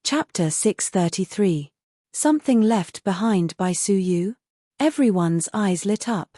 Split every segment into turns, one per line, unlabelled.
Chapter 633. Something Left Behind by Su Yu? Everyone's eyes lit up.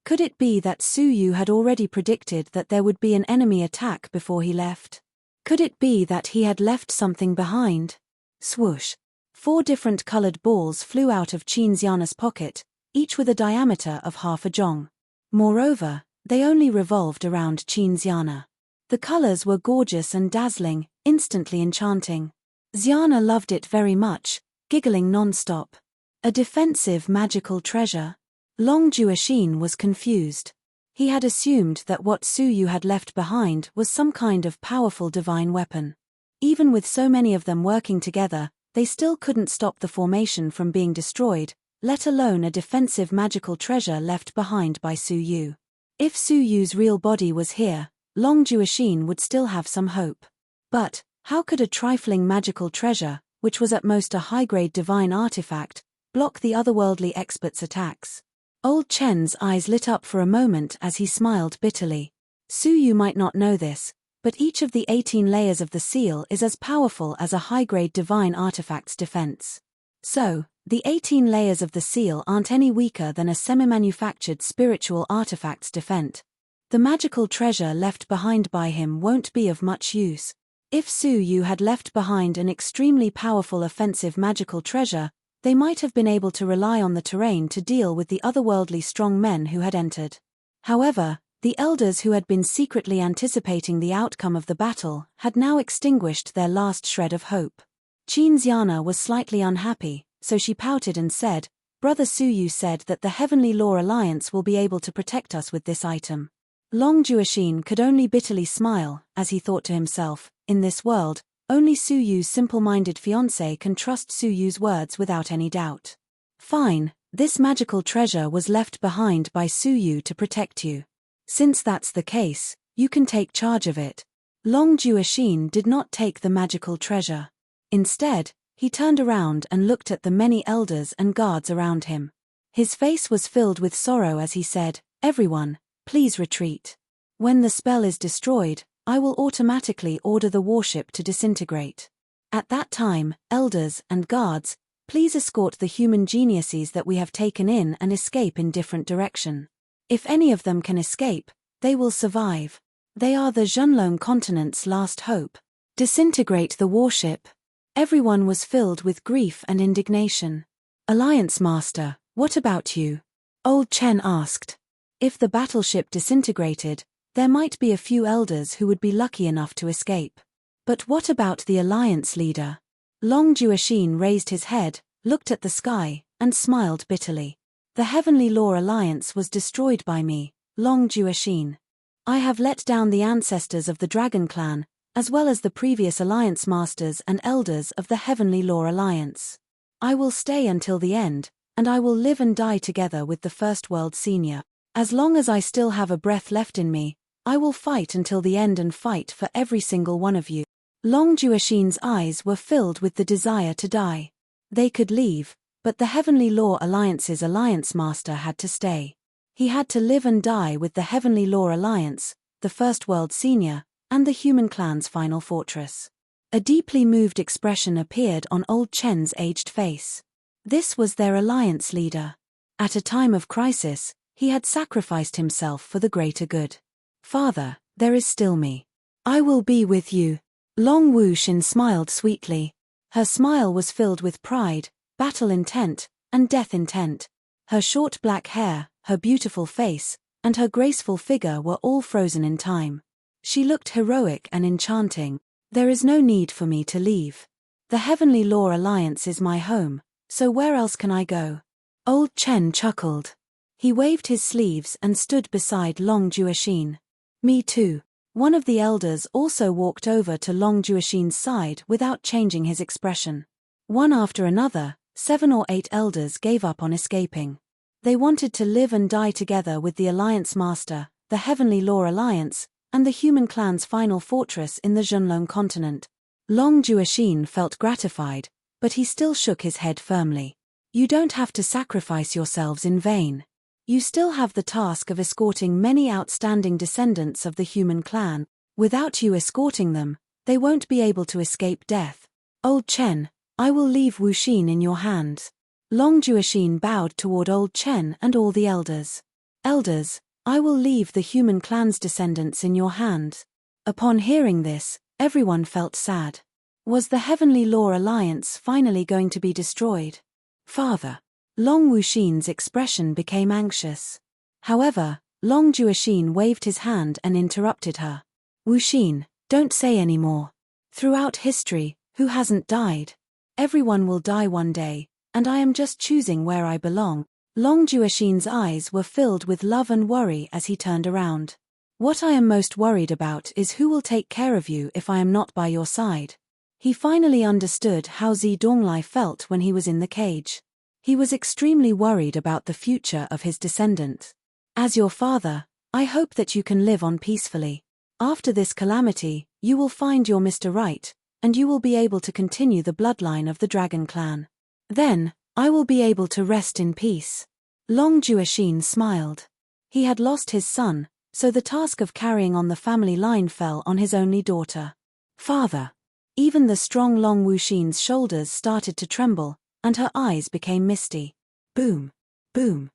Could it be that Su Yu had already predicted that there would be an enemy attack before he left? Could it be that he had left something behind? Swoosh. 4 different colored balls flew out of Qinxiana's pocket, each with a diameter of half a zhong. Moreover, they only revolved around Qinxiana. The colors were gorgeous and dazzling, instantly enchanting. Xiana loved it very much, giggling non-stop. A defensive magical treasure? Long Juexin was confused. He had assumed that what Su Yu had left behind was some kind of powerful divine weapon. Even with so many of them working together, they still couldn't stop the formation from being destroyed, let alone a defensive magical treasure left behind by Su Yu. If Su Yu's real body was here, Long Juexin would still have some hope. But how could a trifling magical treasure, which was at most a high-grade divine artifact, block the otherworldly expert's attacks? Old Chen's eyes lit up for a moment as he smiled bitterly. Su Yu might not know this, but each of the 18 layers of the seal is as powerful as a high-grade divine artifact's defense. So, the 18 layers of the seal aren't any weaker than a semi-manufactured spiritual artifact's defense. The magical treasure left behind by him won't be of much use. If Su Yu had left behind an extremely powerful offensive magical treasure, they might have been able to rely on the terrain to deal with the otherworldly strong men who had entered. However, the elders who had been secretly anticipating the outcome of the battle had now extinguished their last shred of hope. Qinxiana was slightly unhappy, so she pouted and said, "Brother Su Yu said that the Heavenly Law Alliance will be able to protect us with this item." Long Juexin could only bitterly smile, as he thought to himself, in this world, only Su Yu's simple-minded fiancé can trust Su Yu's words without any doubt. Fine, this magical treasure was left behind by Su Yu to protect you. Since that's the case, you can take charge of it. Long Juexin did not take the magical treasure. Instead, he turned around and looked at the many elders and guards around him. His face was filled with sorrow as he said, "Everyone, please retreat. When the spell is destroyed, I will automatically order the warship to disintegrate. At that time, elders and guards, please escort the human geniuses that we have taken in and escape in different direction. If any of them can escape, they will survive. They are the Zhenlong continent's last hope. Disintegrate the warship." Everyone was filled with grief and indignation. "Alliance Master, what about you?" Old Chen asked. If the battleship disintegrated, there might be a few elders who would be lucky enough to escape. But what about the Alliance leader? Long Juexin raised his head, looked at the sky, and smiled bitterly. "The Heavenly Law Alliance was destroyed by me, Long Juexin. I have let down the ancestors of the Dragon Clan, as well as the previous Alliance Masters and Elders of the Heavenly Law Alliance. I will stay until the end, and I will live and die together with the First World Senior. As long as I still have a breath left in me, I will fight until the end and fight for every single one of you." Long Juexin's eyes were filled with the desire to die. They could leave, but the Heavenly Law Alliance's Alliance Master had to stay. He had to live and die with the Heavenly Law Alliance, the First World Senior, and the human clan's final fortress. A deeply moved expression appeared on Old Chen's aged face. This was their alliance leader. At a time of crisis, he had sacrificed himself for the greater good. "Father, there is still me. I will be with you." Long Wuxin smiled sweetly. Her smile was filled with pride, battle intent, and death intent. Her short black hair, her beautiful face, and her graceful figure were all frozen in time. She looked heroic and enchanting. "There is no need for me to leave. The Heavenly Law Alliance is my home, so where else can I go?" Old Chen chuckled. He waved his sleeves and stood beside Long Juexin. "Me too." One of the elders also walked over to Long Juexin's side without changing his expression. One after another, 7 or 8 elders gave up on escaping. They wanted to live and die together with the Alliance Master, the Heavenly Law Alliance, and the human clan's final fortress in the Zhenlong continent. Long Juexin felt gratified, but he still shook his head firmly. "You don't have to sacrifice yourselves in vain. You still have the task of escorting many outstanding descendants of the human clan. Without you escorting them, they won't be able to escape death. Old Chen, I will leave Wuxin in your hands. Long Juexin bowed toward Old Chen and all the elders. Elders, I will leave the human clan's descendants in your hands. Upon hearing this, everyone felt sad. Was the Heavenly Law Alliance finally going to be destroyed? Father. Long Wuxin's expression became anxious. However, Long Juexin waved his hand and interrupted her. Wuxin, don't say any more. Throughout history, who hasn't died? Everyone will die one day, and I am just choosing where I belong. Long Juexin's eyes were filled with love and worry as he turned around. What I am most worried about is who will take care of you if I am not by your side. He finally understood how Zi Donglai felt when he was in the cage. He was extremely worried about the future of his descendant. As your father, I hope that you can live on peacefully. After this calamity, you will find your Mr. Right, and you will be able to continue the bloodline of the Dragon Clan. Then, I will be able to rest in peace. Long Juexin smiled. He had lost his son, so the task of carrying on the family line fell on his only daughter. Father. Even the strong Long Wuxin's shoulders started to tremble, and her eyes became misty. Boom. Boom.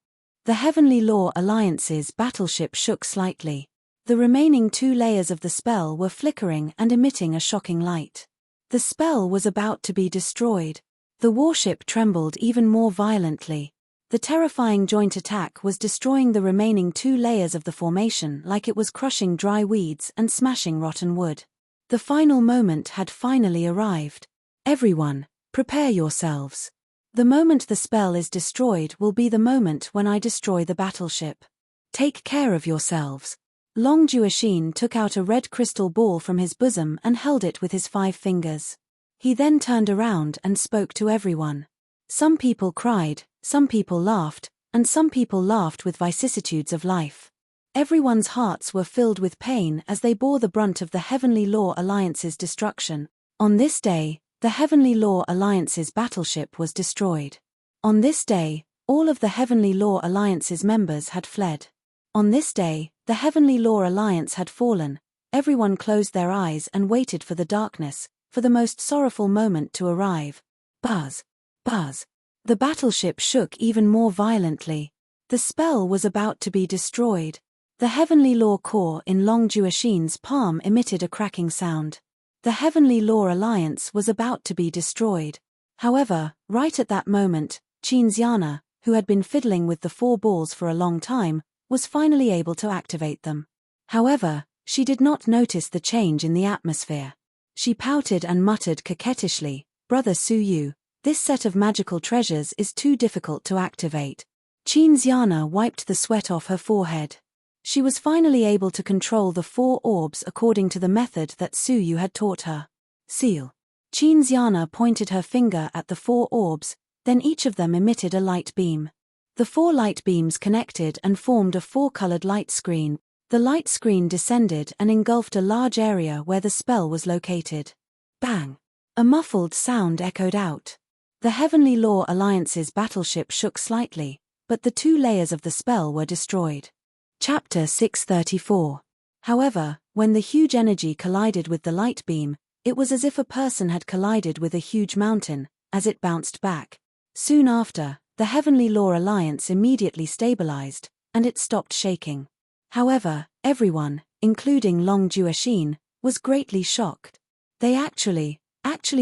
The Heavenly Law Alliance's battleship shook slightly. The remaining 2 layers of the spell were flickering and emitting a shocking light. The spell was about to be destroyed. The warship trembled even more violently. The terrifying joint attack was destroying the remaining 2 layers of the formation like it was crushing dry weeds and smashing rotten wood. The final moment had finally arrived. Everyone, prepare yourselves. The moment the spell is destroyed will be the moment when I destroy the battleship. Take care of yourselves. Long Juexin took out a red crystal ball from his bosom and held it with his 5 fingers. He then turned around and spoke to everyone. Some people cried, some people laughed, and some people laughed with vicissitudes of life. Everyone's hearts were filled with pain as they bore the brunt of the Heavenly Law Alliance's destruction. On this day, the Heavenly Law Alliance's battleship was destroyed. On this day, all of the Heavenly Law Alliance's members had fled. On this day, the Heavenly Law Alliance had fallen. Everyone closed their eyes and waited for the darkness, for the most sorrowful moment to arrive. Buzz. Buzz. The battleship shook even more violently. The spell was about to be destroyed. The Heavenly Law core in Long Juexin's palm emitted a cracking sound. The Heavenly Law Alliance was about to be destroyed. However, right at that moment, Xiana, who had been fiddling with the 4 balls for a long time, was finally able to activate them. However, she did not notice the change in the atmosphere. She pouted and muttered coquettishly, "Brother Suyu, this set of magical treasures is too difficult to activate." Xiana wiped the sweat off her forehead. She was finally able to control the 4 orbs according to the method that Suyu had taught her. Seal. Xiana pointed her finger at the 4 orbs, then each of them emitted a light beam. The 4 light beams connected and formed a 4-colored light screen. The light screen descended and engulfed a large area where the spell was located. Bang! A muffled sound echoed out. The Heavenly Law Alliance's battleship shook slightly, but the 2 layers of the spell were destroyed. Chapter 634. However, when the huge energy collided with the light beam, it was as if a person had collided with a huge mountain, as it bounced back. Soon after, the Heavenly Law Alliance immediately stabilized, and it stopped shaking. However, everyone, including Long Juexin, was greatly shocked. They actually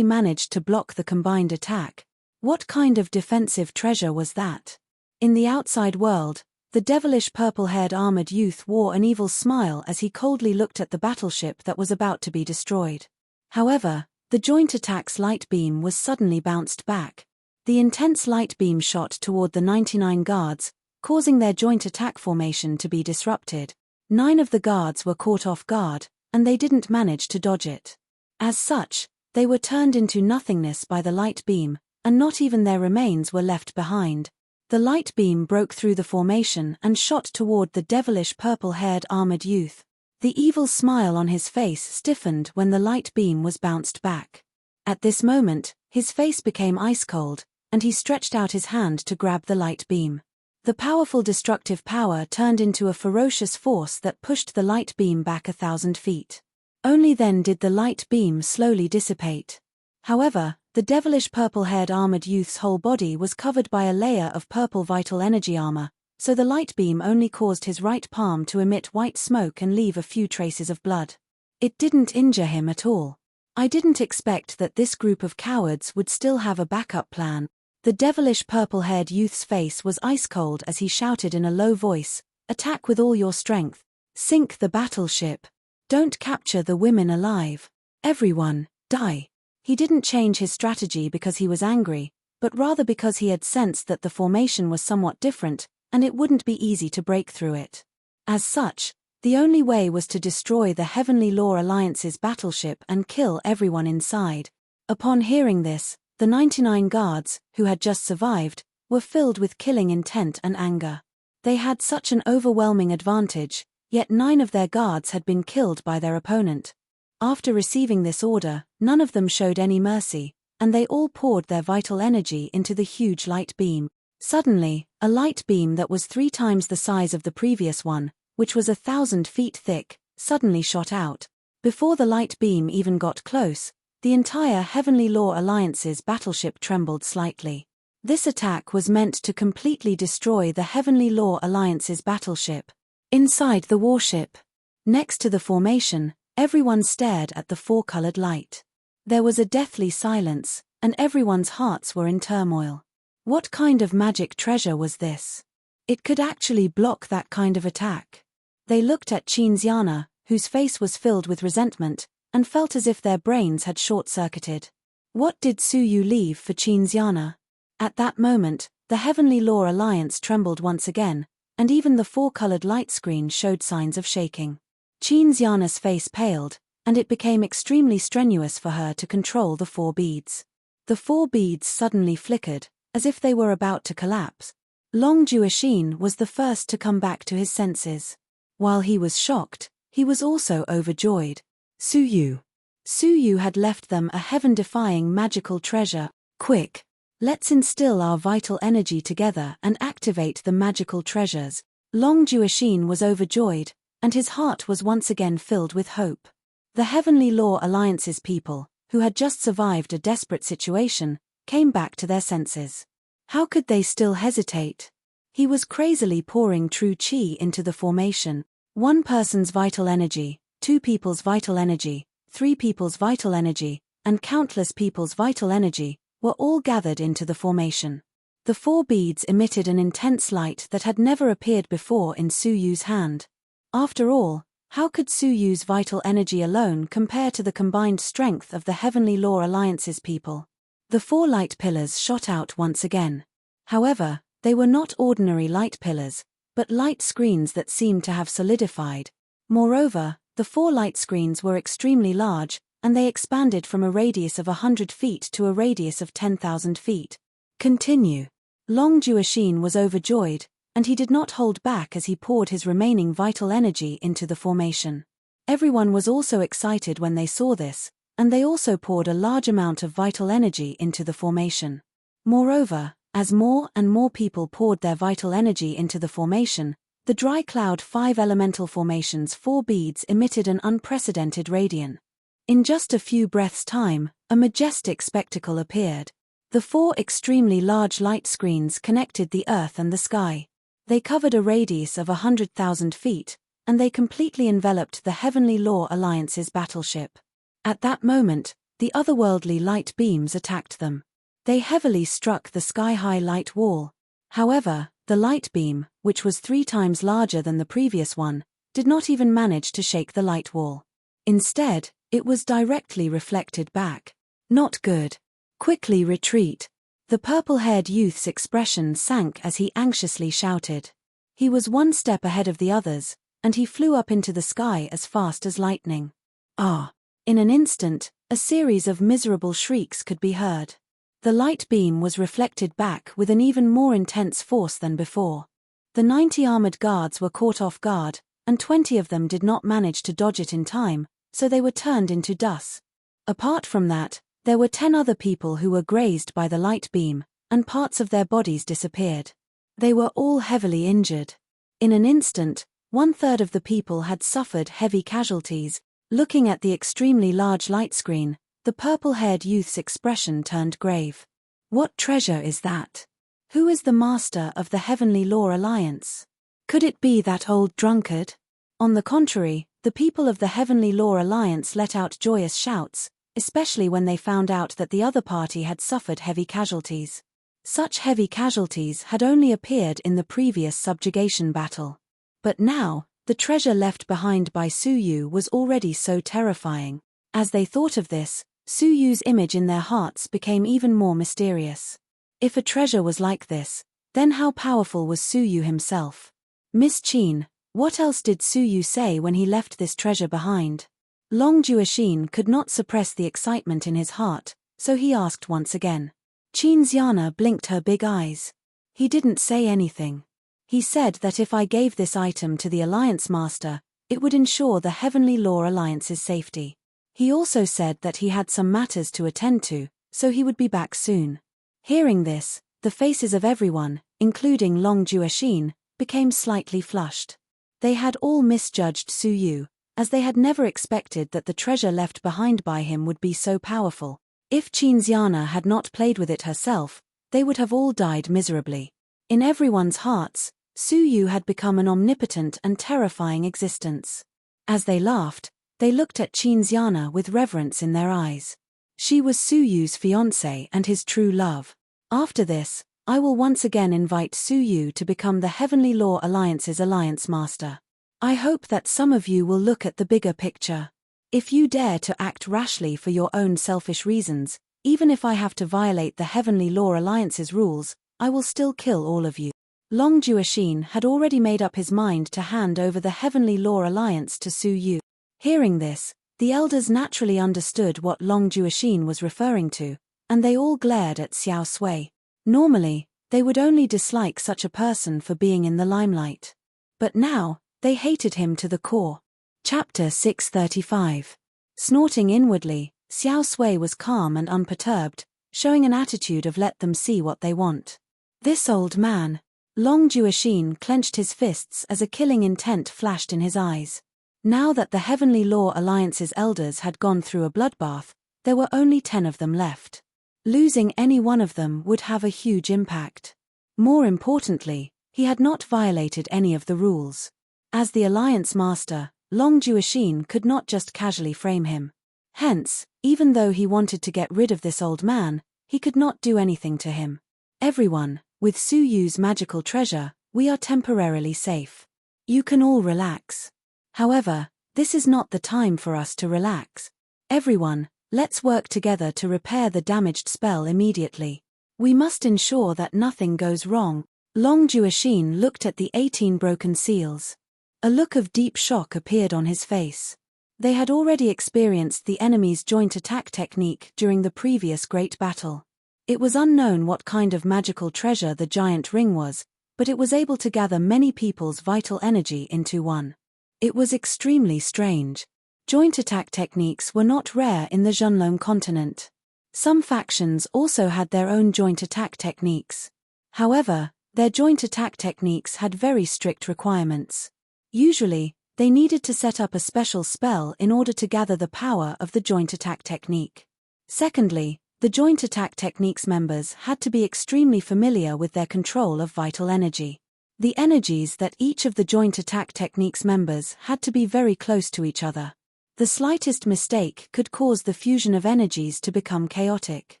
managed to block the combined attack. What kind of defensive treasure was that? In the outside world, the devilish purple-haired armored youth wore an evil smile as he coldly looked at the battleship that was about to be destroyed. However, the joint attack's light beam was suddenly bounced back. The intense light beam shot toward the 99 guards, causing their joint attack formation to be disrupted. 9 of the guards were caught off guard, and they didn't manage to dodge it. As such, they were turned into nothingness by the light beam, and not even their remains were left behind. The light beam broke through the formation and shot toward the devilish purple-haired armored youth. The evil smile on his face stiffened when the light beam was bounced back. At this moment, his face became ice-cold, and he stretched out his hand to grab the light beam. The powerful destructive power turned into a ferocious force that pushed the light beam back 1,000 feet. Only then did the light beam slowly dissipate. However, the devilish purple-haired armored youth's whole body was covered by a layer of purple vital energy armor, so the light beam only caused his right palm to emit white smoke and leave a few traces of blood. It didn't injure him at all. I didn't expect that this group of cowards would still have a backup plan. The devilish purple-haired youth's face was ice-cold as he shouted in a low voice, "Attack with all your strength. Sink the battleship. Don't capture the women alive. Everyone, die." He didn't change his strategy because he was angry, but rather because he had sensed that the formation was somewhat different, and it wouldn't be easy to break through it. As such, the only way was to destroy the Heavenly Law Alliance's battleship and kill everyone inside. Upon hearing this, the 99 guards, who had just survived, were filled with killing intent and anger. They had such an overwhelming advantage, yet 9 of their guards had been killed by their opponent. After receiving this order, none of them showed any mercy, and they all poured their vital energy into the huge light beam. Suddenly, a light beam that was 3 times the size of the previous one, which was 1,000 feet thick, suddenly shot out. Before the light beam even got close, the entire Heavenly Law Alliance's battleship trembled slightly. This attack was meant to completely destroy the Heavenly Law Alliance's battleship. Inside the warship, next to the formation, everyone stared at the 4-colored light. There was a deathly silence, and everyone's hearts were in turmoil. What kind of magic treasure was this? It could actually block that kind of attack. They looked at Chinziana, whose face was filled with resentment, and felt as if their brains had short-circuited. What did Suyu leave for Chinziana? At that moment, the Heavenly Law Alliance trembled once again, and even the 4-colored light screen showed signs of shaking. Chinziana's face paled, and it became extremely strenuous for her to control the 4 beads. The 4 beads suddenly flickered, as if they were about to collapse. Long Jueshin was the first to come back to his senses. While he was shocked, he was also overjoyed. Suyu. Suyu had left them a heaven-defying magical treasure. Quick! Let's instill our vital energy together and activate the magical treasures. Long Jueshin was overjoyed, and his heart was once again filled with hope. The Heavenly Law Alliance's people, who had just survived a desperate situation, came back to their senses. How could they still hesitate? He was crazily pouring true chi into the formation. 1 person's vital energy, 2 people's vital energy, 3 people's vital energy, and countless people's vital energy were all gathered into the formation. The 4 beads emitted an intense light that had never appeared before in Suyu's hand. After all, how could Suyu's vital energy alone compare to the combined strength of the Heavenly Law Alliance's people? The 4 light pillars shot out once again. However, they were not ordinary light pillars, but light screens that seemed to have solidified. Moreover, the 4 light screens were extremely large, and they expanded from a radius of 100 feet to a radius of 10,000 feet. Continue. Long Jueshin was overjoyed, and he did not hold back as he poured his remaining vital energy into the formation. Everyone was also excited when they saw this, and they also poured a large amount of vital energy into the formation. Moreover, as more and more people poured their vital energy into the formation, the dry cloud 5 elemental formation's 4 beads emitted an unprecedented radiance. In just a few breaths' time, a majestic spectacle appeared. The 4 extremely large light screens connected the earth and the sky. They covered a radius of 100,000 feet, and they completely enveloped the Heavenly Law Alliance's battleship. At that moment, the otherworldly light beams attacked them. They heavily struck the sky-high light wall. However, the light beam, which was 3 times larger than the previous one, did not even manage to shake the light wall. Instead, it was directly reflected back. Not good. Quickly retreat. The purple-haired youth's expression sank as he anxiously shouted. He was 1 step ahead of the others, and he flew up into the sky as fast as lightning. Ah! In an instant, a series of miserable shrieks could be heard. The light beam was reflected back with an even more intense force than before. The 90 armored guards were caught off guard, and 20 of them did not manage to dodge it in time, so they were turned into dust. Apart from that, there were 10 other people who were grazed by the light beam, and parts of their bodies disappeared. They were all heavily injured. In an instant, 1/3 of the people had suffered heavy casualties. Looking at the extremely large light screen, The purple-haired youth's expression turned grave. What treasure is that? Who is the master of the Heavenly Law Alliance? Could it be that old drunkard? On the contrary, the people of the Heavenly Law Alliance let out joyous shouts, especially when they found out that the other party had suffered heavy casualties. Such heavy casualties had only appeared in the previous subjugation battle. But now, the treasure left behind by Su Yu was already so terrifying. As they thought of this, Su Yu's image in their hearts became even more mysterious. If a treasure was like this, then how powerful was Su Yu himself? Miss Qin, what else did Su Yu say when he left this treasure behind? Long Juexin could not suppress the excitement in his heart, so he asked once again. Qin Xiana blinked her big eyes. He didn't say anything. He said that if I gave this item to the Alliance Master, it would ensure the Heavenly Law Alliance's safety. He also said that he had some matters to attend to, so he would be back soon. Hearing this, the faces of everyone, including Long Juexin, became slightly flushed. They had all misjudged Su Yu, as they had never expected that the treasure left behind by him would be so powerful. If Qin Xiana had not played with it herself, they would have all died miserably. In everyone's hearts, Su Yu had become an omnipotent and terrifying existence. As they laughed, they looked at Qin Xiana with reverence in their eyes. She was Su Yu's fiancée and his true love. After this, I will once again invite Su Yu to become the Heavenly Law Alliance's Alliance Master. I hope that some of you will look at the bigger picture. If you dare to act rashly for your own selfish reasons, even if I have to violate the Heavenly Law Alliance's rules, I will still kill all of you. Long Juexin had already made up his mind to hand over the Heavenly Law Alliance to Su Yu. Hearing this, the elders naturally understood what Long Juexin was referring to, and they all glared at Xiao Sui. Normally, they would only dislike such a person for being in the limelight. But now, they hated him to the core. Chapter 635. Snorting inwardly, Xiao Sui was calm and unperturbed, showing an attitude of let them see what they want. This old man. Long Juexin clenched his fists as a killing intent flashed in his eyes. Now that the Heavenly Law Alliance's elders had gone through a bloodbath, there were only 10 of them left. Losing any one of them would have a huge impact. More importantly, he had not violated any of the rules. As the Alliance Master, Long Juexin could not just casually frame him. Hence, even though he wanted to get rid of this old man, he could not do anything to him. Everyone, with Su Yu's magical treasure, we are temporarily safe. You can all relax. However, this is not the time for us to relax. Everyone, let's work together to repair the damaged spell immediately. We must ensure that nothing goes wrong. Long Juexin looked at the 18 broken seals. A look of deep shock appeared on his face. They had already experienced the enemy's joint attack technique during the previous great battle. It was unknown what kind of magical treasure the giant ring was, but it was able to gather many people's vital energy into one. It was extremely strange. Joint attack techniques were not rare in the Zhenlong continent. Some factions also had their own joint attack techniques. However, their joint attack techniques had very strict requirements. Usually, they needed to set up a special spell in order to gather the power of the joint attack technique. Secondly, the joint attack techniques members had to be extremely familiar with their control of vital energy. The energies that each of the joint attack techniques members had to be very close to each other. The slightest mistake could cause the fusion of energies to become chaotic.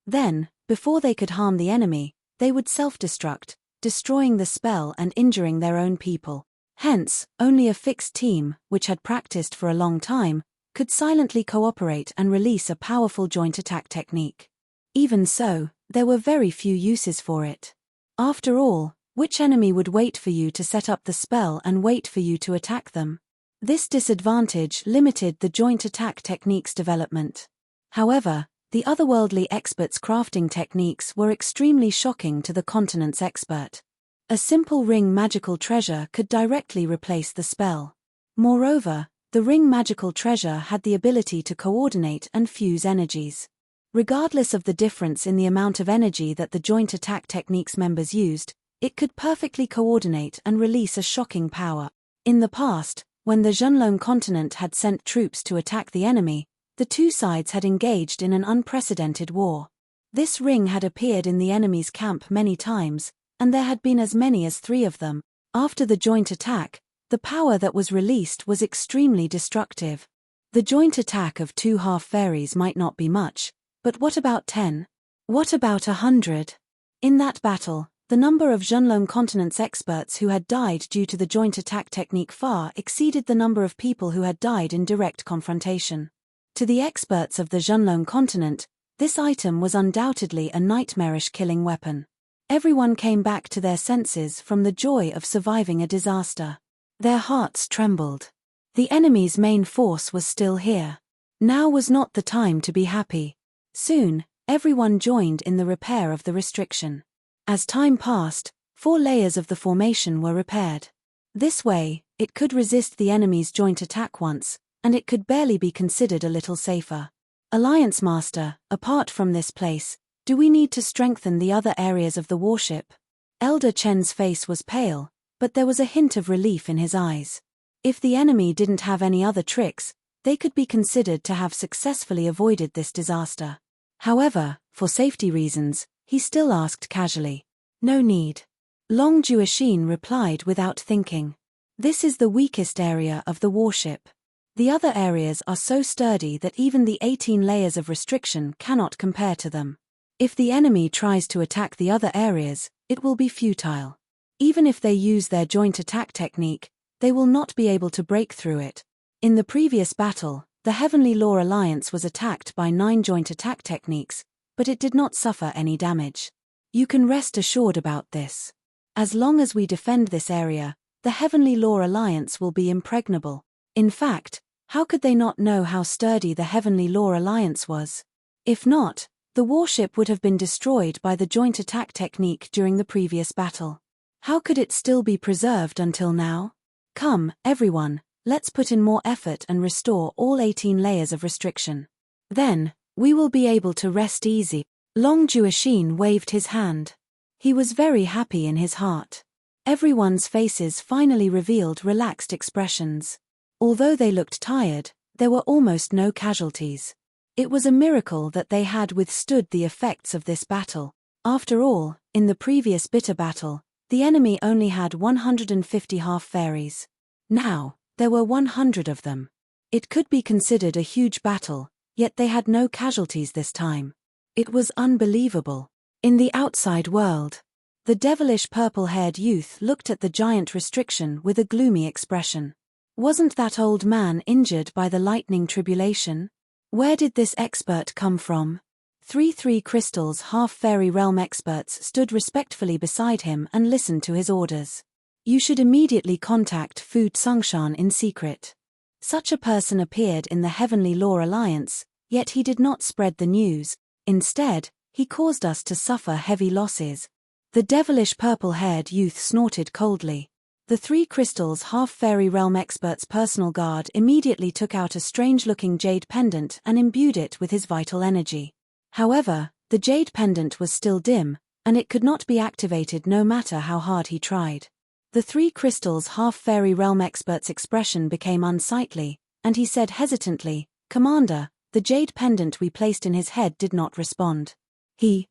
Then, before they could harm the enemy, they would self-destruct, destroying the spell and injuring their own people. Hence, only a fixed team, which had practiced for a long time, could silently cooperate and release a powerful joint attack technique. Even so, there were very few uses for it. After all, which enemy would wait for you to set up the spell and wait for you to attack them? This disadvantage limited the joint attack technique's development. However, the otherworldly expert's crafting techniques were extremely shocking to the continent's expert. A simple ring magical treasure could directly replace the spell. Moreover, the ring magical treasure had the ability to coordinate and fuse energies. Regardless of the difference in the amount of energy that the joint attack techniques members used, it could perfectly coordinate and release a shocking power. In the past, when the Zhenlong continent had sent troops to attack the enemy, The two sides had engaged in an unprecedented war. This ring had appeared in the enemy's camp many times, and there had been as many as 3 of them. After the joint attack, the power that was released was extremely destructive. The joint attack of 2 half-fairies might not be much, but what about 10? What about 100? In that battle, the number of Zhenlong Continent's experts who had died due to the joint attack technique far exceeded the number of people who had died in direct confrontation. To the experts of the Zhenlong Continent, this item was undoubtedly a nightmarish killing weapon. Everyone came back to their senses from the joy of surviving a disaster. Their hearts trembled. The enemy's main force was still here. Now was not the time to be happy. Soon, everyone joined in the repair of the restriction. As time passed, 4 layers of the formation were repaired. This way, it could resist the enemy's joint attack once, and it could barely be considered a little safer. Alliance Master, apart from this place, do we need to strengthen the other areas of the warship? Elder Chen's face was pale, but there was a hint of relief in his eyes. If the enemy didn't have any other tricks, they could be considered to have successfully avoided this disaster. However, for safety reasons, he still asked casually. No need. Long Juexin replied without thinking. This is the weakest area of the warship. The other areas are so sturdy that even the 18 layers of restriction cannot compare to them. If the enemy tries to attack the other areas, it will be futile. Even if they use their joint attack technique, they will not be able to break through it. In the previous battle, the Heavenly Law Alliance was attacked by 9 joint attack techniques, but it did not suffer any damage. You can rest assured about this. As long as we defend this area, the Heavenly Law Alliance will be impregnable. In fact, how could they not know how sturdy the Heavenly Law Alliance was? If not, the warship would have been destroyed by the joint attack technique during the previous battle. How could it still be preserved until now? Come, everyone, let's put in more effort and restore all 18 layers of restriction. Then, we will be able to rest easy. Long Juexin waved his hand. He was very happy in his heart. Everyone's faces finally revealed relaxed expressions. Although they looked tired, there were almost no casualties. It was a miracle that they had withstood the effects of this battle. After all, in the previous bitter battle, the enemy only had 150 half-fairies. Now, there were 100 of them. It could be considered a huge battle, yet they had no casualties this time. It was unbelievable. In the outside world, the devilish purple-haired youth looked at the giant restriction with a gloomy expression. Wasn't that old man injured by the lightning tribulation? Where did this expert come from? 3 crystals half-fairy realm experts stood respectfully beside him and listened to his orders. You should immediately contact Fu Tsongshan in secret. Such a person appeared in the Heavenly Law Alliance, yet he did not spread the news. Instead, he caused us to suffer heavy losses. The devilish purple-haired youth snorted coldly. The 3 crystals half-fairy realm expert's personal guard immediately took out a strange-looking jade pendant and imbued it with his vital energy. However, the jade pendant was still dim, and it could not be activated no matter how hard he tried. The 3 crystals half-fairy realm expert's expression became unsightly, and he said hesitantly, "Commander, the jade pendant we placed in his head did not respond."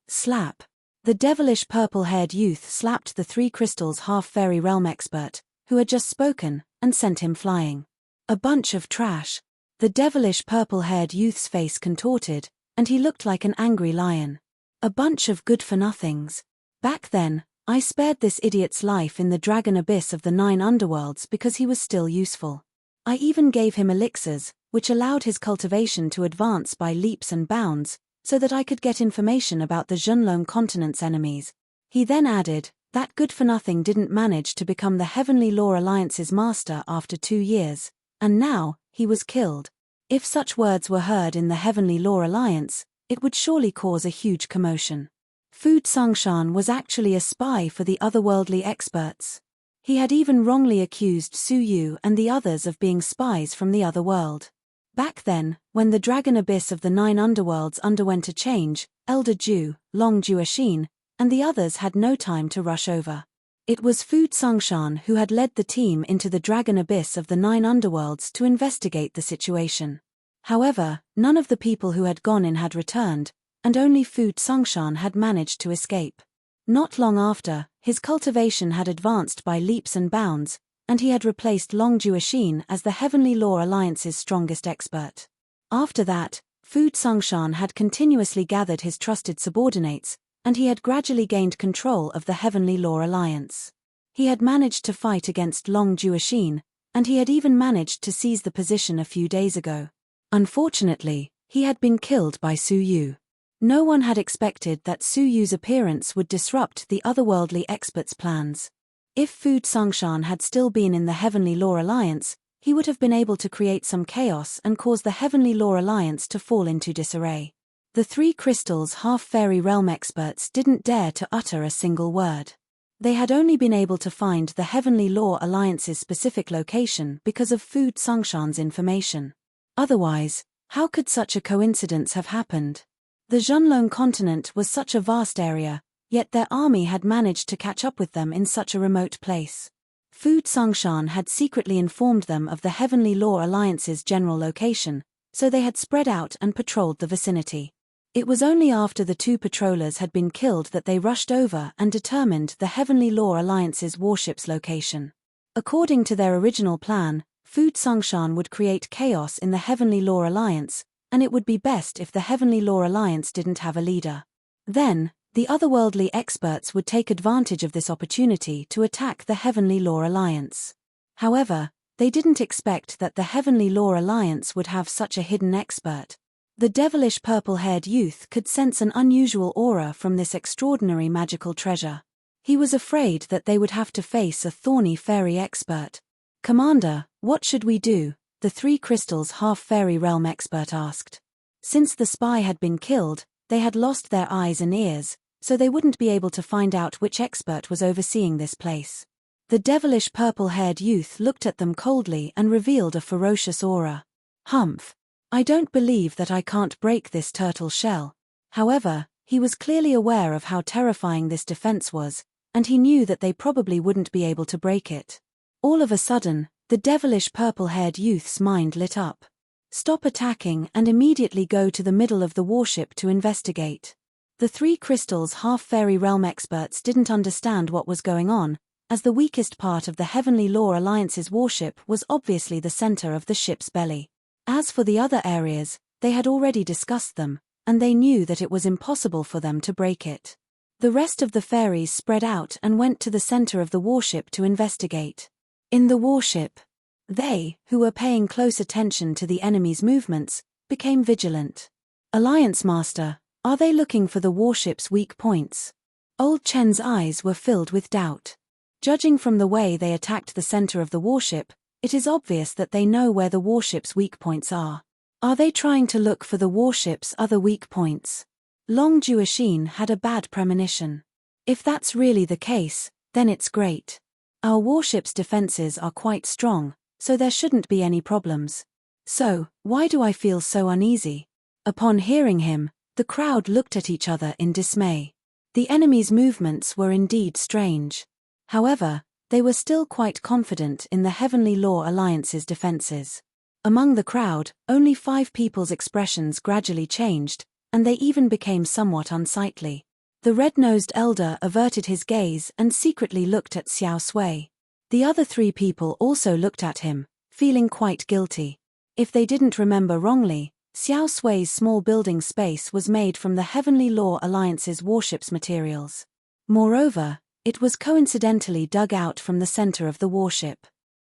Slap. The devilish purple-haired youth slapped the 3 crystals half-fairy realm expert, who had just spoken, and sent him flying. A bunch of trash. The devilish purple-haired youth's face contorted, and he looked like an angry lion. A bunch of good-for-nothings. Back then, I spared this idiot's life in the dragon abyss of the 9 underworlds because he was still useful. I even gave him elixirs, which allowed his cultivation to advance by leaps and bounds, so that I could get information about the Zhenlong Continent's enemies. He then added, that good-for-nothing didn't manage to become the Heavenly Law Alliance's master after 2 years, and now, he was killed. If such words were heard in the Heavenly Law Alliance, it would surely cause a huge commotion. Fu Tsongshan was actually a spy for the otherworldly experts. He had even wrongly accused Su Yu and the others of being spies from the other world. Back then, when the dragon abyss of the 9 underworlds underwent a change, Elder Ju, Long Juexin, and the others had no time to rush over. It was Fu Tsongshan who had led the team into the dragon abyss of the 9 underworlds to investigate the situation. However, none of the people who had gone in had returned, and only Fu Songshan had managed to escape. Not long after, his cultivation had advanced by leaps and bounds, and he had replaced Long Juexin as the Heavenly Law Alliance's strongest expert. After that, Fu Songshan had continuously gathered his trusted subordinates, and he had gradually gained control of the Heavenly Law Alliance. He had managed to fight against Long Juexin, and he had even managed to seize the position a few days ago. Unfortunately, he had been killed by Su Yu. No one had expected that Su Yu's appearance would disrupt the otherworldly expert's plans. If Fu Songshan had still been in the Heavenly Law Alliance, he would have been able to create some chaos and cause the Heavenly Law Alliance to fall into disarray. The three crystals half-fairy realm experts didn't dare to utter a single word. They had only been able to find the Heavenly Law Alliance's specific location because of Fu Songshan's information. Otherwise, how could such a coincidence have happened? The Zhonlong continent was such a vast area, yet their army had managed to catch up with them in such a remote place. Fu Songshan had secretly informed them of the Heavenly Law Alliance's general location, so they had spread out and patrolled the vicinity. It was only after the two patrollers had been killed that they rushed over and determined the Heavenly Law Alliance's warship's location. According to their original plan, Fu Songshan would create chaos in the Heavenly Law Alliance, and it would be best if the Heavenly Law Alliance didn't have a leader. Then, the otherworldly experts would take advantage of this opportunity to attack the Heavenly Law Alliance. However, they didn't expect that the Heavenly Law Alliance would have such a hidden expert. The devilish purple-haired youth could sense an unusual aura from this extraordinary magical treasure. He was afraid that they would have to face a thorny fairy expert. "Commander, what should we do?" the three crystals half-fairy realm expert asked. Since the spy had been killed, they had lost their eyes and ears, so they wouldn't be able to find out which expert was overseeing this place. The devilish purple-haired youth looked at them coldly and revealed a ferocious aura. "Humph. I don't believe that I can't break this turtle shell." However, he was clearly aware of how terrifying this defense was, and he knew that they probably wouldn't be able to break it. All of a sudden, the devilish purple-haired youth's mind lit up. "Stop attacking and immediately go to the middle of the warship to investigate." The three crystals half-fairy realm experts didn't understand what was going on, as the weakest part of the Heavenly Law Alliance's warship was obviously the center of the ship's belly. As for the other areas, they had already discussed them, and they knew that it was impossible for them to break it. The rest of the fairies spread out and went to the center of the warship to investigate. In the warship, they, who were paying close attention to the enemy's movements, became vigilant. "Alliance Master, are they looking for the warship's weak points?" Old Chen's eyes were filled with doubt. Judging from the way they attacked the center of the warship, it is obvious that they know where the warship's weak points are. Are they trying to look for the warship's other weak points? Long Juexin had a bad premonition. If that's really the case, then it's great. Our warship's defenses are quite strong, so there shouldn't be any problems. So, why do I feel so uneasy? Upon hearing him, the crowd looked at each other in dismay. The enemy's movements were indeed strange. However, they were still quite confident in the Heavenly Law Alliance's defenses. Among the crowd, only 5 people's expressions gradually changed, and they even became somewhat unsightly. The red-nosed elder averted his gaze and secretly looked at Xiao Sui. The other 3 people also looked at him, feeling quite guilty. If they didn't remember wrongly, Xiao Sui's small building space was made from the Heavenly Law Alliance's warship's materials. Moreover, it was coincidentally dug out from the center of the warship.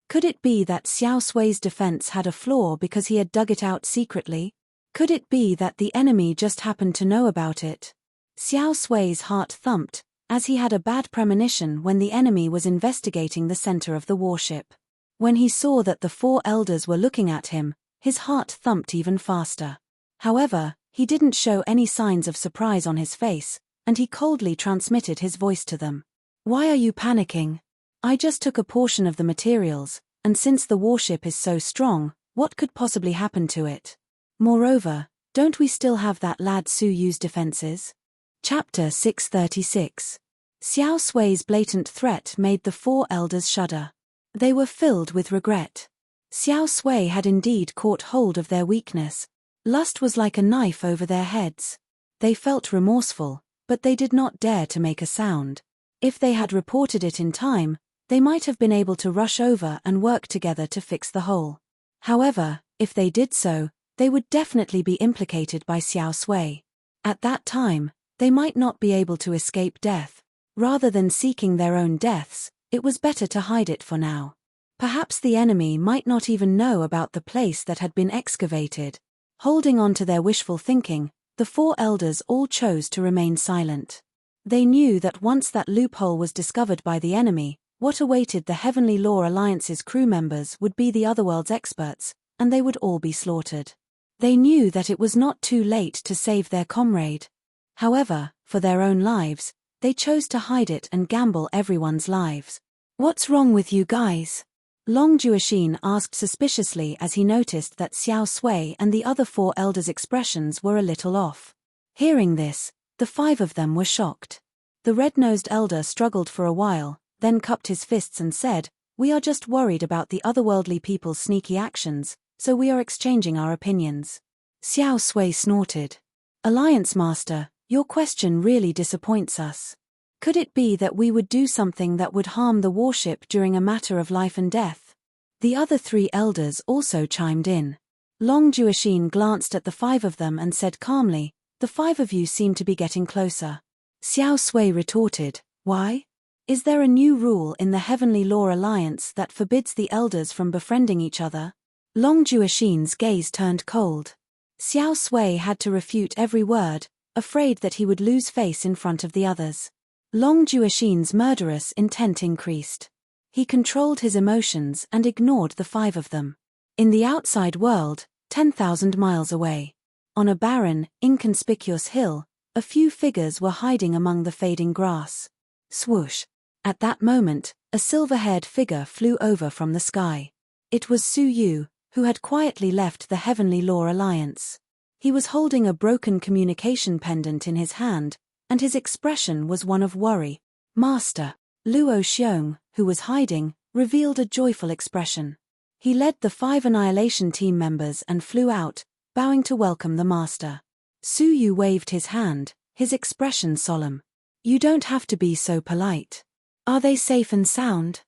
Could it be that Xiao Sui's defense had a flaw because he had dug it out secretly? Could it be that the enemy just happened to know about it? Xiao Sui's heart thumped, as he had a bad premonition when the enemy was investigating the center of the warship. When he saw that the 4 elders were looking at him, his heart thumped even faster. However, he didn't show any signs of surprise on his face, and he coldly transmitted his voice to them. "Why are you panicking? I just took a portion of the materials, and since the warship is so strong, what could possibly happen to it? Moreover, don't we still have that lad Su Yu's defenses?" Chapter 636. Xiao Sui's blatant threat made the 4 elders shudder. They were filled with regret. Xiao Sui had indeed caught hold of their weakness. Lust was like a knife over their heads. They felt remorseful, but they did not dare to make a sound. If they had reported it in time, they might have been able to rush over and work together to fix the hole. However, if they did so, they would definitely be implicated by Xiao Sui. At that time, they might not be able to escape death. Rather than seeking their own deaths, it was better to hide it for now. Perhaps the enemy might not even know about the place that had been excavated. Holding on to their wishful thinking, the four elders all chose to remain silent. They knew that once that loophole was discovered by the enemy, what awaited the Heavenly Law Alliance's crew members would be the Otherworld's experts, and they would all be slaughtered. They knew that it was not too late to save their comrade. However, for their own lives, they chose to hide it and gamble everyone's lives. "What's wrong with you guys?" Long Juexin asked suspiciously as he noticed that Xiao Sui and the other four elders' expressions were a little off. Hearing this, the five of them were shocked. The red-nosed elder struggled for a while, then cupped his fists and said, "We are just worried about the otherworldly people's sneaky actions, so we are exchanging our opinions." Xiao Sui snorted. "Alliance Master, your question really disappoints us. Could it be that we would do something that would harm the warship during a matter of life and death?" The other three elders also chimed in. Long Juexin glanced at the five of them and said calmly, "The five of you seem to be getting closer." Xiao Sui retorted, "Why? Is there a new rule in the Heavenly Law Alliance that forbids the elders from befriending each other?" Long Juexin's gaze turned cold. Xiao Sui had to refute every word, afraid that he would lose face in front of the others. Long Juexin's murderous intent increased. He controlled his emotions and ignored the five of them. In the outside world, 10,000 miles away, on a barren, inconspicuous hill, a few figures were hiding among the fading grass. Swoosh! At that moment, a silver-haired figure flew over from the sky. It was Su Yu, who had quietly left the Heavenly Law Alliance. He was holding a broken communication pendant in his hand, and his expression was one of worry. "Master." Luo Xiong, who was hiding, revealed a joyful expression. He led the 5 Annihilation team members and flew out, bowing to welcome the master. Su Yu waved his hand, his expression solemn. "You don't have to be so polite. Are they safe and sound?"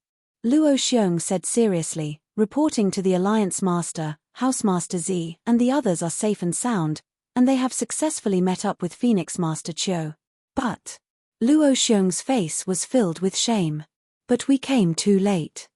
Luo Xiong said seriously, reporting to the Alliance Master, Housemaster Z, and the others are safe and sound, and they have successfully met up with Phoenix Master Chiu. But Luo Xiong's face was filled with shame. "But we came too late.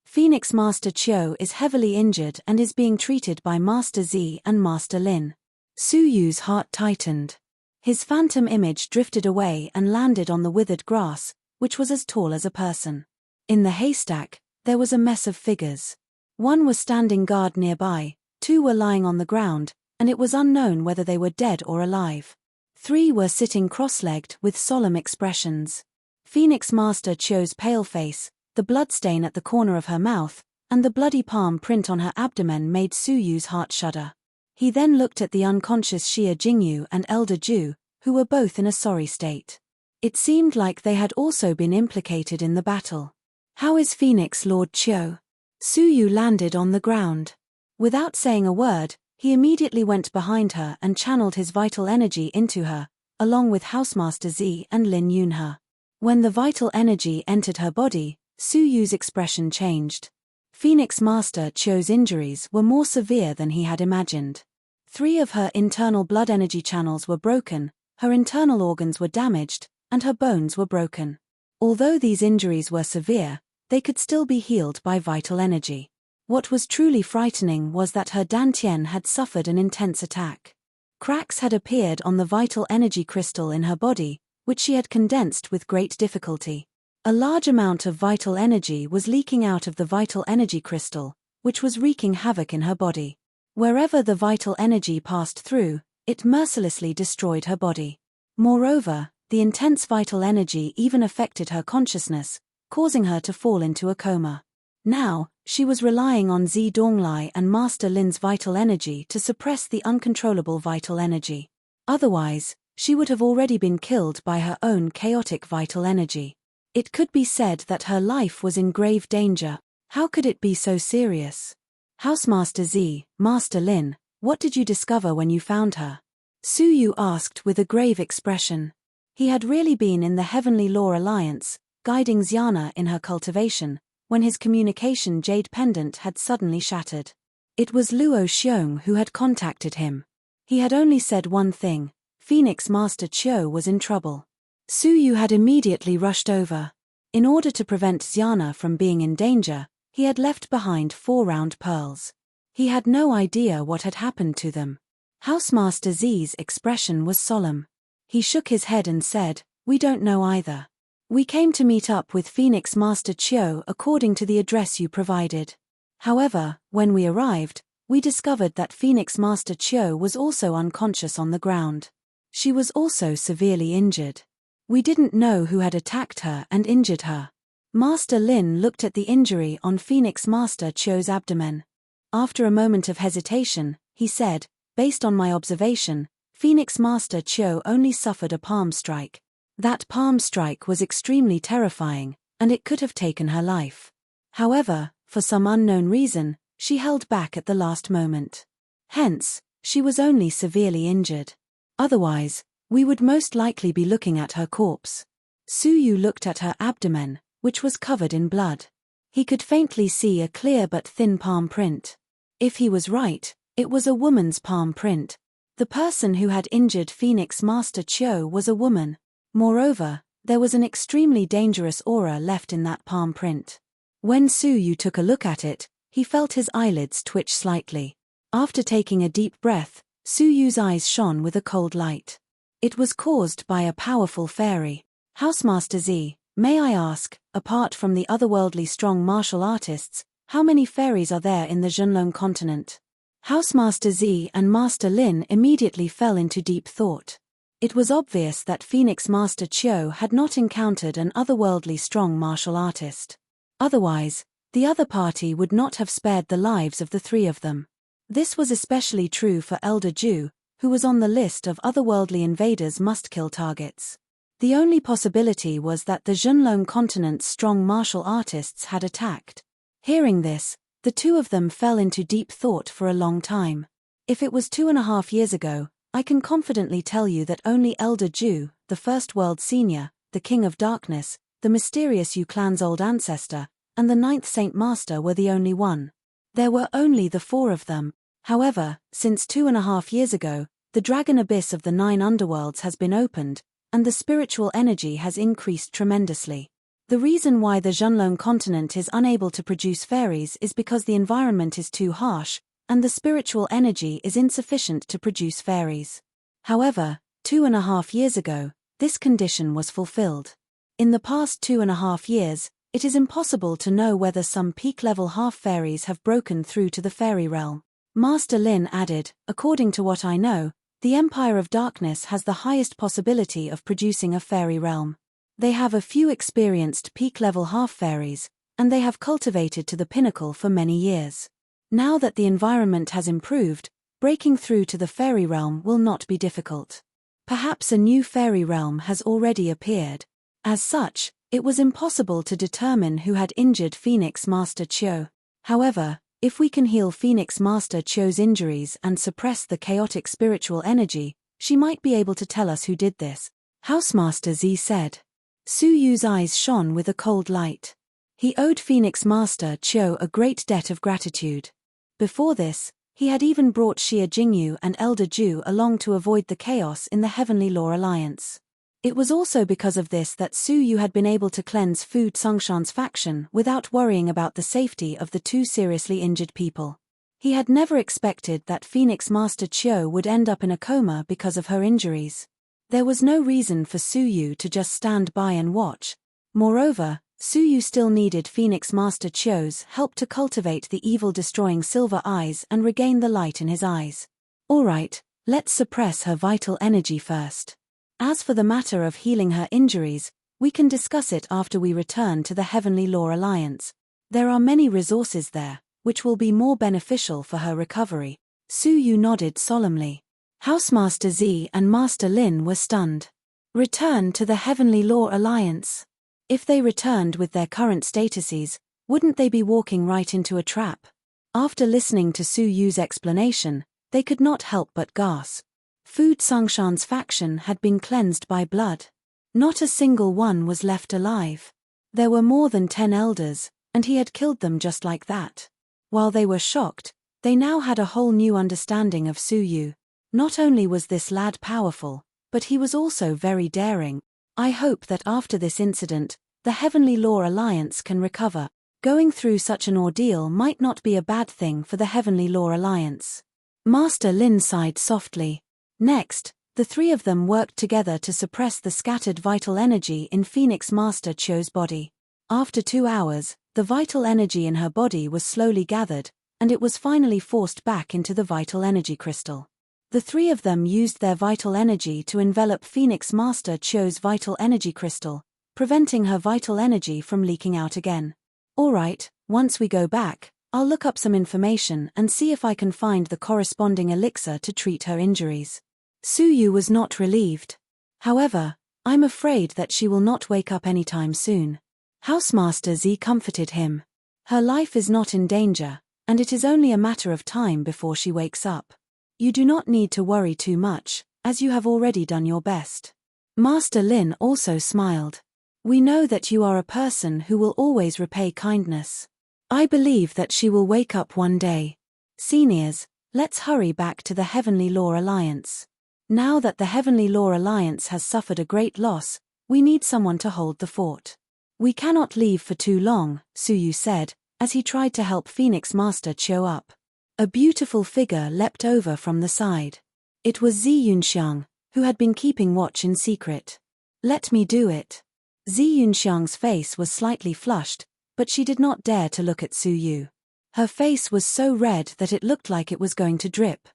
Phoenix Master Chiu is heavily injured and is being treated by Master Z and Master Lin." Su Yu's heart tightened. His phantom image drifted away and landed on the withered grass, which was as tall as a person. In the haystack, there was a mess of figures. One was standing guard nearby, 2 were lying on the ground, and it was unknown whether they were dead or alive. 3 were sitting cross-legged with solemn expressions. Phoenix Master Chiu's pale face, the bloodstain at the corner of her mouth, and the bloody palm print on her abdomen made Su Yu's heart shudder. He then looked at the unconscious Xia Jingyu and Elder Ju, who were both in a sorry state. It seemed like they had also been implicated in the battle. "How is Phoenix Lord Chiu?" Su Yu landed on the ground. Without saying a word, he immediately went behind her and channeled his vital energy into her, along with Housemaster Z and Lin Yunhe. When the vital energy entered her body, Su Yu's expression changed. Phoenix Master Chiu's injuries were more severe than he had imagined. 3 of her internal blood energy channels were broken, her internal organs were damaged, and her bones were broken. Although these injuries were severe, they could still be healed by vital energy. What was truly frightening was that her dantian had suffered an intense attack. Cracks had appeared on the vital energy crystal in her body, which she had condensed with great difficulty. A large amount of vital energy was leaking out of the vital energy crystal, which was wreaking havoc in her body. Wherever the vital energy passed through, it mercilessly destroyed her body. Moreover, the intense vital energy even affected her consciousness, causing her to fall into a coma. Now, she was relying on Zi Donglai and Master Lin's vital energy to suppress the uncontrollable vital energy. Otherwise, she would have already been killed by her own chaotic vital energy. It could be said that her life was in grave danger. How could it be so serious? Housemaster Z, Master Lin, what did you discover when you found her? Su Yu asked with a grave expression. He had really been in the Heavenly Law Alliance, guiding Xiana in her cultivation, when his communication jade pendant had suddenly shattered. It was Luo Xiong who had contacted him. He had only said one thing: Phoenix Master Qiu was in trouble. Su Yu had immediately rushed over. In order to prevent Xiana from being in danger, he had left behind 4 round pearls. He had no idea what had happened to them. Housemaster Z's expression was solemn. He shook his head and said, "We don't know either. We came to meet up with Phoenix Master Qiu according to the address you provided. However, when we arrived, we discovered that Phoenix Master Qiu was also unconscious on the ground. She was also severely injured. We didn't know who had attacked her and injured her." Master Lin looked at the injury on Phoenix Master Qiu's abdomen. After a moment of hesitation, he said, "Based on my observation, Phoenix Master Qiu only suffered a palm strike. That palm strike was extremely terrifying, and it could have taken her life. However, for some unknown reason, she held back at the last moment. Hence, she was only severely injured. Otherwise, we would most likely be looking at her corpse." Su Yu looked at her abdomen, which was covered in blood. He could faintly see a clear but thin palm print. If he was right, it was a woman's palm print. The person who had injured Phoenix Master Qiu was a woman. Moreover, there was an extremely dangerous aura left in that palm print. When Su Yu took a look at it, he felt his eyelids twitch slightly. After taking a deep breath, Su Yu's eyes shone with a cold light. It was caused by a powerful fairy. "Housemaster Z, may I ask, apart from the otherworldly strong martial artists, how many fairies are there in the Zhenlong continent?" Housemaster Z and Master Lin immediately fell into deep thought. It was obvious that Phoenix Master Qiu had not encountered an otherworldly strong martial artist. Otherwise, the other party would not have spared the lives of the 3 of them. This was especially true for Elder Ju, who was on the list of otherworldly invaders must-kill targets. The only possibility was that the Zhenlong continent's strong martial artists had attacked. Hearing this, the 2 of them fell into deep thought for a long time. If it was 2.5 years ago, I can confidently tell you that only Elder Ju, the First World Senior, the King of Darkness, the mysterious Yu clan's old ancestor, and the 9th Saint Master were the only one. There were only the 4 of them. However, since 2.5 years ago, the Dragon Abyss of the 9 underworlds has been opened, and the spiritual energy has increased tremendously. The reason why the Zhenlong continent is unable to produce fairies is because the environment is too harsh, and the spiritual energy is insufficient to produce fairies. However, 2.5 years ago, this condition was fulfilled. In the past 2.5 years, it is impossible to know whether some peak-level half-fairies have broken through to the fairy realm. Master Lin added, "According to what I know, the Empire of Darkness has the highest possibility of producing a fairy realm. They have a few experienced peak-level half-fairies, and they have cultivated to the pinnacle for many years. Now that the environment has improved, breaking through to the fairy realm will not be difficult. Perhaps a new fairy realm has already appeared. As such, it was impossible to determine who had injured Phoenix Master Qiu. However, if we can heal Phoenix Master Qiu's injuries and suppress the chaotic spiritual energy, she might be able to tell us who did this," Housemaster Z said. Su Yu's eyes shone with a cold light. He owed Phoenix Master Qiu a great debt of gratitude. Before this, he had even brought Xia Jingyu and Elder Ju along to avoid the chaos in the Heavenly Law Alliance. It was also because of this that Su Yu had been able to cleanse Fu Songshan's faction without worrying about the safety of the 2 seriously injured people. He had never expected that Phoenix Master Qiu would end up in a coma because of her injuries. There was no reason for Su Yu to just stand by and watch. Moreover, Su Yu still needed Phoenix Master Qiu's help to cultivate the evil-destroying silver eyes and regain the light in his eyes. Alright, let's suppress her vital energy first. As for the matter of healing her injuries, we can discuss it after we return to the Heavenly Law Alliance. There are many resources there, which will be more beneficial for her recovery. Su Yu nodded solemnly. Housemaster Z and Master Lin were stunned. Return to the Heavenly Law Alliance. If they returned with their current statuses, wouldn't they be walking right into a trap? After listening to Su Yu's explanation, they could not help but gasp. Fu Songshan's faction had been cleansed by blood. Not a single one was left alive. There were more than 10 elders, and he had killed them just like that. While they were shocked, they now had a whole new understanding of Su Yu. Not only was this lad powerful, but he was also very daring. I hope that after this incident, the Heavenly Law Alliance can recover. Going through such an ordeal might not be a bad thing for the Heavenly Law Alliance. Master Lin sighed softly. Next, the three of them worked together to suppress the scattered vital energy in Phoenix Master Cho's body. After 2 hours, the vital energy in her body was slowly gathered, and it was finally forced back into the vital energy crystal. The three of them used their vital energy to envelop Phoenix Master Cho's vital energy crystal, preventing her vital energy from leaking out again. Alright, once we go back, I'll look up some information and see if I can find the corresponding elixir to treat her injuries. Su Yu was not relieved. However, I'm afraid that she will not wake up anytime soon. Housemaster Z comforted him. Her life is not in danger, and it is only a matter of time before she wakes up. You do not need to worry too much, as you have already done your best. Master Lin also smiled. We know that you are a person who will always repay kindness. I believe that she will wake up one day. Seniors, let's hurry back to the Heavenly Law Alliance. Now that the Heavenly Law Alliance has suffered a great loss, we need someone to hold the fort. We cannot leave for too long, Su Yu said, as he tried to help Phoenix Master Cho up. A beautiful figure leapt over from the side. It was Zi Yunxiang, who had been keeping watch in secret. Let me do it. Zi Yunxiang's face was slightly flushed, but she did not dare to look at Su Yu. Her face was so red that it looked like it was going to drip.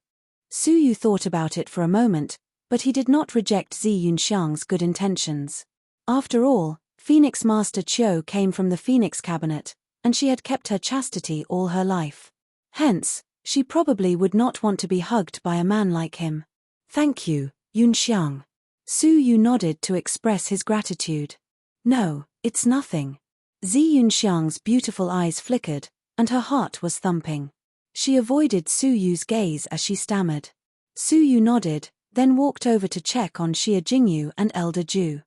Su Yu thought about it for a moment, but he did not reject Zi Yunxiang's good intentions. After all, Phoenix Master Cho came from the Phoenix Cabinet, and she had kept her chastity all her life. Hence, she probably would not want to be hugged by a man like him. Thank you, Yunxiang. Su Yu nodded to express his gratitude. No, it's nothing. Zi Yunxiang's beautiful eyes flickered, and her heart was thumping. She avoided Su Yu's gaze as she stammered. Su Yu nodded, then walked over to check on Xie Jingyu and Elder Ju.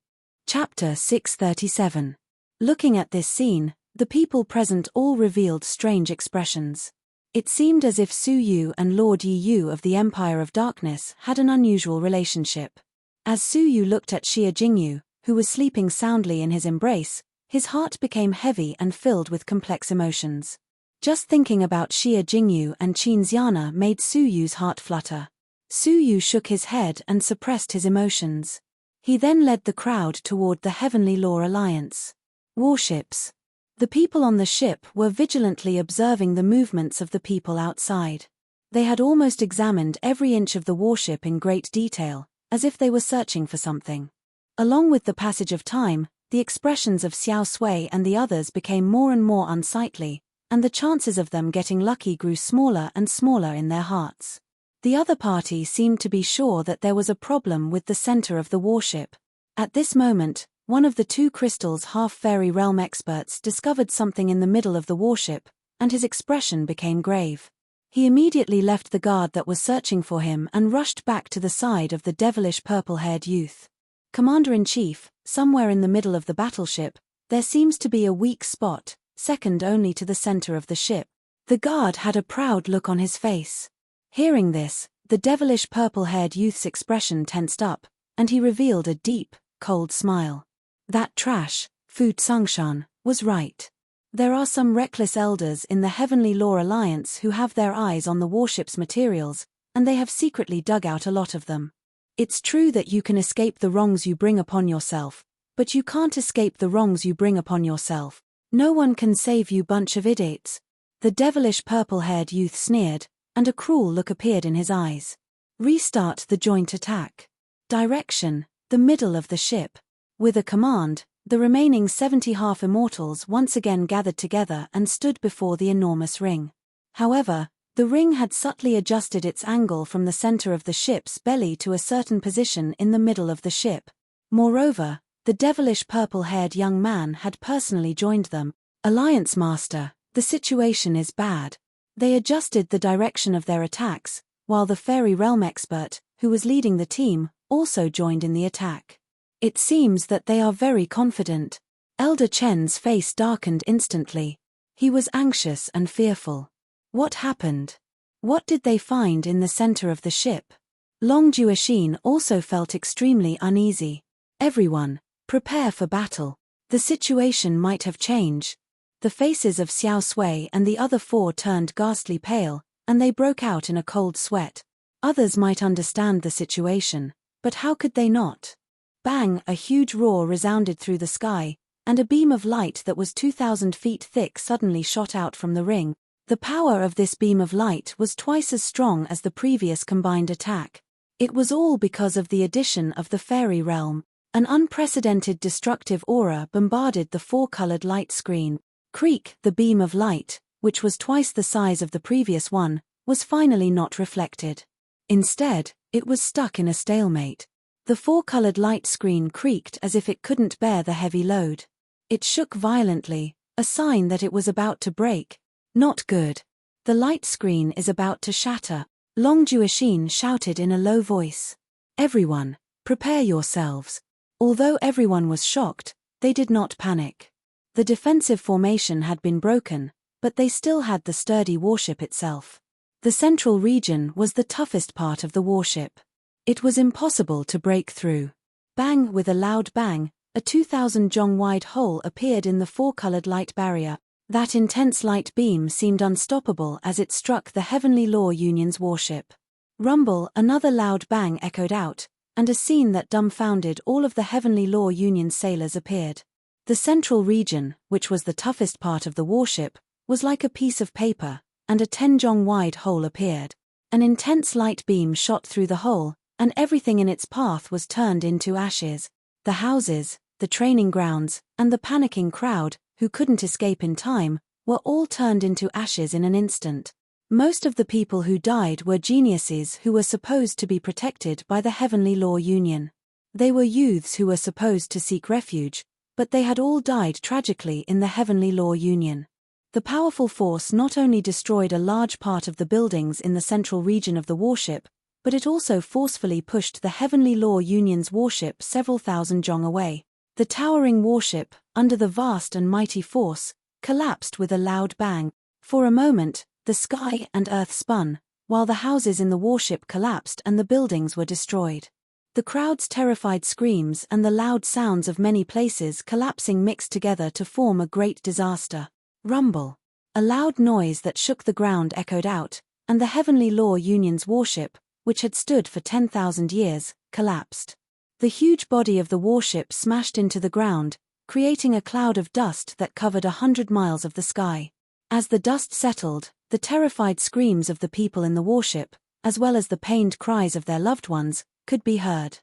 Chapter 637. Looking at this scene, the people present all revealed strange expressions. It seemed as if Su Yu and Lord Yi Yu of the Empire of Darkness had an unusual relationship. As Su Yu looked at Xie Jingyu, who was sleeping soundly in his embrace, his heart became heavy and filled with complex emotions. Just thinking about Xie Jingyu and Qin Xiana made Su Yu's heart flutter. Su Yu shook his head and suppressed his emotions. He then led the crowd toward the Heavenly Law Alliance. Warships. The people on the ship were vigilantly observing the movements of the people outside. They had almost examined every inch of the warship in great detail, as if they were searching for something. Along with the passage of time, the expressions of Xiao Sui and the others became more and more unsightly, and the chances of them getting lucky grew smaller and smaller in their hearts. The other party seemed to be sure that there was a problem with the center of the warship. At this moment, one of the 2 crystals half-fairy realm experts discovered something in the middle of the warship, and his expression became grave. He immediately left the guard that was searching for him and rushed back to the side of the devilish purple-haired youth. Commander-in-Chief, somewhere in the middle of the battleship, there seems to be a weak spot, second only to the center of the ship. The guard had a proud look on his face. Hearing this, the devilish purple-haired youth's expression tensed up, and he revealed a deep, cold smile. That trash, Fu Songshan, was right. There are some reckless elders in the Heavenly Law Alliance who have their eyes on the warship's materials, and they have secretly dug out a lot of them. It's true that you can escape the wrongs you bring upon yourself, but you can't escape the wrongs you bring upon yourself. No one can save you, bunch of idiots. The devilish purple-haired youth sneered, and a cruel look appeared in his eyes. Restart the joint attack. Direction, the middle of the ship. With a command, the remaining 70 half-immortals once again gathered together and stood before the enormous ring. However, the ring had subtly adjusted its angle from the center of the ship's belly to a certain position in the middle of the ship. Moreover, the devilish purple-haired young man had personally joined them. Alliance Master, the situation is bad. They adjusted the direction of their attacks, while the fairy realm expert, who was leading the team, also joined in the attack. It seems that they are very confident. Elder Chen's face darkened instantly. He was anxious and fearful. What happened? What did they find in the center of the ship? Long Juexin also felt extremely uneasy. Everyone, prepare for battle. The situation might have changed. The faces of Xiao Sui and the other four turned ghastly pale, and they broke out in a cold sweat. Others might understand the situation, but how could they not? Bang! A huge roar resounded through the sky, and a beam of light that was 2,000 feet thick suddenly shot out from the ring. The power of this beam of light was twice as strong as the previous combined attack. It was all because of the addition of the fairy realm. An unprecedented destructive aura bombarded the four-colored light screen. Creak! The beam of light, which was twice the size of the previous one, was finally not reflected. Instead, it was stuck in a stalemate. The four-colored light screen creaked as if it couldn't bear the heavy load. It shook violently, a sign that it was about to break. Not good. The light screen is about to shatter. Long Juexin shouted in a low voice. Everyone, prepare yourselves. Although everyone was shocked, they did not panic. The defensive formation had been broken, but they still had the sturdy warship itself. The central region was the toughest part of the warship. It was impossible to break through. Bang! With a loud bang, a 2,000 zhong wide hole appeared in the four-colored light barrier. That intense light beam seemed unstoppable as it struck the Heavenly Law Union's warship. Rumble! Another loud bang echoed out, and a scene that dumbfounded all of the Heavenly Law Union's sailors appeared. The central region, which was the toughest part of the warship, was like a piece of paper, and a 10 zhong wide hole appeared. An intense light beam shot through the hole, and everything in its path was turned into ashes. The houses, the training grounds, and the panicking crowd, who couldn't escape in time, were all turned into ashes in an instant. Most of the people who died were geniuses who were supposed to be protected by the Heavenly Law Union. They were youths who were supposed to seek refuge, but they had all died tragically in the Heavenly Law Union. The powerful force not only destroyed a large part of the buildings in the central region of the warship, but it also forcefully pushed the Heavenly Law Union's warship several thousand zhong away. The towering warship, under the vast and mighty force, collapsed with a loud bang. For a moment, the sky and earth spun, while the houses in the warship collapsed and the buildings were destroyed. The crowd's terrified screams and the loud sounds of many places collapsing mixed together to form a great disaster. Rumble! A loud noise that shook the ground echoed out, and the Heavenly Law Union's warship, which had stood for 10,000 years, collapsed. The huge body of the warship smashed into the ground, creating a cloud of dust that covered 100 miles of the sky. As the dust settled, the terrified screams of the people in the warship, as well as the pained cries of their loved ones, could be heard.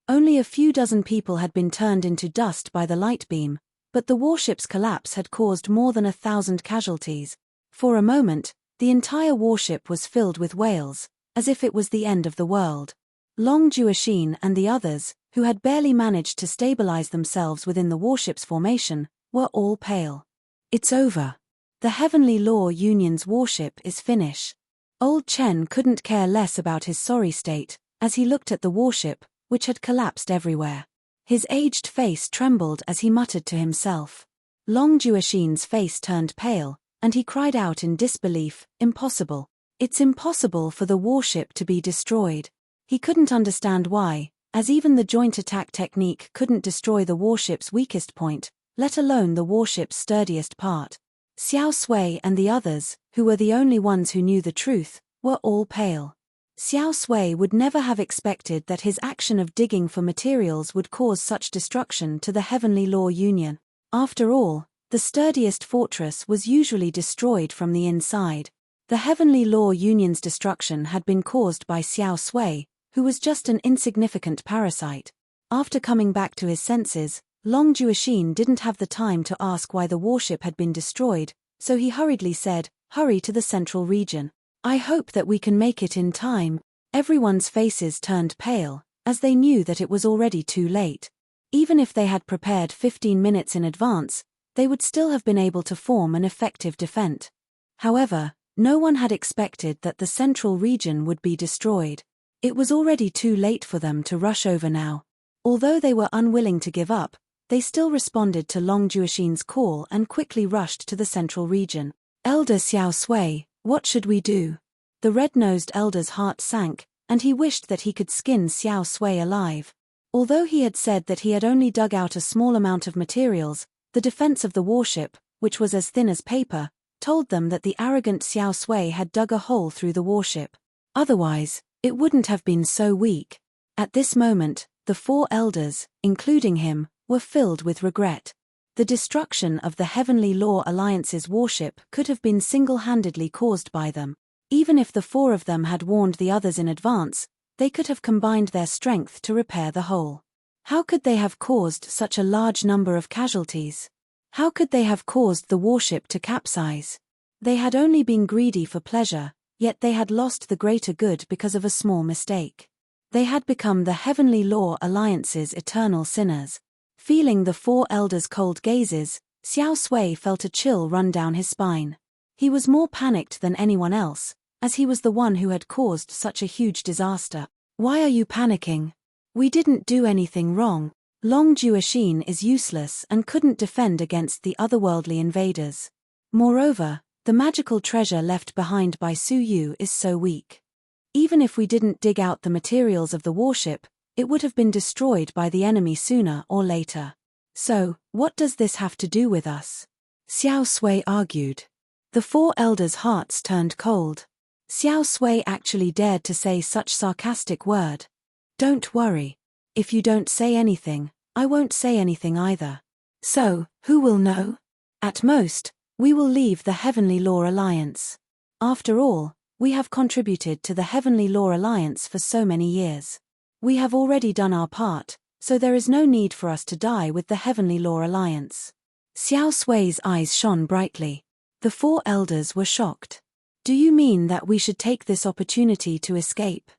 Only a few dozen people had been turned into dust by the light beam, but the warship's collapse had caused more than 1,000 casualties. For a moment, the entire warship was filled with wails, as if it was the end of the world. Long Juexin and the others, who had barely managed to stabilize themselves within the warship's formation, were all pale. It's over. The Heavenly Law Union's warship is finished. Old Chen couldn't care less about his sorry state, as he looked at the warship, which had collapsed everywhere. His aged face trembled as he muttered to himself. Long Juexin's face turned pale, and he cried out in disbelief, "Impossible. It's impossible for the warship to be destroyed." He couldn't understand why, as even the joint attack technique couldn't destroy the warship's weakest point, let alone the warship's sturdiest part. Xiao Sui and the others, who were the only ones who knew the truth, were all pale. Xiao Sui would never have expected that his action of digging for materials would cause such destruction to the Heavenly Law Union. After all, the sturdiest fortress was usually destroyed from the inside. The Heavenly Law Union's destruction had been caused by Xiao Sui, who was just an insignificant parasite. After coming back to his senses, Long Juexin didn't have the time to ask why the warship had been destroyed, so he hurriedly said, "Hurry to the central region. I hope that we can make it in time." Everyone's faces turned pale, as they knew that it was already too late. Even if they had prepared 15 minutes in advance, they would still have been able to form an effective defense. However, No one had expected that the central region would be destroyed. It was already too late for them to rush over now. Although they were unwilling to give up, they still responded to Long Juexin's call and quickly rushed to the central region. Elder Xiao Sui, what should we do? The red-nosed elder's heart sank, and he wished that he could skin Xiao Sui alive. Although he had said that he had only dug out a small amount of materials, the defense of the warship, which was as thin as paper, told them that the arrogant Xiao Sui had dug a hole through the warship. Otherwise, it wouldn't have been so weak. At this moment, the 4 elders, including him, were filled with regret. The destruction of the Heavenly Law Alliance's warship could have been single-handedly caused by them. Even if the 4 of them had warned the others in advance, they could have combined their strength to repair the hole. How could they have caused such a large number of casualties? How could they have caused the warship to capsize? They had only been greedy for pleasure, yet they had lost the greater good because of a small mistake. They had become the Heavenly Law Alliance's eternal sinners. Feeling the 4 elders' cold gazes, Xiao Sui felt a chill run down his spine. He was more panicked than anyone else, as he was the one who had caused such a huge disaster. Why are you panicking? We didn't do anything wrong. Long Juexin is useless and couldn't defend against the otherworldly invaders. Moreover, the magical treasure left behind by Su Yu is so weak. Even if we didn't dig out the materials of the warship, it would have been destroyed by the enemy sooner or later. So, what does this have to do with us? Xiao Sui argued. The 4 elders' hearts turned cold. Xiao Sui actually dared to say such sarcastic word. Don't worry. If you don't say anything, I won't say anything either. So, who will know? At most, we will leave the Heavenly Law Alliance. After all, we have contributed to the Heavenly Law Alliance for so many years. We have already done our part, so there is no need for us to die with the Heavenly Law Alliance. Xiao Sui's eyes shone brightly. The 4 elders were shocked. Do you mean that we should take this opportunity to escape?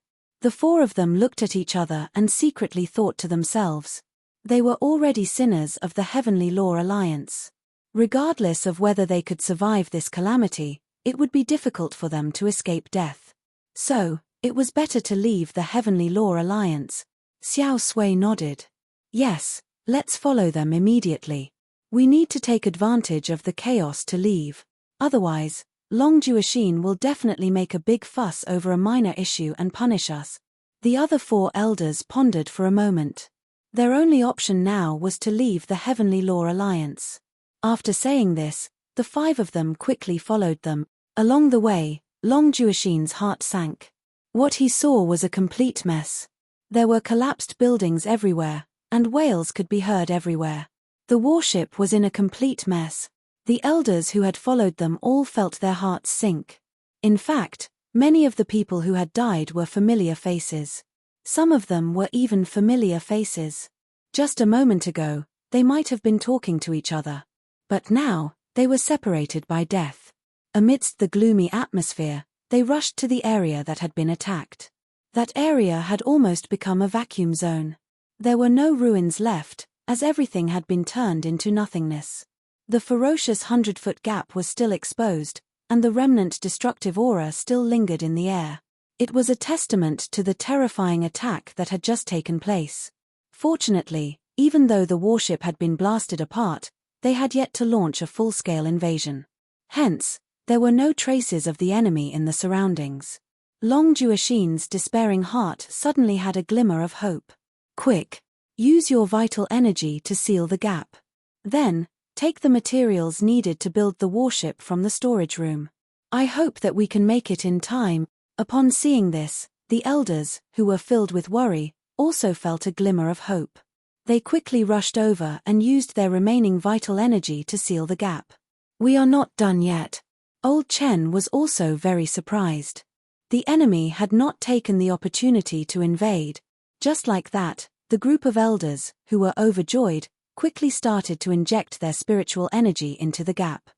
The 4 of them looked at each other and secretly thought to themselves. They were already sinners of the Heavenly Law Alliance. Regardless of whether they could survive this calamity, it would be difficult for them to escape death. So, it was better to leave the Heavenly Law Alliance. Xiao Sui nodded. Yes, let's follow them immediately. We need to take advantage of the chaos to leave. Otherwise, Long Juexin will definitely make a big fuss over a minor issue and punish us. The other 4 elders pondered for a moment. Their only option now was to leave the Heavenly Law Alliance. After saying this, the 5 of them quickly followed them. Along the way, Long Juexin's heart sank. What he saw was a complete mess. There were collapsed buildings everywhere, and wails could be heard everywhere. The warship was in a complete mess. The elders who had followed them all felt their hearts sink. In fact, many of the people who had died were familiar faces. Some of them were even familiar faces. Just a moment ago, they might have been talking to each other. But now, they were separated by death. Amidst the gloomy atmosphere, they rushed to the area that had been attacked. That area had almost become a vacuum zone. There were no ruins left, as everything had been turned into nothingness. The ferocious 100-foot gap was still exposed, and the remnant destructive aura still lingered in the air. It was a testament to the terrifying attack that had just taken place. Fortunately, even though the warship had been blasted apart, they had yet to launch a full-scale invasion. Hence, there were no traces of the enemy in the surroundings. Long Juexin's despairing heart suddenly had a glimmer of hope. Quick! Use your vital energy to seal the gap. Then, take the materials needed to build the warship from the storage room. I hope that we can make it in time. Upon seeing this, the elders, who were filled with worry, also felt a glimmer of hope. They quickly rushed over and used their remaining vital energy to seal the gap. We are not done yet. Old Chen was also very surprised. The enemy had not taken the opportunity to invade. Just like that, the group of elders, who were overjoyed, quickly started to inject their spiritual energy into the gap.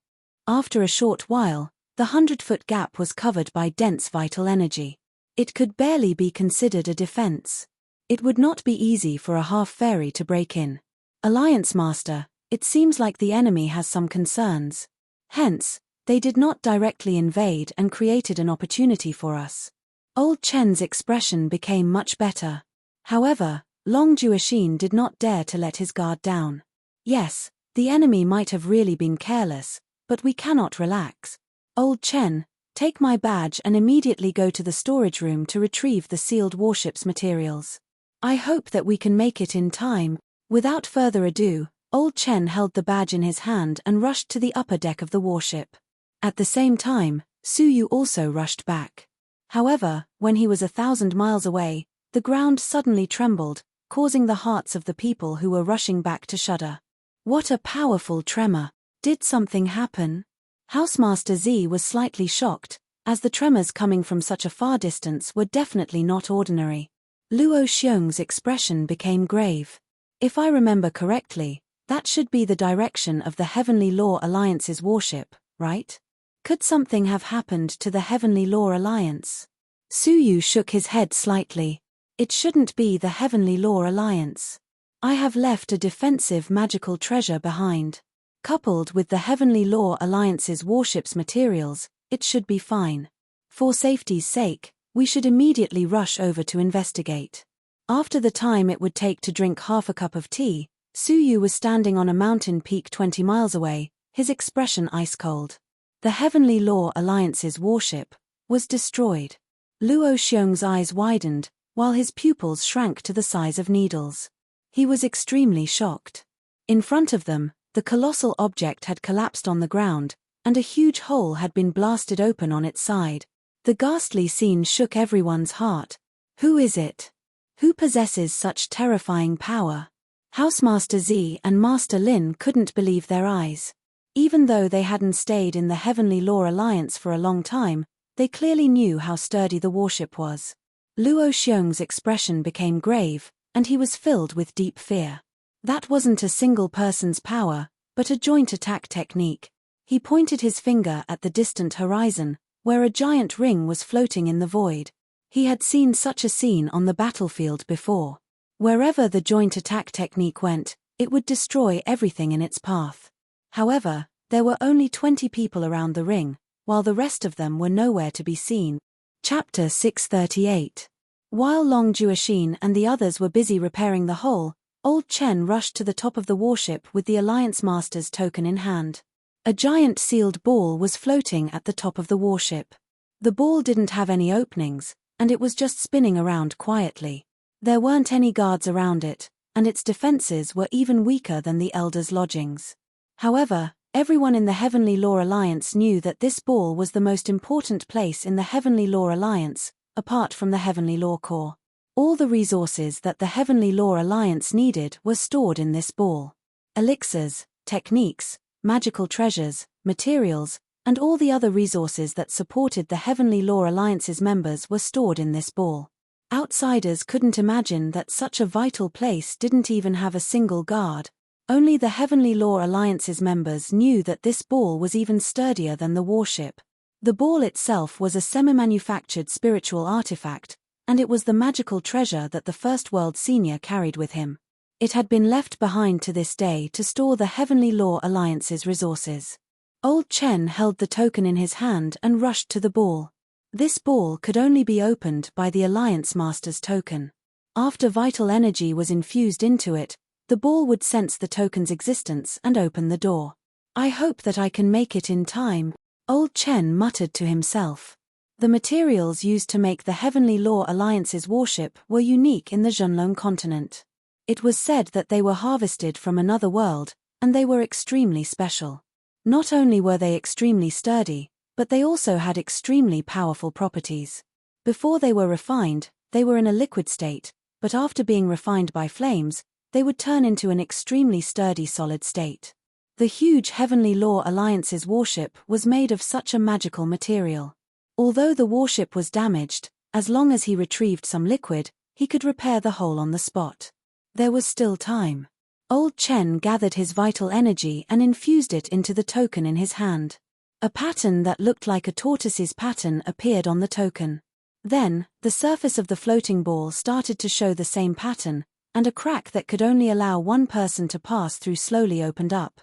After a short while, the 100-foot gap was covered by dense vital energy. It could barely be considered a defense. It would not be easy for a half-fairy to break in. Alliance Master, it seems like the enemy has some concerns. Hence, They did not directly invade and created an opportunity for us. Old Chen's expression became much better. However, Long Juexin did not dare to let his guard down. Yes, the enemy might have really been careless, but we cannot relax. Old Chen, take my badge and immediately go to the storage room to retrieve the sealed warship's materials. I hope that we can make it in time. Without further ado, Old Chen held the badge in his hand and rushed to the upper deck of the warship. At the same time, Su Yu also rushed back. However, when he was 1,000 miles away, the ground suddenly trembled, causing the hearts of the people who were rushing back to shudder. What a powerful tremor! Did something happen? Housemaster Z was slightly shocked, as the tremors coming from such a far distance were definitely not ordinary. Luo Xiong's expression became grave. If I remember correctly, that should be the direction of the Heavenly Law Alliance's warship, right? Could something have happened to the Heavenly Law Alliance? Su Yu shook his head slightly. It shouldn't be the Heavenly Law Alliance. I have left a defensive magical treasure behind. Coupled with the Heavenly Law Alliance's warship's materials, it should be fine. For safety's sake, we should immediately rush over to investigate. After the time it would take to drink half a cup of tea, Su Yu was standing on a mountain peak 20 miles away, his expression ice-cold. The Heavenly Law Alliance's warship was destroyed. Luo Xiong's eyes widened, while his pupils shrank to the size of needles. He was extremely shocked. In front of them, the colossal object had collapsed on the ground, and a huge hole had been blasted open on its side. The ghastly scene shook everyone's heart. Who is it? Who possesses such terrifying power? Housemaster Z and Master Lin couldn't believe their eyes. Even though they hadn't stayed in the Heavenly Law Alliance for a long time, they clearly knew how sturdy the warship was. Luo Xiong's expression became grave, and he was filled with deep fear. That wasn't a single person's power, but a joint attack technique. He pointed his finger at the distant horizon, where a giant ring was floating in the void. He had seen such a scene on the battlefield before. Wherever the joint attack technique went, it would destroy everything in its path. However, there were only 20 people around the ring, while the rest of them were nowhere to be seen. Chapter 638. While Long Juexin and the others were busy repairing the hole, Old Chen rushed to the top of the warship with the Alliance Master's token in hand. A giant sealed ball was floating at the top of the warship. The ball didn't have any openings, and it was just spinning around quietly. There weren't any guards around it, and its defenses were even weaker than the Elders' lodgings. However, everyone in the Heavenly Law Alliance knew that this ball was the most important place in the Heavenly Law Alliance, apart from the Heavenly Law Corps. All the resources that the Heavenly Law Alliance needed were stored in this ball. Elixirs, techniques, magical treasures, materials, and all the other resources that supported the Heavenly Law Alliance's members were stored in this ball. Outsiders couldn't imagine that such a vital place didn't even have a single guard. Only the Heavenly Law Alliance's members knew that this ball was even sturdier than the warship. The ball itself was a semi-manufactured spiritual artifact, and it was the magical treasure that the First World Senior carried with him. It had been left behind to this day to store the Heavenly Law Alliance's resources. Old Chen held the token in his hand and rushed to the ball. This ball could only be opened by the Alliance Master's token. After vital energy was infused into it, the ball would sense the token's existence and open the door. I hope that I can make it in time, Old Chen muttered to himself. The materials used to make the Heavenly Law Alliance's warship were unique in the Zhenlong continent. It was said that they were harvested from another world, and they were extremely special. Not only were they extremely sturdy, but they also had extremely powerful properties. Before they were refined, they were in a liquid state, but after being refined by flames, they would turn into an extremely sturdy solid state. The huge Heavenly Law Alliance's warship was made of such a magical material. Although the warship was damaged, as long as he retrieved some liquid, he could repair the hole on the spot. There was still time. Old Chen gathered his vital energy and infused it into the token in his hand. A pattern that looked like a tortoise's pattern appeared on the token. Then, the surface of the floating ball started to show the same pattern, and a crack that could only allow one person to pass through slowly opened up.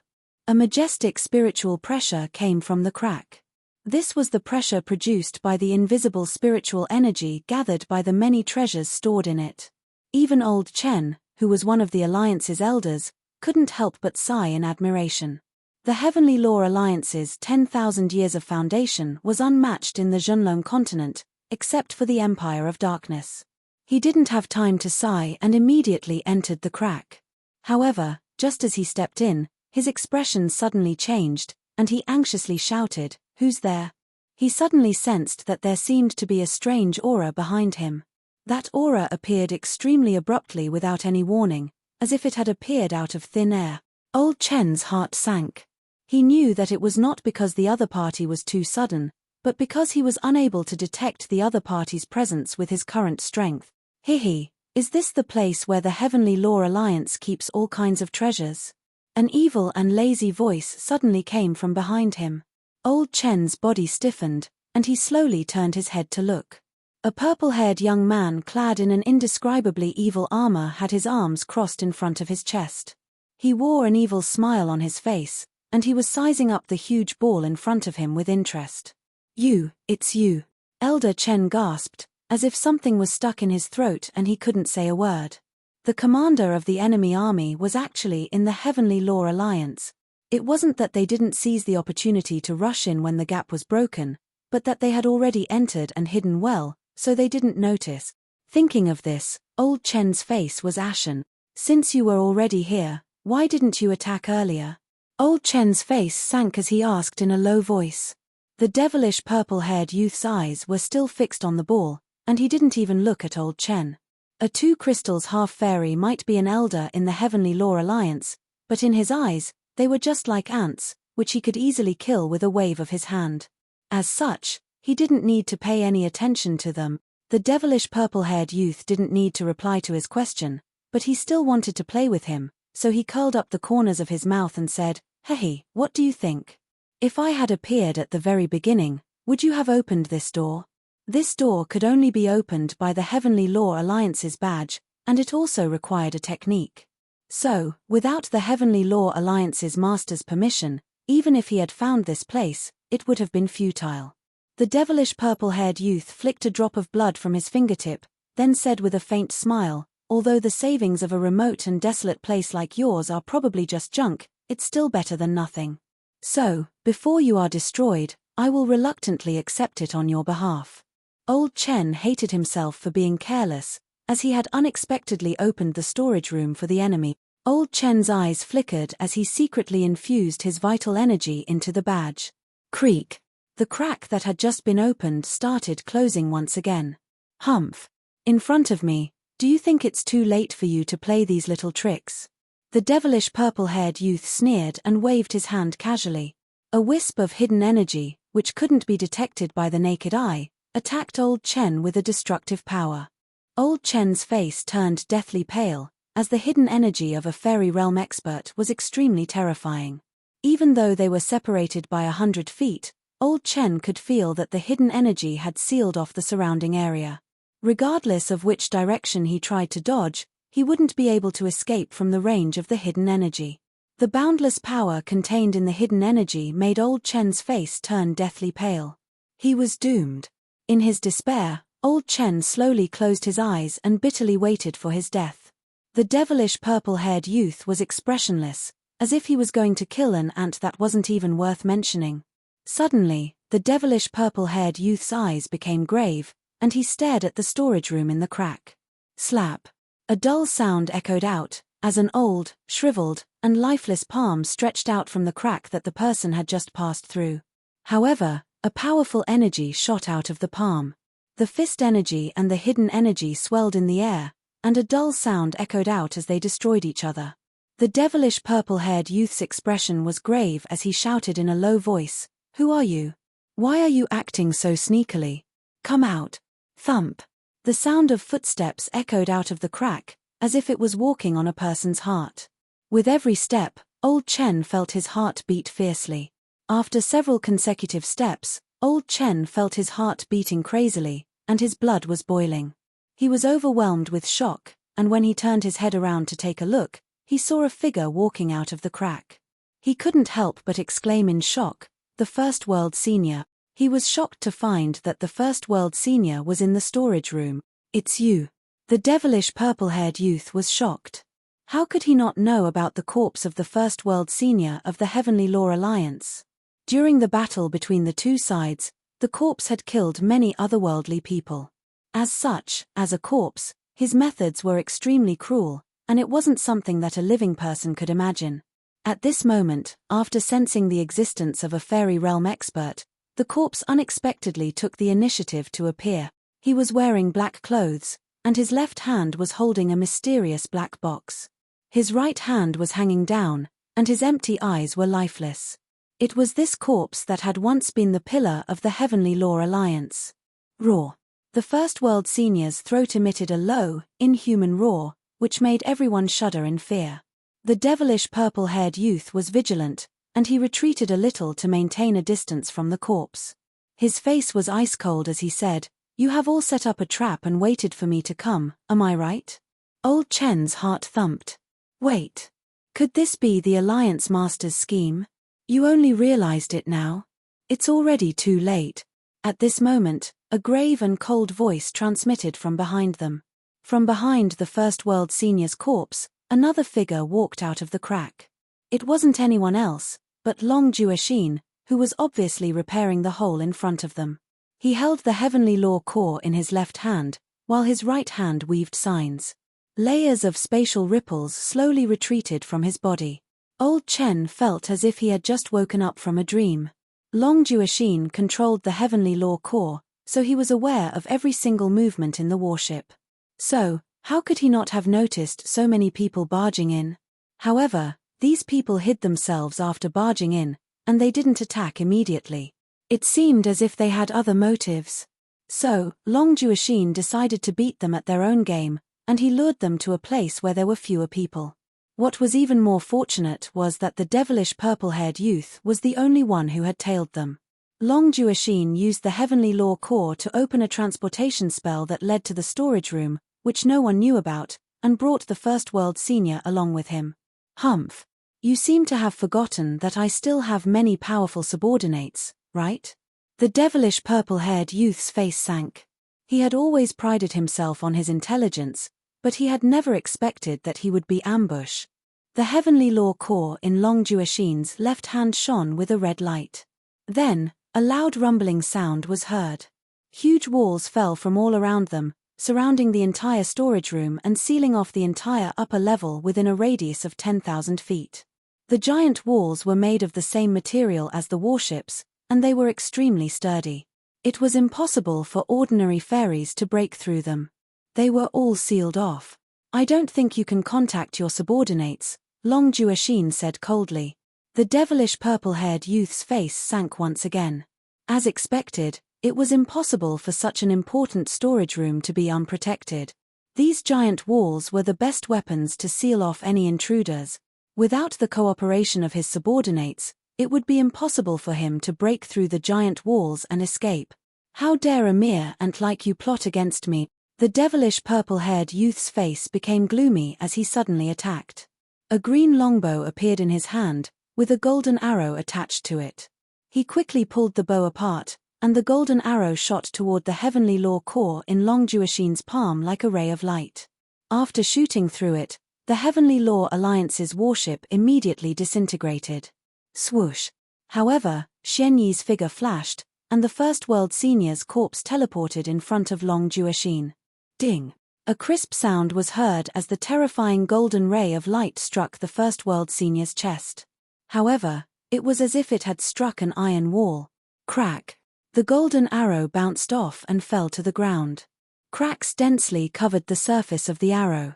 A majestic spiritual pressure came from the crack. This was the pressure produced by the invisible spiritual energy gathered by the many treasures stored in it. Even old Chen, who was one of the Alliance's elders, couldn't help but sigh in admiration. The Heavenly Law Alliance's 10,000 years of foundation was unmatched in the Zhonlong continent, except for the Empire of Darkness. He didn't have time to sigh and immediately entered the crack. However, just as he stepped in, his expression suddenly changed, and he anxiously shouted, "Who's there?" He suddenly sensed that there seemed to be a strange aura behind him. That aura appeared extremely abruptly without any warning, as if it had appeared out of thin air. Old Chen's heart sank. He knew that it was not because the other party was too sudden, but because he was unable to detect the other party's presence with his current strength. Hihi, is this the place where the Heavenly Law Alliance keeps all kinds of treasures? An evil and lazy voice suddenly came from behind him. Old Chen's body stiffened, and he slowly turned his head to look. A purple-haired young man clad in an indescribably evil armor had his arms crossed in front of his chest. He wore an evil smile on his face, and he was sizing up the huge ball in front of him with interest. It's you. Elder Chen gasped, as if something was stuck in his throat and he couldn't say a word. The commander of the enemy army was actually in the Heavenly Law Alliance. It wasn't that they didn't seize the opportunity to rush in when the gap was broken, but that they had already entered and hidden well, so they didn't notice. Thinking of this, old Chen's face was ashen. "Since you were already here, why didn't you attack earlier?" Old Chen's face sank as he asked in a low voice. The devilish purple-haired youth's eyes were still fixed on the ball, and he didn't even look at old Chen. A two crystals half-fairy might be an elder in the Heavenly Law Alliance, but in his eyes, they were just like ants, which he could easily kill with a wave of his hand. As such, he didn't need to pay any attention to them. The devilish purple-haired youth didn't need to reply to his question, but he still wanted to play with him, so he curled up the corners of his mouth and said, "Hey, what do you think? If I had appeared at the very beginning, would you have opened this door?" This door could only be opened by the Heavenly Law Alliance's badge, and it also required a technique. So, without the Heavenly Law Alliance's master's permission, even if he had found this place, it would have been futile. The devilish purple-haired youth flicked a drop of blood from his fingertip, then said with a faint smile, "Although the savings of a remote and desolate place like yours are probably just junk, it's still better than nothing. So, before you are destroyed, I will reluctantly accept it on your behalf." Old Chen hated himself for being careless, as he had unexpectedly opened the storage room for the enemy. Old Chen's eyes flickered as he secretly infused his vital energy into the badge. Creak. The crack that had just been opened started closing once again. "Humph. In front of me, do you think it's too late for you to play these little tricks?" The devilish purple-haired youth sneered and waved his hand casually. A wisp of hidden energy, which couldn't be detected by the naked eye, attacked Old Chen with a destructive power. Old Chen's face turned deathly pale, as the hidden energy of a fairy realm expert was extremely terrifying. Even though they were separated by 100 feet, Old Chen could feel that the hidden energy had sealed off the surrounding area. Regardless of which direction he tried to dodge, he wouldn't be able to escape from the range of the hidden energy. The boundless power contained in the hidden energy made Old Chen's face turn deathly pale. He was doomed. In his despair, Old Chen slowly closed his eyes and bitterly waited for his death. The devilish purple-haired youth was expressionless, as if he was going to kill an ant that wasn't even worth mentioning. Suddenly, the devilish purple-haired youth's eyes became grave, and he stared at the storage room in the crack. Slap. A dull sound echoed out, as an old, shriveled, and lifeless palm stretched out from the crack that the person had just passed through. However, a powerful energy shot out of the palm. The fist energy and the hidden energy swelled in the air, and a dull sound echoed out as they destroyed each other. The devilish purple-haired youth's expression was grave as he shouted in a low voice, "Who are you? Why are you acting so sneakily? Come out." Thump. The sound of footsteps echoed out of the crack, as if it was walking on a person's heart. With every step, Old Chen felt his heart beat fiercely. After several consecutive steps, Old Chen felt his heart beating crazily, and his blood was boiling. He was overwhelmed with shock, and when he turned his head around to take a look, he saw a figure walking out of the crack. He couldn't help but exclaim in shock, "The First World Senior." He was shocked to find that the First World Senior was in the storage room. "It's you." The devilish purple-haired youth was shocked. How could he not know about the corpse of the First World Senior of the Heavenly Law Alliance? During the battle between the two sides, the corpse had killed many otherworldly people. As such, as a corpse, his methods were extremely cruel, and it wasn't something that a living person could imagine. At this moment, after sensing the existence of a fairy realm expert, the corpse unexpectedly took the initiative to appear. He was wearing black clothes, and his left hand was holding a mysterious black box. His right hand was hanging down, and his empty eyes were lifeless. It was this corpse that had once been the pillar of the Heavenly Law Alliance. Roar. The First World Senior's throat emitted a low, inhuman roar, which made everyone shudder in fear. The devilish purple-haired youth was vigilant, and he retreated a little to maintain a distance from the corpse. His face was ice-cold as he said, "You have all set up a trap and waited for me to come, am I right?" Old Chen's heart thumped. Wait. Could this be the Alliance Master's scheme? You only realized it now? It's already too late. At this moment, a grave and cold voice transmitted from behind them. From behind the First World Senior's corpse, another figure walked out of the crack. It wasn't anyone else, but Long Jueshin, who was obviously repairing the hole in front of them. He held the Heavenly Law core in his left hand, while his right hand weaved signs. Layers of spatial ripples slowly retreated from his body. Old Chen felt as if he had just woken up from a dream. Long Jueshin controlled the Heavenly Law core, so he was aware of every single movement in the warship. So, how could he not have noticed so many people barging in? However, these people hid themselves after barging in, and they didn't attack immediately. It seemed as if they had other motives. So, Long Jueshin decided to beat them at their own game, and he lured them to a place where there were fewer people. What was even more fortunate was that the devilish purple-haired youth was the only one who had tailed them. Long Jueshin used the Heavenly Law core to open a transportation spell that led to the storage room, which no one knew about, and brought the First World Senior along with him. Humph. You seem to have forgotten that I still have many powerful subordinates, right? The devilish purple-haired youth's face sank. He had always prided himself on his intelligence, but he had never expected that he would be ambushed. The Heavenly Law core in Long Jueshin's left hand shone with a red light. Then, a loud rumbling sound was heard. Huge walls fell from all around them, surrounding the entire storage room and sealing off the entire upper level within a radius of 10,000 feet. The giant walls were made of the same material as the warships, and they were extremely sturdy. It was impossible for ordinary fairies to break through them. They were all sealed off. I don't think you can contact your subordinates, Long Jueshin said coldly. The devilish purple-haired youth's face sank once again. As expected, it was impossible for such an important storage room to be unprotected. These giant walls were the best weapons to seal off any intruders. Without the cooperation of his subordinates, it would be impossible for him to break through the giant walls and escape. How dare a mere ant like you plot against me? The devilish purple-haired youth's face became gloomy as he suddenly attacked. A green longbow appeared in his hand, with a golden arrow attached to it. He quickly pulled the bow apart, and the golden arrow shot toward the Heavenly Law core in Long Jueshin's palm like a ray of light. After shooting through it, the Heavenly Law Alliance's warship immediately disintegrated. Swoosh. However, Xianyi's figure flashed, and the First World Senior's corpse teleported in front of Long Jueshin. Ding! A crisp sound was heard as the terrifying golden ray of light struck the First World Senior's chest. However, it was as if it had struck an iron wall. Crack! The golden arrow bounced off and fell to the ground. Cracks densely covered the surface of the arrow.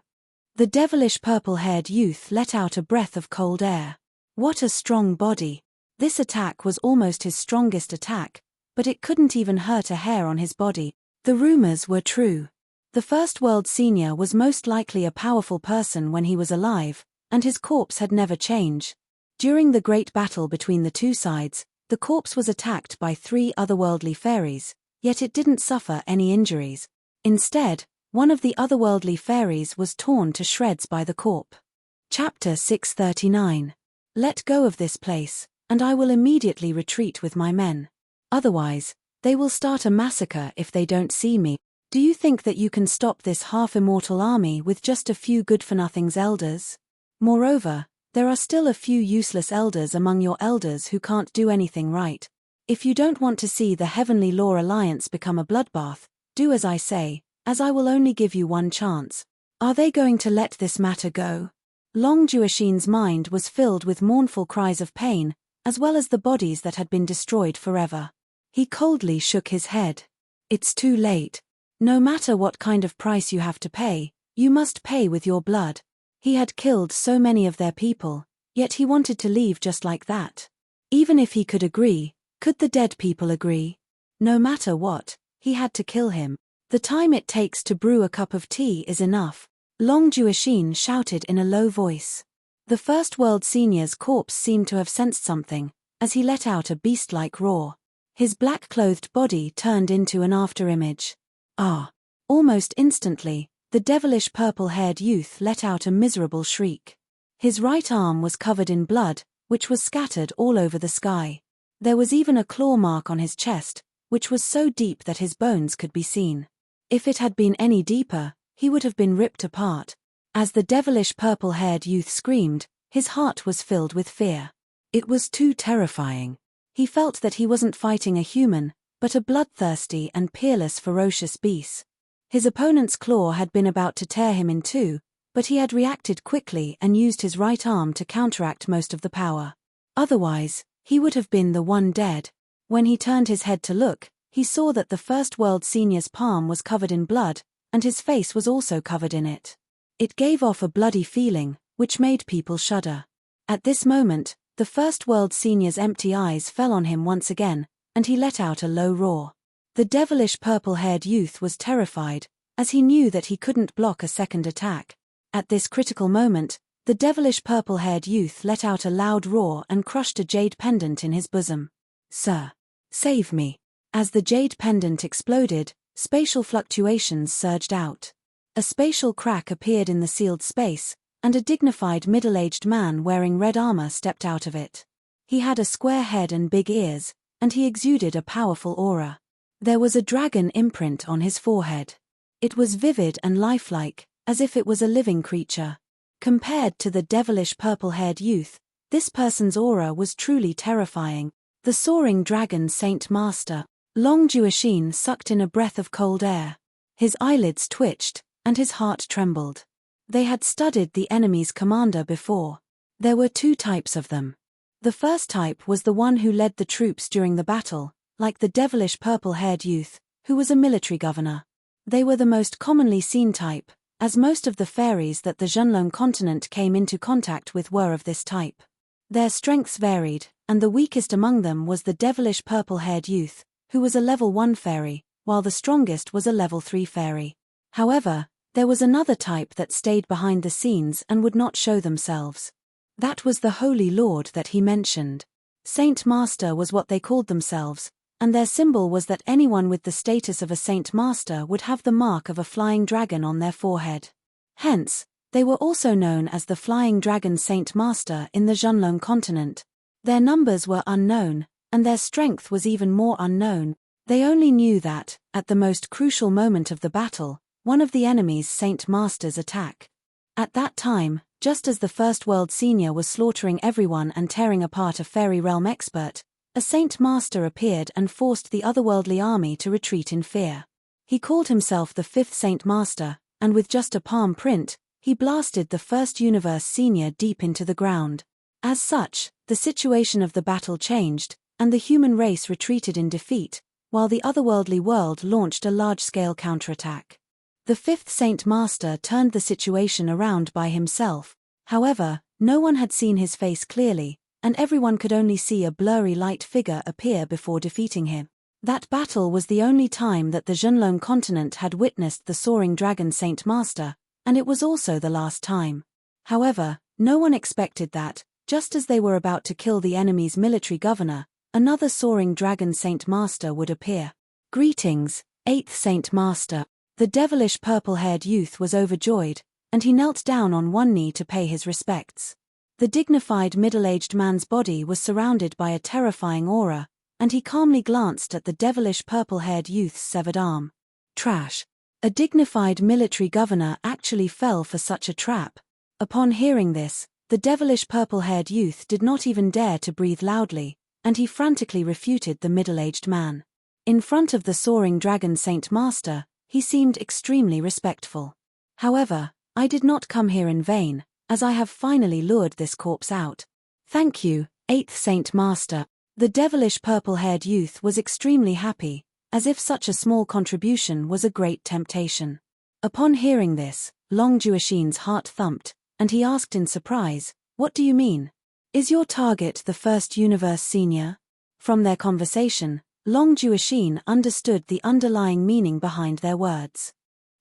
The devilish purple-haired youth let out a breath of cold air. What a strong body! This attack was almost his strongest attack, but it couldn't even hurt a hair on his body. The rumors were true. The First World Senior was most likely a powerful person when he was alive, and his corpse had never changed. During the great battle between the two sides, the corpse was attacked by 3 otherworldly fairies, yet it didn't suffer any injuries. Instead, one of the otherworldly fairies was torn to shreds by the corpse. Chapter 639. Let go of this place, and I will immediately retreat with my men. Otherwise, they will start a massacre if they don't see me. Do you think that you can stop this half-immortal army with just a few good-for-nothings elders? Moreover, there are still a few useless elders among your elders who can't do anything right. If you don't want to see the Heavenly Law Alliance become a bloodbath, do as I say, as I will only give you one chance. Are they going to let this matter go? Long Juashin's mind was filled with mournful cries of pain, as well as the bodies that had been destroyed forever. He coldly shook his head. It's too late. No matter what kind of price you have to pay, you must pay with your blood. He had killed so many of their people, yet he wanted to leave just like that. Even if he could agree, could the dead people agree? No matter what, he had to kill him. The time it takes to brew a cup of tea is enough, Long Juashin shouted in a low voice. The First World Senior's corpse seemed to have sensed something, as he let out a beast-like roar. His black-clothed body turned into an afterimage. Ah! Almost instantly, the devilish purple-haired youth let out a miserable shriek. His right arm was covered in blood, which was scattered all over the sky. There was even a claw mark on his chest, which was so deep that his bones could be seen. If it had been any deeper, he would have been ripped apart. As the devilish purple-haired youth screamed, his heart was filled with fear. It was too terrifying. He felt that he wasn't fighting a human, but a bloodthirsty and peerless ferocious beast. His opponent's claw had been about to tear him in two, but he had reacted quickly and used his right arm to counteract most of the power. Otherwise, he would have been the one dead. When he turned his head to look, he saw that the First World Senior's palm was covered in blood, and his face was also covered in it. It gave off a bloody feeling, which made people shudder. At this moment, the First World Senior's empty eyes fell on him once again, and he let out a low roar. The devilish purple-haired youth was terrified, as he knew that he couldn't block a second attack. At this critical moment, the devilish purple-haired youth let out a loud roar and crushed a jade pendant in his bosom. "Sir, save me." As the jade pendant exploded, spatial fluctuations surged out. A spatial crack appeared in the sealed space, and a dignified middle-aged man wearing red armor stepped out of it. He had a square head and big ears, and he exuded a powerful aura. There was a dragon imprint on his forehead. It was vivid and lifelike, as if it was a living creature. Compared to the devilish purple-haired youth, this person's aura was truly terrifying. The soaring dragon Saint Master. Long Juashin sucked in a breath of cold air. His eyelids twitched, and his heart trembled. They had studied the enemy's commander before. There were two types of them. The first type was the one who led the troops during the battle, like the devilish purple-haired youth, who was a military governor. They were the most commonly seen type, as most of the fairies that the Zhenlong continent came into contact with were of this type. Their strengths varied, and the weakest among them was the devilish purple-haired youth, who was a level 1 fairy, while the strongest was a level 3 fairy. However, there was another type that stayed behind the scenes and would not show themselves. That was the Holy Lord that he mentioned. Saint Master was what they called themselves, and their symbol was that anyone with the status of a Saint Master would have the mark of a flying dragon on their forehead. Hence, they were also known as the Flying Dragon Saint Master in the Zhenlong continent. Their numbers were unknown, and their strength was even more unknown. They only knew that, at the most crucial moment of the battle, one of the enemy's Saint Masters attacked. At that time, just as the First World Senior was slaughtering everyone and tearing apart a fairy realm expert, a Saint Master appeared and forced the otherworldly army to retreat in fear. He called himself the Fifth Saint Master, and with just a palm print, he blasted the First Universe Senior deep into the ground. As such, the situation of the battle changed, and the human race retreated in defeat, while the otherworldly world launched a large-scale counterattack. The Fifth Saint Master turned the situation around by himself. However, no one had seen his face clearly, and everyone could only see a blurry light figure appear before defeating him. That battle was the only time that the Zhenlong continent had witnessed the soaring dragon Saint Master, and it was also the last time. However, no one expected that, just as they were about to kill the enemy's military governor, another soaring dragon Saint Master would appear. "Greetings, Eighth Saint Master." The devilish purple-haired youth was overjoyed, and he knelt down on one knee to pay his respects. The dignified middle-aged man's body was surrounded by a terrifying aura, and he calmly glanced at the devilish purple-haired youth's severed arm. Trash. A dignified military governor actually fell for such a trap. Upon hearing this, the devilish purple-haired youth did not even dare to breathe loudly, and he frantically refuted the middle-aged man. In front of the soaring dragon Saint Master, he seemed extremely respectful. However, I did not come here in vain, as I have finally lured this corpse out. Thank you, 8th Saint Master. The devilish purple-haired youth was extremely happy, as if such a small contribution was a great temptation. Upon hearing this, Long Juashin's heart thumped, and he asked in surprise, "What do you mean? Is your target the first universe senior?" From their conversation, Long Juashin understood the underlying meaning behind their words.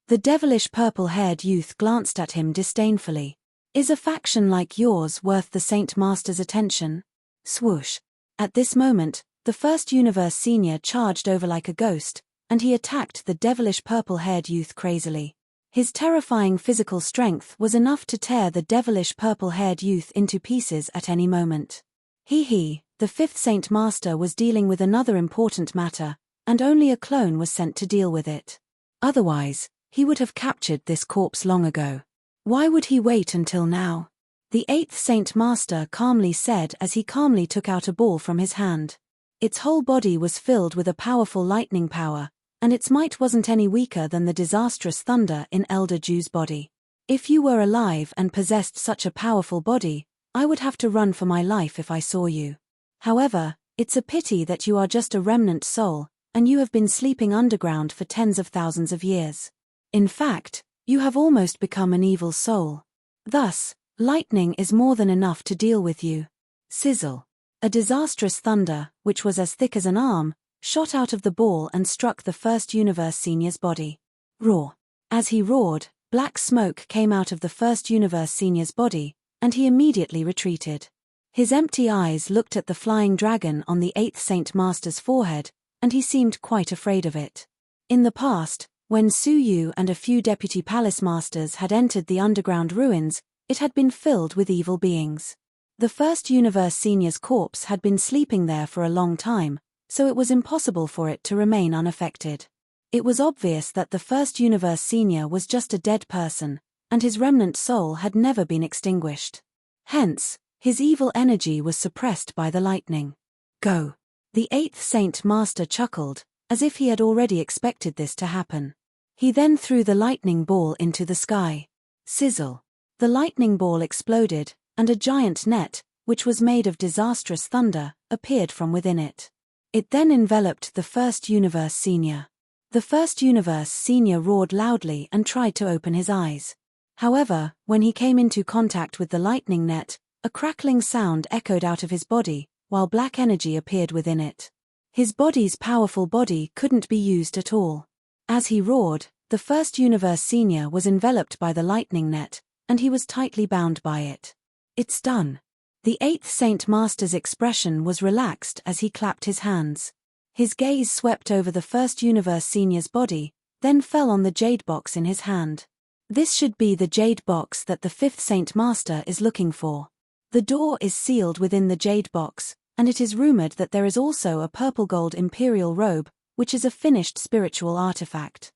The devilish purple-haired youth glanced at him disdainfully. "Is a faction like yours worth the Saint Master's attention?" Swoosh. At this moment, the first universe senior charged over like a ghost, and he attacked the devilish purple-haired youth crazily. His terrifying physical strength was enough to tear the devilish purple-haired youth into pieces at any moment. The 5th Saint Master was dealing with another important matter, and only a clone was sent to deal with it. Otherwise, he would have captured this corpse long ago. Why would he wait until now? The 8th Saint Master calmly said as he calmly took out a ball from his hand. Its whole body was filled with a powerful lightning power, and its might wasn't any weaker than the disastrous thunder in Elder Ju's body. If you were alive and possessed such a powerful body, I would have to run for my life if I saw you. However, it's a pity that you are just a remnant soul, and you have been sleeping underground for tens of thousands of years. In fact, you have almost become an evil soul. Thus, lightning is more than enough to deal with you. Sizzle. A disastrous thunder, which was as thick as an arm, shot out of the ball and struck the first universe senior's body. Roar. As he roared, black smoke came out of the first universe senior's body, and he immediately retreated. His empty eyes looked at the flying dragon on the 8th Saint Master's forehead, and he seemed quite afraid of it. In the past, when Su Yu and a few deputy palace masters had entered the underground ruins, it had been filled with evil beings. The first universe senior's corpse had been sleeping there for a long time, so it was impossible for it to remain unaffected. It was obvious that the first universe senior was just a dead person, and his remnant soul had never been extinguished. Hence, his evil energy was suppressed by the lightning. Go. The 8th Saint Master chuckled, as if he had already expected this to happen. He then threw the lightning ball into the sky. Sizzle. The lightning ball exploded, and a giant net, which was made of disastrous thunder, appeared from within it. It then enveloped the first universe senior. The first universe senior roared loudly and tried to open his eyes. However, when he came into contact with the lightning net, a crackling sound echoed out of his body, while black energy appeared within it. His body's powerful body couldn't be used at all. As he roared, the first universe senior was enveloped by the lightning net, and he was tightly bound by it. It's done. The 8th Saint Master's expression was relaxed as he clapped his hands. His gaze swept over the first universe senior's body, then fell on the jade box in his hand. This should be the jade box that the 5th Saint Master is looking for. The door is sealed within the jade box, and it is rumored that there is also a purple gold imperial robe, which is a finished spiritual artifact.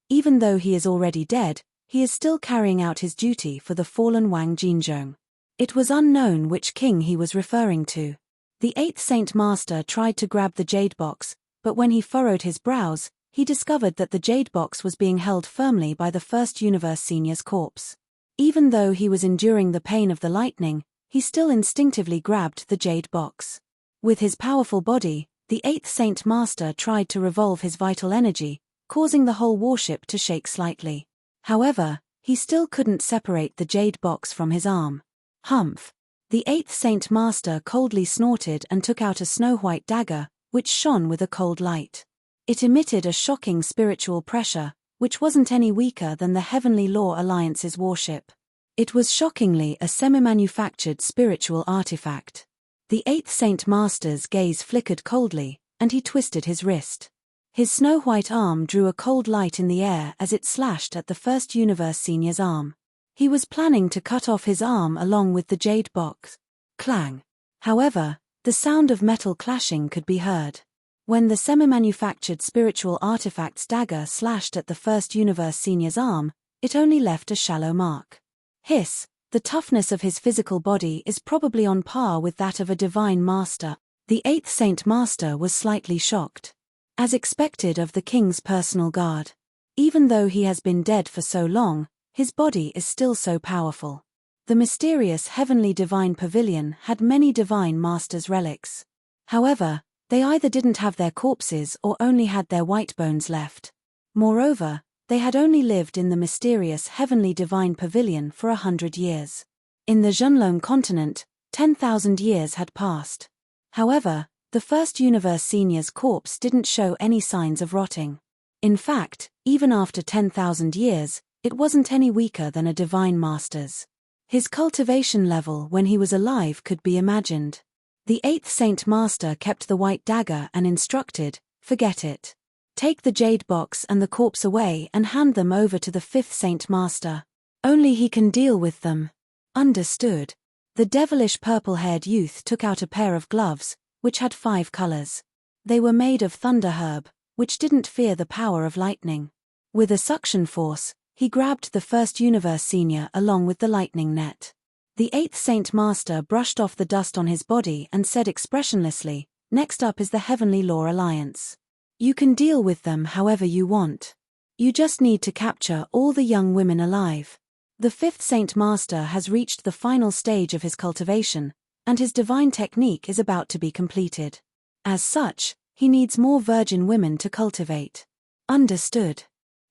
Even though he is already dead, he is still carrying out his duty for the fallen Wang Jinzhong. It was unknown which king he was referring to. The 8th Saint Master tried to grab the jade box, but when he furrowed his brows, he discovered that the jade box was being held firmly by the first universe senior's corpse. Even though he was enduring the pain of the lightning, he still instinctively grabbed the jade box. With his powerful body, the 8th Saint Master tried to revolve his vital energy, causing the whole warship to shake slightly. However, he still couldn't separate the jade box from his arm. Humph! The 8th Saint Master coldly snorted and took out a snow-white dagger, which shone with a cold light. It emitted a shocking spiritual pressure, which wasn't any weaker than the Heavenly Law Alliance's warship. It was shockingly a semi-manufactured spiritual artifact. The 8th Saint Master's gaze flickered coldly, and he twisted his wrist. His snow-white arm drew a cold light in the air as it slashed at the first universe senior's arm. He was planning to cut off his arm along with the jade box. Clang. However, the sound of metal clashing could be heard. When the semi-manufactured spiritual artifact's dagger slashed at the First Universe Senior's arm, it only left a shallow mark. Hiss, the toughness of his physical body is probably on par with that of a divine master. The 8th Saint Master was slightly shocked. As expected of the king's personal guard. Even though he has been dead for so long, his body is still so powerful. The mysterious heavenly divine pavilion had many divine masters' relics. However, they either didn't have their corpses or only had their white bones left. Moreover, they had only lived in the mysterious heavenly divine pavilion for 100 years. In the Zhenlong continent, 10,000 years had passed. However, the First Universe Senior's corpse didn't show any signs of rotting. In fact, even after 10,000 years, it wasn't any weaker than a divine master's. His cultivation level when he was alive could be imagined. The 8th Saint Master kept the white dagger and instructed, "Forget it. Take the jade box and the corpse away and hand them over to the 5th Saint Master. Only he can deal with them." Understood. The devilish purple-haired youth took out a pair of gloves, which had 5 colors. They were made of thunder herb, which didn't fear the power of lightning. With a suction force, he grabbed the First Universe Senior along with the lightning net. The 8th Saint Master brushed off the dust on his body and said expressionlessly, "Next up is the Heavenly Law Alliance. You can deal with them however you want. You just need to capture all the young women alive." The 5th Saint Master has reached the final stage of his cultivation, and his divine technique is about to be completed. As such, he needs more virgin women to cultivate. Understood.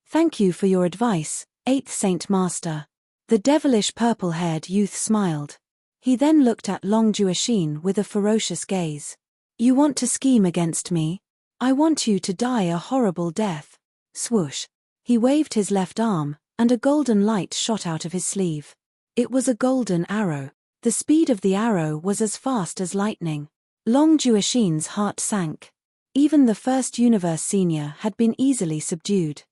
Thank you for your advice, 8th Saint Master. The devilish purple-haired youth smiled. He then looked at Long Juexin with a ferocious gaze. "You want to scheme against me? I want you to die a horrible death." Swoosh. He waved his left arm, and a golden light shot out of his sleeve. It was a golden arrow. The speed of the arrow was as fast as lightning. Long Juexin's heart sank. Even the First Universe Senior had been easily subdued.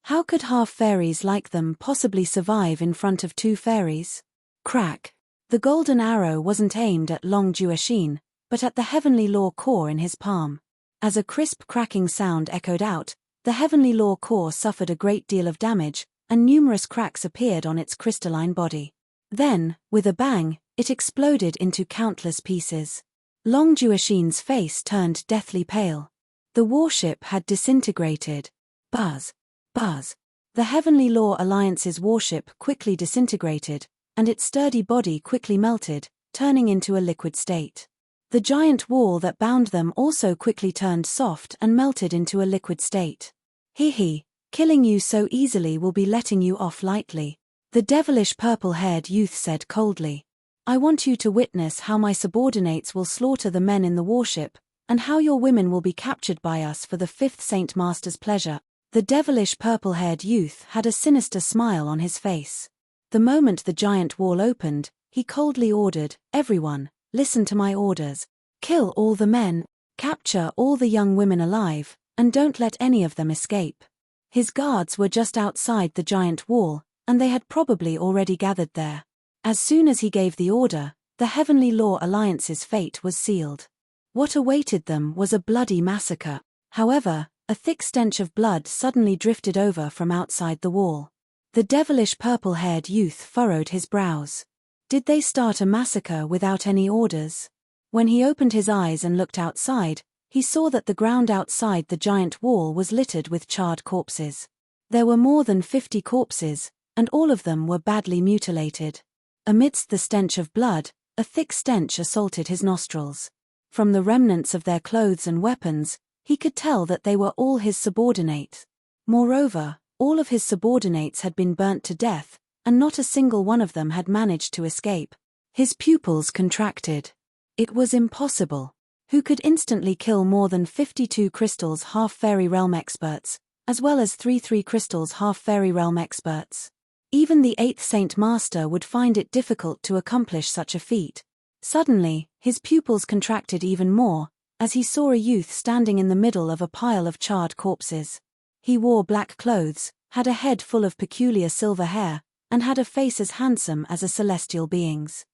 How could half-fairies like them possibly survive in front of 2 fairies? Crack. The golden arrow wasn't aimed at Long Juexin, but at the Heavenly Law core in his palm. As a crisp cracking sound echoed out, the Heavenly Law core suffered a great deal of damage, and numerous cracks appeared on its crystalline body. Then, with a bang, it exploded into countless pieces. Long Juexin's face turned deathly pale. The warship had disintegrated. Buzz. Buzz. The Heavenly Law Alliance's warship quickly disintegrated, and its sturdy body quickly melted, turning into a liquid state. The giant wall that bound them also quickly turned soft and melted into a liquid state. "Hee, killing you so easily will be letting you off lightly," the devilish purple-haired youth said coldly. "I want you to witness how my subordinates will slaughter the men in the warship, and how your women will be captured by us for the 5th Saint Master's pleasure." The devilish purple-haired youth had a sinister smile on his face. The moment the giant wall opened, he coldly ordered, "Everyone, listen to my orders. Kill all the men, capture all the young women alive, and don't let any of them escape." His guards were just outside the giant wall, and they had probably already gathered there. As soon as he gave the order, the Heavenly Law Alliance's fate was sealed. What awaited them was a bloody massacre. However, a thick stench of blood suddenly drifted over from outside the wall. The devilish purple-haired youth furrowed his brows. Did they start a massacre without any orders? When he opened his eyes and looked outside, he saw that the ground outside the giant wall was littered with charred corpses. There were more than 50 corpses, and all of them were badly mutilated. Amidst the stench of blood, a thick stench assaulted his nostrils. From the remnants of their clothes and weapons, he could tell that they were all his subordinates. Moreover, all of his subordinates had been burnt to death, and not a single one of them had managed to escape. His pupils contracted. It was impossible. Who could instantly kill more than 52 crystals half-fairy realm experts, as well as 3 crystals half-fairy realm experts? Even the 8th Saint Master would find it difficult to accomplish such a feat. Suddenly, his pupils contracted even more, as he saw a youth standing in the middle of a pile of charred corpses. He wore black clothes, had a head full of peculiar silver hair, and had a face as handsome as a celestial being's.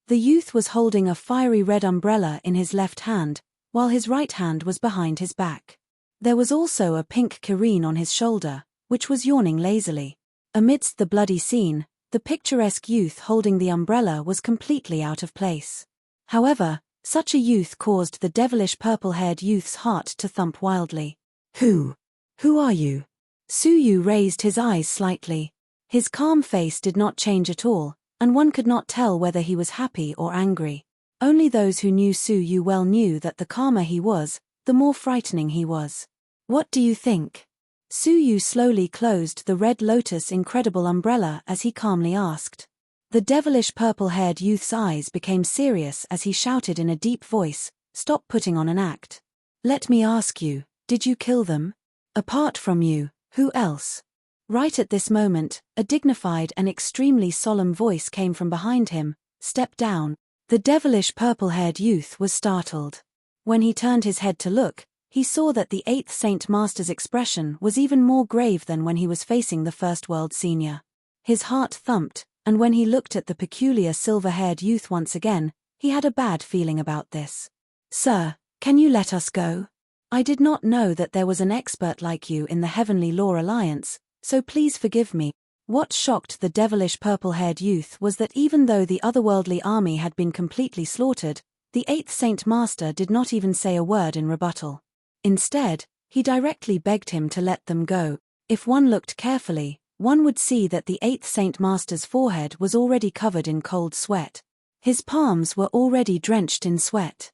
The youth was holding a fiery red umbrella in his left hand, while his right hand was behind his back. There was also a pink kyrene on his shoulder, which was yawning lazily. Amidst the bloody scene, the picturesque youth holding the umbrella was completely out of place. However, such a youth caused the devilish purple-haired youth's heart to thump wildly. Who are you? Suyu raised his eyes slightly. His calm face did not change at all, and one could not tell whether he was happy or angry. Only those who knew Suyu well knew that the calmer he was, the more frightening he was. What do you think? Suyu slowly closed the red lotus incredible umbrella as he calmly asked. The devilish purple-haired youth's eyes became serious as he shouted in a deep voice, "Stop putting on an act. Let me ask you, did you kill them? Apart from you, who else?" Right at this moment, a dignified and extremely solemn voice came from behind him. "Step down." The devilish purple-haired youth was startled. When he turned his head to look, he saw that the 8th Saint Master's expression was even more grave than when he was facing the First World Senior. His heart thumped, and when he looked at the peculiar silver-haired youth once again, he had a bad feeling about this. "Sir, can you let us go? I did not know that there was an expert like you in the Heavenly Law Alliance, so please forgive me." What shocked the devilish purple-haired youth was that even though the otherworldly army had been completely slaughtered, the 8th Saint Master did not even say a word in rebuttal. Instead, he directly begged him to let them go. If one looked carefully, one would see that the 8th Saint Master's forehead was already covered in cold sweat. His palms were already drenched in sweat.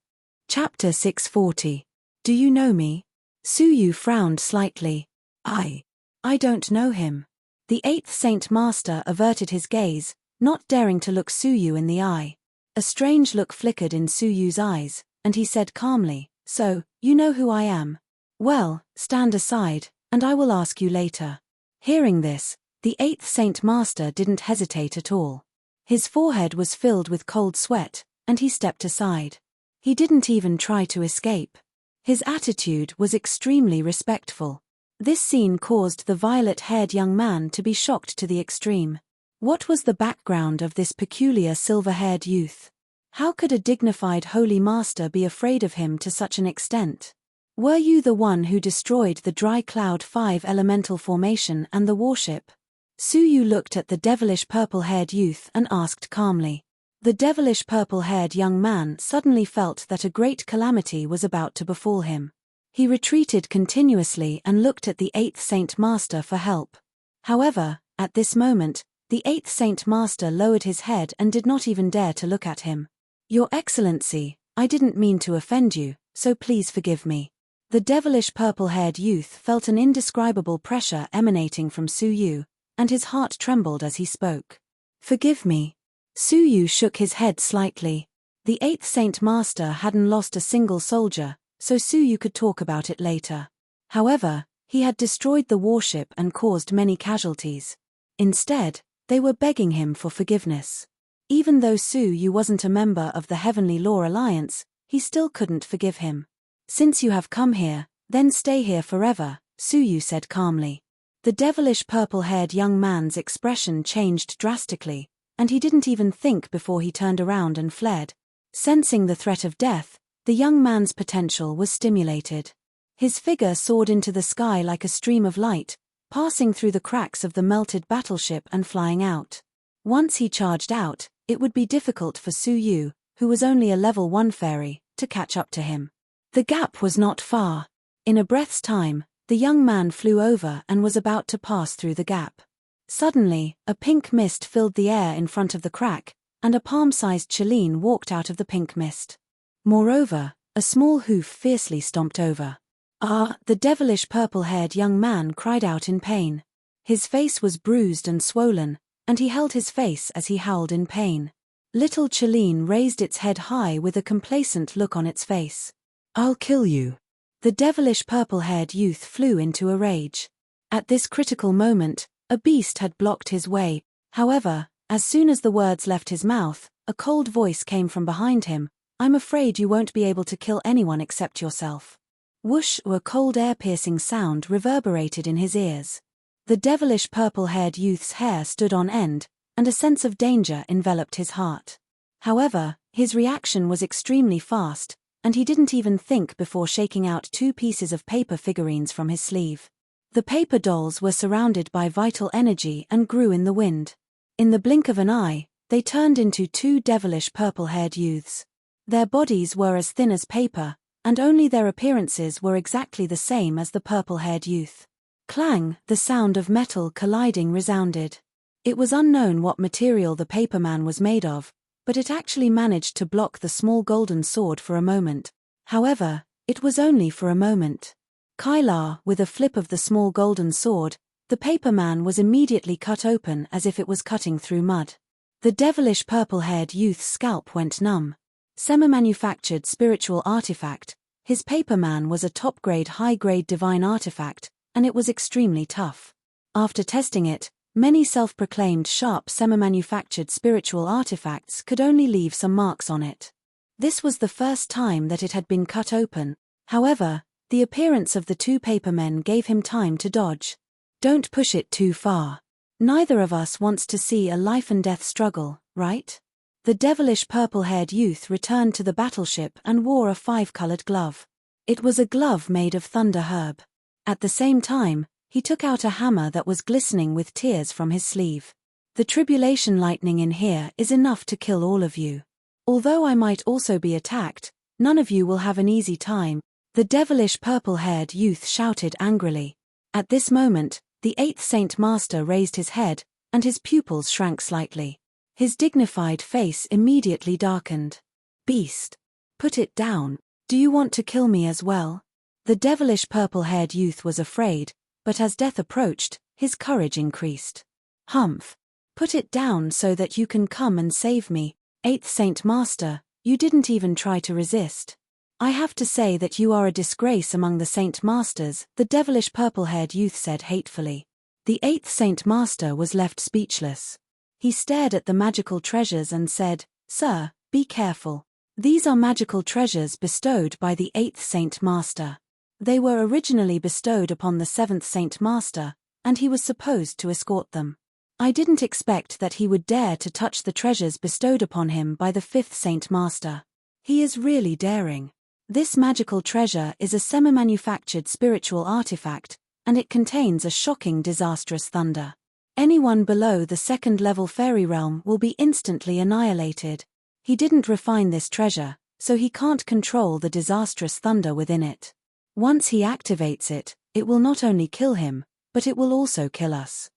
Chapter 640. Do you know me? Suyu frowned slightly. I don't know him. The 8th Saint Master averted his gaze, not daring to look Suyu in the eye. A strange look flickered in Suyu's eyes, and he said calmly, "So, you know who I am? Well, stand aside, and I will ask you later." Hearing this, the 8th Saint Master didn't hesitate at all. His forehead was filled with cold sweat, and he stepped aside. He didn't even try to escape. His attitude was extremely respectful. This scene caused the violet-haired young man to be shocked to the extreme. What was the background of this peculiar silver-haired youth? How could a dignified holy master be afraid of him to such an extent? Were you the one who destroyed the Dry Cloud 5 elemental formation and the warship? Suyu looked at the devilish purple-haired youth and asked calmly. The devilish purple-haired young man suddenly felt that a great calamity was about to befall him. He retreated continuously and looked at the 8th Saint Master for help. However, at this moment, the 8th Saint Master lowered his head and did not even dare to look at him. "Your Excellency, I didn't mean to offend you, so please forgive me." The devilish purple-haired youth felt an indescribable pressure emanating from Suyu, and his heart trembled as he spoke. "Forgive me." Suyu shook his head slightly. The 8th Saint Master hadn't lost a single soldier, so Suyu could talk about it later. However, he had destroyed the warship and caused many casualties. Instead, they were begging him for forgiveness. Even though Suyu wasn't a member of the Heavenly Law Alliance, he still couldn't forgive him. "Since you have come here, then stay here forever," Suyu said calmly. The devilish purple-haired young man's expression changed drastically, and he didn't even think before he turned around and fled. Sensing the threat of death, the young man's potential was stimulated. His figure soared into the sky like a stream of light, passing through the cracks of the melted battleship and flying out. Once he charged out, it would be difficult for Suyu, who was only a level 1 fairy, to catch up to him. The gap was not far. In a breath's time, the young man flew over and was about to pass through the gap. Suddenly, a pink mist filled the air in front of the crack, and a palm-sized Chelene walked out of the pink mist. Moreover, a small hoof fiercely stomped over. "Ah!" The devilish purple-haired young man cried out in pain. His face was bruised and swollen, and he held his face as he howled in pain. Little Chelene raised its head high with a complacent look on its face. "I'll kill you." The devilish purple-haired youth flew into a rage. At this critical moment, a beast had blocked his way. However, as soon as the words left his mouth, a cold voice came from behind him. "I'm afraid you won't be able to kill anyone except yourself." Whoosh! A cold air-piercing sound reverberated in his ears. The devilish purple-haired youth's hair stood on end, and a sense of danger enveloped his heart. However, his reaction was extremely fast, and he didn't even think before shaking out 2 pieces of paper figurines from his sleeve. The paper dolls were surrounded by vital energy and grew in the wind. In the blink of an eye, they turned into 2 devilish purple-haired youths. Their bodies were as thin as paper, and only their appearances were exactly the same as the purple-haired youth. Clang, the sound of metal colliding resounded. It was unknown what material the paperman was made of, but it actually managed to block the small golden sword for a moment. However, it was only for a moment. Kylar, with a flip of the small golden sword, the paperman was immediately cut open as if it was cutting through mud. The devilish purple-haired youth's scalp went numb. Semi-manufactured spiritual artifact, his paperman was a top-grade high-grade divine artifact, and it was extremely tough. After testing it, many self-proclaimed sharp semi-manufactured spiritual artifacts could only leave some marks on it. This was the first time that it had been cut open. However, the appearance of the 2 papermen gave him time to dodge. Don't push it too far. Neither of us wants to see a life-and-death struggle, right? The devilish purple-haired youth returned to the battleship and wore a 5-colored glove. It was a glove made of thunder herb. At the same time, he took out a hammer that was glistening with tears from his sleeve. The tribulation lightning in here is enough to kill all of you. Although I might also be attacked, none of you will have an easy time, the devilish purple-haired youth shouted angrily. At this moment, the 8th Saint Master raised his head, and his pupils shrank slightly. His dignified face immediately darkened. Beast! Put it down. Do you want to kill me as well? The devilish purple-haired youth was afraid, but as death approached, his courage increased. Humph! Put it down so that you can come and save me. 8th Saint Master, you didn't even try to resist. I have to say that you are a disgrace among the Saint Masters, the devilish purple-haired youth said hatefully. The 8th Saint Master was left speechless. He stared at the magical treasures and said, Sir, be careful. These are magical treasures bestowed by the 8th Saint Master. They were originally bestowed upon the 7th Saint Master, and he was supposed to escort them. I didn't expect that he would dare to touch the treasures bestowed upon him by the 5th Saint Master. He is really daring. This magical treasure is a semi-manufactured spiritual artifact, and it contains a shocking disastrous thunder. Anyone below the 2nd level fairy realm will be instantly annihilated. He didn't refine this treasure, so he can't control the disastrous thunder within it. Once he activates it, it will not only kill him, but it will also kill us.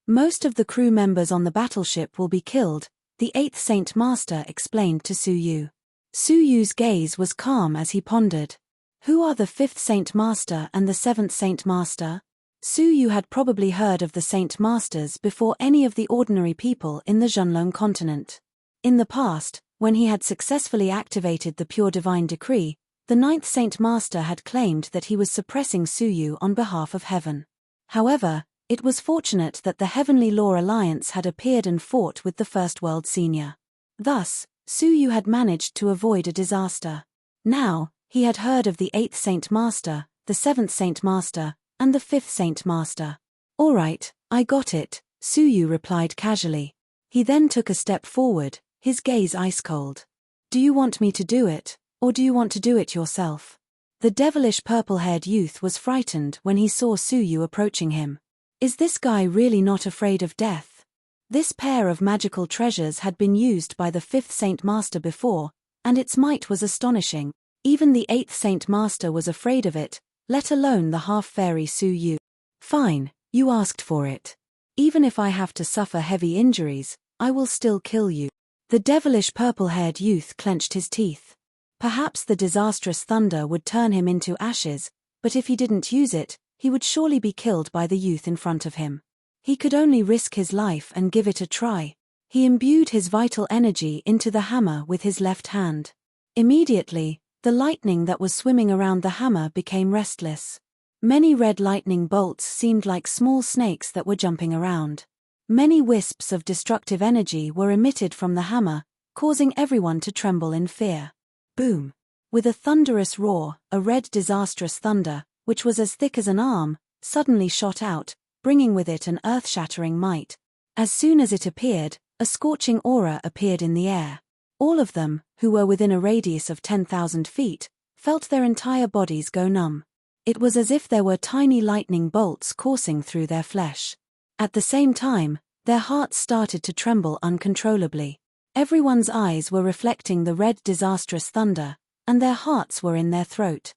Most of the crew members on the battleship will be killed, the 8th Saint Master explained to Suyu. Suyu's gaze was calm as he pondered. Who are the 5th Saint Master and the 7th Saint Master? Suyu had probably heard of the Saint Masters before any of the ordinary people in the Zhonlong continent. In the past, when he had successfully activated the pure divine decree, the 9th Saint Master had claimed that he was suppressing Suyu on behalf of heaven. However, it was fortunate that the Heavenly Law Alliance had appeared and fought with the First World Senior. Thus, Suyu had managed to avoid a disaster. Now, he had heard of the 8th Saint Master, the 7th Saint Master, and the 5th Saint Master. All right, I got it, Suyu replied casually. He then took a step forward, his gaze ice-cold. Do you want me to do it, or do you want to do it yourself? The devilish purple-haired youth was frightened when he saw Suyu approaching him. Is this guy really not afraid of death? This pair of magical treasures had been used by the 5th Saint Master before, and its might was astonishing. Even the 8th Saint Master was afraid of it, let alone the half-fairy Suyu. Fine, you asked for it. Even if I have to suffer heavy injuries, I will still kill you. The devilish purple-haired youth clenched his teeth. Perhaps the disastrous thunder would turn him into ashes, but if he didn't use it, he would surely be killed by the youth in front of him. He could only risk his life and give it a try. He imbued his vital energy into the hammer with his left hand. Immediately, the lightning that was swimming around the hammer became restless. Many red lightning bolts seemed like small snakes that were jumping around. Many wisps of destructive energy were emitted from the hammer, causing everyone to tremble in fear. Boom! With a thunderous roar, a red disastrous thunder, which was as thick as an arm, suddenly shot out, bringing with it an earth-shattering might. As soon as it appeared, a scorching aura appeared in the air. All of them, who were within a radius of 10,000 feet, felt their entire bodies go numb. It was as if there were tiny lightning bolts coursing through their flesh. At the same time, their hearts started to tremble uncontrollably. Everyone's eyes were reflecting the red disastrous thunder, and their hearts were in their throat.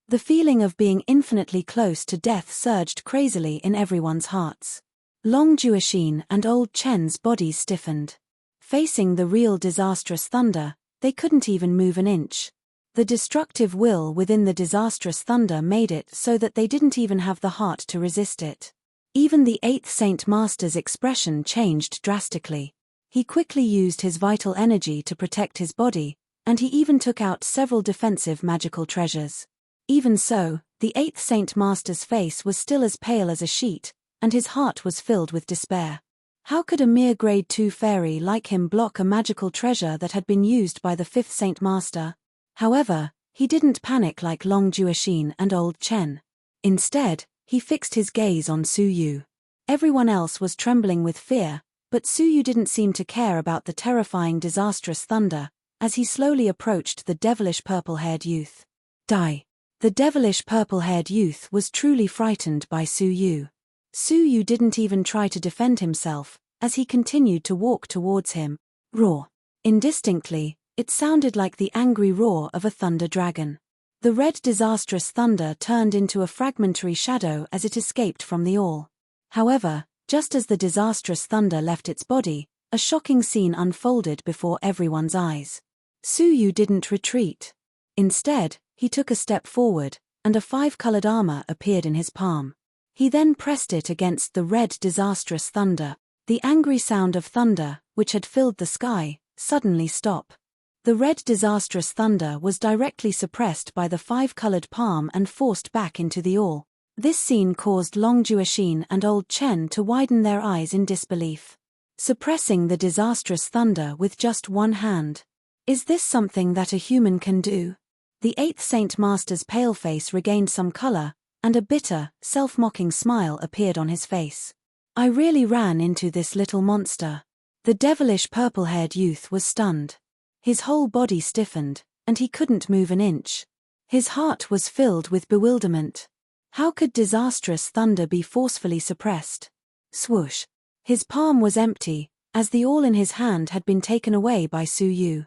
The feeling of being infinitely close to death surged crazily in everyone's hearts. Long Juashin and Old Chen's bodies stiffened. Facing the real disastrous thunder, they couldn't even move an inch. The destructive will within the disastrous thunder made it so that they didn't even have the heart to resist it. Even the 8th Saint Master's expression changed drastically. He quickly used his vital energy to protect his body, and he even took out several defensive magical treasures. Even so, the 8th Saint Master's face was still as pale as a sheet, and his heart was filled with despair. How could a mere grade 2 fairy like him block a magical treasure that had been used by the 5th Saint Master? However, he didn't panic like Long Juashin and Old Chen. Instead, he fixed his gaze on Su Yu. Everyone else was trembling with fear, but Su Yu didn't seem to care about the terrifying disastrous thunder, as he slowly approached the devilish purple-haired youth. Die. The devilish purple-haired youth was truly frightened by Su Yu. Su Yu didn't even try to defend himself, as he continued to walk towards him. Roar. Indistinctly, it sounded like the angry roar of a thunder dragon. The red disastrous thunder turned into a fragmentary shadow as it escaped from the all. However, just as the disastrous thunder left its body, a shocking scene unfolded before everyone's eyes. Su Yu didn't retreat. Instead, he took a step forward, and a 5-colored armor appeared in his palm. He then pressed it against the red disastrous thunder. The angry sound of thunder, which had filled the sky, suddenly stopped. The red disastrous thunder was directly suppressed by the 5-colored palm and forced back into the all. This scene caused Long Juashin and Old Chen to widen their eyes in disbelief. Suppressing the disastrous thunder with just one hand. Is this something that a human can do? The 8th Saint Master's pale face regained some color, and a bitter, self-mocking smile appeared on his face. I really ran into this little monster. The devilish purple-haired youth was stunned. His whole body stiffened, and he couldn't move an inch. His heart was filled with bewilderment. How could disastrous thunder be forcefully suppressed? Swoosh. His palm was empty, as the all in his hand had been taken away by Su Yu.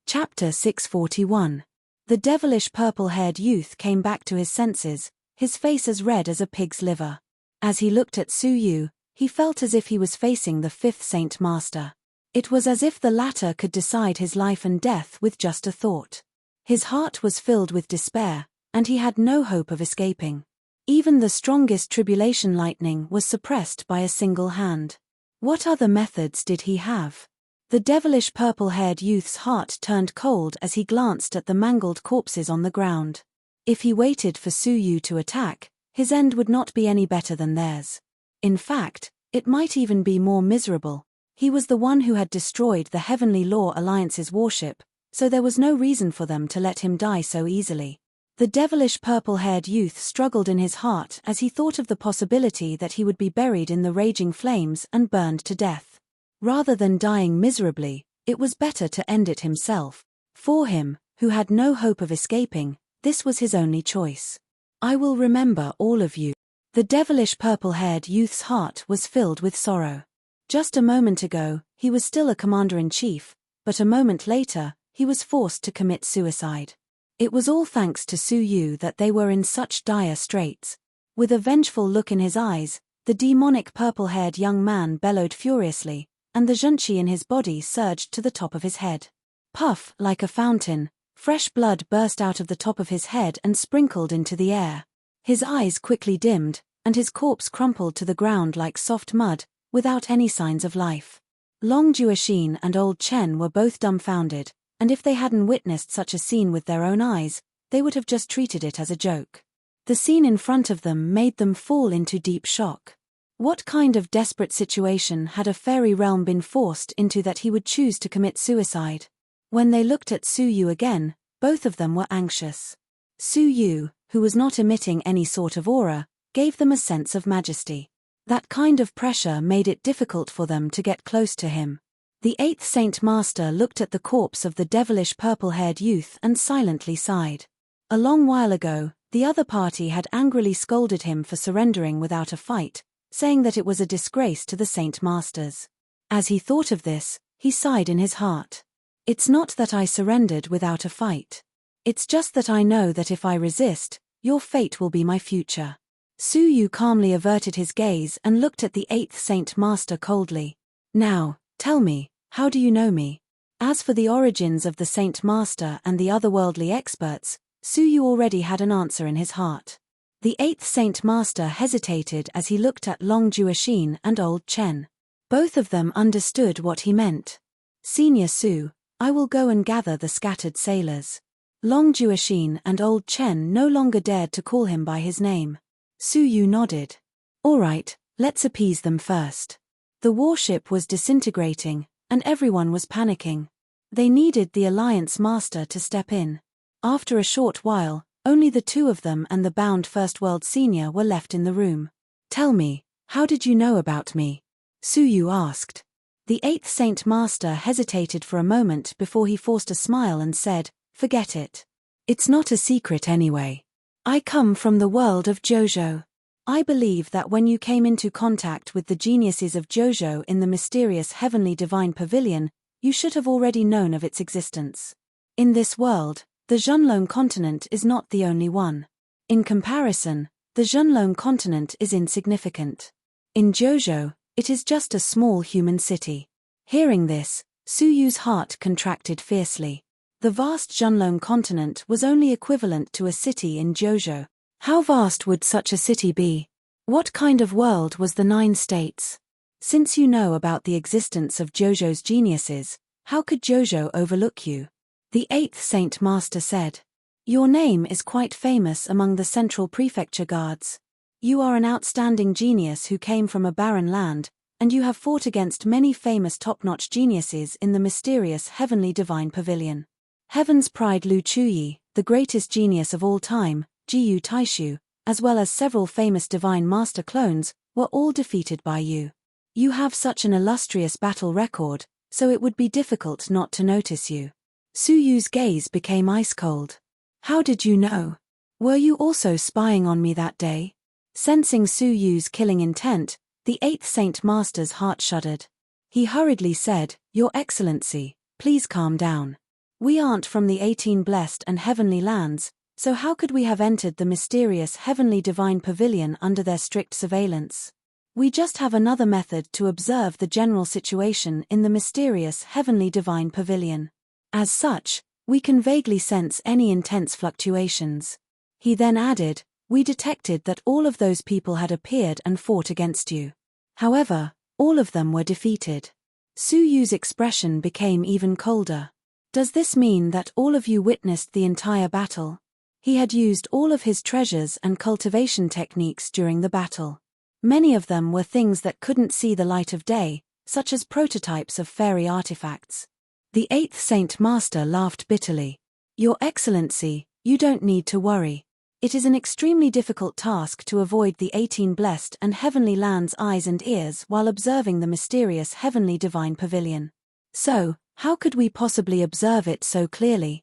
Chapter 641. The devilish purple-haired youth came back to his senses, his face as red as a pig's liver. As he looked at Su Yu, he felt as if he was facing the 5th Saint Master. It was as if the latter could decide his life and death with just a thought. His heart was filled with despair, and he had no hope of escaping. Even the strongest tribulation lightning was suppressed by a single hand. What other methods did he have? The devilish purple-haired youth's heart turned cold as he glanced at the mangled corpses on the ground. If he waited for Su Yu to attack, his end would not be any better than theirs. In fact, it might even be more miserable. He was the one who had destroyed the Heavenly Law Alliance's warship, so there was no reason for them to let him die so easily. The devilish purple-haired youth struggled in his heart as he thought of the possibility that he would be buried in the raging flames and burned to death. Rather than dying miserably, it was better to end it himself. For him, who had no hope of escaping, this was his only choice. I will remember all of you. The devilish purple-haired youth's heart was filled with sorrow. Just a moment ago, he was still a commander-in-chief, but a moment later, he was forced to commit suicide. It was all thanks to Su Yu that they were in such dire straits. With a vengeful look in his eyes, the demonic purple-haired young man bellowed furiously, and the zhunqi in his body surged to the top of his head. Puff, like a fountain, fresh blood burst out of the top of his head and sprinkled into the air. His eyes quickly dimmed, and his corpse crumpled to the ground like soft mud, without any signs of life. Long Juashin and Old Chen were both dumbfounded, and if they hadn't witnessed such a scene with their own eyes, they would have just treated it as a joke. The scene in front of them made them fall into deep shock. What kind of desperate situation had a fairy realm been forced into that he would choose to commit suicide? When they looked at Su Yu again, both of them were anxious. Su Yu, who was not emitting any sort of aura, gave them a sense of majesty. That kind of pressure made it difficult for them to get close to him. The 8th Saint Master looked at the corpse of the devilish purple-haired youth and silently sighed. A long while ago, the other party had angrily scolded him for surrendering without a fight, saying that it was a disgrace to the Saint Masters. As he thought of this, he sighed in his heart. It's not that I surrendered without a fight. It's just that I know that if I resist, your fate will be my future. Su Yu calmly averted his gaze and looked at the 8th Saint Master coldly. Now, tell me, how do you know me? As for the origins of the Saint Master and the otherworldly experts, Su Yu already had an answer in his heart. The 8th Saint Master hesitated as he looked at Long Juexin and Old Chen. Both of them understood what he meant. Senior Su, I will go and gather the scattered sailors. Long Juexin and Old Chen no longer dared to call him by his name. Su Yu nodded. All right, let's appease them first. The warship was disintegrating, and everyone was panicking. They needed the Alliance Master to step in. After a short while, only the two of them and the bound First World Senior were left in the room. Tell me, how did you know about me? Su Yu asked. The 8th Saint Master hesitated for a moment before he forced a smile and said, Forget it. It's not a secret anyway. I come from the world of Jojo. I believe that when you came into contact with the geniuses of Jojo in the mysterious Heavenly Divine Pavilion, you should have already known of its existence. In this world, the Zhenlong continent is not the only one. In comparison, the Zhenlong continent is insignificant. In Jojo, it is just a small human city. Hearing this, Su Yu's heart contracted fiercely. The vast Zhenlong continent was only equivalent to a city in Jojo. How vast would such a city be? What kind of world was the 9 states? Since you know about the existence of Jojo's geniuses, how could Jojo overlook you? The 8th Saint Master said. Your name is quite famous among the Central Prefecture guards. You are an outstanding genius who came from a barren land, and you have fought against many famous top-notch geniuses in the mysterious Heavenly Divine Pavilion. Heaven's Pride Lu Chuyi, the greatest genius of all time, Jiyu Taishu, as well as several famous Divine Master clones, were all defeated by you. You have such an illustrious battle record, so it would be difficult not to notice you. Su Yu's gaze became ice-cold. How did you know? Were you also spying on me that day? Sensing Su Yu's killing intent, the 8th Saint Master's heart shuddered. He hurriedly said, Your Excellency, please calm down. We aren't from the 18 blessed and heavenly lands, so how could we have entered the mysterious Heavenly Divine Pavilion under their strict surveillance? We just have another method to observe the general situation in the mysterious Heavenly Divine Pavilion. As such, we can vaguely sense any intense fluctuations. He then added, We detected that all of those people had appeared and fought against you. However, all of them were defeated. Su Yu's expression became even colder. Does this mean that all of you witnessed the entire battle? He had used all of his treasures and cultivation techniques during the battle. Many of them were things that couldn't see the light of day, such as prototypes of fairy artifacts. The 8th Saint Master laughed bitterly. Your Excellency, you don't need to worry. It is an extremely difficult task to avoid the 18 blessed and heavenly lands' eyes and ears while observing the mysterious Heavenly Divine Pavilion. So, how could we possibly observe it so clearly?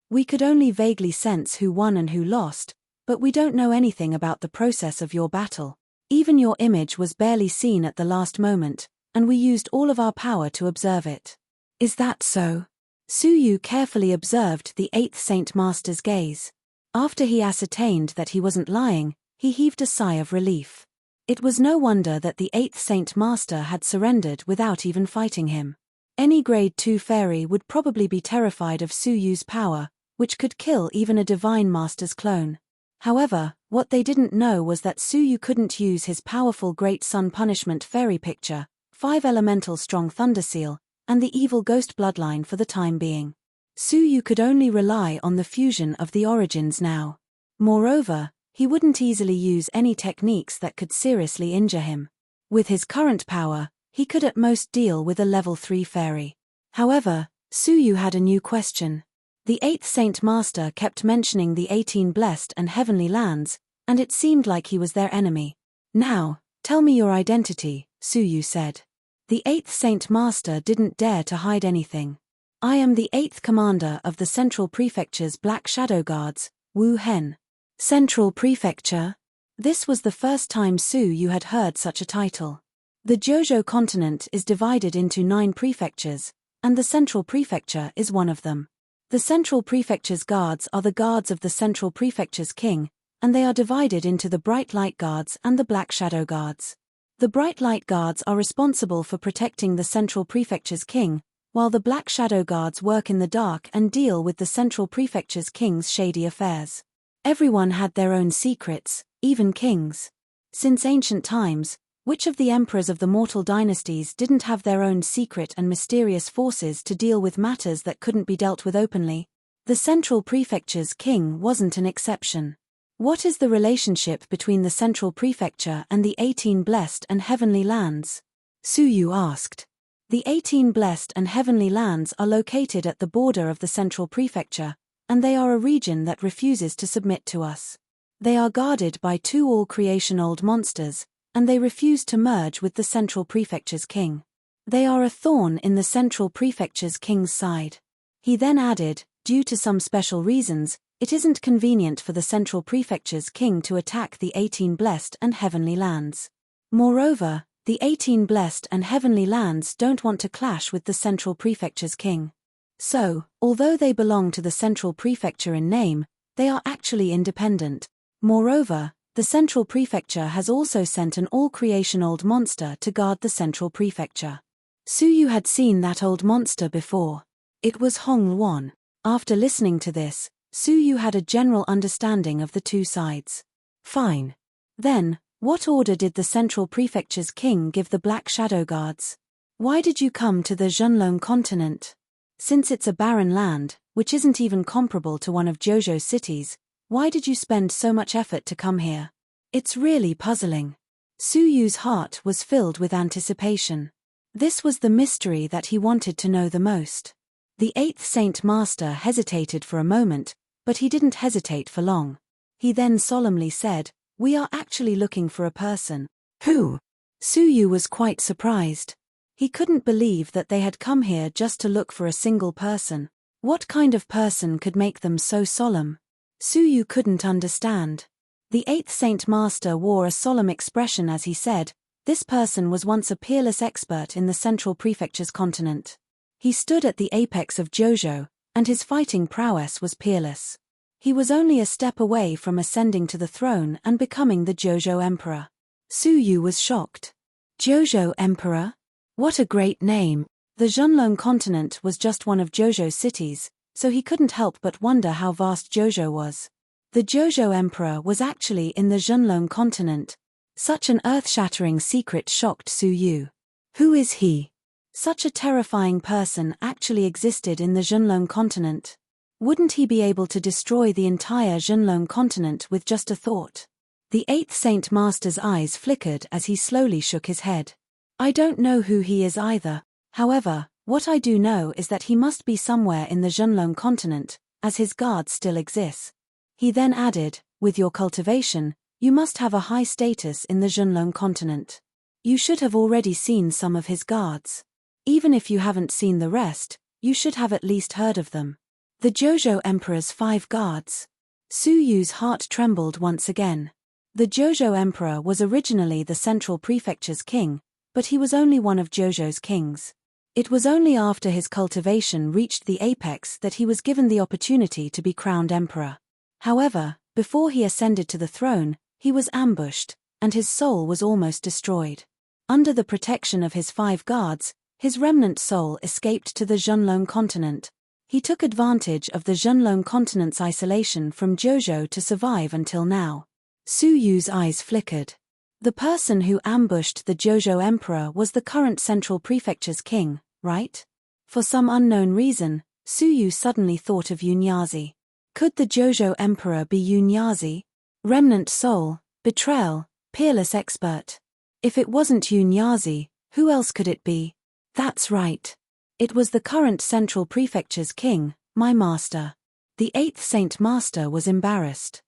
We could only vaguely sense who won and who lost, but we don't know anything about the process of your battle. Even your image was barely seen at the last moment, and we used all of our power to observe it. Is that so? Su Yu carefully observed the 8th Saint Master's gaze. After he ascertained that he wasn't lying, he heaved a sigh of relief. It was no wonder that the 8th Saint Master had surrendered without even fighting him. Any Grade 2 fairy would probably be terrified of Su Yu's power, which could kill even a Divine Master's clone. However, what they didn't know was that Su Yu couldn't use his powerful Great Sun Punishment Fairy Picture, 5 Elemental Strong Thunder Seal, and the Evil Ghost Bloodline for the time being. Su Yu could only rely on the fusion of the origins now. Moreover, he wouldn't easily use any techniques that could seriously injure him. With his current power, he could at most deal with a level 3 fairy. However, Su Yu had a new question. The 8th Saint Master kept mentioning the 18 blessed and heavenly lands, and it seemed like he was their enemy. Now, tell me your identity, Su Yu said. The 8th Saint Master didn't dare to hide anything. I am the 8th Commander of the Central Prefecture's Black Shadow Guards, Wu Hen. Central Prefecture? This was the first time Su Yu had heard such a title. The Jojo continent is divided into 9 prefectures, and the Central Prefecture is one of them. The Central Prefecture's guards are the guards of the Central Prefecture's king, and they are divided into the Bright Light Guards and the Black Shadow Guards. The Bright Light Guards are responsible for protecting the Central Prefecture's king, while the Black Shadow Guards work in the dark and deal with the Central Prefecture's king's shady affairs. Everyone had their own secrets, even kings. Since ancient times, which of the emperors of the mortal dynasties didn't have their own secret and mysterious forces to deal with matters that couldn't be dealt with openly? The Central Prefecture's king wasn't an exception. What is the relationship between the Central Prefecture and the 18 Blessed and Heavenly Lands? Su Yu asked. The 18 Blessed and Heavenly Lands are located at the border of the Central Prefecture, and they are a region that refuses to submit to us. They are guarded by 2 all-creation old monsters, and they refuse to merge with the Central Prefecture's king. They are a thorn in the Central Prefecture's king's side. He then added, due to some special reasons, it isn't convenient for the Central Prefecture's king to attack the 18 Blessed and Heavenly Lands. Moreover, the 18 Blessed and Heavenly Lands don't want to clash with the Central Prefecture's king. So, although they belong to the Central Prefecture in name, they are actually independent. Moreover, the Central Prefecture has also sent an all-creation old monster to guard the Central Prefecture. Su Yu had seen that old monster before. It was Hong Luan. After listening to this, Su Yu had a general understanding of the 2 sides. Fine. Then, what order did the Central Prefecture's king give the Black Shadow Guards? Why did you come to the Zhenlong continent? Since it's a barren land, which isn't even comparable to one of Jojo's cities, why did you spend so much effort to come here? It's really puzzling. Su Yu's heart was filled with anticipation. This was the mystery that he wanted to know the most. The 8th Saint Master hesitated for a moment, but he didn't hesitate for long. He then solemnly said, "We are actually looking for a person." Who? Su Yu was quite surprised. He couldn't believe that they had come here just to look for a single person. What kind of person could make them so solemn? Su Yu couldn't understand. The 8th Saint Master wore a solemn expression as he said, "This person was once a peerless expert in the Central Prefecture's continent. He stood at the apex of Jojo, and his fighting prowess was peerless. He was only a step away from ascending to the throne and becoming the Jojo Emperor." Su Yu was shocked. Jojo Emperor? What a great name. The Zhenlong continent was just one of Jojo's cities, so he couldn't help but wonder how vast Jojo was. The Jojo Emperor was actually in the Zhenlong continent. Such an earth-shattering secret shocked Su Yu. Who is he? Such a terrifying person actually existed in the Zhenlong continent. Wouldn't he be able to destroy the entire Zhenlong continent with just a thought? The 8th Saint Master's eyes flickered as he slowly shook his head. I don't know who he is either. However, what I do know is that he must be somewhere in the Zhenlong continent, as his guards still exist. He then added, with your cultivation, you must have a high status in the Zhenlong continent. You should have already seen some of his guards. Even if you haven't seen the rest, you should have at least heard of them. The Jojo Emperor's 5 guards. Su Yu's heart trembled once again. The Jojo Emperor was originally the Central Prefecture's king, but he was only one of Jojo's kings. It was only after his cultivation reached the apex that he was given the opportunity to be crowned emperor. However, before he ascended to the throne, he was ambushed, and his soul was almost destroyed. Under the protection of his 5 guards, his remnant soul escaped to the Zhenlong continent. He took advantage of the Zhenlong continent's isolation from Jojo to survive until now. Su Yu's eyes flickered. The person who ambushed the Jojo Emperor was the current Central Prefecture's king, right? For some unknown reason, Su Yu suddenly thought of Yunyazi. Could the Jojo Emperor be Yunyazi? Remnant soul, betrayal, peerless expert. If it wasn't Yunyazi, who else could it be? That's right. It was the current Central Prefecture's king, my master. The 8th Saint Master was embarrassed.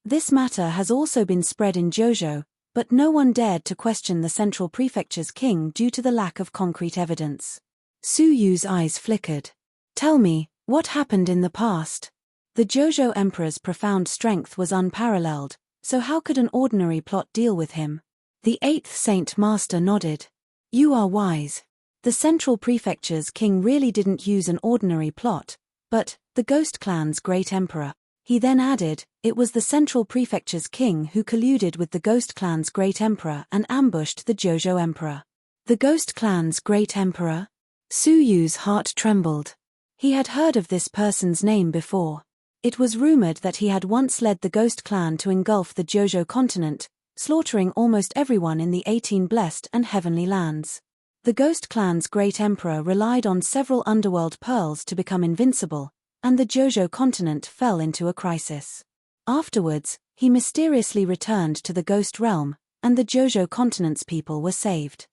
This matter has also been spread in Jojo, but no one dared to question the Central Prefecture's king due to the lack of concrete evidence. Su Yu's eyes flickered. Tell me, what happened in the past? The Jojo Emperor's profound strength was unparalleled, so how could an ordinary plot deal with him? The 8th Saint Master nodded. You are wise. The Central Prefecture's king really didn't use an ordinary plot, but the Ghost Clan's great emperor. He then added, it was the Central Prefecture's king who colluded with the Ghost Clan's great emperor and ambushed the Jojo Emperor. The Ghost Clan's great emperor? Su Yu's heart trembled. He had heard of this person's name before. It was rumored that he had once led the Ghost Clan to engulf the Jojo continent, slaughtering almost everyone in the 18 blessed and heavenly lands. The Ghost Clan's great emperor relied on several underworld pearls to become invincible, and the Jojo continent fell into a crisis. Afterwards, he mysteriously returned to the Ghost Realm, and the Jojo continent's people were saved.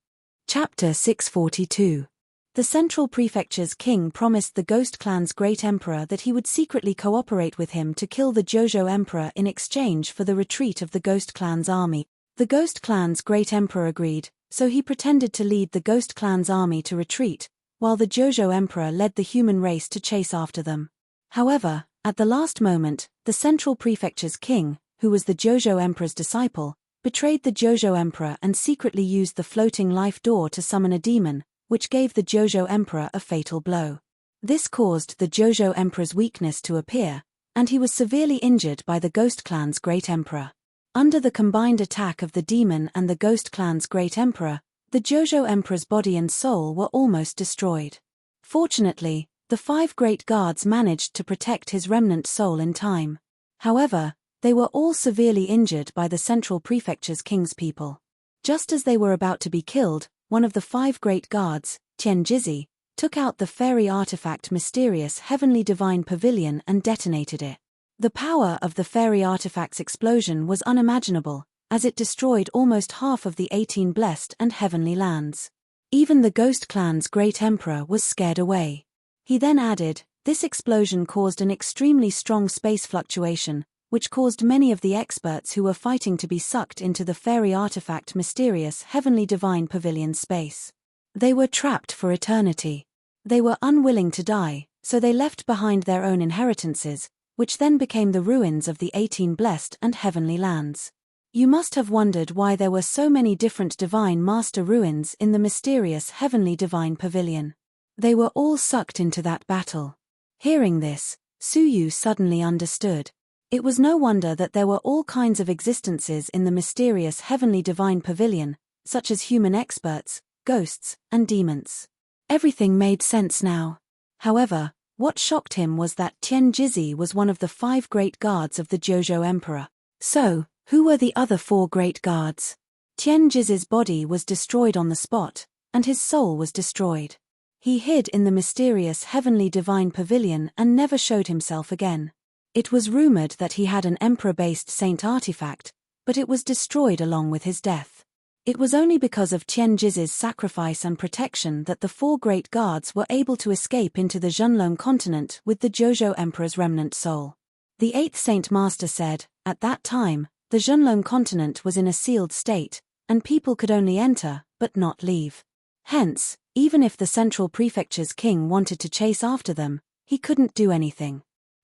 Chapter 642. The Central Prefecture's king promised the Ghost Clan's great emperor that he would secretly cooperate with him to kill the Jojo Emperor in exchange for the retreat of the Ghost Clan's army. The Ghost Clan's great emperor agreed, so he pretended to lead the Ghost Clan's army to retreat, while the Jojo Emperor led the human race to chase after them. However, at the last moment, the Central Prefecture's king, who was the Jojo Emperor's disciple, betrayed the Jojo Emperor and secretly used the floating life door to summon a demon, which gave the Jojo Emperor a fatal blow. This caused the Jojo Emperor's weakness to appear, and he was severely injured by the Ghost Clan's great emperor. Under the combined attack of the demon and the Ghost Clan's great emperor, the Jojo Emperor's body and soul were almost destroyed. Fortunately, the 5 great guards managed to protect his remnant soul in time. However, they were all severely injured by the Central Prefecture's king's people. Just as they were about to be killed, one of the 5 great guards, Tianjizi, took out the fairy artifact Mysterious Heavenly Divine Pavilion and detonated it. The power of the fairy artifact's explosion was unimaginable, as it destroyed almost half of the 18 blessed and heavenly lands. Even the Ghost Clan's great emperor was scared away. He then added, this explosion caused an extremely strong space fluctuation, which caused many of the experts who were fighting to be sucked into the fairy artifact Mysterious Heavenly Divine Pavilion space. They were trapped for eternity. They were unwilling to die, so they left behind their own inheritances, which then became the ruins of the 18 blessed and heavenly lands. You must have wondered why there were so many different Divine Master ruins in the Mysterious Heavenly Divine Pavilion. They were all sucked into that battle. Hearing this, Su Yu suddenly understood. It was no wonder that there were all kinds of existences in the Mysterious Heavenly Divine Pavilion, such as human experts, ghosts, and demons. Everything made sense now. However, what shocked him was that Tianjizi was one of the 5 great guards of the Jojo Emperor. So, who were the other 4 great guards? Tianjizi's body was destroyed on the spot, and his soul was destroyed. He hid in the Mysterious Heavenly Divine Pavilion and never showed himself again. It was rumored that he had an emperor-based saint artifact, but it was destroyed along with his death. It was only because of Tianjizi's sacrifice and protection that the 4 great guards were able to escape into the Zhenlong continent with the Jojo Emperor's remnant soul. The 8th Saint Master said, at that time, the Zhenlong continent was in a sealed state, and people could only enter, but not leave. Hence, even if the Central Prefecture's king wanted to chase after them, he couldn't do anything.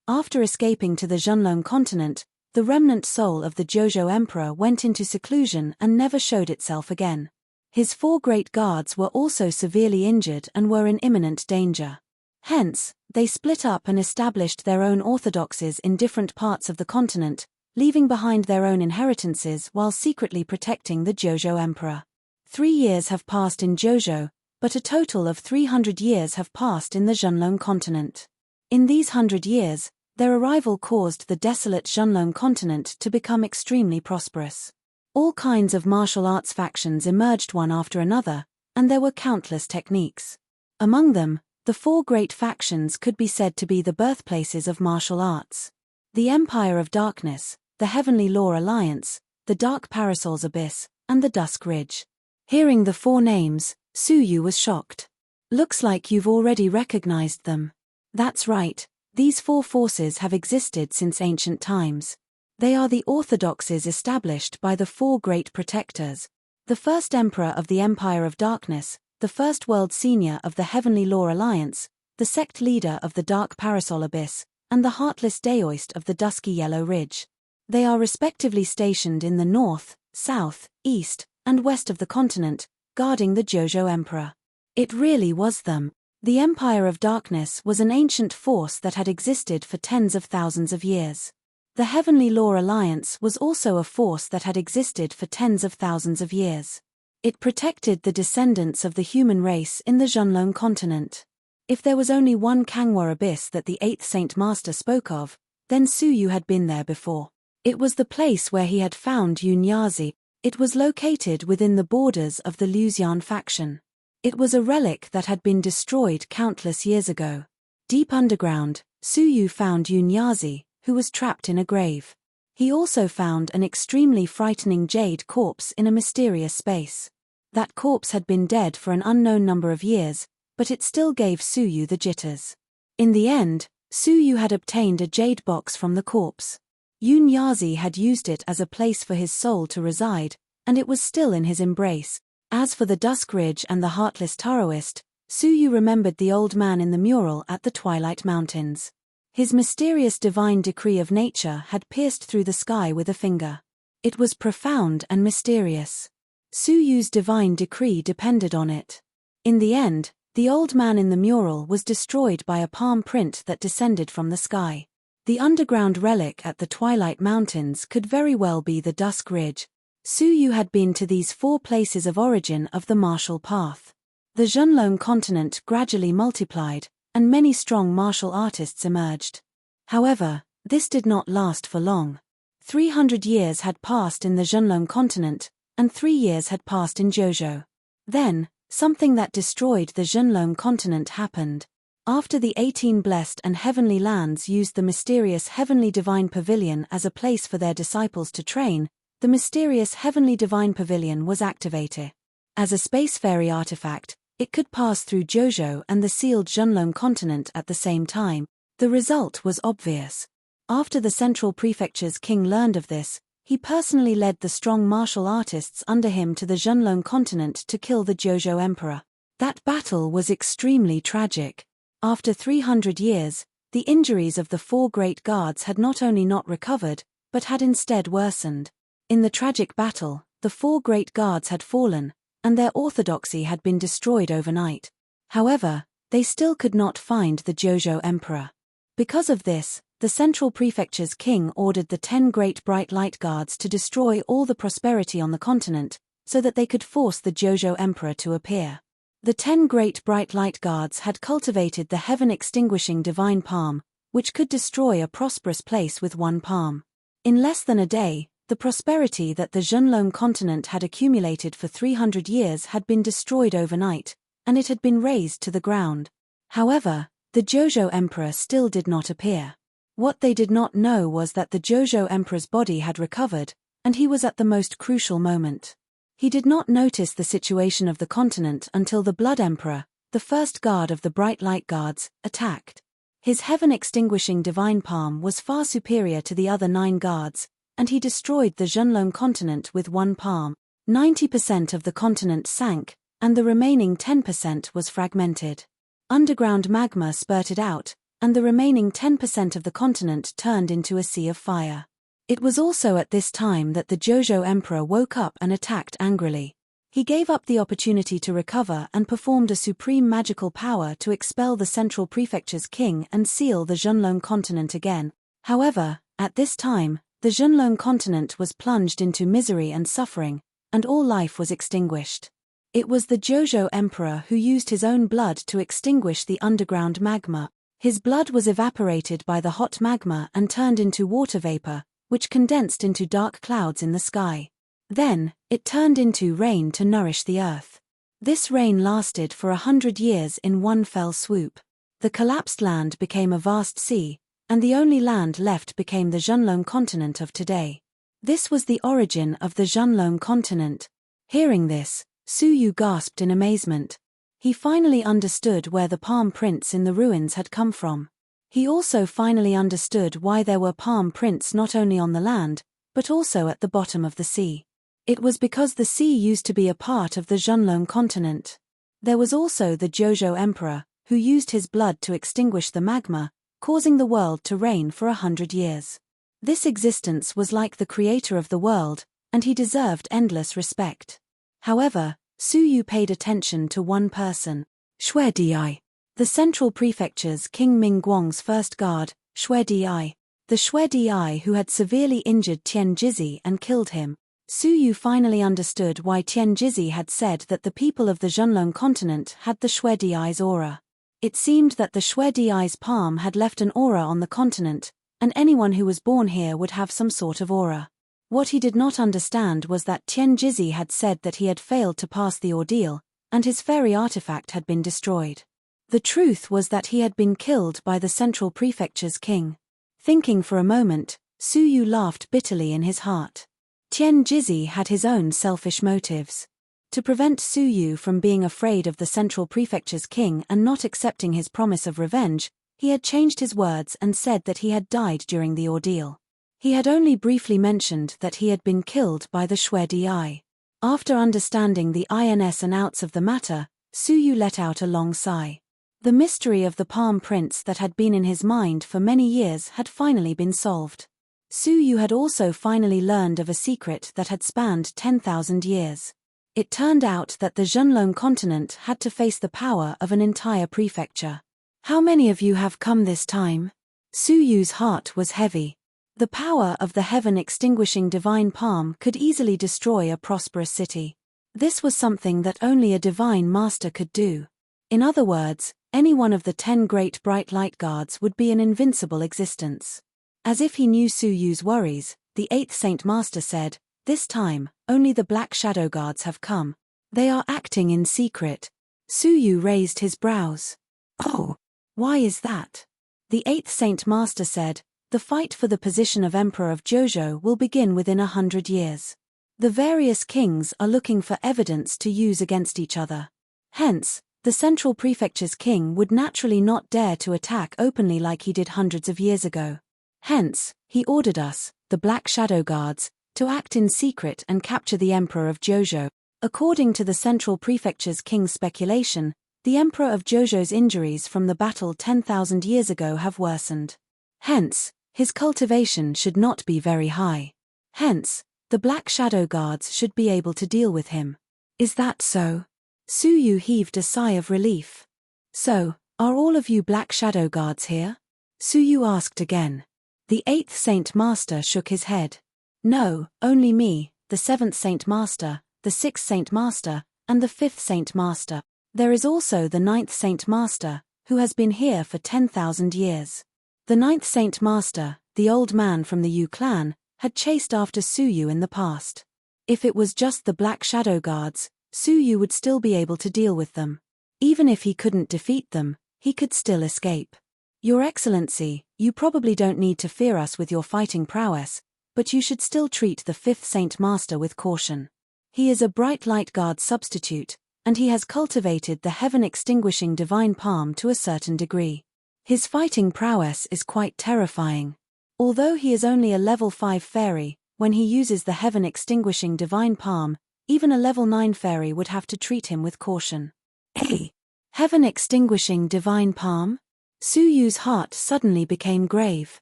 After escaping to the Zhenlong continent, the remnant soul of the Jojo Emperor went into seclusion and never showed itself again. His 4 great guards were also severely injured and were in imminent danger. Hence, they split up and established their own orthodoxies in different parts of the continent, leaving behind their own inheritances while secretly protecting the Jojo Emperor. 3 years have passed in Jojo, but a total of 300 years have passed in the Zhenlong continent. In these 100 years, their arrival caused the desolate Zhenlong continent to become extremely prosperous. All kinds of martial arts factions emerged one after another, and there were countless techniques. Among them, the 4 great factions could be said to be the birthplaces of martial arts. The Empire of Darkness, the Heavenly Law Alliance, the Dark Parasol's Abyss, and the Dusk Ridge. Hearing the 4 names, Su Yu was shocked. Looks like you've already recognized them. That's right, these 4 forces have existed since ancient times. They are the orthodoxies established by the four great protectors. The first emperor of the Empire of Darkness, the first world senior of the Heavenly Law Alliance, the sect leader of the Dark Parasol Abyss, and the heartless Daoist of the Dusky Yellow Ridge. They are respectively stationed in the north, south, east, and west of the continent, guarding the Jojo Emperor. It really was them. The Empire of Darkness was an ancient force that had existed for tens of thousands of years. The Heavenly Law Alliance was also a force that had existed for tens of thousands of years. It protected the descendants of the human race in the Junlong continent. If there was only one Kangwa abyss that the 8th Saint Master spoke of, then Suyu had been there before. It was the place where he had found Yunyazi. It was located within the borders of the Luxian faction. It was a relic that had been destroyed countless years ago. Deep underground, Suyu found Yunyazi, who was trapped in a grave. He also found an extremely frightening jade corpse in a mysterious space. That corpse had been dead for an unknown number of years, but it still gave Suyu the jitters. In the end, Suyu had obtained a jade box from the corpse. Yunyazi had used it as a place for his soul to reside, and it was still in his embrace. As for the Dusk Ridge and the heartless Taoist, Suyu remembered the old man in the mural at the Twilight Mountains. His mysterious divine decree of nature had pierced through the sky with a finger. It was profound and mysterious. Suyu's divine decree depended on it. In the end, the old man in the mural was destroyed by a palm print that descended from the sky. The underground relic at the Twilight Mountains could very well be the Dusk Ridge. Suyu had been to these four places of origin of the martial path. The Junlong continent gradually multiplied, and many strong martial artists emerged. However, this did not last for long. 300 years had passed in the Junlong continent, and 3 years had passed in Jojo. Then, something that destroyed the Junlong continent happened. After the 18 blessed and heavenly lands used the mysterious Heavenly Divine Pavilion as a place for their disciples to train, the mysterious Heavenly Divine Pavilion was activated. As a spacefaring artifact, it could pass through Jojo and the sealed Junlong continent at the same time. The result was obvious. After the Central Prefecture's king learned of this, he personally led the strong martial artists under him to the Junlong continent to kill the Jojo Emperor. That battle was extremely tragic. After 300 years, the injuries of the four great guards had not only not recovered, but had instead worsened. In the tragic battle, the four great guards had fallen, and their orthodoxy had been destroyed overnight. However, they still could not find the Jojo Emperor. Because of this, the Central Prefecture's king ordered the 10 great bright light guards to destroy all the prosperity on the continent, so that they could force the Jojo Emperor to appear. The 10 great bright light guards had cultivated the heaven-extinguishing divine palm, which could destroy a prosperous place with one palm. In less than a day, the prosperity that the Junlong continent had accumulated for 300 years had been destroyed overnight, and it had been razed to the ground. However, the Jojo Emperor still did not appear. What they did not know was that the Jojo Emperor's body had recovered, and he was at the most crucial moment. He did not notice the situation of the continent until the Blood Emperor, the first guard of the Bright Light Guards, attacked. His heaven-extinguishing divine palm was far superior to the other 9 guards, and he destroyed the Junlong continent with one palm. 90% of the continent sank, and the remaining 10% was fragmented. Underground magma spurted out, and the remaining 10% of the continent turned into a sea of fire. It was also at this time that the Jojo Emperor woke up and attacked angrily. He gave up the opportunity to recover and performed a supreme magical power to expel the Central Prefecture's king and seal the Junlong continent again. However, at this time, the Junlong continent was plunged into misery and suffering, and all life was extinguished. It was the Jojo Emperor who used his own blood to extinguish the underground magma. His blood was evaporated by the hot magma and turned into water vapor, which condensed into dark clouds in the sky. Then, it turned into rain to nourish the earth. This rain lasted for 100 years in one fell swoop. The collapsed land became a vast sea, and the only land left became the Junlong continent of today. This was the origin of the Junlong continent. Hearing this, Suyu gasped in amazement. He finally understood where the palm prints in the ruins had come from. He also finally understood why there were palm prints not only on the land, but also at the bottom of the sea. It was because the sea used to be a part of the Zhonlong continent. There was also the Jojo Emperor, who used his blood to extinguish the magma, causing the world to reign for 100 years. This existence was like the creator of the world, and he deserved endless respect. However, Su Yu paid attention to one person, Xue Di, the Central Prefecture's King Ming Guang's first guard, Xue Di. The Xue Di who had severely injured Tian Jizi and killed him. Su Yu finally understood why Tian Jizi had said that the people of the Zhonlong continent had the Xue Di's aura. It seemed that the Xue Di's palm had left an aura on the continent, and anyone who was born here would have some sort of aura. What he did not understand was that Tian Jizi had said that he had failed to pass the ordeal, and his fairy artifact had been destroyed. The truth was that he had been killed by the Central Prefecture's king. Thinking for a moment, Su Yu laughed bitterly in his heart. Tian Jizi had his own selfish motives. To prevent Su Yu from being afraid of the Central Prefecture's king and not accepting his promise of revenge, he had changed his words and said that he had died during the ordeal. He had only briefly mentioned that he had been killed by the Xue Di. After understanding the ins and outs of the matter, Su Yu let out a long sigh. The mystery of the palm prints that had been in his mind for many years had finally been solved. Su Yu had also finally learned of a secret that had spanned 10,000 years. It turned out that the Zhonlong continent had to face the power of an entire prefecture. How many of you have come this time? Su Yu's heart was heavy. The power of the heaven-extinguishing divine palm could easily destroy a prosperous city. This was something that only a divine master could do. In other words, any one of the 10 great bright light guards would be an invincible existence. As if he knew Su Yu's worries, the 8th Saint Master said, "This time, only the Black Shadow Guards have come. They are acting in secret." Su Yu raised his brows. "Oh, why is that?" The 8th Saint Master said, "The fight for the position of Emperor of Jojo will begin within 100 years. The various kings are looking for evidence to use against each other. Hence, the Central Prefecture's king would naturally not dare to attack openly like he did hundreds of years ago. Hence, he ordered us, the Black Shadow Guards, to act in secret and capture the Emperor of Jojo. According to the Central Prefecture's king's speculation, the Emperor of Jojo's injuries from the battle 10,000 years ago have worsened. Hence, his cultivation should not be very high. Hence, the Black Shadow Guards should be able to deal with him. Is that so?" Su Yu heaved a sigh of relief. "So, are all of you Black Shadow Guards here?" Su Yu asked again. The 8th Saint Master shook his head. "No, only me, the 7th Saint Master, the 6th Saint Master, and the 5th Saint Master. There is also the 9th Saint Master, who has been here for 10,000 years." The 9th Saint Master, the old man from the Yu clan, had chased after Su Yu in the past. If it was just the Black Shadow Guards, Su Yu would still be able to deal with them. Even if he couldn't defeat them, he could still escape. "Your Excellency, you probably don't need to fear us with your fighting prowess, but you should still treat the 5th Saint Master with caution. He is a bright light guard substitute, and he has cultivated the heaven-extinguishing divine palm to a certain degree. His fighting prowess is quite terrifying. Although he is only a level 5 fairy, when he uses the heaven-extinguishing divine palm, even a level 9 fairy would have to treat him with caution." "Hey! Heaven-extinguishing divine palm?" Su Yu's heart suddenly became grave.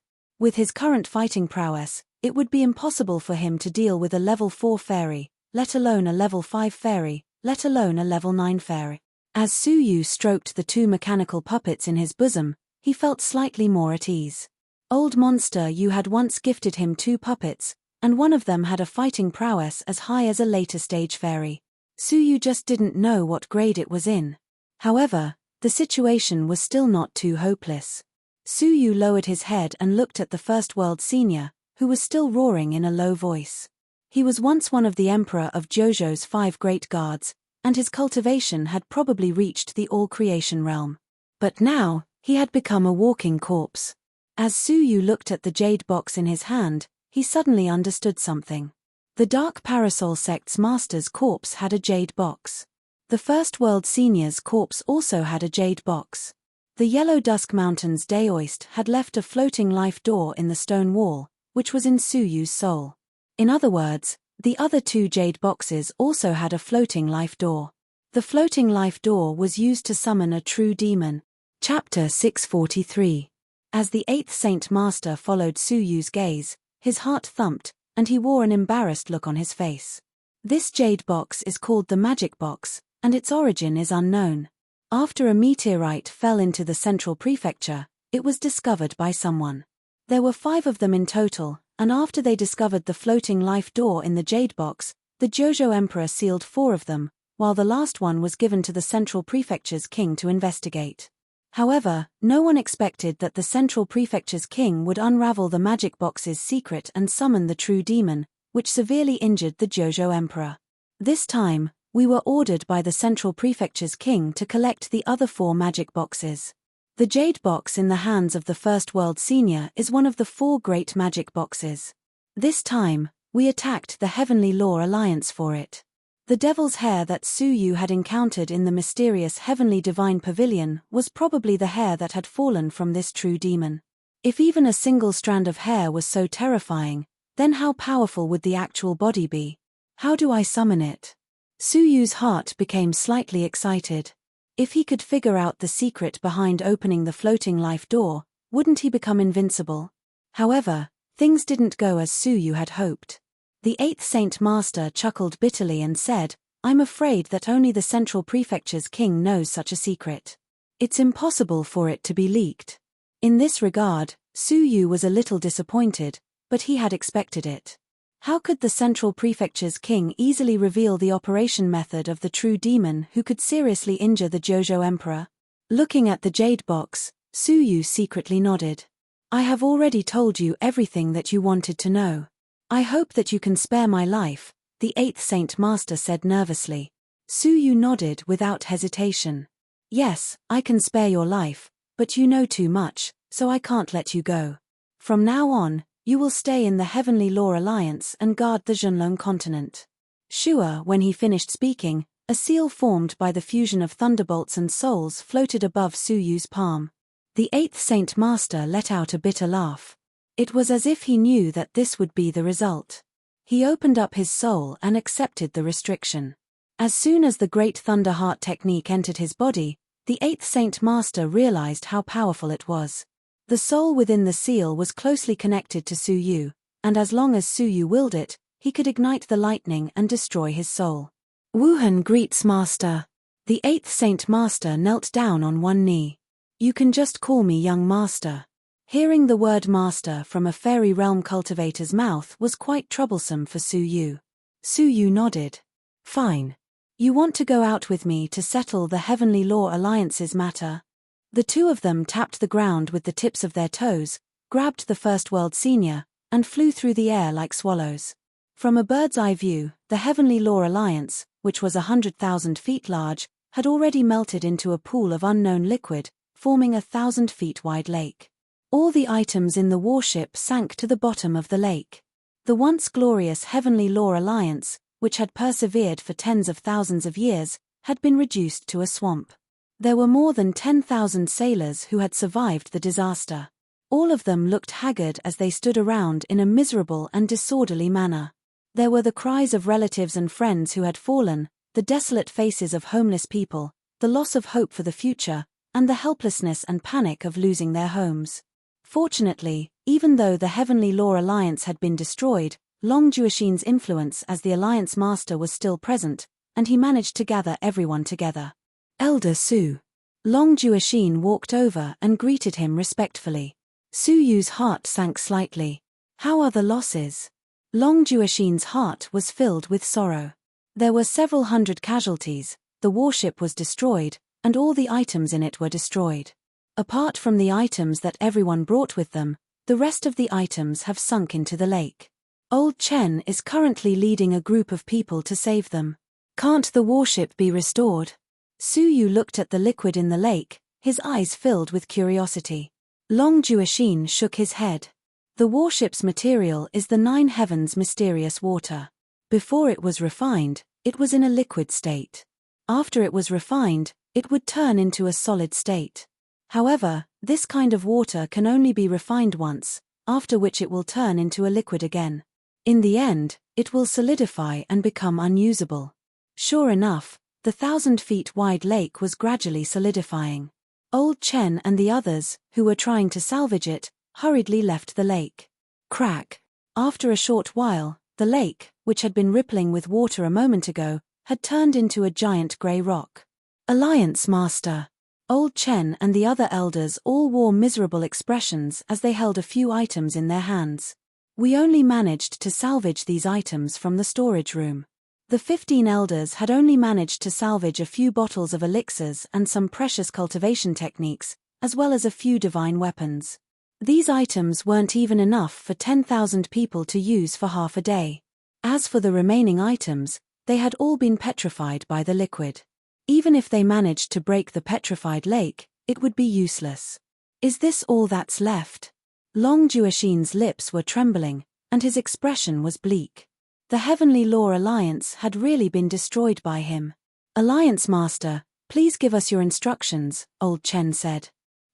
With his current fighting prowess, it would be impossible for him to deal with a level 4 fairy, let alone a level 5 fairy, let alone a level 9 fairy. As Su Yu stroked the 2 mechanical puppets in his bosom, he felt slightly more at ease. "Old monster, you had once gifted him 2 puppets, and one of them had a fighting prowess as high as a later stage fairy. Su Yu just didn't know what grade it was in. However, the situation was still not too hopeless. Su Yu lowered his head and looked at the First World Senior, who was still roaring in a low voice. He was once one of the Emperor of Jojo's 5 great guards, and his cultivation had probably reached the all-creation realm. But now, he had become a walking corpse. As Su Yu looked at the jade box in his hand, he suddenly understood something. The Dark Parasol Sect's master's corpse had a jade box. The First World Senior's corpse also had a jade box. The Yellow Dusk Mountains Daoist had left a floating life door in the stone wall, which was in Suyu's soul. In other words, the other two jade boxes also had a floating life door. The floating life door was used to summon a true demon. Chapter 643. As the 8th Saint Master followed Suyu's gaze, his heart thumped, and he wore an embarrassed look on his face. This jade box is called the Magic Box, and its origin is unknown. After a meteorite fell into the central prefecture, it was discovered by someone. There were 5 of them in total, and after they discovered the floating life door in the jade box, the Jojo Emperor sealed 4 of them, while the last one was given to the central prefecture's king to investigate. However, no one expected that the central prefecture's king would unravel the magic box's secret and summon the true demon, which severely injured the Jojo Emperor. This time, we were ordered by the central prefecture's king to collect the other 4 magic boxes. The jade box in the hands of the First World Senior is one of the 4 great magic boxes. This time, we attacked the Heavenly Law Alliance for it. The devil's hair that Suyu had encountered in the mysterious Heavenly Divine Pavilion was probably the hair that had fallen from this true demon. If even a single strand of hair was so terrifying, then how powerful would the actual body be? How do I summon it? Suyu's heart became slightly excited. If he could figure out the secret behind opening the floating life door, wouldn't he become invincible? However, things didn't go as Suyu had hoped. The 8th Saint Master chuckled bitterly and said, "I'm afraid that only the central prefecture's king knows such a secret. It's impossible for it to be leaked." In this regard, Suyu was a little disappointed, but he had expected it. How could the central prefecture's king easily reveal the operation method of the true demon who could seriously injure the Jojo Emperor? Looking at the jade box, Suyu secretly nodded. "I have already told you everything that you wanted to know. I hope that you can spare my life," the 8th Saint Master said nervously. Suyu nodded without hesitation. "Yes, I can spare your life, but you know too much, so I can't let you go. From now on, you will stay in the Heavenly Law Alliance and guard the Zhenlong continent." Sure, when he finished speaking, a seal formed by the fusion of thunderbolts and souls floated above Suyu's palm. The 8th Saint Master let out a bitter laugh. It was as if he knew that this would be the result. He opened up his soul and accepted the restriction. As soon as the Great Thunder Heart technique entered his body, the 8th Saint Master realized how powerful it was. The soul within the seal was closely connected to Suyu, and as long as Suyu willed it, he could ignite the lightning and destroy his soul. "Wuhan greets Master." The 8th Saint Master knelt down on one knee. "You can just call me young Master." Hearing the word Master from a fairy realm cultivator's mouth was quite troublesome for Suyu. Suyu nodded. "Fine. You want to go out with me to settle the Heavenly Law Alliance's matter?" The 2 of them tapped the ground with the tips of their toes, grabbed the First World Senior, and flew through the air like swallows. From a bird's-eye view, the Heavenly Law Alliance, which was 100,000 feet large, had already melted into a pool of unknown liquid, forming a 1,000-feet-wide lake. All the items in the warship sank to the bottom of the lake. The once glorious Heavenly Law Alliance, which had persevered for tens of thousands of years, had been reduced to a swamp. There were more than 10,000 sailors who had survived the disaster. All of them looked haggard as they stood around in a miserable and disorderly manner. There were the cries of relatives and friends who had fallen, the desolate faces of homeless people, the loss of hope for the future, and the helplessness and panic of losing their homes. Fortunately, even though the Heavenly Law Alliance had been destroyed, Long Jueshin's influence as the Alliance Master was still present, and he managed to gather everyone together. "Elder Su." Long Jueshin walked over and greeted him respectfully. Suyu's heart sank slightly. "How are the losses?" Long Jueshin's heart was filled with sorrow. There were several hundred casualties, the warship was destroyed, and all the items in it were destroyed. Apart from the items that everyone brought with them, the rest of the items have sunk into the lake. Old Chen is currently leading a group of people to save them. "Can't the warship be restored?" Suyu looked at the liquid in the lake, his eyes filled with curiosity. Long Jueshin shook his head. "The warship's material is the 9 heavens' mysterious water. Before it was refined, it was in a liquid state. After it was refined, it would turn into a solid state. However, this kind of water can only be refined once, after which it will turn into a liquid again. In the end, it will solidify and become unusable. Sure enough, the 1,000-feet-wide lake was gradually solidifying. Old Chen and the others, who were trying to salvage it, hurriedly left the lake. Crack! After a short while, the lake, which had been rippling with water a moment ago, had turned into a giant grey rock. Alliance Master! Old Chen and the other elders all wore miserable expressions as they held a few items in their hands. We only managed to salvage these items from the storage room. The 15 elders had only managed to salvage a few bottles of elixirs and some precious cultivation techniques, as well as a few divine weapons. These items weren't even enough for 10,000 people to use for half a day. As for the remaining items, they had all been petrified by the liquid. Even if they managed to break the petrified lake, it would be useless. Is this all that's left? Long Jueshin's lips were trembling, and his expression was bleak. The Heavenly Law Alliance had really been destroyed by him. Alliance Master, please give us your instructions, Old Chen said.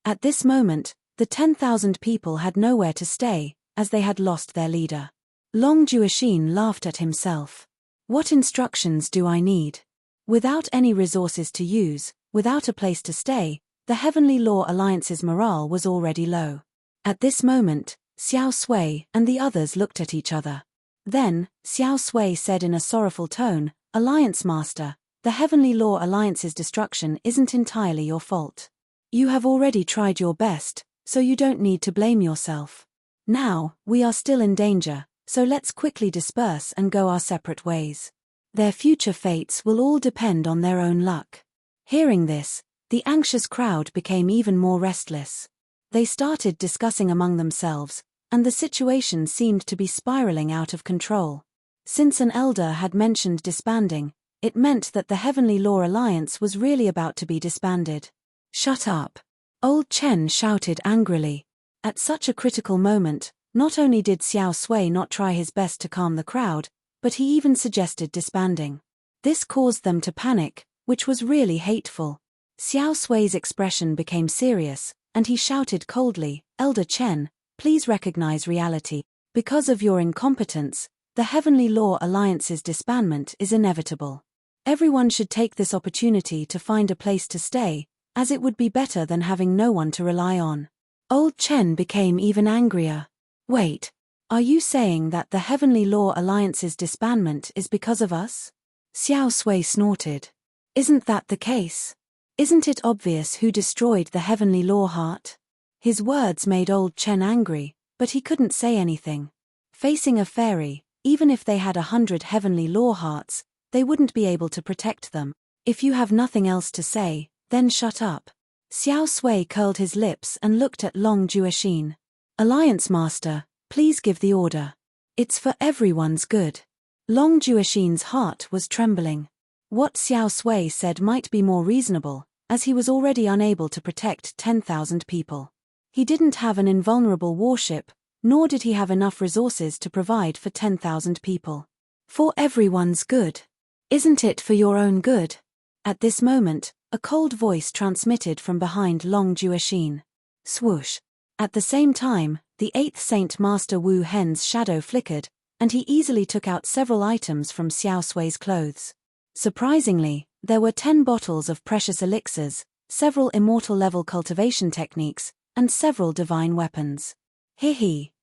At this moment, the 10,000 people had nowhere to stay, as they had lost their leader. Long Jueshin laughed at himself. What instructions do I need? Without any resources to use, without a place to stay, the Heavenly Law Alliance's morale was already low. At this moment, Xiao Sui and the others looked at each other. Then, Xiao Sui said in a sorrowful tone, Alliance Master, the Heavenly Law Alliance's destruction isn't entirely your fault. You have already tried your best, so you don't need to blame yourself. Now, we are still in danger, so let's quickly disperse and go our separate ways. Their future fates will all depend on their own luck. Hearing this, the anxious crowd became even more restless. They started discussing among themselves, and the situation seemed to be spiraling out of control. Since an elder had mentioned disbanding, it meant that the Heavenly Law Alliance was really about to be disbanded. Shut up! Old Chen shouted angrily. At such a critical moment, not only did Xiao Sui not try his best to calm the crowd, but he even suggested disbanding. This caused them to panic, which was really hateful. Xiao Sui's expression became serious, and he shouted coldly, Elder Chen, please recognize reality. Because of your incompetence, the Heavenly Law Alliance's disbandment is inevitable. Everyone should take this opportunity to find a place to stay, as it would be better than having no one to rely on. Old Chen became even angrier. Wait. Are you saying that the Heavenly Law Alliance's disbandment is because of us? Xiao Sui snorted. Isn't that the case? Isn't it obvious who destroyed the Heavenly Law Heart? His words made Old Chen angry, but he couldn't say anything. Facing a fairy, even if they had 100 Heavenly Law Hearts, they wouldn't be able to protect them. If you have nothing else to say, then shut up. Xiao Sui curled his lips and looked at Long Jueshin. Alliance Master, please give the order. It's for everyone's good. Long Jueshin's heart was trembling. What Xiao Sui said might be more reasonable, as he was already unable to protect 10,000 people. He didn't have an invulnerable warship, nor did he have enough resources to provide for 10,000 people. For everyone's good. Isn't it for your own good? At this moment, a cold voice transmitted from behind Long Jueshin. Swoosh. At the same time, the 8th Saint Master Wu Hen's shadow flickered, and he easily took out several items from Xiao Sui's clothes. Surprisingly, there were 10 bottles of precious elixirs, several immortal-level cultivation techniques, and several divine weapons.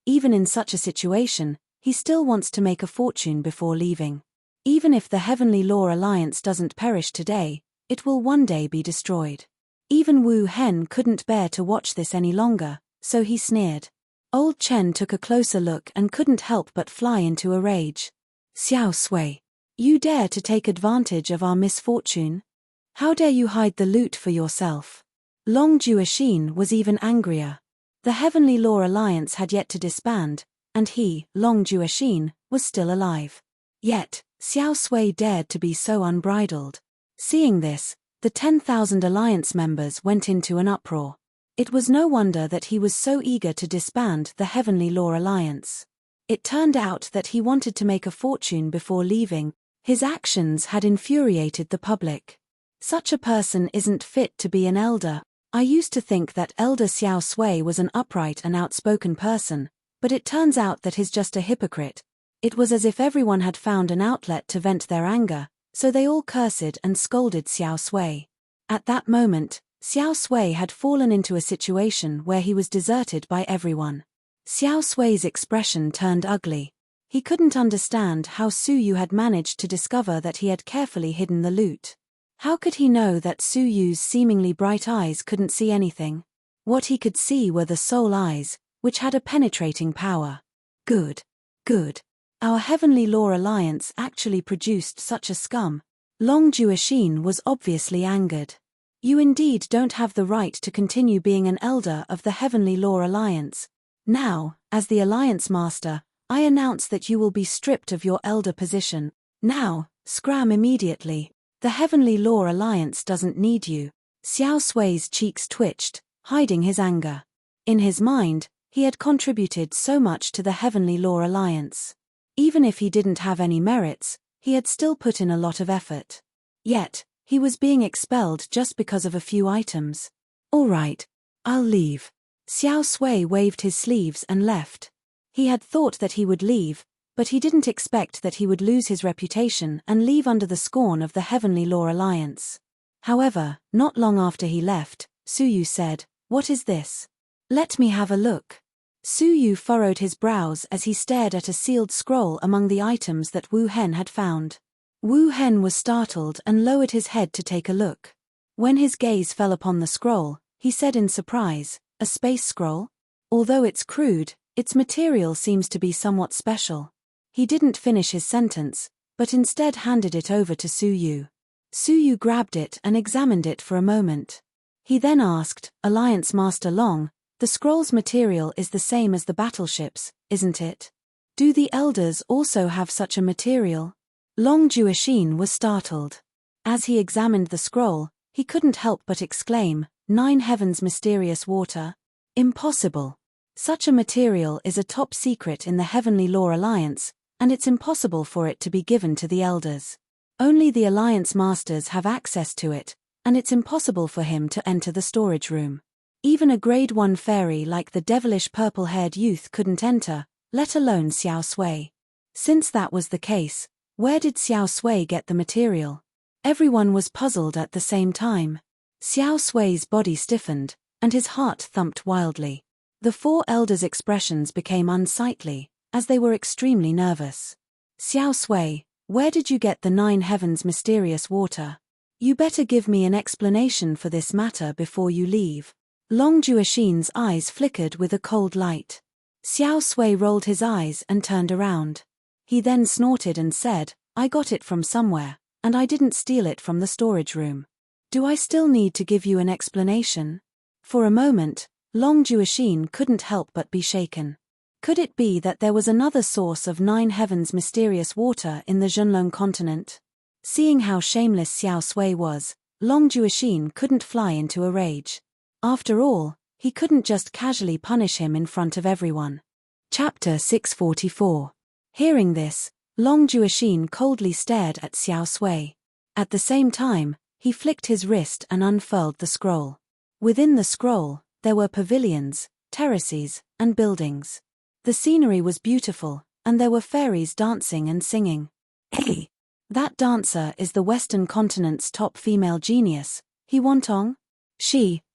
Even in such a situation, he still wants to make a fortune before leaving. Even if the Heavenly Law Alliance doesn't perish today, it will one day be destroyed. Even Wu Hen couldn't bear to watch this any longer, so he sneered. Old Chen took a closer look and couldn't help but fly into a rage. Xiao Sui, you dare to take advantage of our misfortune? How dare you hide the loot for yourself? Long Jueshin was even angrier. The Heavenly Law Alliance had yet to disband, and he, Long Jueshin, was still alive. Yet, Xiao Sui dared to be so unbridled. Seeing this, the 10,000 Alliance members went into an uproar. It was no wonder that he was so eager to disband the Heavenly Law Alliance. It turned out that he wanted to make a fortune before leaving. His actions had infuriated the public. Such a person isn't fit to be an elder. I used to think that Elder Xiao Sui was an upright and outspoken person, but it turns out that he's just a hypocrite. It was as if everyone had found an outlet to vent their anger, so they all cursed and scolded Xiao Sui. At that moment, Xiao Sui had fallen into a situation where he was deserted by everyone. Xiao Sui's expression turned ugly. He couldn't understand how Su Yu had managed to discover that he had carefully hidden the loot. How could he know that Su Yu's seemingly bright eyes couldn't see anything? What he could see were the soul eyes, which had a penetrating power. Good. Good. Our Heavenly Law Alliance actually produced such a scum. Long Juexin was obviously angered. You indeed don't have the right to continue being an elder of the Heavenly Law Alliance. Now, as the Alliance Master, I announce that you will be stripped of your elder position. Now, scram immediately. The Heavenly Law Alliance doesn't need you. Xiao Sui's cheeks twitched, hiding his anger. In his mind, he had contributed so much to the Heavenly Law Alliance. Even if he didn't have any merits, he had still put in a lot of effort. Yet, he was being expelled just because of a few items. All right, I'll leave. Xiao Sui waved his sleeves and left. He had thought that he would leave, but he didn't expect that he would lose his reputation and leave under the scorn of the Heavenly Law Alliance. However, not long after he left, Su Yu said, "What is this? Let me have a look." Su Yu furrowed his brows as he stared at a sealed scroll among the items that Wu Hen had found. Wu Hen was startled and lowered his head to take a look. When his gaze fell upon the scroll, he said in surprise, "A space scroll? Although it's crude, its material seems to be somewhat special." He didn't finish his sentence, but instead handed it over to Su Yu. Su Yu grabbed it and examined it for a moment. He then asked, "Alliance Master Long, the scroll's material is the same as the battleships, isn't it? Do the elders also have such a material?" Long Juexin was startled. As he examined the scroll, he couldn't help but exclaim, "Nine Heavens Mysterious Water? Impossible. Such a material is a top secret in the Heavenly Law Alliance, and it's impossible for it to be given to the elders. Only the Alliance Masters have access to it, and it's impossible for him to enter the storage room. Even a grade 1 fairy like the devilish purple-haired youth couldn't enter, let alone Xiao Sui. Since that was the case, where did Xiao Sui get the material? Everyone was puzzled at the same time. Xiao Sui's body stiffened, and his heart thumped wildly. The four elders' expressions became unsightly, as they were extremely nervous. "Xiao Sui, where did you get the Nine Heavens Mysterious Water? You better give me an explanation for this matter before you leave." Long Juexin's eyes flickered with a cold light. Xiao Sui rolled his eyes and turned around. He then snorted and said, "I got it from somewhere, and I didn't steal it from the storage room. Do I still need to give you an explanation?" For a moment, Long Juexin couldn't help but be shaken. Could it be that there was another source of Nine Heavens Mysterious Water in the Zhenlong continent? Seeing how shameless Xiao Sui was, Long Juexin couldn't fly into a rage. After all, he couldn't just casually punish him in front of everyone. Chapter 644. Hearing this, Long Juexin coldly stared at Xiao Sui. At the same time, he flicked his wrist and unfurled the scroll. Within the scroll, there were pavilions, terraces, and buildings. The scenery was beautiful, and there were fairies dancing and singing. "Hey! That dancer is the Western continent's top female genius, He Wantong?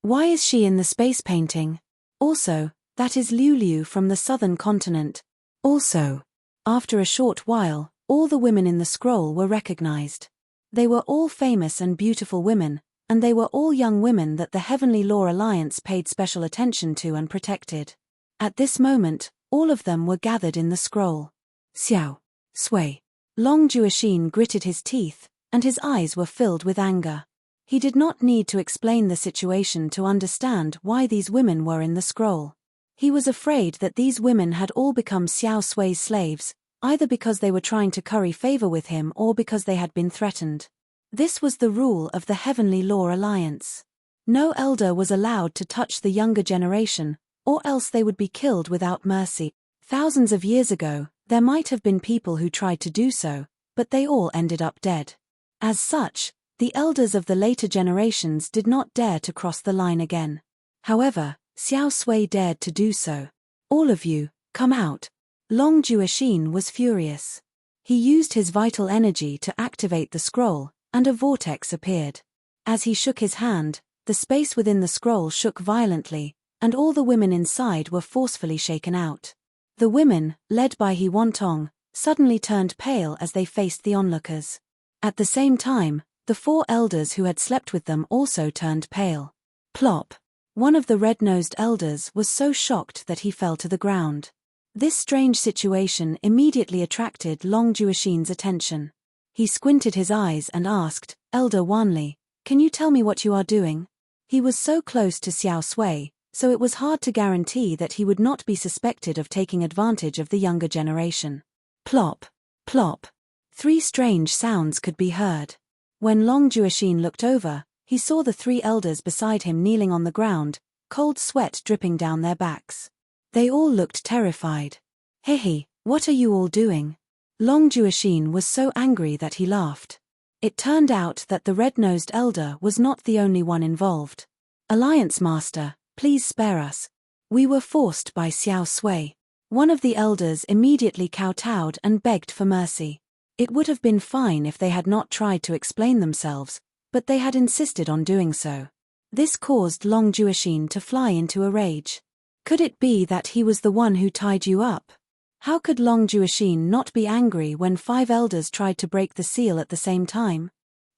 Why is she in the space painting? Also, that is Liu Liu from the Southern continent. Also." After a short while, all the women in the scroll were recognized. They were all famous and beautiful women, and they were all young women that the Heavenly Law Alliance paid special attention to and protected. At this moment, all of them were gathered in the scroll. Xiao Sui. Long Juexin gritted his teeth, and his eyes were filled with anger. He did not need to explain the situation to understand why these women were in the scroll. He was afraid that these women had all become Xiao Sui's slaves, either because they were trying to curry favor with him or because they had been threatened. This was the rule of the Heavenly Law Alliance. No elder was allowed to touch the younger generation, or else they would be killed without mercy. Thousands of years ago, there might have been people who tried to do so, but they all ended up dead. As such, The elders of the later generations did not dare to cross the line again. However, Xiao Sui dared to do so. All of you, come out. Long Juexin was furious. He used his vital energy to activate the scroll, and a vortex appeared. As he shook his hand, the space within the scroll shook violently, and all the women inside were forcefully shaken out. The women, led by He Wantong, suddenly turned pale as they faced the onlookers. At the same time, the 4 elders who had slept with them also turned pale. Plop! One of the red-nosed elders was so shocked that he fell to the ground. This strange situation immediately attracted Long Juexin's attention. He squinted his eyes and asked, "Elder Wanli, can you tell me what you are doing?" He was so close to Xiao Sui, so it was hard to guarantee that he would not be suspected of taking advantage of the younger generation. Plop! Plop! 3 strange sounds could be heard. When Long Juexin looked over, he saw the 3 elders beside him kneeling on the ground, cold sweat dripping down their backs. They all looked terrified. "Hehe, what are you all doing?" Long Juexin was so angry that he laughed. It turned out that the red-nosed elder was not the only one involved. "Alliance Master, please spare us. We were forced by Xiao Sui." One of the elders immediately kowtowed and begged for mercy. It would have been fine if they had not tried to explain themselves, but they had insisted on doing so. This caused Long Juexin to fly into a rage. Could it be that he was the one who tied you up? How could Long Juexin not be angry when 5 elders tried to break the seal at the same time?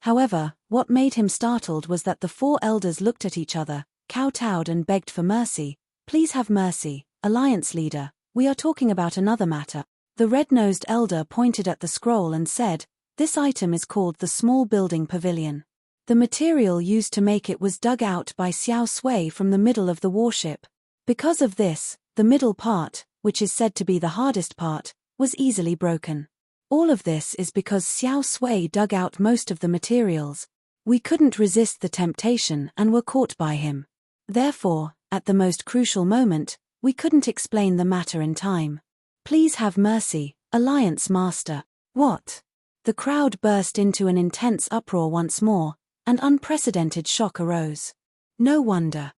However, what made him startled was that the 4 elders looked at each other, kowtowed and begged for mercy. "Please have mercy, Alliance Leader, we are talking about another matter." The red-nosed elder pointed at the scroll and said, "This item is called the Small Building Pavilion. The material used to make it was dug out by Xiao Sui from the middle of the warship. Because of this, the middle part, which is said to be the hardest part, was easily broken. All of this is because Xiao Sui dug out most of the materials. We couldn't resist the temptation and were caught by him. Therefore, at the most crucial moment, we couldn't explain the matter in time. Please have mercy, Alliance Master." What? The crowd burst into an intense uproar once more, and unprecedented shock arose. No wonder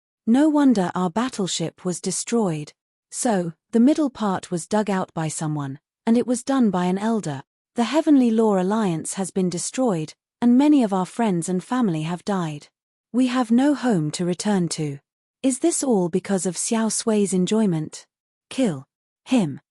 our battleship was destroyed. So, the middle part was dug out by someone, and it was done by an elder. The Heavenly Law Alliance has been destroyed, and many of our friends and family have died. We have no home to return to. Is this all because of Xiao Sui's enjoyment? Kill him.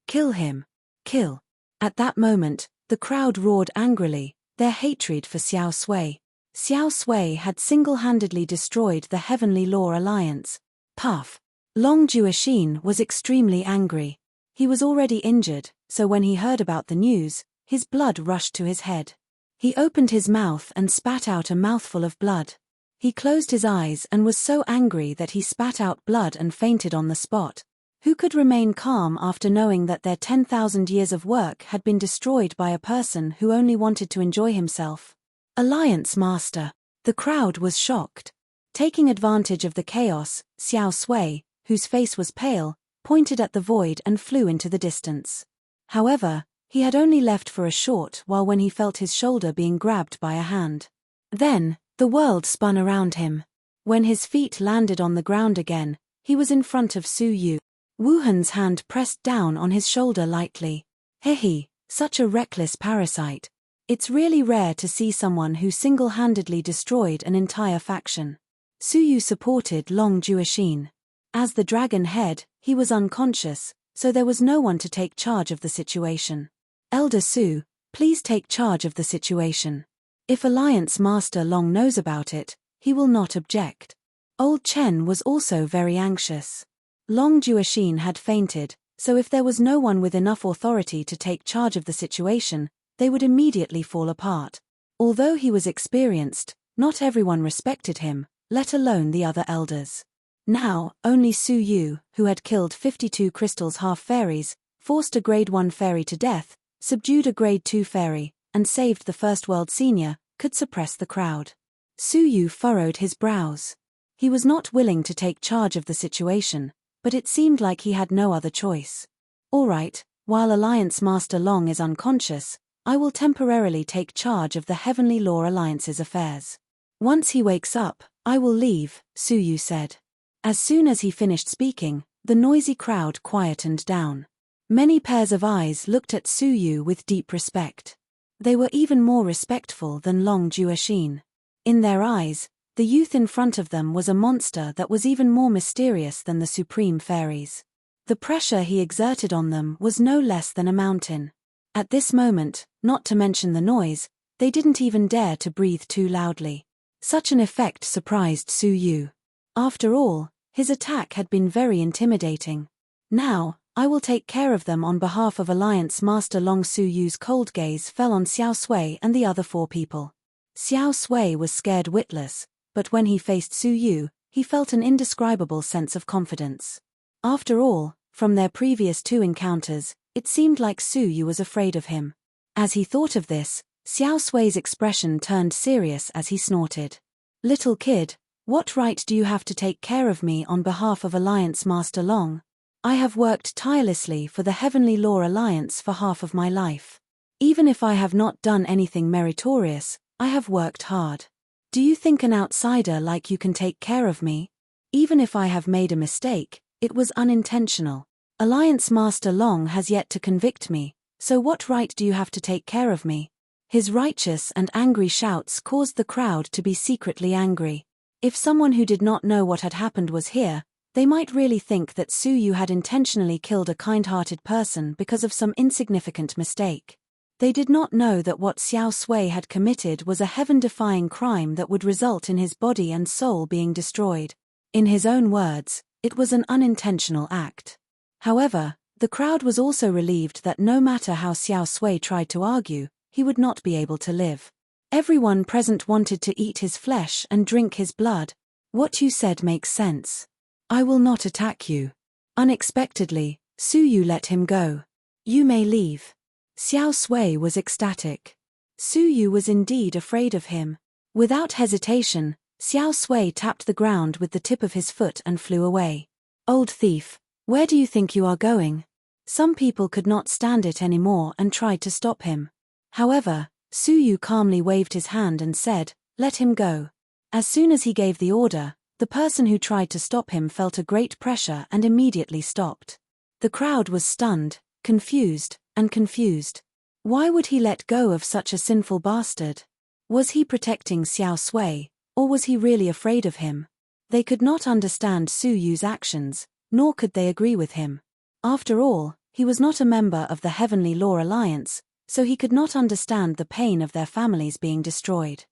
Kill him. Kill. At that moment, the crowd roared angrily, their hatred for Xiao Sui. Xiao Sui had single-handedly destroyed the Heavenly Law Alliance. Puff. Long Juexin was extremely angry. He was already injured, so when he heard about the news, his blood rushed to his head. He opened his mouth and spat out a mouthful of blood. He closed his eyes and was so angry that he spat out blood and fainted on the spot. Who could remain calm after knowing that their 10,000 years of work had been destroyed by a person who only wanted to enjoy himself? Alliance Master. The crowd was shocked. Taking advantage of the chaos, Xiao Sui, whose face was pale, pointed at the void and flew into the distance. However, he had only left for a short while when he felt his shoulder being grabbed by a hand. Then, the world spun around him. When his feet landed on the ground again, he was in front of Su Yu. Wuhan's hand pressed down on his shoulder lightly. "Hehe, such a reckless parasite. It's really rare to see someone who single-handedly destroyed an entire faction." Su Yu supported Long Juexin. As the dragon head, he was unconscious, so there was no one to take charge of the situation. "Elder Su, please take charge of the situation. If Alliance Master Long knows about it, he will not object." Old Chen was also very anxious. Long Juexin had fainted, so if there was no one with enough authority to take charge of the situation, they would immediately fall apart. Although he was experienced, not everyone respected him, let alone the other elders. Now, only Su Yu, who had killed 52 crystals half-fairies, forced a Grade 1 fairy to death, subdued a Grade 2 fairy, and saved the First World Senior, could suppress the crowd. Su Yu furrowed his brows. He was not willing to take charge of the situation, but it seemed like he had no other choice. "All right, while Alliance Master Long is unconscious, I will temporarily take charge of the Heavenly Law Alliance's affairs. Once he wakes up, I will leave, Su Yu said. As soon as he finished speaking, the noisy crowd quietened down. Many pairs of eyes looked at Su Yu with deep respect. They were even more respectful than Long Juexin. In their eyes, the youth in front of them was a monster that was even more mysterious than the supreme fairies. The pressure he exerted on them was no less than a mountain. At this moment, not to mention the noise, they didn't even dare to breathe too loudly. Such an effect surprised Su Yu. After all, his attack had been very intimidating. Now, I will take care of them on behalf of Alliance Master Long. Su Yu's cold gaze fell on Xiao Sui and the other 4 people. Xiao Sui was scared witless, but when he faced Su Yu, he felt an indescribable sense of confidence. After all, from their previous 2 encounters, it seemed like Su Yu was afraid of him. As he thought of this, Xiao Sui's expression turned serious as he snorted. Little kid, what right do you have to take care of me on behalf of Alliance Master Long? I have worked tirelessly for the Heavenly Law Alliance for half of my life. Even if I have not done anything meritorious, I have worked hard. Do you think an outsider like you can take care of me? Even if I have made a mistake, it was unintentional. Alliance Master Long has yet to convict me, so what right do you have to take care of me? His righteous and angry shouts caused the crowd to be secretly angry. If someone who did not know what had happened was here, they might really think that Su Yu had intentionally killed a kind-hearted person because of some insignificant mistake. They did not know that what Xiao Sui had committed was a heaven-defying crime that would result in his body and soul being destroyed. In his own words, it was an unintentional act. However, the crowd was also relieved that no matter how Xiao Sui tried to argue, he would not be able to live. Everyone present wanted to eat his flesh and drink his blood. What you said makes sense. I will not attack you. Unexpectedly, Su Yu let him go. You may leave. Xiao Sui was ecstatic. Su Yu was indeed afraid of him. Without hesitation, Xiao Sui tapped the ground with the tip of his foot and flew away. Old thief, where do you think you are going? Some people could not stand it anymore and tried to stop him. However, Su Yu calmly waved his hand and said, let him go. As soon as he gave the order, the person who tried to stop him felt a great pressure and immediately stopped. The crowd was stunned, confused. Why would he let go of such a sinful bastard? Was he protecting Xiao Sui, or was he really afraid of him? They could not understand Su Yu's actions, nor could they agree with him. After all, he was not a member of the Heavenly Law Alliance, so he could not understand the pain of their families being destroyed.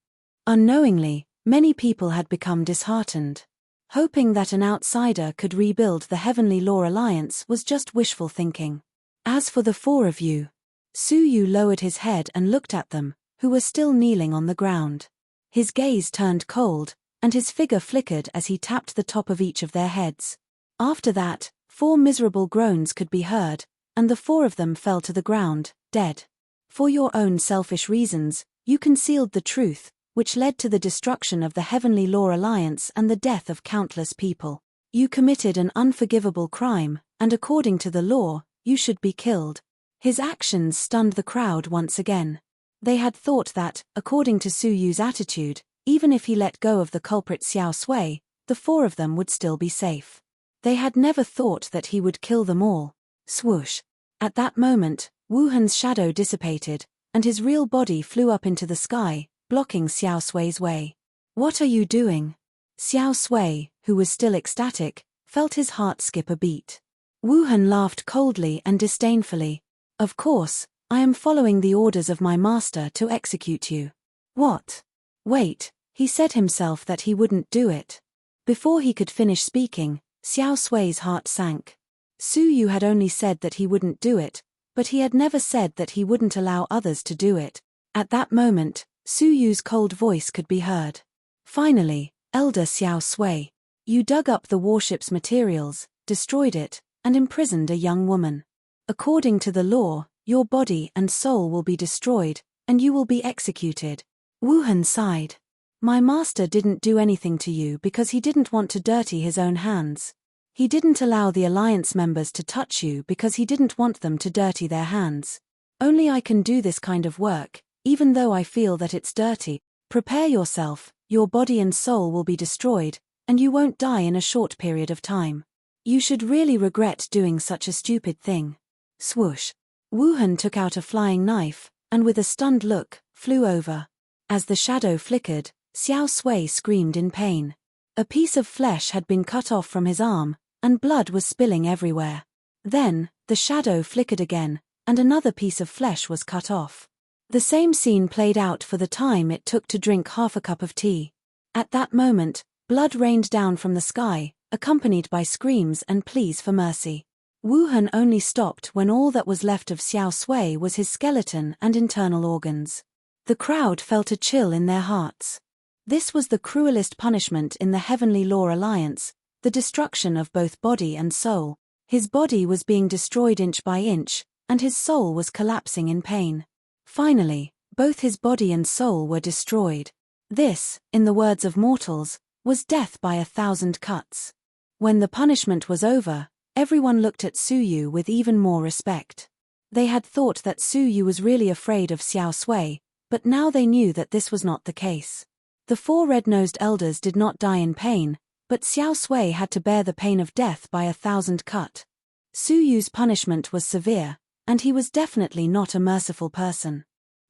Unknowingly, many people had become disheartened. Hoping that an outsider could rebuild the Heavenly Law Alliance was just wishful thinking. As for the 4 of you, Su Yu lowered his head and looked at them, who were still kneeling on the ground. His gaze turned cold, and his figure flickered as he tapped the top of each of their heads. After that, 4 miserable groans could be heard, and the 4 of them fell to the ground, dead. For your own selfish reasons, you concealed the truth, which led to the destruction of the Heavenly Law Alliance and the death of countless people. You committed an unforgivable crime, and according to the law, you should be killed. His actions stunned the crowd once again. They had thought that, according to Su Yu's attitude, even if he let go of the culprit Xiao Sui, the 4 of them would still be safe. They had never thought that he would kill them all. Swoosh. At that moment, Wu Han's shadow dissipated, and his real body flew up into the sky, blocking Xiao Sui's way. What are you doing? Xiao Sui, who was still ecstatic, felt his heart skip a beat. Wu Han laughed coldly and disdainfully. Of course, I am following the orders of my master to execute you. What? Wait, he said himself that he wouldn't do it. Before he could finish speaking, Xiao Sui's heart sank. Su Yu had only said that he wouldn't do it, but he had never said that he wouldn't allow others to do it. At that moment, Su Yu's cold voice could be heard. Finally, Elder Xiao Sui, you dug up the warship's materials, destroyed it, and imprisoned a young woman. According to the law, your body and soul will be destroyed, and you will be executed. Wu Han sighed. My master didn't do anything to you because he didn't want to dirty his own hands. He didn't allow the alliance members to touch you because he didn't want them to dirty their hands. Only I can do this kind of work, even though I feel that it's dirty. Prepare yourself, your body and soul will be destroyed, and you won't die in a short period of time. You should really regret doing such a stupid thing. Swoosh. Wuhan took out a flying knife, and with a stunned look, flew over. As the shadow flickered, Xiao Sui screamed in pain. A piece of flesh had been cut off from his arm, and blood was spilling everywhere. Then, the shadow flickered again, and another piece of flesh was cut off. The same scene played out for the time it took to drink half a cup of tea. At that moment, blood rained down from the sky, accompanied by screams and pleas for mercy. Wuhan only stopped when all that was left of Xiao Sui was his skeleton and internal organs. The crowd felt a chill in their hearts. This was the cruelest punishment in the Heavenly Law Alliance, the destruction of both body and soul. His body was being destroyed inch by inch, and his soul was collapsing in pain. Finally, both his body and soul were destroyed. This, in the words of mortals, was death by 1,000 cuts. When the punishment was over, everyone looked at Su Yu with even more respect. They had thought that Su Yu was really afraid of Xiao Sui, but now they knew that this was not the case. The 4 red-nosed elders did not die in pain, but Xiao Sui had to bear the pain of death by 1,000 cut. Su Yu's punishment was severe, and he was definitely not a merciful person.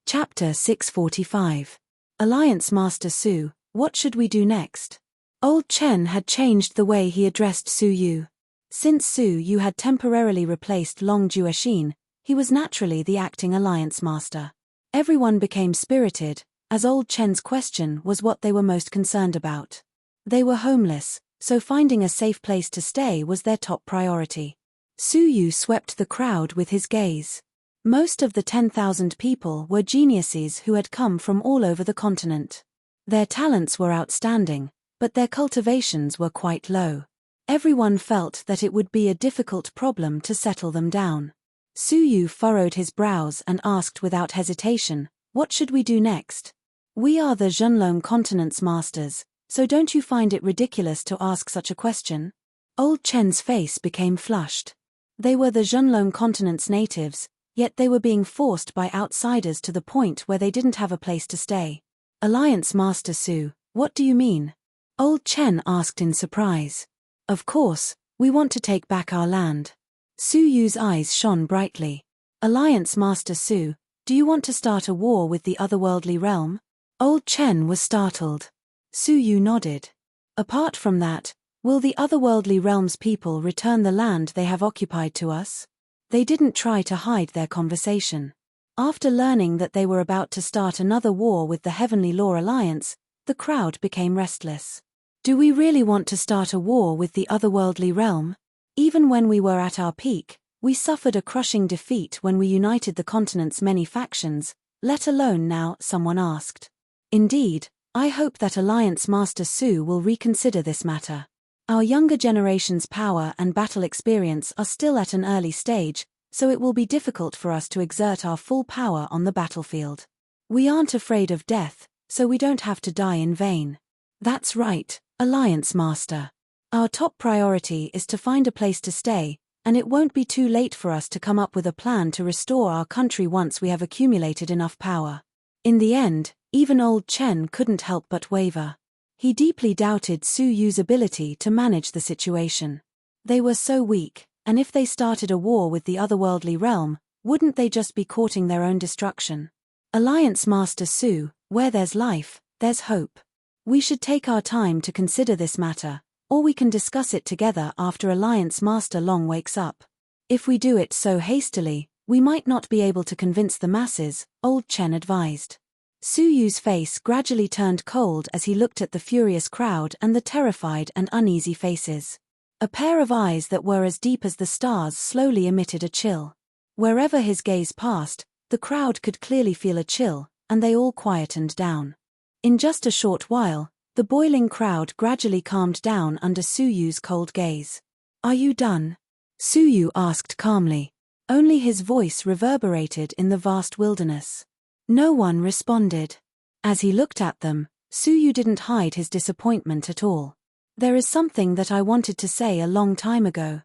Chapter 645. Alliance Master Su, what should we do next? Old Chen had changed the way he addressed Su Yu. Since Su Yu had temporarily replaced Long Juexin, he was naturally the acting alliance master. Everyone became spirited, as Old Chen's question was what they were most concerned about. They were homeless, so finding a safe place to stay was their top priority. Su Yu swept the crowd with his gaze. Most of the 10,000 people were geniuses who had come from all over the continent. Their talents were outstanding, but their cultivations were quite low. Everyone felt that it would be a difficult problem to settle them down. Su Yu furrowed his brows and asked without hesitation, "What should we do next? We are the Zhenlong continent's masters, so don't you find it ridiculous to ask such a question?" Old Chen's face became flushed. They were the Zhenlong continent's natives, yet they were being forced by outsiders to the point where they didn't have a place to stay. "Alliance Master Su, what do you mean?" Old Chen asked in surprise. "Of course, we want to take back our land." Su Yu's eyes shone brightly. "Alliance Master Su, do you want to start a war with the otherworldly realm?" Old Chen was startled. Su Yu nodded. "Apart from that, will the otherworldly realm's people return the land they have occupied to us?" They didn't try to hide their conversation. After learning that they were about to start another war with the Heavenly Law Alliance, the crowd became restless. "Do we really want to start a war with the otherworldly realm? Even when we were at our peak, we suffered a crushing defeat when we united the continent's many factions, let alone now," someone asked. "Indeed, I hope that Alliance Master Su will reconsider this matter. Our younger generation's power and battle experience are still at an early stage, so it will be difficult for us to exert our full power on the battlefield. We aren't afraid of death, so we don't have to die in vain." "That's right, Alliance Master. Our top priority is to find a place to stay, and it won't be too late for us to come up with a plan to restore our country once we have accumulated enough power." In the end, even Old Chen couldn't help but waver. He deeply doubted Su Yu's ability to manage the situation. They were so weak, and if they started a war with the otherworldly realm, wouldn't they just be courting their own destruction? "Alliance Master Su, where there's life, there's hope. We should take our time to consider this matter, or we can discuss it together after Alliance Master Long wakes up. If we do it so hastily, we might not be able to convince the masses," Old Chen advised. Su Yu's face gradually turned cold as he looked at the furious crowd and the terrified and uneasy faces. A pair of eyes that were as deep as the stars slowly emitted a chill. Wherever his gaze passed, the crowd could clearly feel a chill, and they all quietened down. In just a short while, the boiling crowd gradually calmed down under Su Yu's cold gaze. "Are you done?" Su Yu asked calmly. Only his voice reverberated in the vast wilderness. No one responded. As he looked at them, Su Yu didn't hide his disappointment at all. "There is something that I wanted to say a long time ago."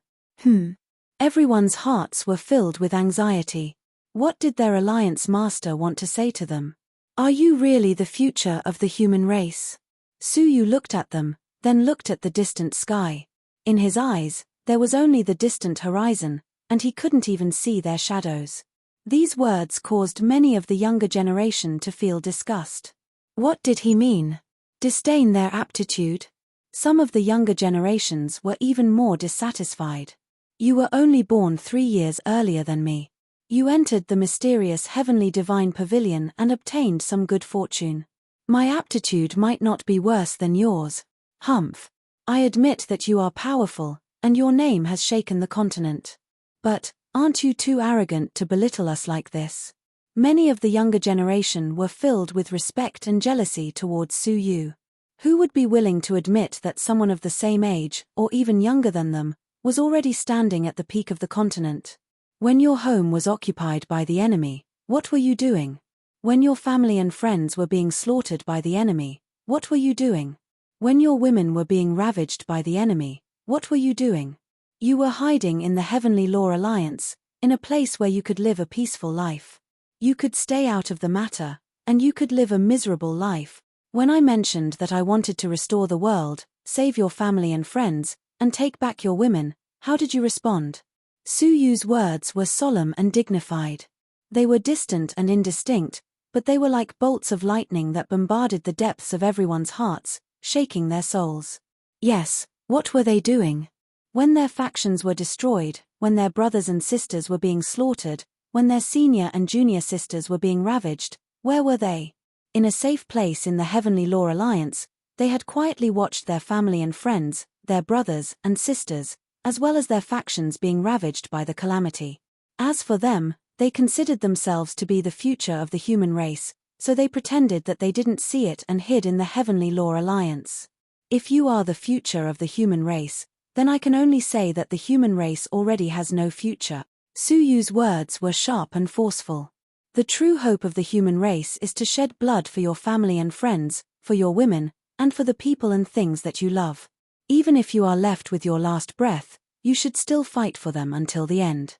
Everyone's hearts were filled with anxiety. What did their alliance master want to say to them? Are you really the future of the human race? Suyu looked at them, then looked at the distant sky. In his eyes, there was only the distant horizon, and he couldn't even see their shadows. These words caused many of the younger generation to feel disgust. What did he mean? Disdain their aptitude? Some of the younger generations were even more dissatisfied. You were only born 3 years earlier than me. You entered the mysterious heavenly divine pavilion and obtained some good fortune. My aptitude might not be worse than yours. Humph. I admit that you are powerful, and your name has shaken the continent. But, aren't you too arrogant to belittle us like this? Many of the younger generation were filled with respect and jealousy towards Suyu. Who would be willing to admit that someone of the same age, or even younger than them, was already standing at the peak of the continent? When your home was occupied by the enemy, what were you doing? When your family and friends were being slaughtered by the enemy, what were you doing? When your women were being ravaged by the enemy, what were you doing? You were hiding in the Heavenly Law Alliance, in a place where you could live a peaceful life. You could stay out of the matter, and you could live a miserable life. When I mentioned that I wanted to restore the world, save your family and friends, and take back your women, how did you respond? Suyu's words were solemn and dignified. They were distant and indistinct, but they were like bolts of lightning that bombarded the depths of everyone's hearts, shaking their souls. Yes, what were they doing? When their factions were destroyed, when their brothers and sisters were being slaughtered, when their senior and junior sisters were being ravaged, where were they? In a safe place in the Heavenly Law Alliance, they had quietly watched their family and friends, their brothers and sisters, as well as their factions being ravaged by the calamity. As for them, they considered themselves to be the future of the human race, so they pretended that they didn't see it and hid in the Heavenly Law Alliance. If you are the future of the human race, then I can only say that the human race already has no future. Suyu's words were sharp and forceful. The true hope of the human race is to shed blood for your family and friends, for your women, and for the people and things that you love. Even if you are left with your last breath, you should still fight for them until the end.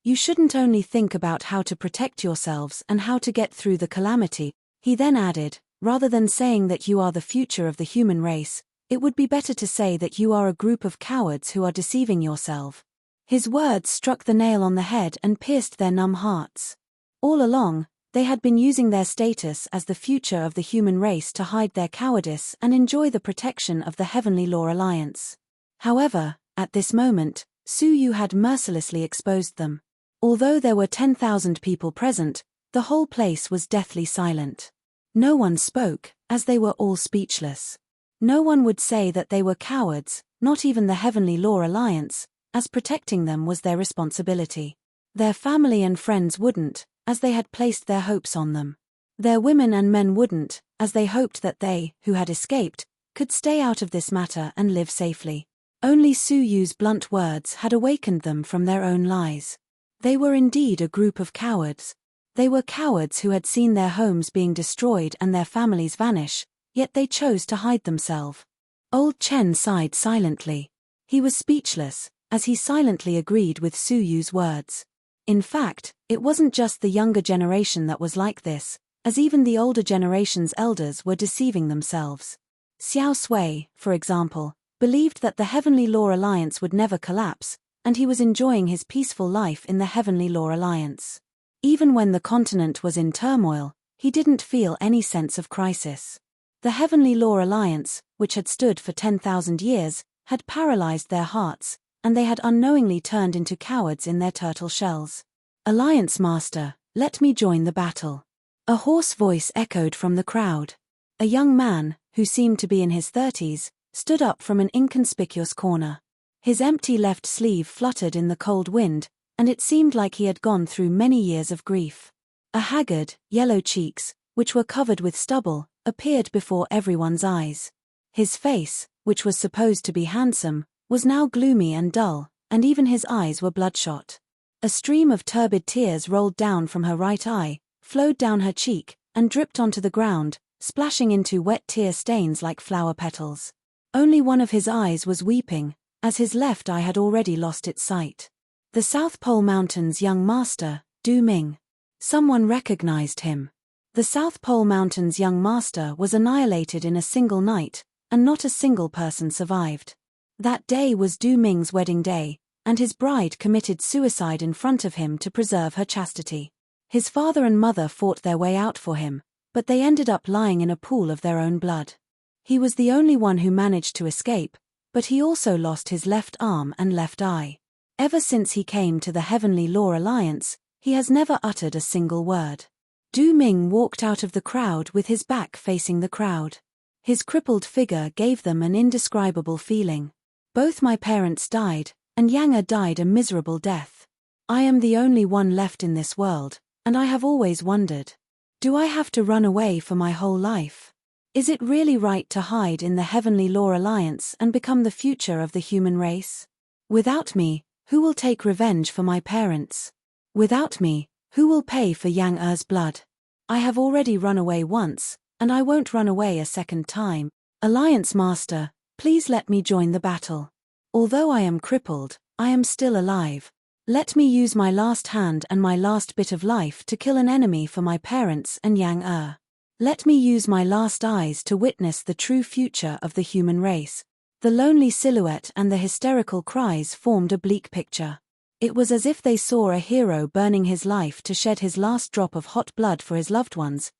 You shouldn't only think about how to protect yourselves and how to get through the calamity, he then added, rather than saying that you are the future of the human race, it would be better to say that you are a group of cowards who are deceiving yourself. His words struck the nail on the head and pierced their numb hearts. All along, they had been using their status as the future of the human race to hide their cowardice and enjoy the protection of the Heavenly Law Alliance. However, at this moment, Suyu had mercilessly exposed them. Although there were 10,000 people present, the whole place was deathly silent. No one spoke, as they were all speechless. No one would say that they were cowards, not even the Heavenly Law Alliance, as protecting them was their responsibility. Their family and friends wouldn't, as they had placed their hopes on them. Their women and men wouldn't, as they hoped that they, who had escaped, could stay out of this matter and live safely. Only Suyu's blunt words had awakened them from their own lies. They were indeed a group of cowards. They were cowards who had seen their homes being destroyed and their families vanish, yet they chose to hide themselves. Old Chen sighed silently. He was speechless, as he silently agreed with Suyu's words. In fact, it wasn't just the younger generation that was like this, as even the older generation's elders were deceiving themselves. Xiao Sui, for example, believed that the Heavenly Law Alliance would never collapse, and he was enjoying his peaceful life in the Heavenly Law Alliance. Even when the continent was in turmoil, he didn't feel any sense of crisis. The Heavenly Law Alliance, which had stood for 10,000 years, had paralyzed their hearts, and they had unknowingly turned into cowards in their turtle shells. Alliance Master, let me join the battle. A hoarse voice echoed from the crowd. A young man, who seemed to be in his 30s, stood up from an inconspicuous corner. His empty left sleeve fluttered in the cold wind, and it seemed like he had gone through many years of grief. A haggard, yellow cheeks, which were covered with stubble, appeared before everyone's eyes. His face, which was supposed to be handsome, was now gloomy and dull, and even his eyes were bloodshot. A stream of turbid tears rolled down from her right eye, flowed down her cheek, and dripped onto the ground, splashing into wet tear stains like flower petals. Only one of his eyes was weeping, as his left eye had already lost its sight. The South Pole Mountain's young master, Du Ming. Someone recognized him. The South Pole Mountain's young master was annihilated in a single night, and not a single person survived. That day was Du Ming's wedding day, and his bride committed suicide in front of him to preserve her chastity. His father and mother fought their way out for him, but they ended up lying in a pool of their own blood. He was the only one who managed to escape, but he also lost his left arm and left eye. Ever since he came to the Heavenly Law Alliance, he has never uttered a single word. Du Ming walked out of the crowd with his back facing the crowd. His crippled figure gave them an indescribable feeling. Both my parents died, and Yang Er died a miserable death. I am the only one left in this world, and I have always wondered. Do I have to run away for my whole life? Is it really right to hide in the Heavenly Law Alliance and become the future of the human race? Without me, who will take revenge for my parents? Without me, who will pay for Yang Er's blood? I have already run away once, and I won't run away a second time. Alliance Master, please let me join the battle. Although I am crippled, I am still alive. Let me use my last hand and my last bit of life to kill an enemy for my parents and Yang Er. Let me use my last eyes to witness the true future of the human race. The lonely silhouette and the hysterical cries formed a bleak picture. It was as if they saw a hero burning his life to shed his last drop of hot blood for his loved ones,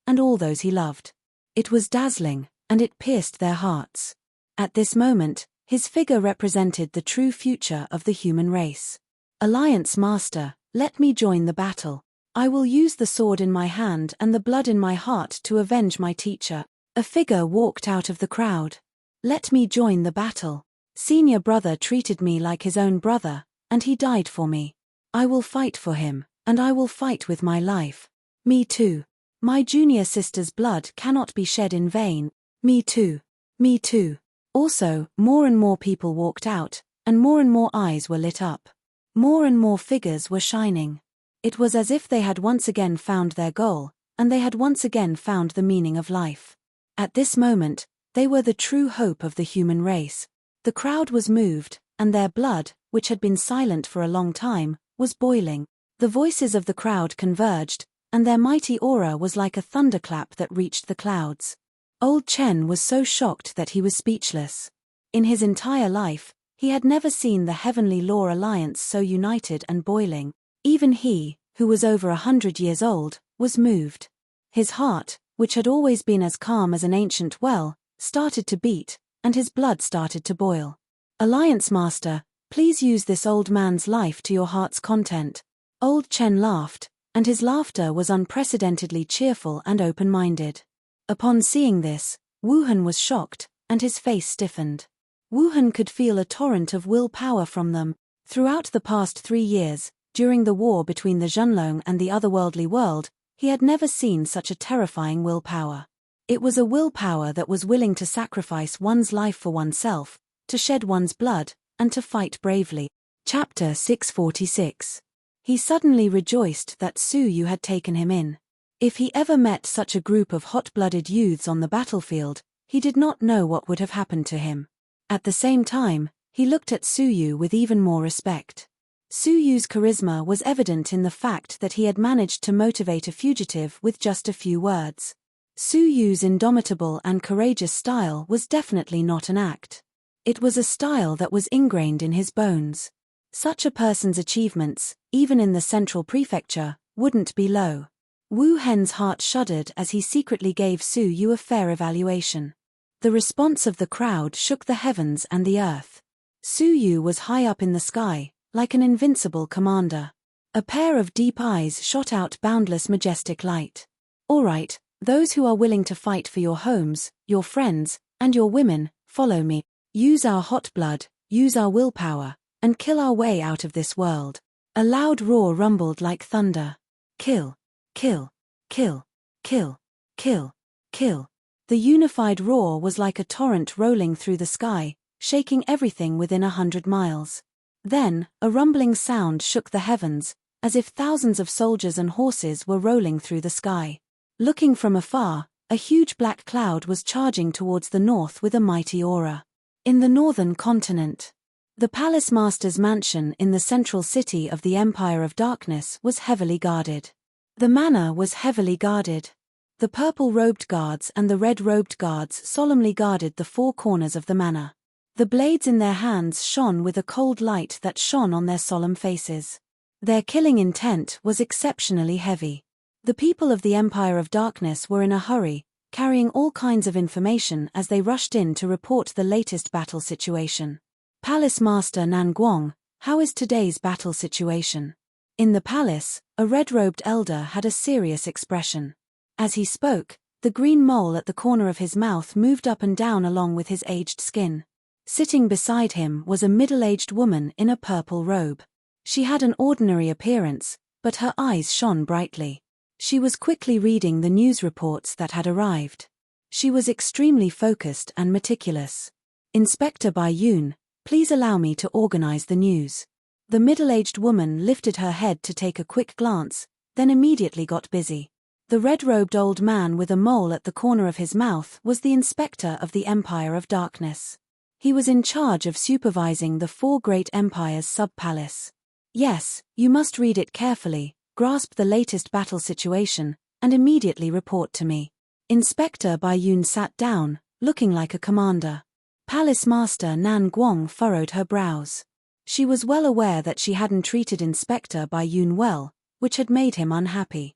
and all those he loved. It was dazzling, and it pierced their hearts. At this moment, his figure represented the true future of the human race. Alliance Master, let me join the battle. I will use the sword in my hand and the blood in my heart to avenge my teacher. A figure walked out of the crowd. Let me join the battle. Senior brother treated me like his own brother, and he died for me. I will fight for him, and I will fight with my life. Me too. My junior sister's blood cannot be shed in vain. Me too. Me too. Also, more and more people walked out, and more eyes were lit up. More and more figures were shining. It was as if they had once again found their goal, and they had once again found the meaning of life. At this moment, they were the true hope of the human race. The crowd was moved, and their blood, which had been silent for a long time, was boiling. The voices of the crowd converged, and their mighty aura was like a thunderclap that reached the clouds. Old Chen was so shocked that he was speechless. In his entire life, he had never seen the Heavenly Law Alliance so united and boiling. Even he, who was over 100 years old, was moved. His heart, which had always been as calm as an ancient well, started to beat, and his blood started to boil. Alliance Master, please use this old man's life to your heart's content. Old Chen laughed, and his laughter was unprecedentedly cheerful and open-minded. Upon seeing this, Wuhan was shocked, and his face stiffened. Wuhan could feel a torrent of willpower from them. Throughout the past 3 years, during the war between the Zhenlong and the otherworldly world, he had never seen such a terrifying willpower. It was a willpower that was willing to sacrifice one's life for oneself, to shed one's blood, and to fight bravely. Chapter 646. He suddenly rejoiced that Su Yu had taken him in. If he ever met such a group of hot-blooded youths on the battlefield, he did not know what would have happened to him. At the same time, he looked at Su Yu with even more respect. Su Yu's charisma was evident in the fact that he had managed to motivate a fugitive with just a few words. Su Yu's indomitable and courageous style was definitely not an act. It was a style that was ingrained in his bones. Such a person's achievements, even in the central prefecture, wouldn't be low. Wu Hen's heart shuddered as he secretly gave Su Yu a fair evaluation. The response of the crowd shook the heavens and the earth. Su Yu was high up in the sky, like an invincible commander. A pair of deep eyes shot out boundless majestic light. All right, those who are willing to fight for your homes, your friends, and your women, follow me. Use our hot blood, use our willpower, and kill our way out of this world. A loud roar rumbled like thunder. Kill, kill, kill, kill, kill, kill. The unified roar was like a torrent rolling through the sky, shaking everything within 100 miles. Then, a rumbling sound shook the heavens, as if thousands of soldiers and horses were rolling through the sky. Looking from afar, a huge black cloud was charging towards the north with a mighty aura. In the northern continent. The palace master's mansion in the central city of the Empire of Darkness was heavily guarded. The manor was heavily guarded. The purple-robed guards and the red-robed guards solemnly guarded the four corners of the manor. The blades in their hands shone with a cold light that shone on their solemn faces. Their killing intent was exceptionally heavy. The people of the Empire of Darkness were in a hurry, carrying all kinds of information as they rushed in to report the latest battle situation. Palace Master Nan Guang, how is today's battle situation? In the palace, a red-robed elder had a serious expression. As he spoke, the green mole at the corner of his mouth moved up and down along with his aged skin. Sitting beside him was a middle-aged woman in a purple robe. She had an ordinary appearance, but her eyes shone brightly. She was quickly reading the news reports that had arrived. She was extremely focused and meticulous. Inspector Bai Yun, please allow me to organize the news. The middle-aged woman lifted her head to take a quick glance, then immediately got busy. The red-robed old man with a mole at the corner of his mouth was the inspector of the Empire of Darkness. He was in charge of supervising the four great empires' sub-palace. Yes, you must read it carefully, grasp the latest battle situation, and immediately report to me. Inspector Bai Yun sat down, looking like a commander. Palace Master Nan Guang furrowed her brows. She was well aware that she hadn't treated Inspector Bai Yun well, which had made him unhappy.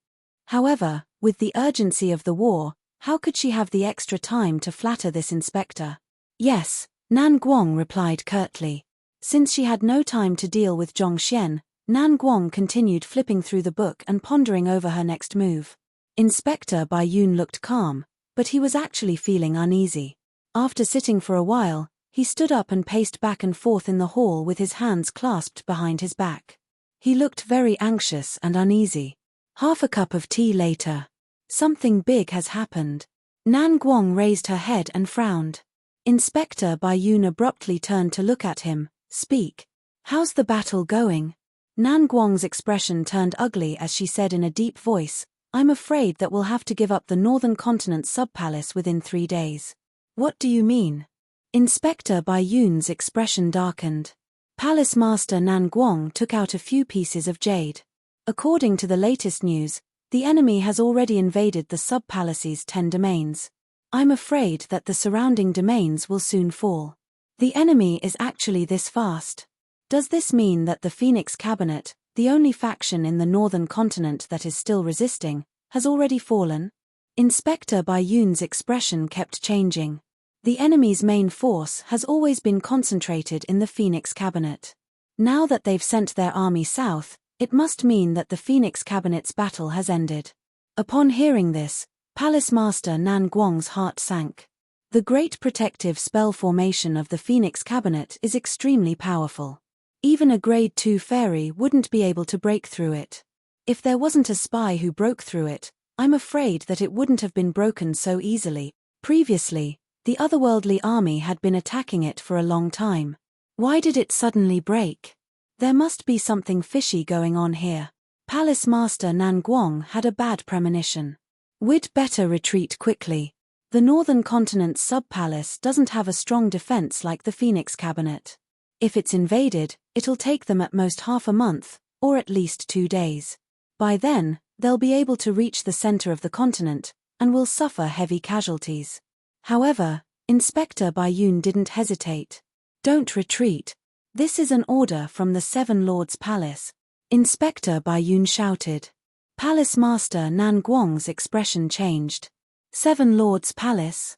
However, with the urgency of the war, how could she have the extra time to flatter this inspector? Yes, Nan Guang replied curtly. Since she had no time to deal with Zhongxian, Nan Guang continued flipping through the book and pondering over her next move. Inspector Bai Yun looked calm, but he was actually feeling uneasy. After sitting for a while, he stood up and paced back and forth in the hall with his hands clasped behind his back. He looked very anxious and uneasy. Half a cup of tea later. Something big has happened. Nan Guang raised her head and frowned. Inspector Bai Yun abruptly turned to look at him. Speak. How's the battle going? Nan Guang's expression turned ugly as she said in a deep voice, I'm afraid that we'll have to give up the Northern Continent sub-palace within 3 days. What do you mean? Inspector Bai Yun's expression darkened. Palace Master Nan Guang took out a few pieces of jade. According to the latest news, the enemy has already invaded the sub-palace's 10 domains. I'm afraid that the surrounding domains will soon fall. The enemy is actually this fast. Does this mean that the Phoenix Cabinet, the only faction in the Northern Continent that is still resisting, has already fallen? Inspector Bai Yun's expression kept changing. The enemy's main force has always been concentrated in the Phoenix Cabinet. Now that they've sent their army south, it must mean that the Phoenix Cabinet's battle has ended. Upon hearing this, Palace Master Nan Guang's heart sank. The great protective spell formation of the Phoenix Cabinet is extremely powerful. Even a grade 2 fairy wouldn't be able to break through it. If there wasn't a spy who broke through it, I'm afraid that it wouldn't have been broken so easily. Previously, the otherworldly army had been attacking it for a long time. Why did it suddenly break? There must be something fishy going on here. Palace Master Nan Guang had a bad premonition. We'd better retreat quickly. The Northern Continent's sub-palace doesn't have a strong defense like the Phoenix Cabinet. If it's invaded, it'll take them at most half a month, or at least 2 days. By then, they'll be able to reach the center of the continent, and will suffer heavy casualties. However, Inspector Bai Yun didn't hesitate. Don't retreat. This is an order from the Seven Lords' Palace. Inspector Bai Yun shouted. Palace Master Nan Guang's expression changed. Seven Lords' Palace?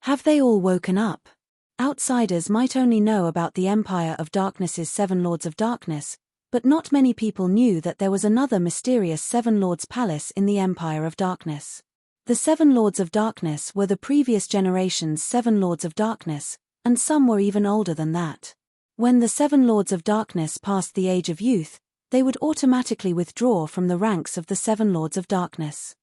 Have they all woken up? Outsiders might only know about the Empire of Darkness's Seven Lords of Darkness, but not many people knew that there was another mysterious Seven Lords' Palace in the Empire of Darkness. The Seven Lords of Darkness were the previous generation's Seven Lords of Darkness, and some were even older than that. When the Seven Lords of Darkness passed the age of youth, they would automatically withdraw from the ranks of the Seven Lords of Darkness.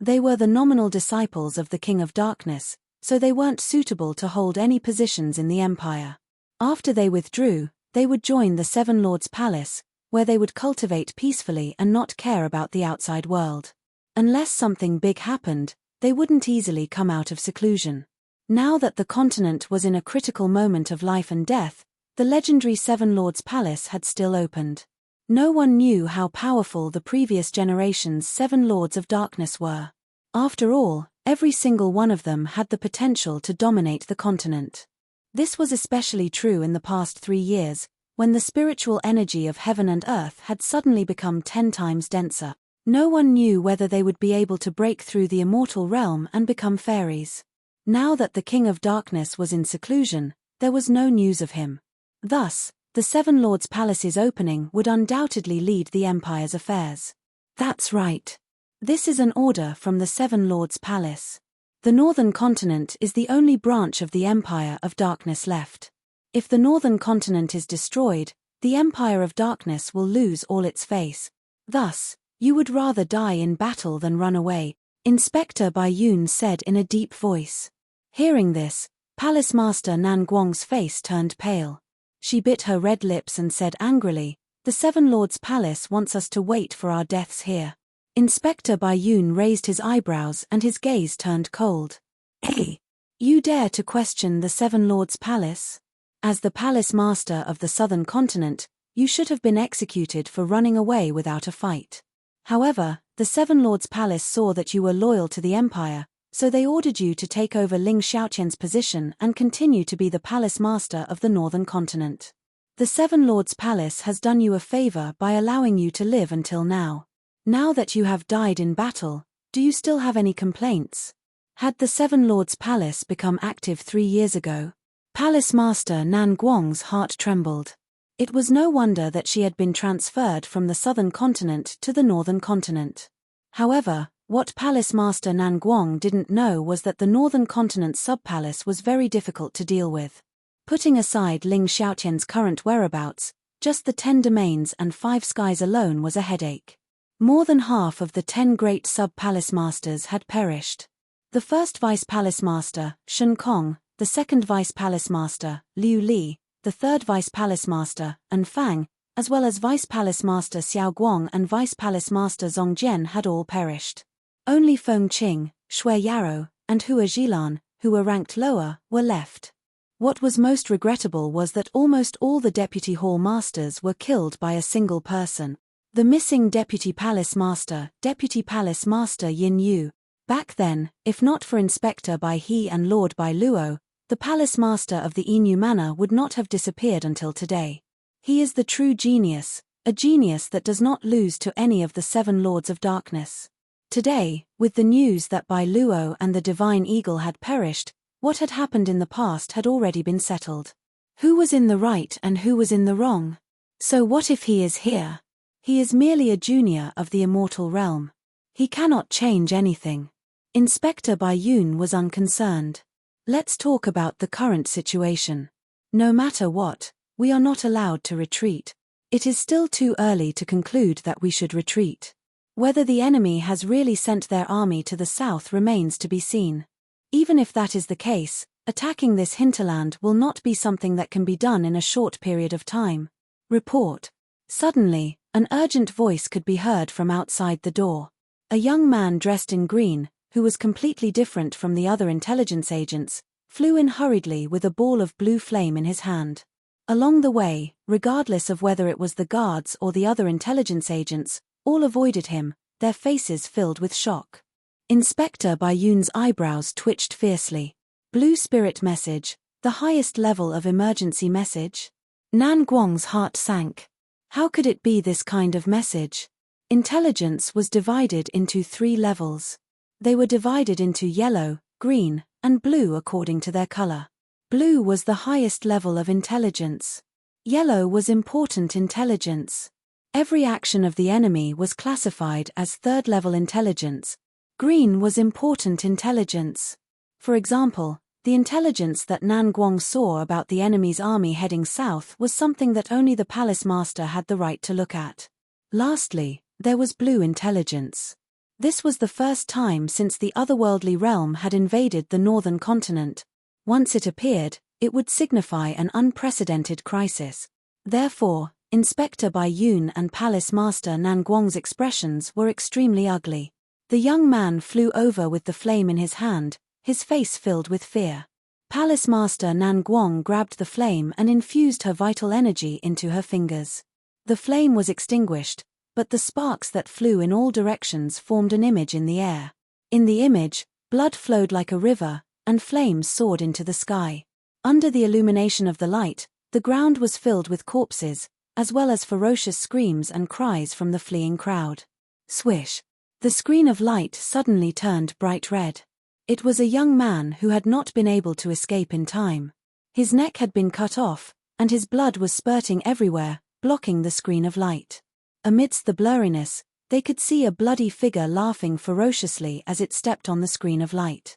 They were the nominal disciples of the King of Darkness, so they weren't suitable to hold any positions in the Empire. After they withdrew, they would join the Seven Lords' Palace, where they would cultivate peacefully and not care about the outside world. Unless something big happened, they wouldn't easily come out of seclusion. Now that the continent was in a critical moment of life and death, the legendary Seven Lords Palace had still opened. No one knew how powerful the previous generation's Seven Lords of Darkness were. After all, every single one of them had the potential to dominate the continent. This was especially true in the past 3 years, when the spiritual energy of heaven and earth had suddenly become 10 times denser. No one knew whether they would be able to break through the immortal realm and become fairies. Now that the King of Darkness was in seclusion, there was no news of him. Thus, the Seven Lords Palace's opening would undoubtedly lead the Empire's affairs. That's right. This is an order from the Seven Lords Palace. The Northern Continent is the only branch of the Empire of Darkness left. If the Northern Continent is destroyed, the Empire of Darkness will lose all its face. Thus, you would rather die in battle than run away, Inspector Bai Yun said in a deep voice. Hearing this, Palace Master Nan Guang's face turned pale. She bit her red lips and said angrily, "The Seven Lords Palace wants us to wait for our deaths here." Inspector Bai Yun raised his eyebrows and his gaze turned cold. Hey! You dare to question the Seven Lords Palace? As the Palace Master of the Southern Continent, you should have been executed for running away without a fight. However, the Seven Lords Palace saw that you were loyal to the Empire, so they ordered you to take over Ling Xiaoqian's position and continue to be the Palace Master of the Northern Continent. The Seven Lords Palace has done you a favor by allowing you to live until now. Now that you have died in battle, do you still have any complaints? Had the Seven Lords Palace become active 3 years ago? Palace Master Nan Guang's heart trembled. It was no wonder that she had been transferred from the Southern Continent to the Northern Continent. However, what Palace Master Nan Guang didn't know was that the Northern Continent's sub-palace was very difficult to deal with. Putting aside Ling Xiaoqian's current whereabouts, just the 10 domains and 5 skies alone was a headache. More than half of the 10 great sub-palace masters had perished. The first vice-palace master, Shen Kong, the second vice-palace master, Liu Li, the third vice-palace master, and Fang, as well as vice-palace master Xiao Guang and vice-palace master Zong Jian had all perished. Only Feng Qing, Shui Yarrow, and Hua Jilan, who were ranked lower, were left. What was most regrettable was that almost all the deputy hall masters were killed by a single person. The missing deputy palace master Yin Yu. Back then, if not for Inspector Bai He and Lord Bai Luo, the palace master of the Inu Manor would not have disappeared until today. He is the true genius, a genius that does not lose to any of the 7 Lords of Darkness. Today, with the news that Bai Luo and the Divine Eagle had perished, what had happened in the past had already been settled. Who was in the right and who was in the wrong? So what if he is here? He is merely a junior of the immortal realm. He cannot change anything. Inspector Bai Yun was unconcerned. Let's talk about the current situation. No matter what, we are not allowed to retreat. It is still too early to conclude that we should retreat. Whether the enemy has really sent their army to the south remains to be seen. Even if that is the case, attacking this hinterland will not be something that can be done in a short period of time. Report. Suddenly, an urgent voice could be heard from outside the door. A young man dressed in green, who was completely different from the other intelligence agents, flew in hurriedly with a ball of blue flame in his hand. Along the way, regardless of whether it was the guards or the other intelligence agents, all avoided him, their faces filled with shock. Inspector Bai Yun's eyebrows twitched fiercely. Blue spirit message, the highest level of emergency message? Nan Guang's heart sank. How could it be this kind of message? Intelligence was divided into 3 levels. They were divided into yellow, green, and blue according to their color. Blue was the highest level of intelligence. Yellow was important intelligence. Every action of the enemy was classified as 3rd-level intelligence. Green was important intelligence. For example, the intelligence that Nan Guang saw about the enemy's army heading south was something that only the palace master had the right to look at. Lastly, there was blue intelligence. This was the first time since the otherworldly realm had invaded the northern continent. Once it appeared, it would signify an unprecedented crisis. Therefore, Inspector Bai Yun and Palace Master Nan Guang's expressions were extremely ugly. The young man flew over with the flame in his hand, his face filled with fear. Palace Master Nan Guang grabbed the flame and infused her vital energy into her fingers. The flame was extinguished, but the sparks that flew in all directions formed an image in the air. In the image, blood flowed like a river, and flames soared into the sky. Under the illumination of the light, the ground was filled with corpses, as well as ferocious screams and cries from the fleeing crowd. Swish! The screen of light suddenly turned bright red. It was a young man who had not been able to escape in time. His neck had been cut off, and his blood was spurting everywhere, blocking the screen of light. Amidst the blurriness, they could see a bloody figure laughing ferociously as it stepped on the screen of light.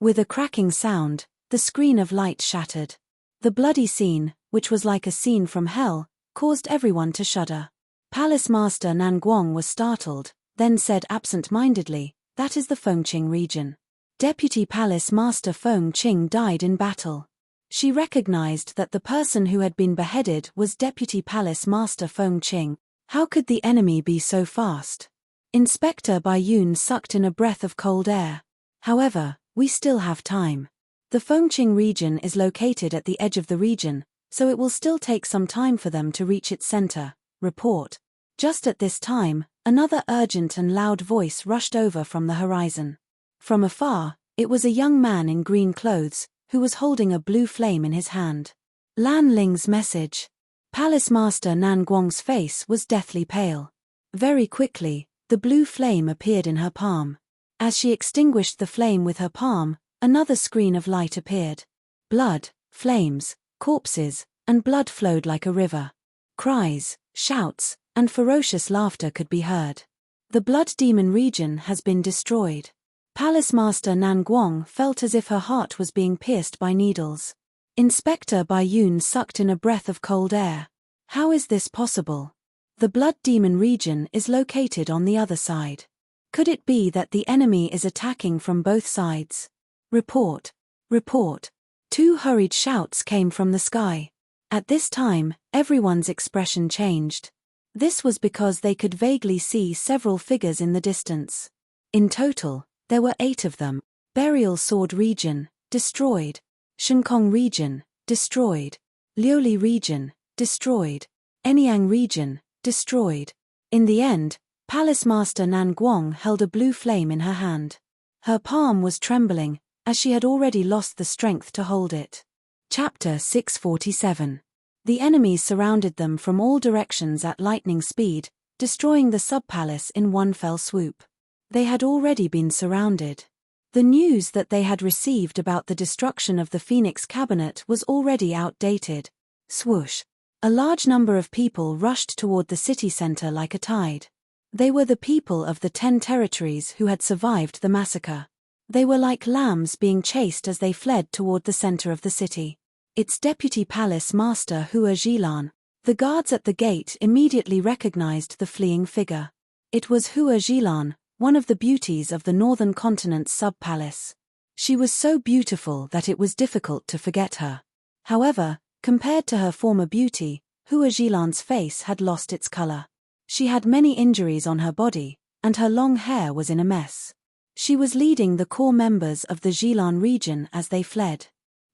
With a cracking sound, the screen of light shattered. The bloody scene, which was like a scene from hell, caused everyone to shudder. Palace Master Nan Guang was startled, then said absent-mindedly, "That is the Fengqing region. Deputy Palace Master Feng Qing died in battle." She recognized that the person who had been beheaded was Deputy Palace Master Feng Qing. How could the enemy be so fast? Inspector Bai Yun sucked in a breath of cold air. However, we still have time. The Fengqing region is located at the edge of the region, so it will still take some time for them to reach its center. Report. Just at this time, another urgent and loud voice rushed over from the horizon. From afar, it was a young man in green clothes, who was holding a blue flame in his hand. Lan Ling's message. Palace Master Nan Guang's face was deathly pale. Very quickly, the blue flame appeared in her palm. As she extinguished the flame with her palm, another screen of light appeared. Blood, flames, corpses, and blood flowed like a river. Cries, shouts, and ferocious laughter could be heard. The blood demon region has been destroyed. Palace Master Nan Guang felt as if her heart was being pierced by needles. Inspector Bai Yun sucked in a breath of cold air. How is this possible? The blood demon region is located on the other side. Could it be that the enemy is attacking from both sides? Report. Report. Two hurried shouts came from the sky. At this time, everyone's expression changed. This was because they could vaguely see several figures in the distance. In total, there were 8 of them. Burial Sword region, destroyed. Shenkong region, destroyed. Liuli region, destroyed. Enyang region, destroyed. In the end, Palace Master Nan Guang held a blue flame in her hand. Her palm was trembling, as she had already lost the strength to hold it. Chapter 647. The enemies surrounded them from all directions at lightning speed, destroying the sub-palace in one fell swoop. They had already been surrounded. The news that they had received about the destruction of the Phoenix Cabinet was already outdated. Swoosh! A large number of people rushed toward the city center like a tide. They were the people of the 10 territories who had survived the massacre. They were like lambs being chased as they fled toward the center of the city. Its deputy palace master Hua Zhilan. The guards at the gate immediately recognized the fleeing figure. It was Hua Zhilan, one of the beauties of the northern continent's sub-palace. She was so beautiful that it was difficult to forget her. However, compared to her former beauty, Hua Zhilan's face had lost its color. She had many injuries on her body, and her long hair was in a mess. She was leading the core members of the Zhilan region as they fled.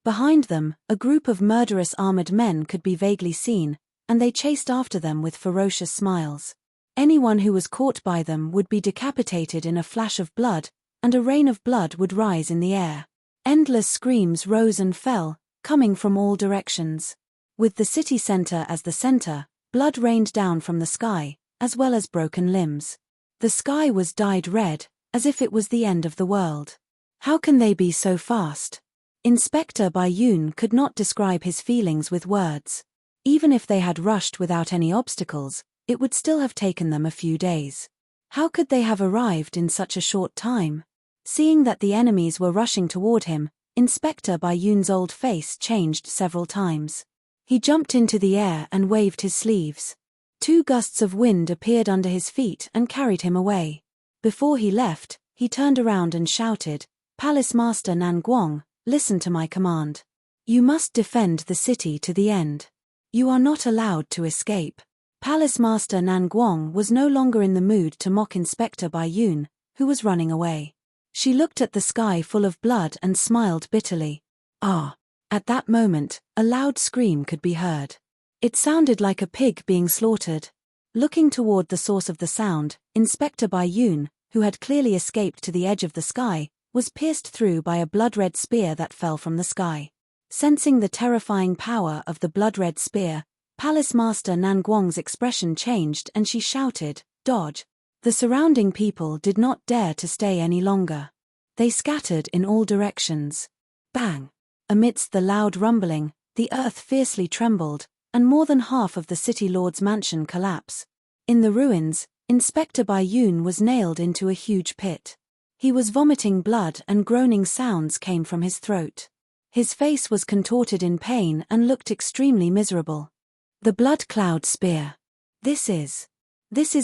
Behind them, a group of murderous armored men could be vaguely seen, and they chased after them with ferocious smiles. Anyone who was caught by them would be decapitated in a flash of blood, and a rain of blood would rise in the air. Endless screams rose and fell, coming from all directions. With the city center as the center, blood rained down from the sky, as well as broken limbs. The sky was dyed red, as if it was the end of the world. How can they be so fast? Inspector Bai Yun could not describe his feelings with words. Even if they had rushed without any obstacles, it would still have taken them a few days. How could they have arrived in such a short time? Seeing that the enemies were rushing toward him, Inspector Bai Yun's old face changed several times. He jumped into the air and waved his sleeves. 2 gusts of wind appeared under his feet and carried him away. Before he left, he turned around and shouted, "Palace Master Nan Guang, listen to my command. You must defend the city to the end. You are not allowed to escape." Palace Master Nan Guang was no longer in the mood to mock Inspector Bai Yun, who was running away. She looked at the sky full of blood and smiled bitterly. Ah! At that moment, a loud scream could be heard. It sounded like a pig being slaughtered. Looking toward the source of the sound, Inspector Bayun, who had clearly escaped to the edge of the sky, was pierced through by a blood-red spear that fell from the sky. Sensing the terrifying power of the blood-red spear, Palace Master Nanguang's expression changed and she shouted, "Dodge!" The surrounding people did not dare to stay any longer. They scattered in all directions. Bang! Amidst the loud rumbling, the earth fiercely trembled, and more than half of the city lord's mansion collapsed. In the ruins, Inspector Bayun was nailed into a huge pit. He was vomiting blood and groaning sounds came from his throat. His face was contorted in pain and looked extremely miserable. The Blood Cloud Spear. This is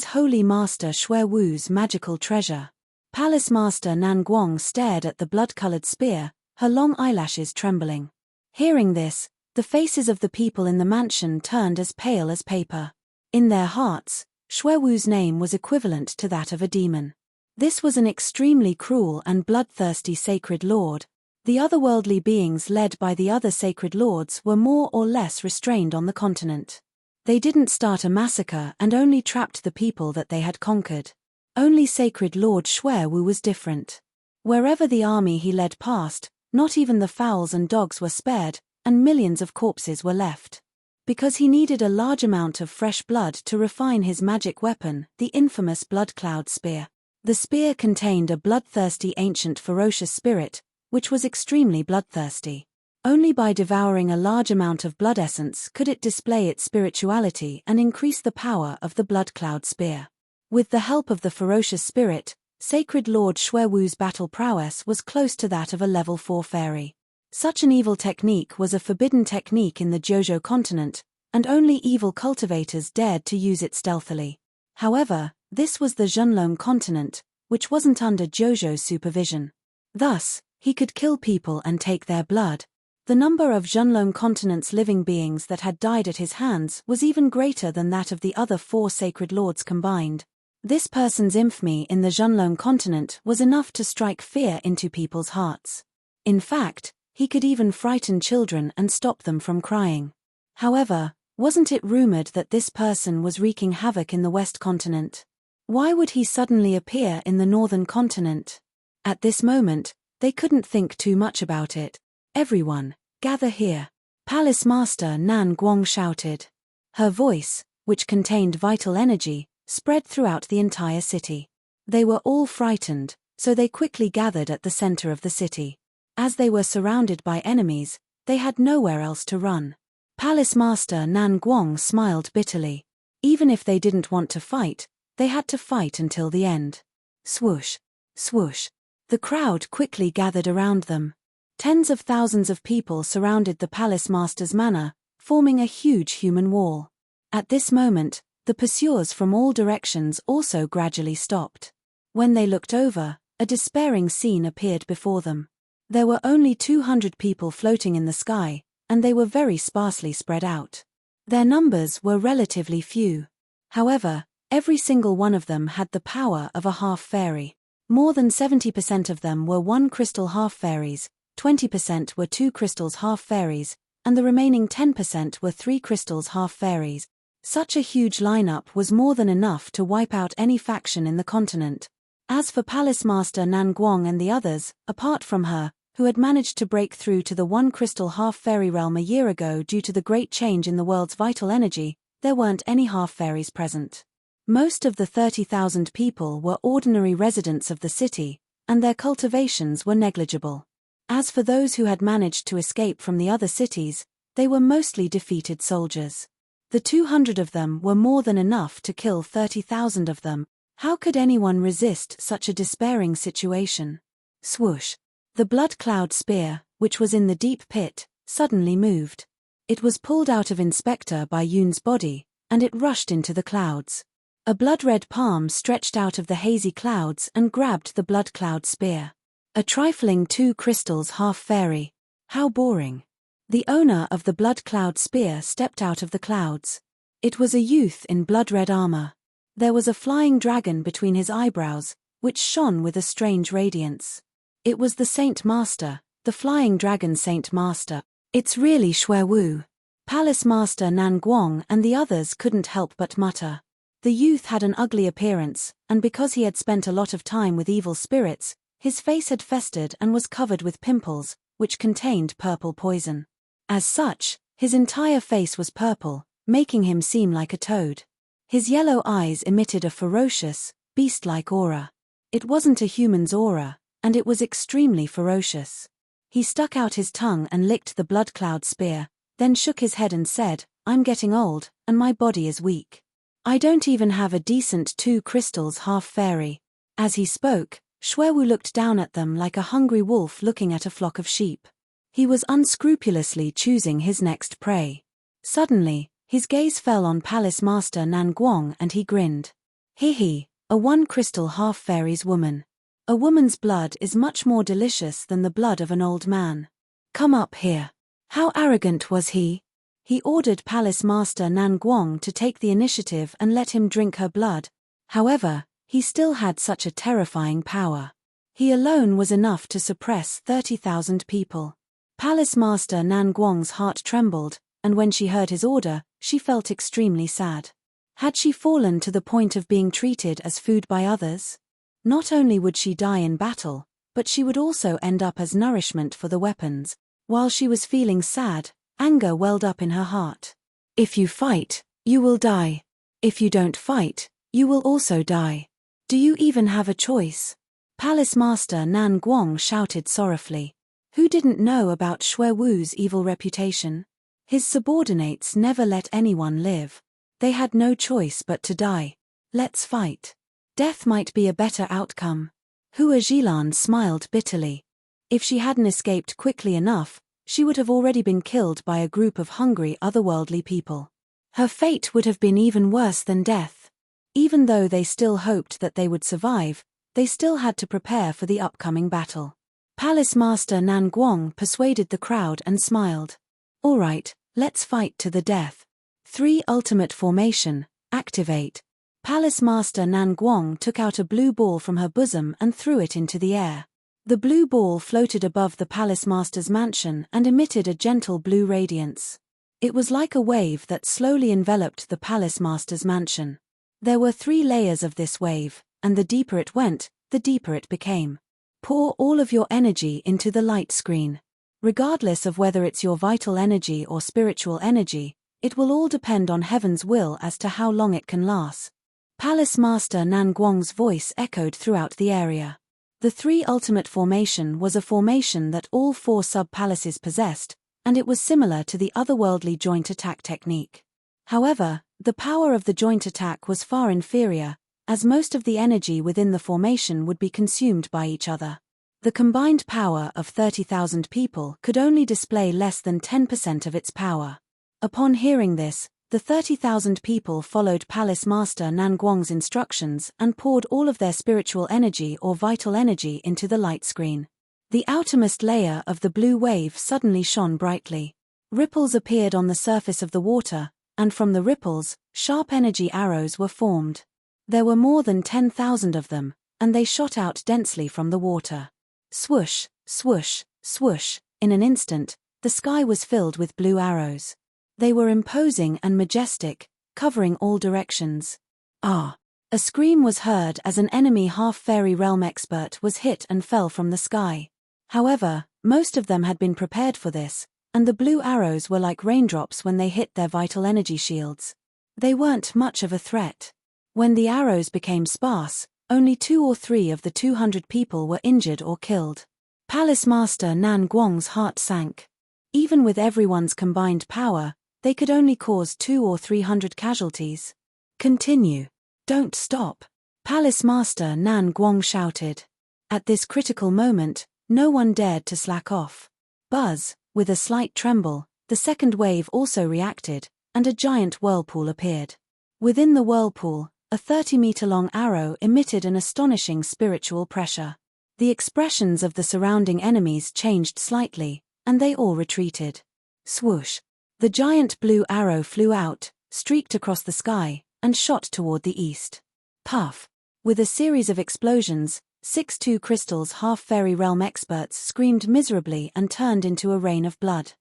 Holy Master Xue Wu's magical treasure. Palace Master Nanguang stared at the blood-colored spear, her long eyelashes trembling. Hearing this, the faces of the people in the mansion turned as pale as paper. In their hearts, Xue Wu's name was equivalent to that of a demon. This was an extremely cruel and bloodthirsty sacred lord. The otherworldly beings led by the other sacred lords were more or less restrained on the continent. They didn't start a massacre and only trapped the people that they had conquered. Only sacred Lord Xue Wu was different. Wherever the army he led passed, not even the fowls and dogs were spared, and millions of corpses were left. Because he needed a large amount of fresh blood to refine his magic weapon, the infamous Blood Cloud Spear. The spear contained a bloodthirsty ancient ferocious spirit, which was extremely bloodthirsty. Only by devouring a large amount of blood essence could it display its spirituality and increase the power of the Blood Cloud Spear. With the help of the ferocious spirit, Sacred Lord Xue Wu's battle prowess was close to that of a level 4 fairy. Such an evil technique was a forbidden technique in the Jojo continent, and only evil cultivators dared to use it stealthily. However, this was the Zhenlong continent, which wasn't under Jojo's supervision. Thus, he could kill people and take their blood. The number of Zhenlong continent's living beings that had died at his hands was even greater than that of the other 4 sacred lords combined. This person's infamy in the Zhenlong continent was enough to strike fear into people's hearts. In fact, he could even frighten children and stop them from crying. However, wasn't it rumored that this person was wreaking havoc in the West continent? Why would he suddenly appear in the Northern continent? At this moment, they couldn't think too much about it. "Everyone, gather here," Palace Master Nan Guang shouted. Her voice, which contained vital energy, spread throughout the entire city. They were all frightened, so they quickly gathered at the center of the city. As they were surrounded by enemies, they had nowhere else to run. Palace Master Nan Guang smiled bitterly. Even if they didn't want to fight, they had to fight until the end. Swoosh, swoosh. The crowd quickly gathered around them. Tens of thousands of people surrounded the Palace Master's manor, forming a huge human wall. At this moment, the pursuers from all directions also gradually stopped. When they looked over, a despairing scene appeared before them. There were only 200 people floating in the sky, and they were very sparsely spread out. Their numbers were relatively few. However, every single one of them had the power of a half-fairy. More than 70% of them were 1 crystal half-fairies, 20% were 2 crystals half-fairies, and the remaining 10% were 3 crystals half-fairies. Such a huge lineup was more than enough to wipe out any faction in the continent. As for Palace Master Nan Guang and the others, apart from her, who had managed to break through to the 1 crystal half-fairy realm a year ago due to the great change in the world's vital energy, there weren't any half-fairies present. Most of the 30,000 people were ordinary residents of the city, and their cultivations were negligible. As for those who had managed to escape from the other cities, they were mostly defeated soldiers. The 200 of them were more than enough to kill 30,000 of them. How could anyone resist such a despairing situation? Swoosh. The Blood Cloud Spear, which was in the deep pit, suddenly moved. It was pulled out of Inspector Bayun's body, and it rushed into the clouds. A blood-red palm stretched out of the hazy clouds and grabbed the Blood Cloud Spear. A trifling 2 crystals half-fairy. How boring. The owner of the Blood Cloud Spear stepped out of the clouds. It was a youth in blood-red armor. There was a flying dragon between his eyebrows, which shone with a strange radiance. It was the Saint Master, the flying dragon Saint Master. It's really Xuewu. Palace Master Nan Guang and the others couldn't help but mutter. The youth had an ugly appearance, and because he had spent a lot of time with evil spirits, his face had festered and was covered with pimples, which contained purple poison. As such, his entire face was purple, making him seem like a toad. His yellow eyes emitted a ferocious, beast-like aura. It wasn't a human's aura, and it was extremely ferocious. He stuck out his tongue and licked the blood cloud spear, then shook his head and said, "I'm getting old, and my body is weak. I don't even have a decent 2 crystals half-fairy." As he spoke, Xuewu looked down at them like a hungry wolf looking at a flock of sheep. He was unscrupulously choosing his next prey. Suddenly, his gaze fell on Palace Master Nan Guang and he grinned. "He, a 1 crystal half-fairy's woman. A woman's blood is much more delicious than the blood of an old man. Come up here." How arrogant was he? He ordered Palace Master Nan Guang to take the initiative and let him drink her blood. However, he still had such a terrifying power. He alone was enough to suppress 30,000 people. Palace Master Nan Guang's heart trembled, and when she heard his order, she felt extremely sad. Had she fallen to the point of being treated as food by others? Not only would she die in battle, but she would also end up as nourishment for the weapons. While she was feeling sad, anger welled up in her heart. "If you fight, you will die. If you don't fight, you will also die. Do you even have a choice?" Palace Master Nan Guang shouted sorrowfully. Who didn't know about Xuewu's evil reputation? His subordinates never let anyone live. They had no choice but to die. Let's fight. Death might be a better outcome. Hua Jilan smiled bitterly. If she hadn't escaped quickly enough, she would have already been killed by a group of hungry otherworldly people. Her fate would have been even worse than death. Even though they still hoped that they would survive, they still had to prepare for the upcoming battle. Palace Master Nan Guang persuaded the crowd and smiled. "All right, let's fight to the death. 3 Ultimate Formation, activate." Palace Master Nan Guang took out a blue ball from her bosom and threw it into the air. The blue ball floated above the Palace Master's mansion and emitted a gentle blue radiance. It was like a wave that slowly enveloped the Palace Master's mansion. There were 3 layers of this wave, and the deeper it went, the deeper it became. Pour all of your energy into the light screen. Regardless of whether it's your vital energy or spiritual energy, it will all depend on heaven's will as to how long it can last. Palace Master Nan Guang's voice echoed throughout the area. The 3 Ultimate Formation was a formation that all 4 sub-palaces possessed, and it was similar to the otherworldly joint attack technique. However, the power of the joint attack was far inferior, as most of the energy within the formation would be consumed by each other. The combined power of 30,000 people could only display less than 10% of its power. Upon hearing this, the 30,000 people followed Palace Master Nan Guang's instructions and poured all of their spiritual energy or vital energy into the light screen. The outermost layer of the blue wave suddenly shone brightly. Ripples appeared on the surface of the water, and from the ripples, sharp energy arrows were formed. There were more than 10,000 of them, and they shot out densely from the water. Swoosh, swoosh, swoosh, in an instant, the sky was filled with blue arrows. They were imposing and majestic, covering all directions. Ah! A scream was heard as an enemy half-fairy realm expert was hit and fell from the sky. However, most of them had been prepared for this, and the blue arrows were like raindrops when they hit their vital energy shields. They weren't much of a threat. When the arrows became sparse, only 2 or 3 of the 200 people were injured or killed. Palace Master Nan Guang's heart sank. Even with everyone's combined power, they could only cause 200 or 300 casualties. "Continue. Don't stop," Palace Master Nan Guang shouted. At this critical moment, no one dared to slack off. Buzz, with a slight tremble, the second wave also reacted, and a giant whirlpool appeared. Within the whirlpool, a 30-meter-long arrow emitted an astonishing spiritual pressure. The expressions of the surrounding enemies changed slightly, and they all retreated. Swoosh! The giant blue arrow flew out, streaked across the sky, and shot toward the east. Puff! With a series of explosions, 6 2 Crystal's half-fairy realm experts screamed miserably and turned into a rain of blood.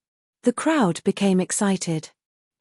The crowd became excited.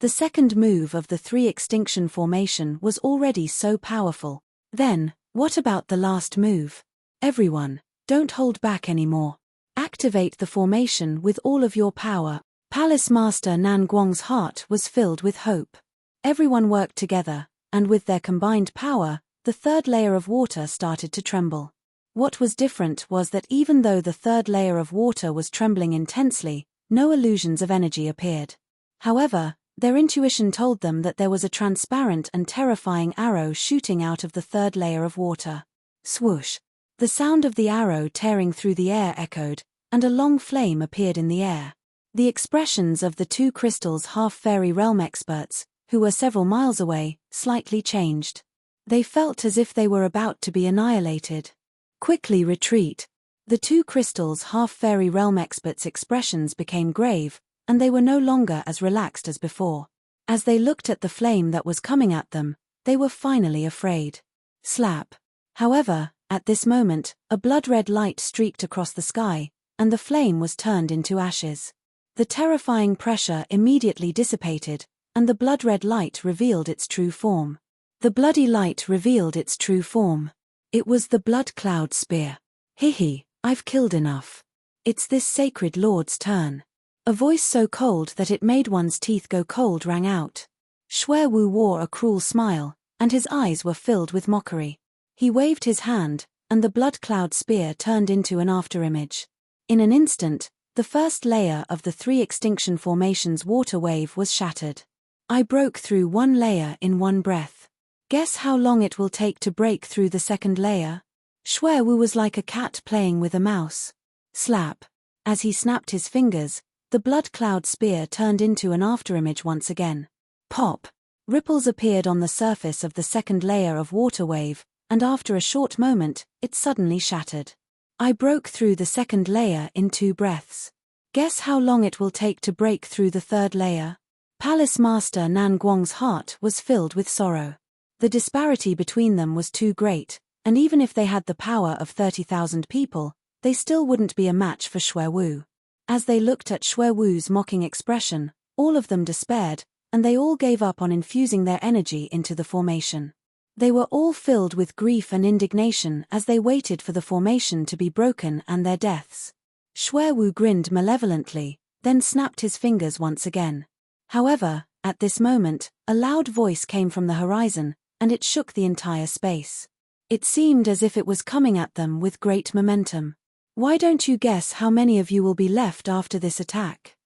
The second move of the 3 extinction formation was already so powerful. Then, what about the last move? Everyone, don't hold back anymore. Activate the formation with all of your power. Palace Master Nan Guang's heart was filled with hope. Everyone worked together, and with their combined power, the third layer of water started to tremble. What was different was that even though the third layer of water was trembling intensely, no illusions of energy appeared. However, their intuition told them that there was a transparent and terrifying arrow shooting out of the third layer of water. Swoosh! The sound of the arrow tearing through the air echoed, and a long flame appeared in the air. The expressions of the 2 Crystal's half-fairy realm experts, who were several miles away, slightly changed. They felt as if they were about to be annihilated. Quickly retreat. The 2 Crystal's half-fairy realm experts' expressions became grave, and they were no longer as relaxed as before. As they looked at the flame that was coming at them, they were finally afraid. Slap. However, at this moment, a blood-red light streaked across the sky, and the flame was turned into ashes. The terrifying pressure immediately dissipated, and the blood-red light revealed its true form. The bloody light revealed its true form. It was the blood cloud spear. Hihi, I've killed enough. It's this sacred lord's turn. A voice so cold that it made one's teeth go cold rang out. Xuewu wore a cruel smile, and his eyes were filled with mockery. He waved his hand, and the blood cloud spear turned into an afterimage. In an instant, the first layer of the 3 extinction formations water wave was shattered. I broke through 1 layer in 1 breath. Guess how long it will take to break through the second layer? Xuewu was like a cat playing with a mouse. Slap. As he snapped his fingers, the blood cloud spear turned into an afterimage once again. Pop! Ripples appeared on the surface of the second layer of water wave, and after a short moment, it suddenly shattered. I broke through the second layer in 2 breaths. Guess how long it will take to break through the third layer? Palace Master Nan Guang's heart was filled with sorrow. The disparity between them was too great, and even if they had the power of 30,000 people, they still wouldn't be a match for Xuewu. As they looked at Xuewu's mocking expression, all of them despaired, and they all gave up on infusing their energy into the formation. They were all filled with grief and indignation as they waited for the formation to be broken and their deaths. Xuewu grinned malevolently, then snapped his fingers once again. However, at this moment, a loud voice came from the horizon, and it shook the entire space. It seemed as if it was coming at them with great momentum. Why don't you guess how many of you will be left after this attack?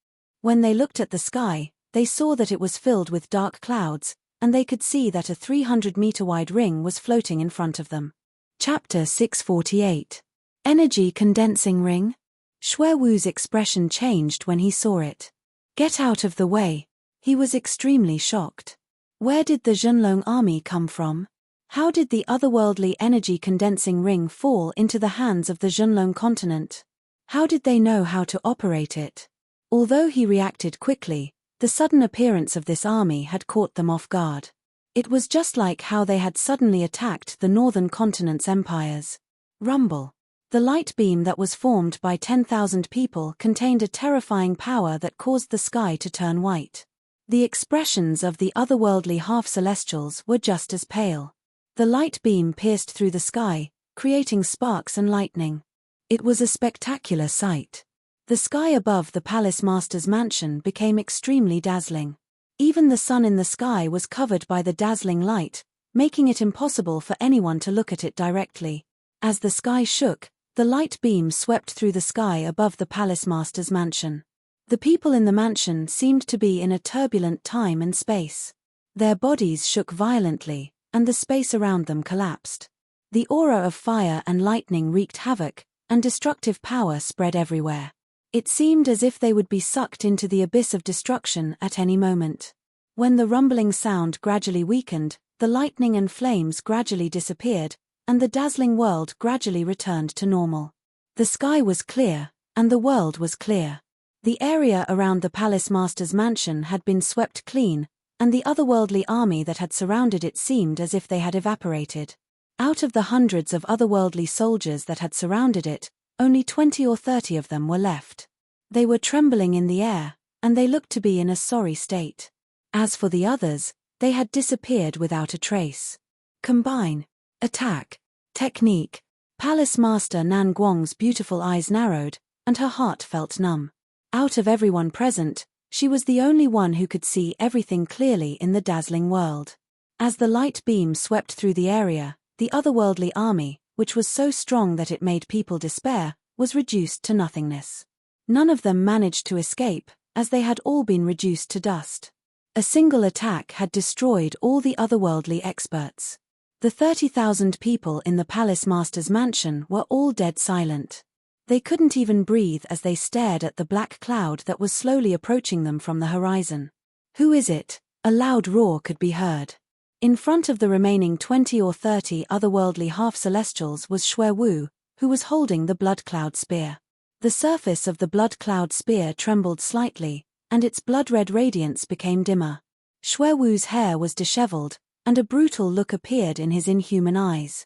When they looked at the sky, they saw that it was filled with dark clouds, and they could see that a 300-meter-wide ring was floating in front of them. Chapter 648. Energy Condensing Ring? Xuewu's expression changed when he saw it. Get out of the way. He was extremely shocked. Where did the Zhenlong army come from? How did the otherworldly energy condensing ring fall into the hands of the Zhenlong continent? How did they know how to operate it? Although he reacted quickly, the sudden appearance of this army had caught them off guard. It was just like how they had suddenly attacked the northern continent's empires. Rumble. The light beam that was formed by 10,000 people contained a terrifying power that caused the sky to turn white. The expressions of the otherworldly half-celestials were just as pale. The light beam pierced through the sky, creating sparks and lightning. It was a spectacular sight. The sky above the Palace Master's mansion became extremely dazzling. Even the sun in the sky was covered by the dazzling light, making it impossible for anyone to look at it directly. As the sky shook, the light beam swept through the sky above the Palace Master's mansion. The people in the mansion seemed to be in a turbulent time and space. Their bodies shook violently, and the space around them collapsed. The aura of fire and lightning wreaked havoc, and destructive power spread everywhere. It seemed as if they would be sucked into the abyss of destruction at any moment. When the rumbling sound gradually weakened, the lightning and flames gradually disappeared, and the dazzling world gradually returned to normal. The sky was clear, and the world was clear. The area around the Palace Master's mansion had been swept clean, and the otherworldly army that had surrounded it seemed as if they had evaporated. Out of the hundreds of otherworldly soldiers that had surrounded it, only 20 or 30 of them were left. They were trembling in the air, and they looked to be in a sorry state. As for the others, they had disappeared without a trace. Combine. Attack. Technique. Palace Master Nan Guang's beautiful eyes narrowed, and her heart felt numb. Out of everyone present, she was the only one who could see everything clearly in the dazzling world. As the light beam swept through the area, the otherworldly army, which was so strong that it made people despair, was reduced to nothingness. None of them managed to escape, as they had all been reduced to dust. A single attack had destroyed all the otherworldly experts. The 30,000 people in the Palace Master's mansion were all dead silent. They couldn't even breathe as they stared at the black cloud that was slowly approaching them from the horizon. "Who is it?" A loud roar could be heard. In front of the remaining 20 or 30 otherworldly half-celestials was Xue Wu, who was holding the blood cloud spear. The surface of the blood cloud spear trembled slightly, and its blood-red radiance became dimmer. Xue Wu's hair was disheveled, and a brutal look appeared in his inhuman eyes.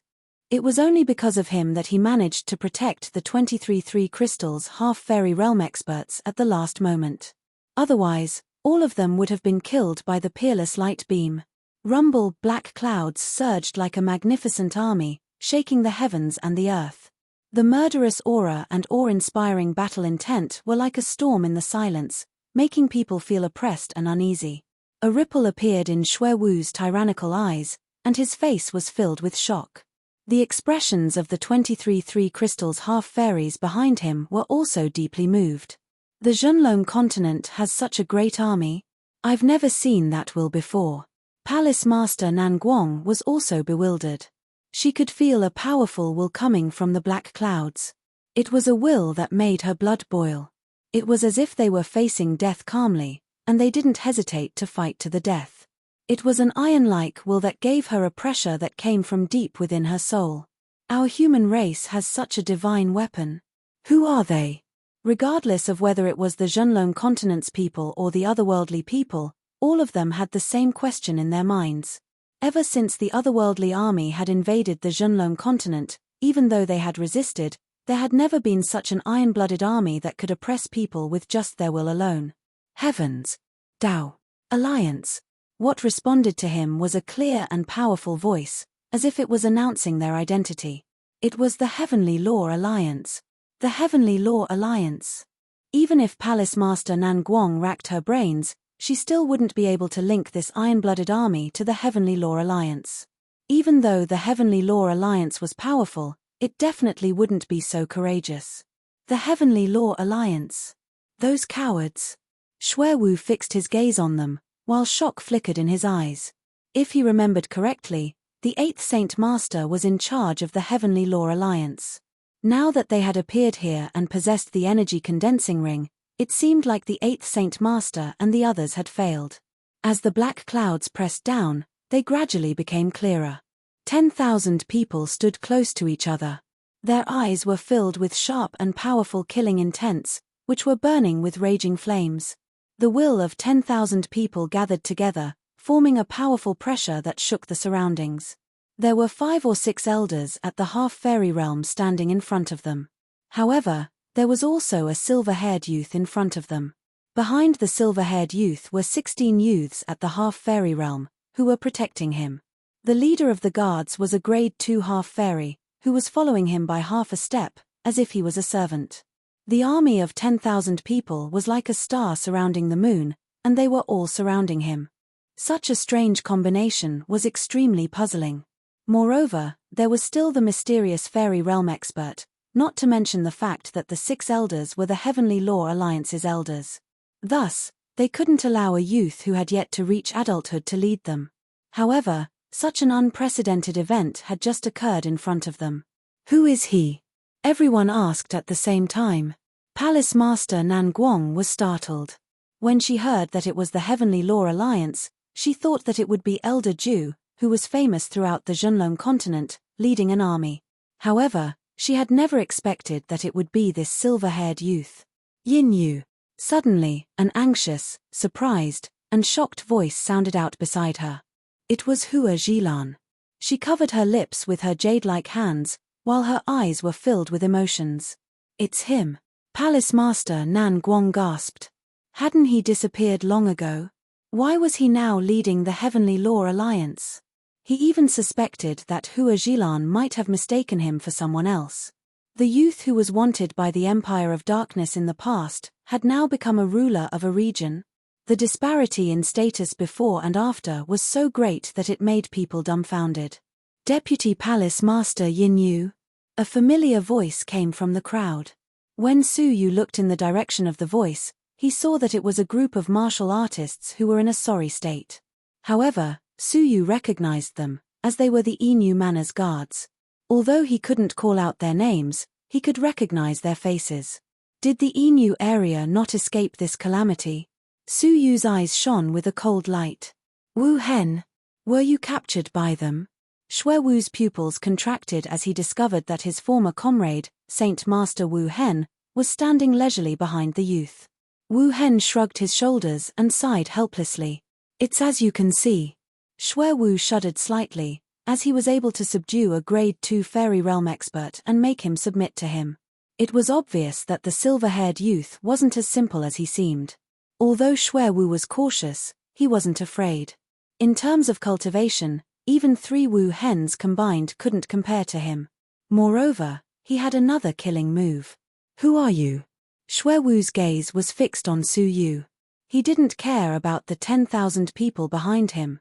It was only because of him that he managed to protect the 23 crystals half-fairy realm experts at the last moment. Otherwise, all of them would have been killed by the peerless light beam. Rumble black clouds surged like a magnificent army, shaking the heavens and the earth. The murderous aura and awe-inspiring battle intent were like a storm in the silence, making people feel oppressed and uneasy. A ripple appeared in Xue Wu's tyrannical eyes, and his face was filled with shock. The expressions of the 23 crystals half-fairies behind him were also deeply moved. "The Zhenlong continent has such a great army? I've never seen that will before." Palace Master Nan Guang was also bewildered. She could feel a powerful will coming from the black clouds. It was a will that made her blood boil. It was as if they were facing death calmly, and they didn't hesitate to fight to the death. It was an iron-like will that gave her a pressure that came from deep within her soul. Our human race has such a divine weapon. Who are they? Regardless of whether it was the Zhenlong continent's people or the otherworldly people, all of them had the same question in their minds. Ever since the otherworldly army had invaded the Zhenlong continent, even though they had resisted, there had never been such an iron-blooded army that could oppress people with just their will alone. Heavens! Tao! Alliance! What responded to him was a clear and powerful voice, as if it was announcing their identity. It was the Heavenly Law Alliance. The Heavenly Law Alliance. Even if Palace Master Nan Guang racked her brains, she still wouldn't be able to link this iron-blooded army to the Heavenly Law Alliance. Even though the Heavenly Law Alliance was powerful, it definitely wouldn't be so courageous. The Heavenly Law Alliance. Those cowards. Xue Wu fixed his gaze on them, while shock flickered in his eyes. If he remembered correctly, the 8th Saint Master was in charge of the Heavenly Law Alliance. Now that they had appeared here and possessed the energy condensing ring, it seemed like the 8th Saint Master and the others had failed. As the black clouds pressed down, they gradually became clearer. 10,000 people stood close to each other. Their eyes were filled with sharp and powerful killing intents, which were burning with raging flames. The will of 10,000 people gathered together, forming a powerful pressure that shook the surroundings. There were 5 or 6 elders at the half-fairy realm standing in front of them. However, there was also a silver-haired youth in front of them. Behind the silver-haired youth were 16 youths at the half-fairy realm, who were protecting him. The leader of the guards was a grade 2 half-fairy, who was following him by half a step, as if he was a servant. The army of 10,000 people was like a star surrounding the moon, and they were all surrounding him. Such a strange combination was extremely puzzling. Moreover, there was still the mysterious fairy realm expert, not to mention the fact that the 6 elders were the Heavenly Law Alliance's elders. Thus, they couldn't allow a youth who had yet to reach adulthood to lead them. However, such an unprecedented event had just occurred in front of them. "Who is he?" everyone asked at the same time. Palace Master Nan Guang was startled. When she heard that it was the Heavenly Law Alliance, she thought that it would be Elder Ju, who was famous throughout the Zhenlong continent, leading an army. However, she had never expected that it would be this silver-haired youth. Yin Yu. Suddenly, an anxious, surprised, and shocked voice sounded out beside her. It was Hua Zhilan. She covered her lips with her jade-like hands, while her eyes were filled with emotions. "It's him." Palace Master Nan Guang gasped. Hadn't he disappeared long ago? Why was he now leading the Heavenly Law Alliance? He even suspected that Hua Jilan might have mistaken him for someone else. The youth who was wanted by the Empire of Darkness in the past had now become a ruler of a region. The disparity in status before and after was so great that it made people dumbfounded. "Deputy Palace Master Yin Yu?" A familiar voice came from the crowd. When Su Yu looked in the direction of the voice, he saw that it was a group of martial artists who were in a sorry state. However, Su Yu recognized them, as they were the Inu Manor's guards. Although he couldn't call out their names, he could recognize their faces. Did the Inu area not escape this calamity? Su Yu's eyes shone with a cold light. "Wu Hen, were you captured by them?" Shui Wu's pupils contracted as he discovered that his former comrade, Saint Master Wu Hen, was standing leisurely behind the youth. Wu Hen shrugged his shoulders and sighed helplessly. "It's as you can see." Shui Wu shuddered slightly, as he was able to subdue a Grade 2 Fairy Realm expert and make him submit to him. It was obvious that the silver-haired youth wasn't as simple as he seemed. Although Shui Wu was cautious, he wasn't afraid. In terms of cultivation, even 3 Wu Hens combined couldn't compare to him. Moreover, he had another killing move. "Who are you?" Shui Wu's gaze was fixed on Su Yu. He didn't care about the 10,000 people behind him.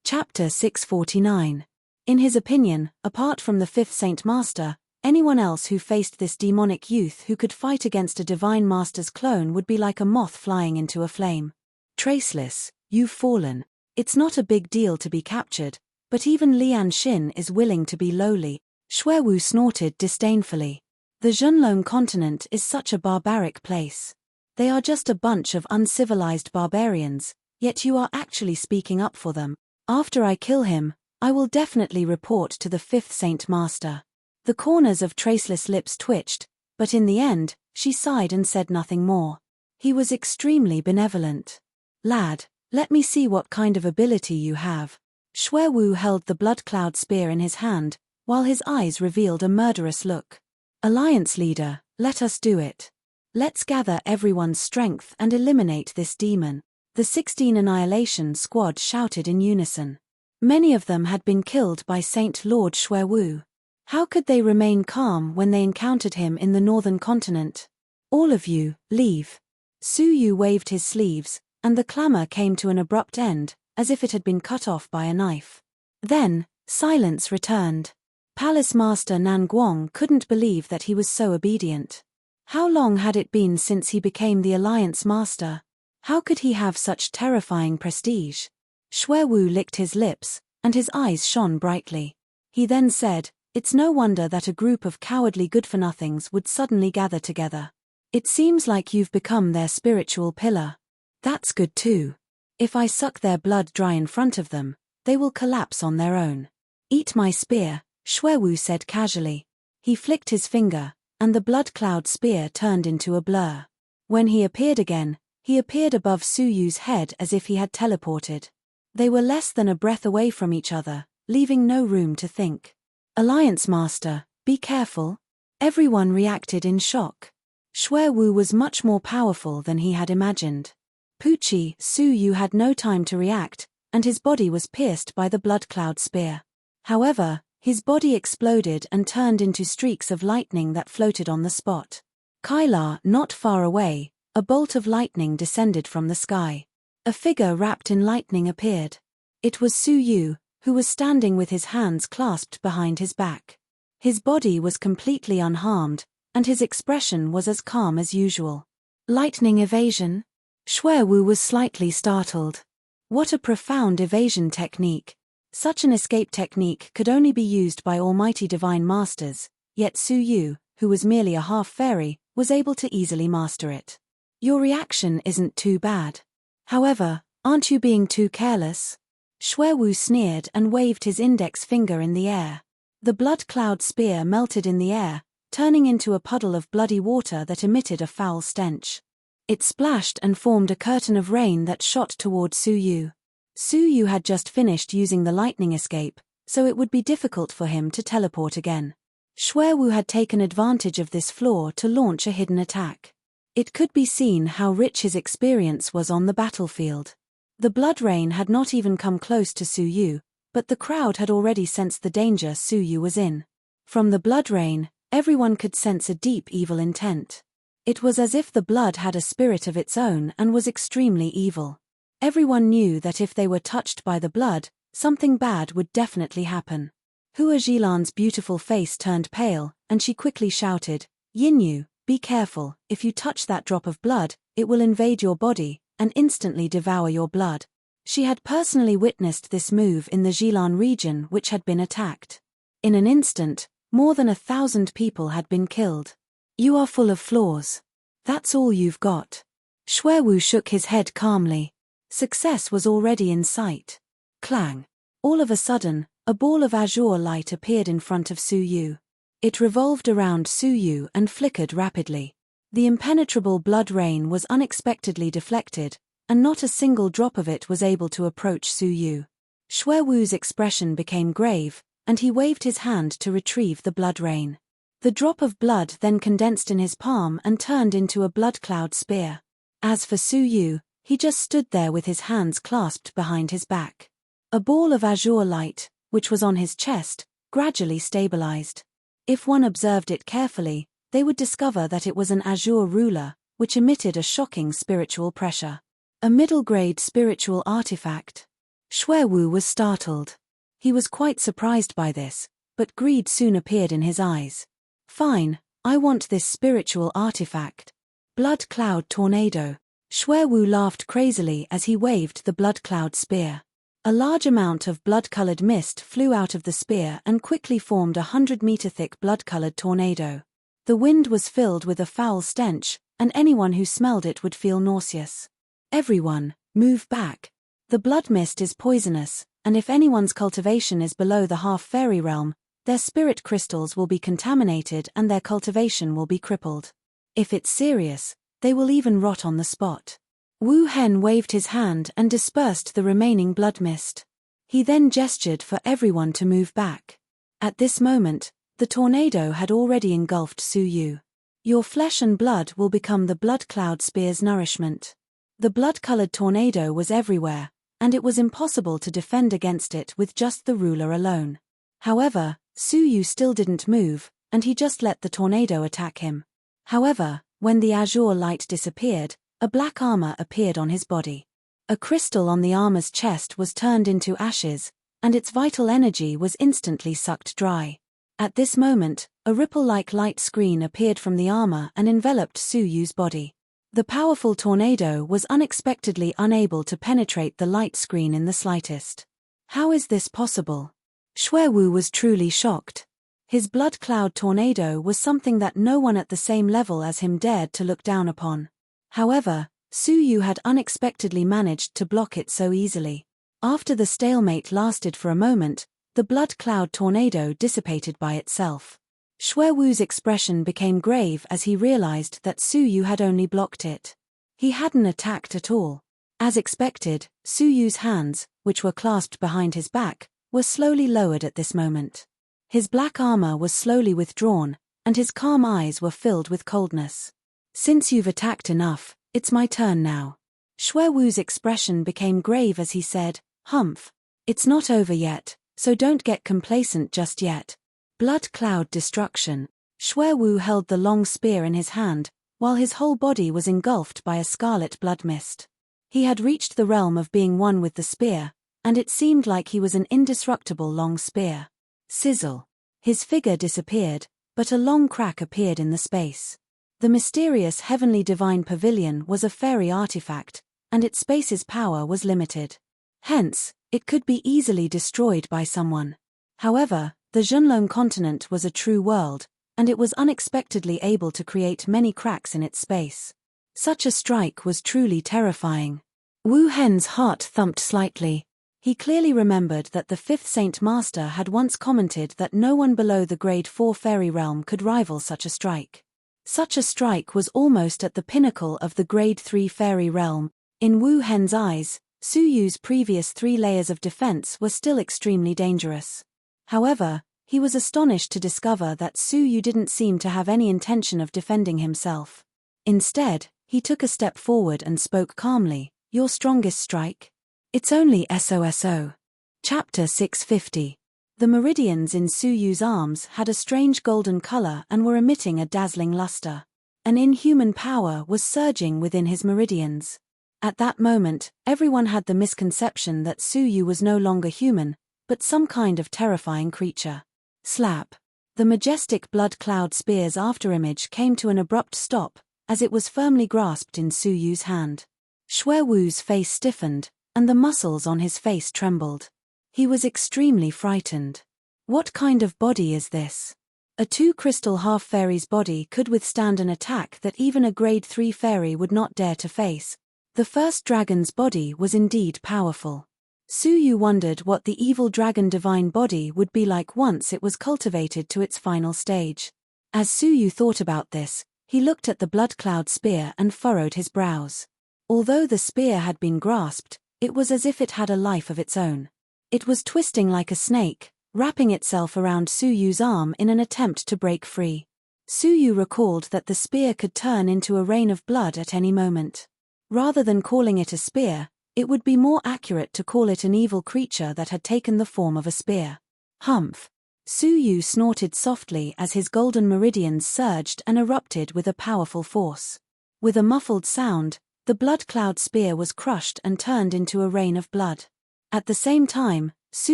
Chapter 649. In his opinion, apart from the 5th Saint Master, anyone else who faced this demonic youth who could fight against a Divine Master's clone would be like a moth flying into a flame. "Traceless, you've fallen. It's not a big deal to be captured, but even Lian Xin is willing to be lowly." Shui Wu snorted disdainfully. The Zhenlong continent is such a barbaric place. They are just a bunch of uncivilized barbarians, yet you are actually speaking up for them. "After I kill him, I will definitely report to the 5th Saint Master." The corners of Traceless' lips twitched, but in the end, she sighed and said nothing more. He was extremely benevolent. "Lad, let me see what kind of ability you have." Shui Wu held the blood cloud spear in his hand, while his eyes revealed a murderous look. "Alliance leader, let us do it. Let's gather everyone's strength and eliminate this demon." The 16 Annihilation Squad shouted in unison. Many of them had been killed by Saint Lord Shui Wu. How could they remain calm when they encountered him in the northern continent? "All of you, leave." Su Yu waved his sleeves, and the clamor came to an abrupt end, as if it had been cut off by a knife. Then, silence returned. Palace Master Nan Guang couldn't believe that he was so obedient. How long had it been since he became the Alliance Master? How could he have such terrifying prestige? Shui Wu licked his lips, and his eyes shone brightly. He then said, "It's no wonder that a group of cowardly good-for-nothings would suddenly gather together. It seems like you've become their spiritual pillar. That's good too. If I suck their blood dry in front of them, they will collapse on their own." "Eat my spear," Shui Wu said casually. He flicked his finger, and the blood cloud spear turned into a blur. When he appeared again, he appeared above Su Yu's head as if he had teleported. They were less than a breath away from each other, leaving no room to think. "Alliance Master, be careful." Everyone reacted in shock. Shui Wu was much more powerful than he had imagined. Pucci, Su Yu had no time to react, and his body was pierced by the blood cloud spear. However, his body exploded and turned into streaks of lightning that floated on the spot. Kailar, not far away, a bolt of lightning descended from the sky. A figure wrapped in lightning appeared. It was Su Yu, who was standing with his hands clasped behind his back. His body was completely unharmed, and his expression was as calm as usual. "Lightning evasion?" Shui Wu was slightly startled. What a profound evasion technique. Such an escape technique could only be used by almighty divine masters, yet Su Yu, who was merely a half-fairy, was able to easily master it. "Your reaction isn't too bad. However, aren't you being too careless?" Shui Wu sneered and waved his index finger in the air. The blood cloud spear melted in the air, turning into a puddle of bloody water that emitted a foul stench. It splashed and formed a curtain of rain that shot toward Su Yu. Su Yu had just finished using the lightning escape, so it would be difficult for him to teleport again. Xuewu had taken advantage of this flaw to launch a hidden attack. It could be seen how rich his experience was on the battlefield. The blood rain had not even come close to Su Yu, but the crowd had already sensed the danger Su Yu was in. From the blood rain, everyone could sense a deep evil intent. It was as if the blood had a spirit of its own and was extremely evil. Everyone knew that if they were touched by the blood, something bad would definitely happen. Hua Jilan's beautiful face turned pale, and she quickly shouted, "Yinyu, be careful, if you touch that drop of blood, it will invade your body, and instantly devour your blood." She had personally witnessed this move in the Jilan region which had been attacked. In an instant, more than 1,000 people had been killed. "You are full of flaws. That's all you've got." Xuewu shook his head calmly. Success was already in sight. Clang! All of a sudden, a ball of azure light appeared in front of Su Yu. It revolved around Su Yu and flickered rapidly. The impenetrable blood rain was unexpectedly deflected, and not a single drop of it was able to approach Su Yu. Xuewu's expression became grave, and he waved his hand to retrieve the blood rain. The drop of blood then condensed in his palm and turned into a blood cloud spear. As for Su Yu, he just stood there with his hands clasped behind his back. A ball of azure light, which was on his chest, gradually stabilized. If one observed it carefully, they would discover that it was an azure ruler, which emitted a shocking spiritual pressure. A middle-grade spiritual artifact. Xuewu was startled. He was quite surprised by this, but greed soon appeared in his eyes. "Fine, I want this spiritual artifact." Blood cloud tornado. Xuewu laughed crazily as he waved the blood cloud spear. A large amount of blood-colored mist flew out of the spear and quickly formed a 100-meter-thick blood-colored tornado. The wind was filled with a foul stench, and anyone who smelled it would feel nauseous. "Everyone, move back. The blood mist is poisonous, and if anyone's cultivation is below the half-fairy realm, their spirit crystals will be contaminated and their cultivation will be crippled. If it's serious, they will even rot on the spot." Wu Hen waved his hand and dispersed the remaining blood mist. He then gestured for everyone to move back. At this moment, the tornado had already engulfed Su Yu. "Your flesh and blood will become the blood cloud spear's nourishment." The blood-colored tornado was everywhere, and it was impossible to defend against it with just the ruler alone. However, Su Yu still didn't move, and he just let the tornado attack him. However, when the azure light disappeared, a black armor appeared on his body. A crystal on the armor's chest was turned into ashes, and its vital energy was instantly sucked dry. At this moment, a ripple-like light screen appeared from the armor and enveloped Su Yu's body. The powerful tornado was unexpectedly unable to penetrate the light screen in the slightest. How is this possible? Xuewu was truly shocked. His blood cloud tornado was something that no one at the same level as him dared to look down upon. However, Su Yu had unexpectedly managed to block it so easily. After the stalemate lasted for a moment, the blood cloud tornado dissipated by itself. Xuewu's expression became grave as he realized that Su Yu had only blocked it. He hadn't attacked at all. As expected, Su Yu's hands, which were clasped behind his back, were slowly lowered at this moment. His black armor was slowly withdrawn, and his calm eyes were filled with coldness. "Since you've attacked enough, it's my turn now." Xuewu's expression became grave as he said, "Humph. It's not over yet, so don't get complacent just yet." Blood cloud destruction. Xuewu held the long spear in his hand, while his whole body was engulfed by a scarlet blood mist. He had reached the realm of being one with the spear, and it seemed like he was an indestructible long spear. Sizzle. His figure disappeared, but a long crack appeared in the space. The mysterious heavenly divine pavilion was a fairy artifact, and its space's power was limited. Hence, it could be easily destroyed by someone. However, the Zhenlong continent was a true world, and it was unexpectedly able to create many cracks in its space. Such a strike was truly terrifying. Wu Hen's heart thumped slightly. He clearly remembered that the fifth Saint Master had once commented that no one below the Grade 4 fairy realm could rival such a strike. Such a strike was almost at the pinnacle of the Grade 3 fairy realm. In Wu Hen's eyes, Su Yu's previous 3 layers of defense were still extremely dangerous. However, he was astonished to discover that Su Yu didn't seem to have any intention of defending himself. Instead, he took a step forward and spoke calmly, "Your strongest strike? It's only SOSO. Chapter 650. The meridians in Su Yu's arms had a strange golden color and were emitting a dazzling luster. An inhuman power was surging within his meridians. At that moment, everyone had the misconception that Su Yu was no longer human, but some kind of terrifying creature. Slap. The majestic blood cloud spear's afterimage came to an abrupt stop, as it was firmly grasped in Su Yu's hand. Xue Wu's face stiffened, and the muscles on his face trembled. He was extremely frightened. What kind of body is this? A 2-crystal half-fairy's body could withstand an attack that even a grade 3 fairy would not dare to face. The first dragon's body was indeed powerful. Su Yu wondered what the evil dragon divine body would be like once it was cultivated to its final stage. As Su Yu thought about this, he looked at the blood cloud spear and furrowed his brows. Although the spear had been grasped, it was as if it had a life of its own. It was twisting like a snake, wrapping itself around Su Yu's arm in an attempt to break free. Su Yu recalled that the spear could turn into a rain of blood at any moment. Rather than calling it a spear, it would be more accurate to call it an evil creature that had taken the form of a spear. Humph! Su Yu snorted softly as his golden meridians surged and erupted with a powerful force. With a muffled sound, the blood cloud spear was crushed and turned into a rain of blood. At the same time, Su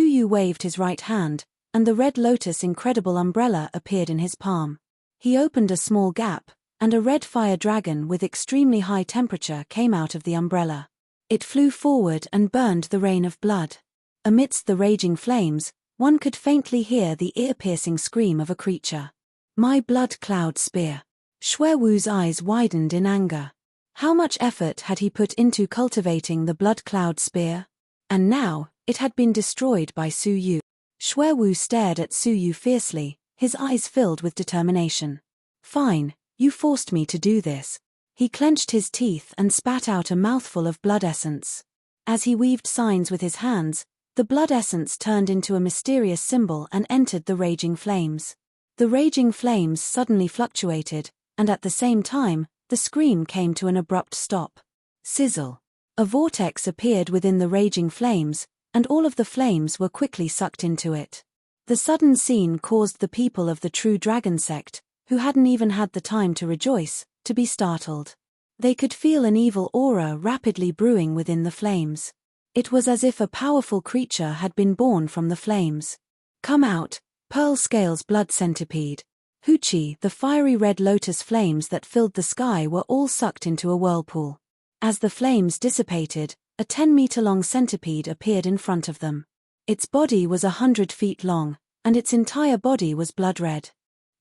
Yu waved his right hand, and the red lotus incredible umbrella appeared in his palm. He opened a small gap, and a red fire dragon with extremely high temperature came out of the umbrella. It flew forward and burned the rain of blood. Amidst the raging flames, one could faintly hear the ear-piercing scream of a creature. My blood cloud spear. Xue Wu's eyes widened in anger. How much effort had he put into cultivating the blood cloud spear? And now, it had been destroyed by Su Yu. Xue Wu stared at Su Yu fiercely, his eyes filled with determination. Fine, you forced me to do this. He clenched his teeth and spat out a mouthful of blood essence. As he weaved signs with his hands, the blood essence turned into a mysterious symbol and entered the raging flames. The raging flames suddenly fluctuated, and at the same time, the scream came to an abrupt stop. Sizzle. A vortex appeared within the raging flames, and all of the flames were quickly sucked into it. The sudden scene caused the people of the true dragon sect, who hadn't even had the time to rejoice, to be startled. They could feel an evil aura rapidly brewing within the flames. It was as if a powerful creature had been born from the flames. Come out, Pearl Scales blood centipede. Hoochie, the fiery red lotus flames that filled the sky were all sucked into a whirlpool. As the flames dissipated, a 10-meter-long centipede appeared in front of them. Its body was 100 feet long, and its entire body was blood red.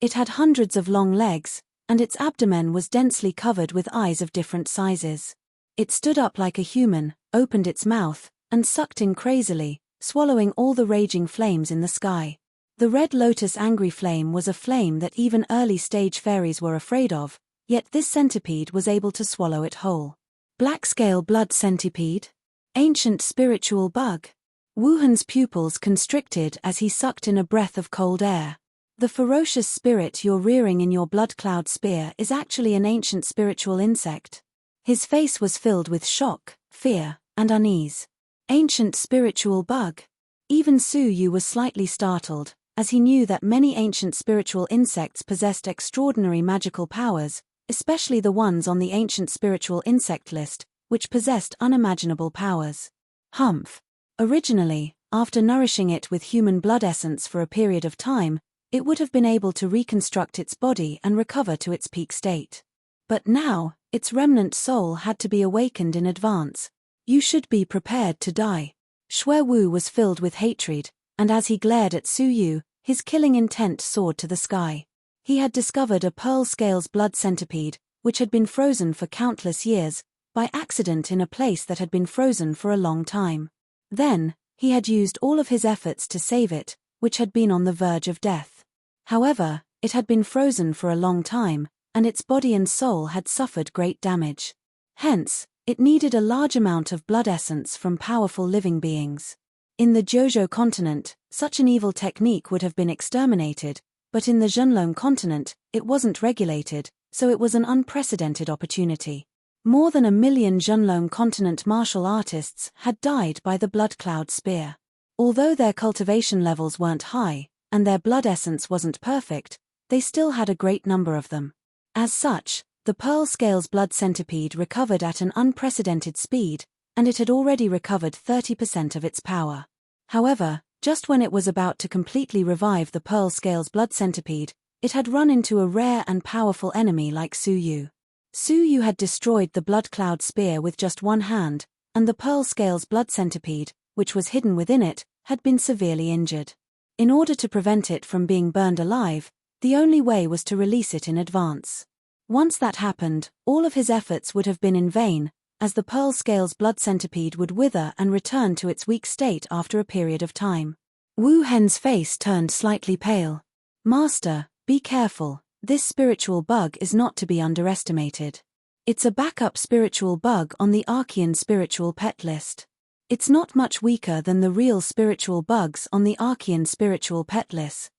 It had hundreds of long legs, and its abdomen was densely covered with eyes of different sizes. It stood up like a human, opened its mouth, and sucked in crazily, swallowing all the raging flames in the sky. The red lotus angry flame was a flame that even early-stage fairies were afraid of, yet this centipede was able to swallow it whole. Black scale blood centipede? Ancient spiritual bug? Wuhan's pupils constricted as he sucked in a breath of cold air. The ferocious spirit you're rearing in your blood cloud spear is actually an ancient spiritual insect. His face was filled with shock, fear, and unease. Ancient spiritual bug? Even Su Yu was slightly startled, as he knew that many ancient spiritual insects possessed extraordinary magical powers, especially the ones on the ancient spiritual insect list, which possessed unimaginable powers. Humph. Originally, after nourishing it with human blood essence for a period of time, it would have been able to reconstruct its body and recover to its peak state. But now, its remnant soul had to be awakened in advance. You should be prepared to die. Xue Wu was filled with hatred, and as he glared at Su Yu, his killing intent soared to the sky. He had discovered a pearl scales blood centipede, which had been frozen for countless years, by accident in a place that had been frozen for a long time. Then, he had used all of his efforts to save it, which had been on the verge of death. However, it had been frozen for a long time, and its body and soul had suffered great damage. Hence, it needed a large amount of blood essence from powerful living beings. In the Jojo continent, such an evil technique would have been exterminated, but in the Zhenlong continent, it wasn't regulated, so it was an unprecedented opportunity. More than 1 million Zhenlong continent martial artists had died by the blood cloud spear. Although their cultivation levels weren't high, and their blood essence wasn't perfect, they still had a great number of them. As such, the Pearl Scales blood centipede recovered at an unprecedented speed, and it had already recovered 30% of its power. However, just when it was about to completely revive the Pearl Scales blood centipede, it had run into a rare and powerful enemy like Su Yu. Su Yu had destroyed the blood cloud spear with just one hand, and the Pearl Scales blood centipede, which was hidden within it, had been severely injured. In order to prevent it from being burned alive, the only way was to release it in advance. Once that happened, all of his efforts would have been in vain, as the Pearl Scales blood centipede would wither and return to its weak state after a period of time. Wu Hen's face turned slightly pale. "Master, be careful, this spiritual bug is not to be underestimated. It's a backup spiritual bug on the Archean spiritual pet list. It's not much weaker than the real spiritual bugs on the Archean spiritual pet list."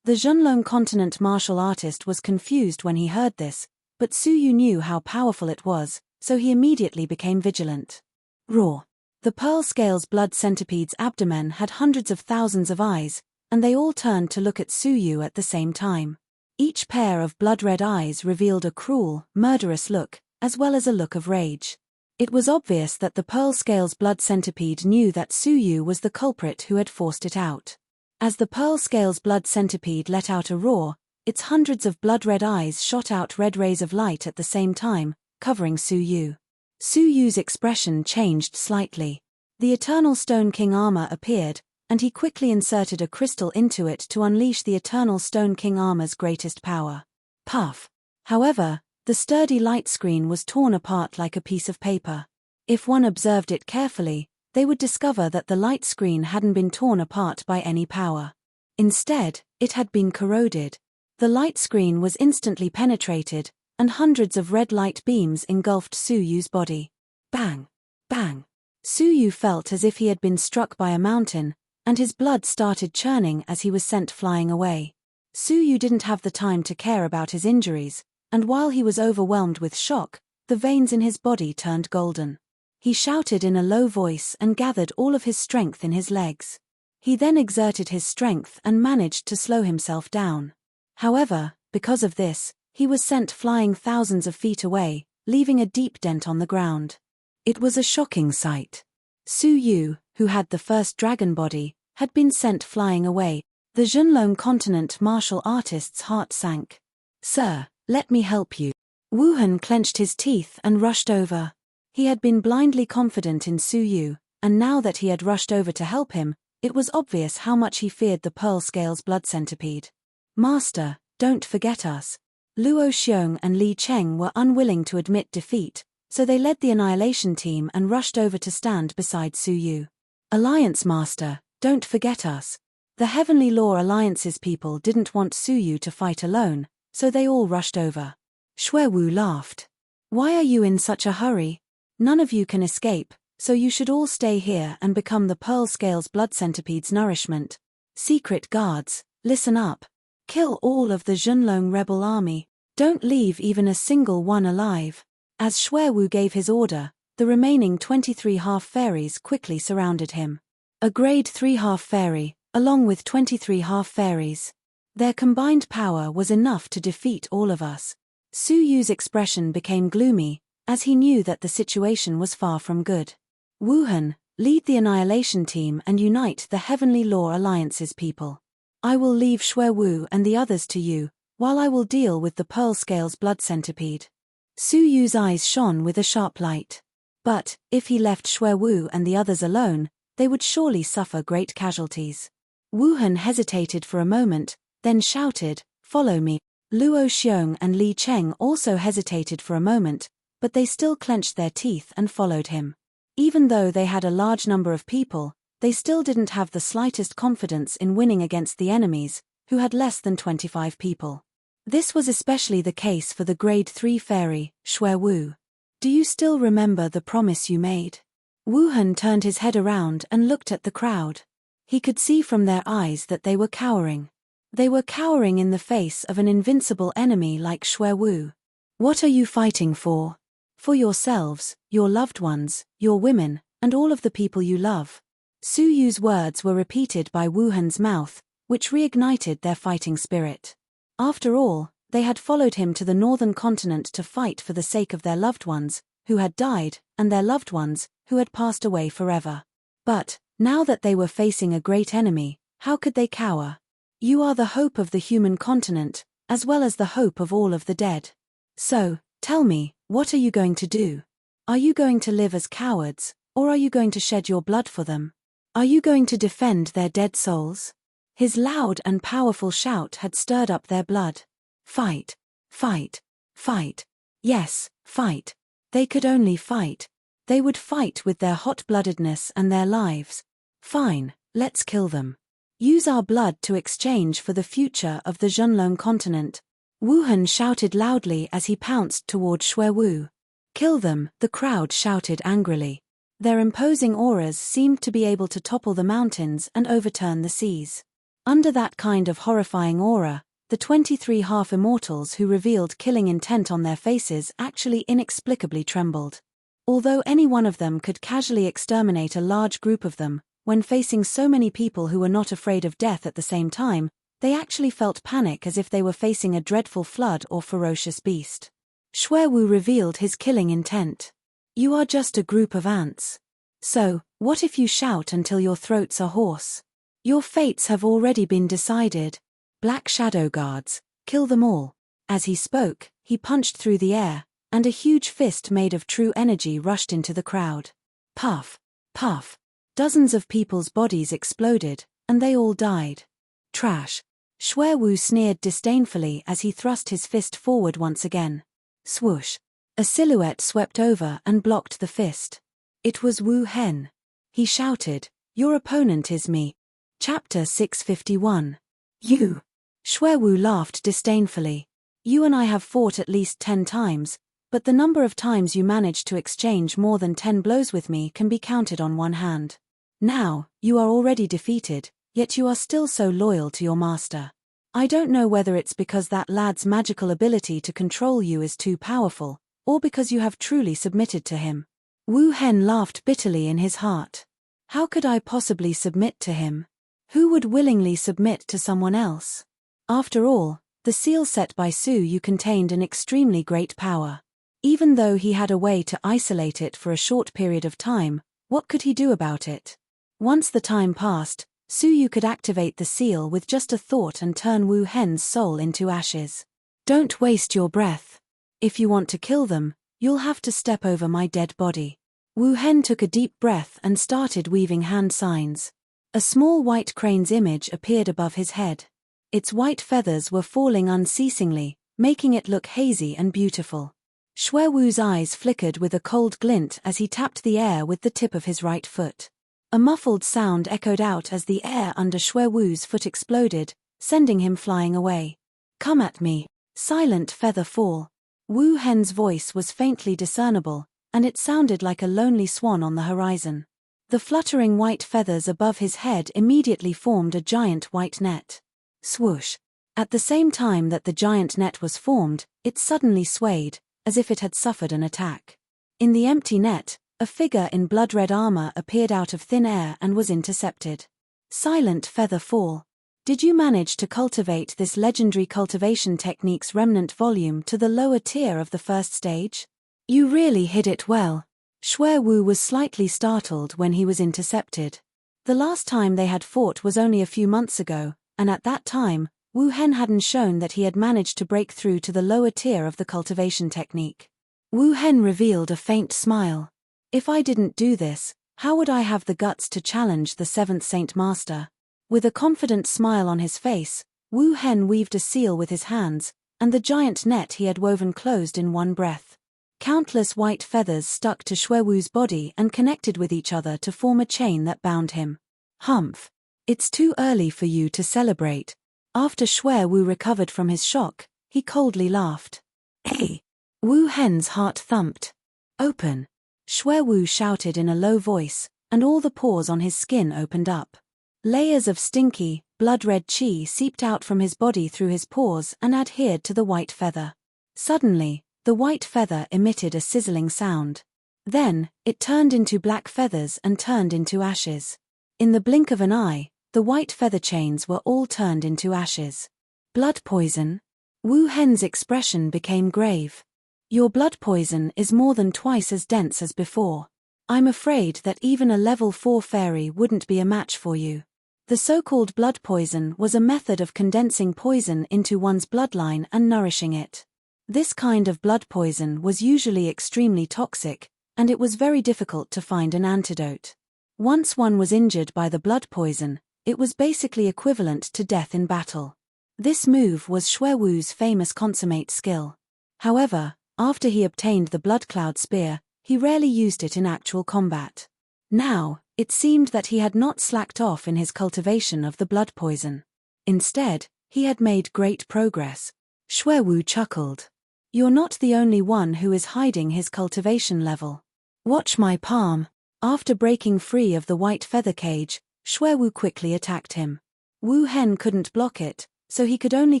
The Zhenlong continent martial artist was confused when he heard this, but Su Yu knew how powerful it was, so he immediately became vigilant. Roar. The Pearl Scales blood centipede's abdomen had hundreds of thousands of eyes, and they all turned to look at Su Yu at the same time. Each pair of blood-red eyes revealed a cruel, murderous look, as well as a look of rage. It was obvious that the Pearl Scales blood centipede knew that Su Yu was the culprit who had forced it out. As the Pearl Scales blood centipede let out a roar, its hundreds of blood-red eyes shot out red rays of light at the same time, covering Su Yu. Su Yu's expression changed slightly. The Eternal Stone King armor appeared, and he quickly inserted a crystal into it to unleash the Eternal Stone King armor's greatest power. Puff. However, the sturdy light screen was torn apart like a piece of paper. If one observed it carefully, they would discover that the light screen hadn't been torn apart by any power. Instead, it had been corroded. The light screen was instantly penetrated, and hundreds of red light beams engulfed Su Yu's body. Bang! Bang! Su Yu felt as if he had been struck by a mountain, and his blood started churning as he was sent flying away. Su Yu didn't have the time to care about his injuries, and while he was overwhelmed with shock, the veins in his body turned golden. He shouted in a low voice and gathered all of his strength in his legs. He then exerted his strength and managed to slow himself down. However, because of this, he was sent flying thousands of feet away, leaving a deep dent on the ground. It was a shocking sight. Su Yu, who had the first dragon body, had been sent flying away. The Zhenlong continent martial artist's heart sank. "Sir, let me help you." Wu Han clenched his teeth and rushed over. He had been blindly confident in Su Yu, and now that he had rushed over to help him, it was obvious how much he feared the Pearl Scales blood centipede. "Master, don't forget us." Luo Xiong and Li Cheng were unwilling to admit defeat, so they led the Annihilation team and rushed over to stand beside Su Yu. "Alliance Master, don't forget us." The Heavenly Law Alliance's people didn't want Su Yu to fight alone, so they all rushed over. Xuewu laughed. "Why are you in such a hurry? None of you can escape, so you should all stay here and become the Pearl Scales blood centipede's nourishment. Secret guards, listen up. Kill all of the Zhenlong rebel army. Don't leave even a single one alive." As Xuewu gave his order, the remaining 23 half-fairies quickly surrounded him. A grade 3 half-fairy, along with 23 half-fairies. Their combined power was enough to defeat all of us. Su Yu's expression became gloomy, as he knew that the situation was far from good. "Wu Han, lead the Annihilation team and unite the Heavenly Law Alliance's people. I will leave Xuewu and the others to you, while I will deal with the Pearl Scales blood centipede." Su Yu's eyes shone with a sharp light. But, if he left Xuewu and the others alone, they would surely suffer great casualties. Wu Han hesitated for a moment, then shouted, "Follow me." Luo Xiong and Li Cheng also hesitated for a moment, but they still clenched their teeth and followed him. Even though they had a large number of people, they still didn't have the slightest confidence in winning against the enemies, who had less than 25 people. This was especially the case for the grade 3 fairy, Xuewu. "Do you still remember the promise you made?" Wu Han turned his head around and looked at the crowd. He could see from their eyes that they were cowering. They were cowering in the face of an invincible enemy like Xue Wu. What are you fighting for? For yourselves, your loved ones, your women, and all of the people you love. Su Yu's words were repeated by Wu Hen's mouth, which reignited their fighting spirit. After all, they had followed him to the northern continent to fight for the sake of their loved ones, who had died, and their loved ones, who had passed away forever. But, now that they were facing a great enemy, how could they cower? You are the hope of the human continent, as well as the hope of all of the dead. So, tell me, what are you going to do? Are you going to live as cowards, or are you going to shed your blood for them? Are you going to defend their dead souls? His loud and powerful shout had stirred up their blood. Fight! Fight! Fight! Yes, fight! They could only fight. They would fight with their hot-bloodedness and their lives. Fine, let's kill them. Use our blood to exchange for the future of the Zhenlong continent. Wu Han shouted loudly as he pounced toward Xue Wu. Kill them, the crowd shouted angrily. Their imposing auras seemed to be able to topple the mountains and overturn the seas. Under that kind of horrifying aura, the 23 half-immortals who revealed killing intent on their faces actually inexplicably trembled. Although any one of them could casually exterminate a large group of them, when facing so many people who were not afraid of death at the same time, they actually felt panic as if they were facing a dreadful flood or ferocious beast. Xue Wu revealed his killing intent. You are just a group of ants. So, what if you shout until your throats are hoarse? Your fates have already been decided. Black shadow guards, kill them all. As he spoke, he punched through the air, and a huge fist made of true energy rushed into the crowd. Puff, puff. Dozens of people's bodies exploded, and they all died. Trash. Xue Wu sneered disdainfully as he thrust his fist forward once again. Swoosh. A silhouette swept over and blocked the fist. It was Wu Hen. He shouted, "Your opponent is me." Chapter 651. You. Xue Wu laughed disdainfully. You and I have fought at least 10 times, but the number of times you managed to exchange more than 10 blows with me can be counted on one hand. Now, you are already defeated, yet you are still so loyal to your master. I don't know whether it's because that lad's magical ability to control you is too powerful, or because you have truly submitted to him. Wu Hen laughed bitterly in his heart. How could I possibly submit to him? Who would willingly submit to someone else? After all, the seal set by Su Yu contained an extremely great power. Even though he had a way to isolate it for a short period of time, what could he do about it? Once the time passed, Su Yu could activate the seal with just a thought and turn Wu Hen's soul into ashes. Don't waste your breath. If you want to kill them, you'll have to step over my dead body. Wu Hen took a deep breath and started weaving hand signs. A small white crane's image appeared above his head. Its white feathers were falling unceasingly, making it look hazy and beautiful. Xue Wu's eyes flickered with a cold glint as he tapped the air with the tip of his right foot. A muffled sound echoed out as the air under Xue Wu's foot exploded, sending him flying away. Come at me, silent feather fall. Wu Hen's voice was faintly discernible, and it sounded like a lonely swan on the horizon. The fluttering white feathers above his head immediately formed a giant white net. Swoosh. At the same time that the giant net was formed, it suddenly swayed, as if it had suffered an attack. In the empty net, a figure in blood-red armor appeared out of thin air and was intercepted. Silent feather fall. Did you manage to cultivate this legendary cultivation technique's remnant volume to the lower tier of the first stage? You really hid it well. Xue Wu was slightly startled when he was intercepted. The last time they had fought was only a few months ago, and at that time, Wu Hen hadn't shown that he had managed to break through to the lower tier of the cultivation technique. Wu Hen revealed a faint smile. If I didn't do this, how would I have the guts to challenge the 7th Saint Master? With a confident smile on his face, Wu Hen weaved a seal with his hands, and the giant net he had woven closed in one breath. Countless white feathers stuck to Xue Wu's body and connected with each other to form a chain that bound him. Humph. It's too early for you to celebrate. After Xue Wu recovered from his shock, he coldly laughed. Hey! Wu Hen's heart thumped. Open! Xue Wu shouted in a low voice, and all the pores on his skin opened up. Layers of stinky, blood-red chi seeped out from his body through his pores and adhered to the white feather. Suddenly, the white feather emitted a sizzling sound. Then, it turned into black feathers and turned into ashes. In the blink of an eye, the white feather chains were all turned into ashes. Blood poison? Wu Hen's expression became grave. Your blood poison is more than twice as dense as before. I'm afraid that even a level 4 fairy wouldn't be a match for you. The so-called blood poison was a method of condensing poison into one's bloodline and nourishing it. This kind of blood poison was usually extremely toxic, and it was very difficult to find an antidote. Once one was injured by the blood poison, it was basically equivalent to death in battle. This move was Xuewu's famous consummate skill. However, after he obtained the blood cloud spear, he rarely used it in actual combat. Now, it seemed that he had not slacked off in his cultivation of the blood poison. Instead, he had made great progress. Xuewu chuckled. You're not the only one who is hiding his cultivation level. Watch my palm. After breaking free of the white feather cage, Xuewu quickly attacked him. Wu Hen couldn't block it, so he could only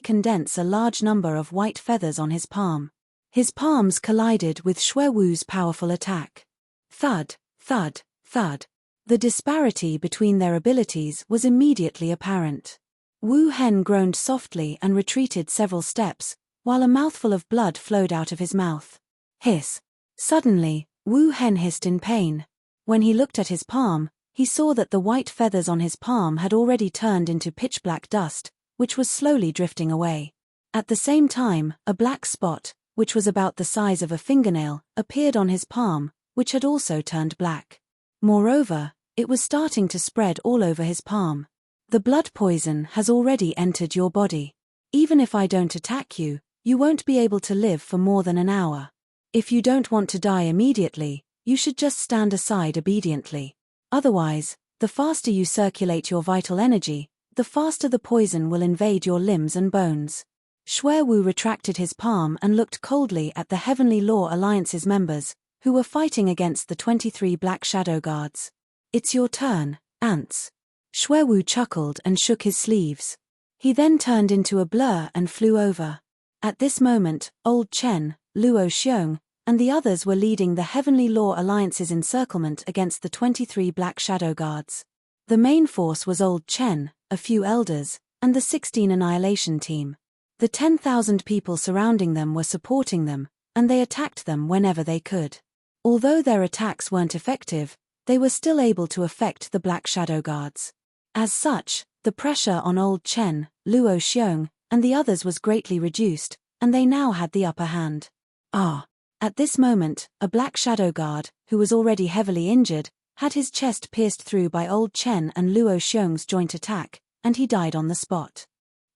condense a large number of white feathers on his palm. His palms collided with Xuewu's powerful attack. Thud, thud, thud. The disparity between their abilities was immediately apparent. Wu Hen groaned softly and retreated several steps, while a mouthful of blood flowed out of his mouth. Hiss. Suddenly, Wu Hen hissed in pain. When he looked at his palm, he saw that the white feathers on his palm had already turned into pitch-black dust, which was slowly drifting away. At the same time, a black spot, which was about the size of a fingernail, appeared on his palm, which had also turned black. Moreover, it was starting to spread all over his palm. The blood poison has already entered your body. Even if I don't attack you, you won't be able to live for more than an hour. If you don't want to die immediately, you should just stand aside obediently. Otherwise, the faster you circulate your vital energy, the faster the poison will invade your limbs and bones. Xuewu retracted his palm and looked coldly at the Heavenly Law Alliance's members, who were fighting against the 23 Black Shadow Guards. It's your turn, ants. Xuewu chuckled and shook his sleeves. He then turned into a blur and flew over. At this moment, Old Chen, Luo Xiong, and the others were leading the Heavenly Law Alliance's encirclement against the 23 Black Shadow Guards. The main force was Old Chen, a few elders, and the 16 Annihilation team. The 10,000 people surrounding them were supporting them, and they attacked them whenever they could. Although their attacks weren't effective, they were still able to affect the Black Shadow Guards. As such, the pressure on Old Chen, Luo Xiong, and the others was greatly reduced, and they now had the upper hand. At this moment, a Black Shadow Guard, who was already heavily injured, had his chest pierced through by Old Chen and Luo Xiong's joint attack, and he died on the spot.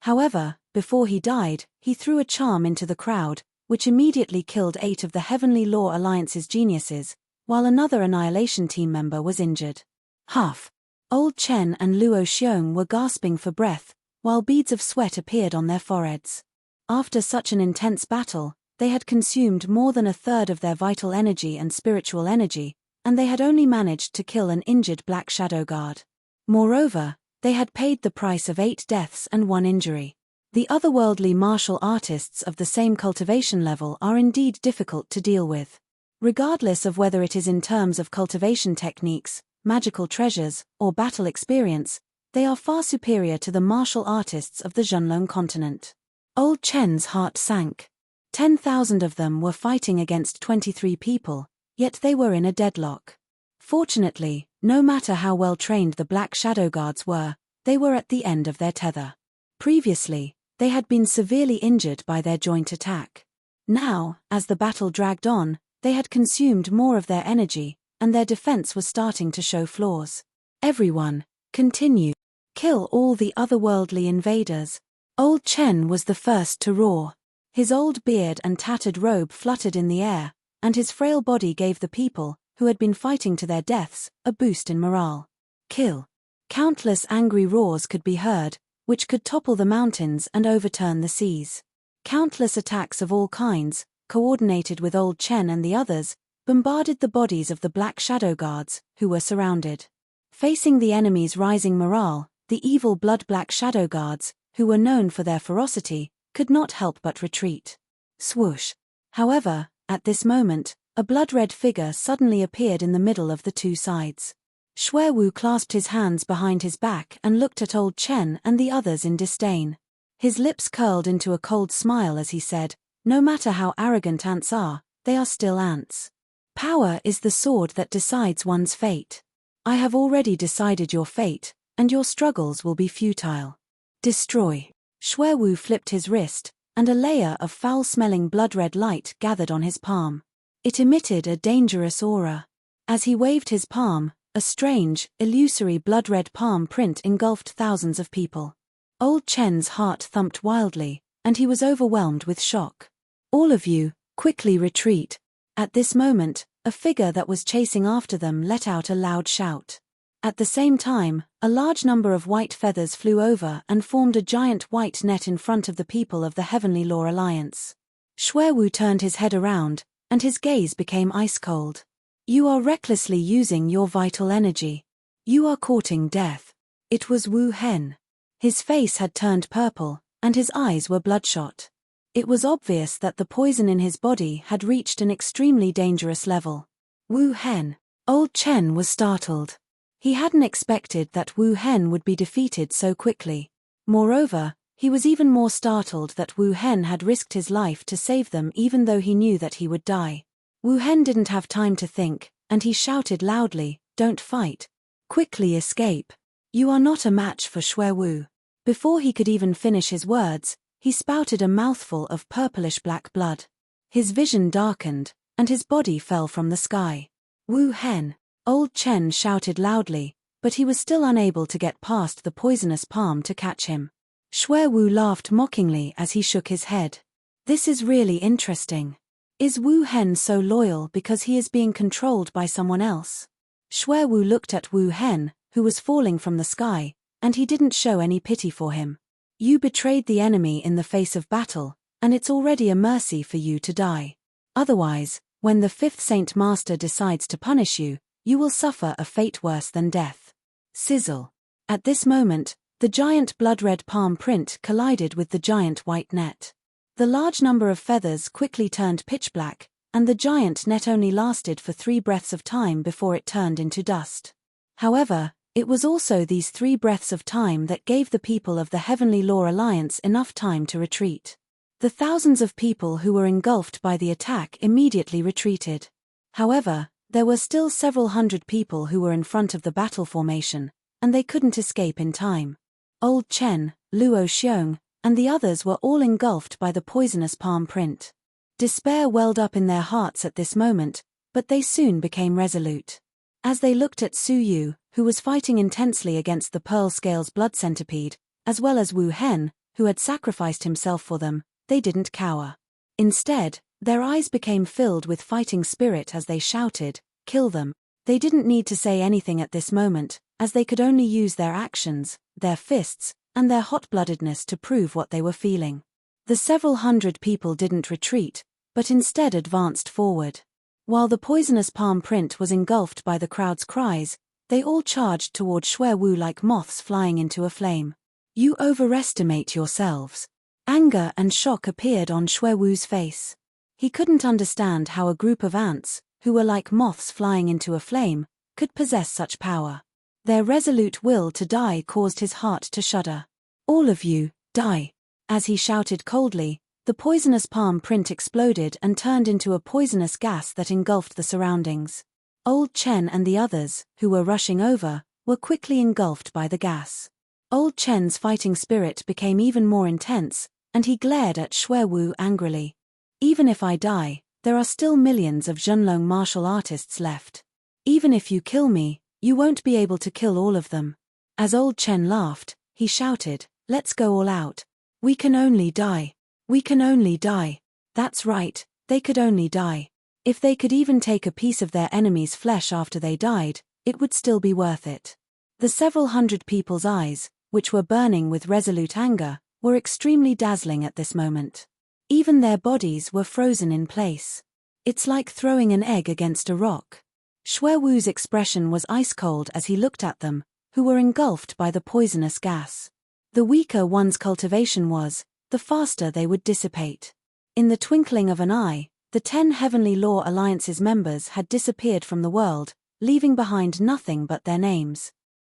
However, before he died, he threw a charm into the crowd, which immediately killed 8 of the Heavenly Law Alliance's geniuses, while another Annihilation team member was injured. Huff! Old Chen and Luo Xiong were gasping for breath, while beads of sweat appeared on their foreheads. After such an intense battle, they had consumed more than a third of their vital energy and spiritual energy, and they had only managed to kill an injured Black Shadow Guard. Moreover, they had paid the price of 8 deaths and 1 injury. The otherworldly martial artists of the same cultivation level are indeed difficult to deal with. Regardless of whether it is in terms of cultivation techniques, magical treasures, or battle experience, they are far superior to the martial artists of the Zhenlong continent. Old Chen's heart sank. 10,000 of them were fighting against 23 people, yet they were in a deadlock. Fortunately, no matter how well trained the Black Shadow Guards were, they were at the end of their tether. Previously, they had been severely injured by their joint attack. Now, as the battle dragged on, they had consumed more of their energy, and their defense was starting to show flaws. Everyone, continue. Kill all the otherworldly invaders. Old Chen was the first to roar. His old beard and tattered robe fluttered in the air, and his frail body gave the people, who had been fighting to their deaths, a boost in morale. Kill. Countless angry roars could be heard, which could topple the mountains and overturn the seas. Countless attacks of all kinds, coordinated with Old Chen and the others, bombarded the bodies of the Black Shadow Guards, who were surrounded. Facing the enemy's rising morale, The evil blood-black shadow guards, who were known for their ferocity, could not help but retreat. Swoosh! However, at this moment, a blood-red figure suddenly appeared in the middle of the two sides. Xuewu clasped his hands behind his back and looked at old Chen and the others in disdain. His lips curled into a cold smile as he said, "No matter how arrogant ants are, they are still ants. Power is the sword that decides one's fate. I have already decided your fate, and your struggles will be futile. Destroy." Xuewu flipped his wrist, and a layer of foul-smelling blood-red light gathered on his palm. It emitted a dangerous aura. As he waved his palm, a strange, illusory blood-red palm print engulfed thousands of people. Old Chen's heart thumped wildly, and he was overwhelmed with shock. "All of you, quickly retreat." At this moment, a figure that was chasing after them let out a loud shout. At the same time, a large number of white feathers flew over and formed a giant white net in front of the people of the Heavenly Law Alliance. Xuewu turned his head around, and his gaze became ice-cold. "You are recklessly using your vital energy. You are courting death." It was Wu Hen. His face had turned purple, and his eyes were bloodshot. It was obvious that the poison in his body had reached an extremely dangerous level. Wu Hen. Old Chen was startled. He hadn't expected that Wu Hen would be defeated so quickly. Moreover, he was even more startled that Wu Hen had risked his life to save them even though he knew that he would die. Wu Hen didn't have time to think, and he shouted loudly, "Don't fight. Quickly escape. You are not a match for Xuewu." Before he could even finish his words, he spouted a mouthful of purplish-black blood. His vision darkened, and his body fell from the sky. "Wu Hen!" Old Chen shouted loudly, but he was still unable to get past the poisonous palm to catch him. Xuewu laughed mockingly as he shook his head. "This is really interesting. Is Wu Hen so loyal because he is being controlled by someone else?" Xuewu looked at Wu Hen, who was falling from the sky, and he didn't show any pity for him. "You betrayed the enemy in the face of battle, and it's already a mercy for you to die. Otherwise, when the fifth Saint Master decides to punish you, you will suffer a fate worse than death." Sizzle. At this moment, the giant blood-red palm print collided with the giant white net. The large number of feathers quickly turned pitch black, and the giant net only lasted for 3 breaths of time before it turned into dust. However, it was also these 3 breaths of time that gave the people of the Heavenly Law Alliance enough time to retreat. The thousands of people who were engulfed by the attack immediately retreated. However, there were still several hundred people who were in front of the battle formation, and they couldn't escape in time. Old Chen, Luo Xiong, and the others were all engulfed by the poisonous palm print. Despair welled up in their hearts at this moment, but they soon became resolute. As they looked at Su Yu, who was fighting intensely against the Pearl Scales blood centipede, as well as Wu Hen, who had sacrificed himself for them, they didn't cower. Instead, their eyes became filled with fighting spirit as they shouted, "Kill them." They didn't need to say anything at this moment, as they could only use their actions, their fists, and their hot-bloodedness to prove what they were feeling. The several hundred people didn't retreat, but instead advanced forward. While the poisonous palm print was engulfed by the crowd's cries, they all charged toward Xuewu like moths flying into a flame. "You overestimate yourselves." Anger and shock appeared on Xuewu's face. He couldn't understand how a group of ants, who were like moths flying into a flame, could possess such power. Their resolute will to die caused his heart to shudder. "All of you, die." As he shouted coldly, the poisonous palm print exploded and turned into a poisonous gas that engulfed the surroundings. Old Chen and the others, who were rushing over, were quickly engulfed by the gas. Old Chen's fighting spirit became even more intense, and he glared at Xuewu angrily. "Even if I die, there are still millions of Zhenlong martial artists left. Even if you kill me, you won't be able to kill all of them." As Old Chen laughed, he shouted, "Let's go all out. We can only die. We can only die." That's right, they could only die. If they could even take a piece of their enemy's flesh after they died, it would still be worth it. The several hundred people's eyes, which were burning with resolute anger, were extremely dazzling at this moment. Even their bodies were frozen in place. It's like throwing an egg against a rock. Xuewu's expression was ice-cold as he looked at them, who were engulfed by the poisonous gas. The weaker one's cultivation was, the faster they would dissipate. In the twinkling of an eye, the 10 Heavenly Law Alliance's members had disappeared from the world, leaving behind nothing but their names.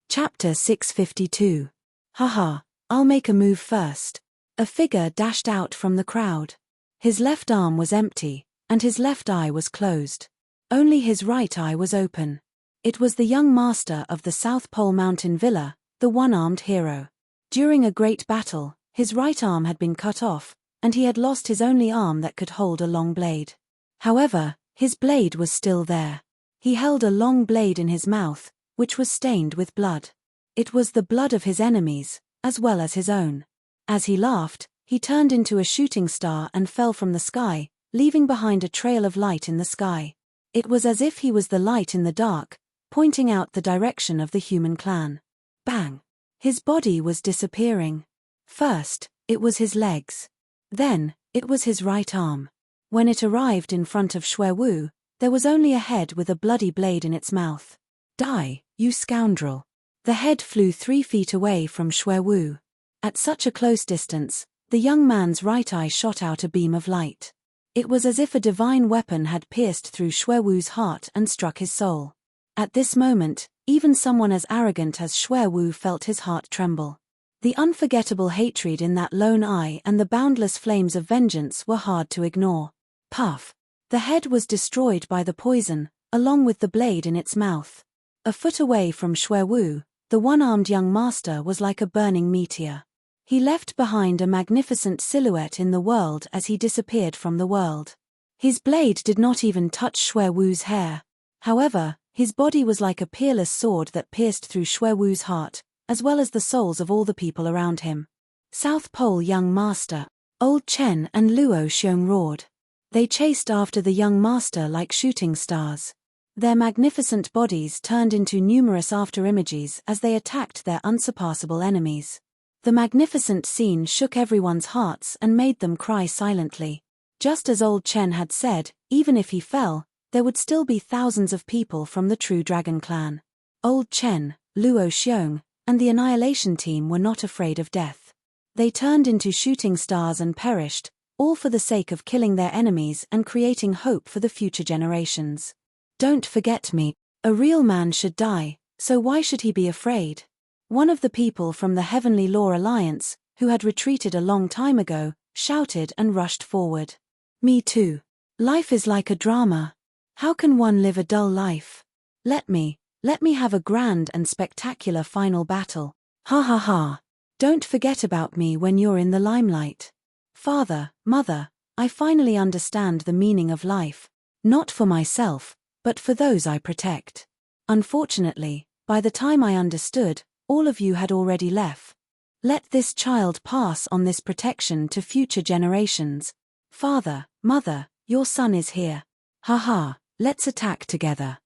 Chapter 652. Haha, I'll make a move first. A figure dashed out from the crowd. His left arm was empty, and his left eye was closed. Only his right eye was open. It was the young master of the South Pole Mountain Villa, the one-armed hero. During a great battle, his right arm had been cut off, and he had lost his only arm that could hold a long blade. However, his blade was still there. He held a long blade in his mouth, which was stained with blood. It was the blood of his enemies, as well as his own. As he laughed, he turned into a shooting star and fell from the sky, leaving behind a trail of light in the sky. It was as if he was the light in the dark, pointing out the direction of the human clan. Bang! His body was disappearing. First, it was his legs. Then, it was his right arm. When it arrived in front of Xue Wu, there was only a head with a bloody blade in its mouth. Die, you scoundrel! The head flew 3 feet away from Xue Wu. At such a close distance, the young man's right eye shot out a beam of light. It was as if a divine weapon had pierced through Xue Wu's heart and struck his soul. At this moment, even someone as arrogant as Xue Wu felt his heart tremble. The unforgettable hatred in that lone eye and the boundless flames of vengeance were hard to ignore. Puff! The head was destroyed by the poison, along with the blade in its mouth. A foot away from Xue Wu, the one-armed young master was like a burning meteor. He left behind a magnificent silhouette in the world as he disappeared from the world. His blade did not even touch Xue Wu's hair. However, his body was like a peerless sword that pierced through Xue Wu's heart, as well as the souls of all the people around him. South Pole young master, Old Chen and Luo Xiong roared. They chased after the young master like shooting stars. Their magnificent bodies turned into numerous afterimages as they attacked their unsurpassable enemies. The magnificent scene shook everyone's hearts and made them cry silently. Just as Old Chen had said, even if he fell, there would still be thousands of people from the true Dragon Clan. Old Chen, Luo Xiong, and the Annihilation team were not afraid of death. They turned into shooting stars and perished, all for the sake of killing their enemies and creating hope for the future generations. Don't forget me, a real man should die, so why should he be afraid? One of the people from the Heavenly Law Alliance, who had retreated a long time ago, shouted and rushed forward. Me too. Life is like a drama. How can one live a dull life? Let me have a grand and spectacular final battle. Ha ha ha. Don't forget about me when you're in the limelight. Father, Mother, I finally understand the meaning of life. Not for myself, but for those I protect. Unfortunately, by the time I understood, all of you had already left. Let this child pass on this protection to future generations. Father, Mother, your son is here. Ha, let's attack together.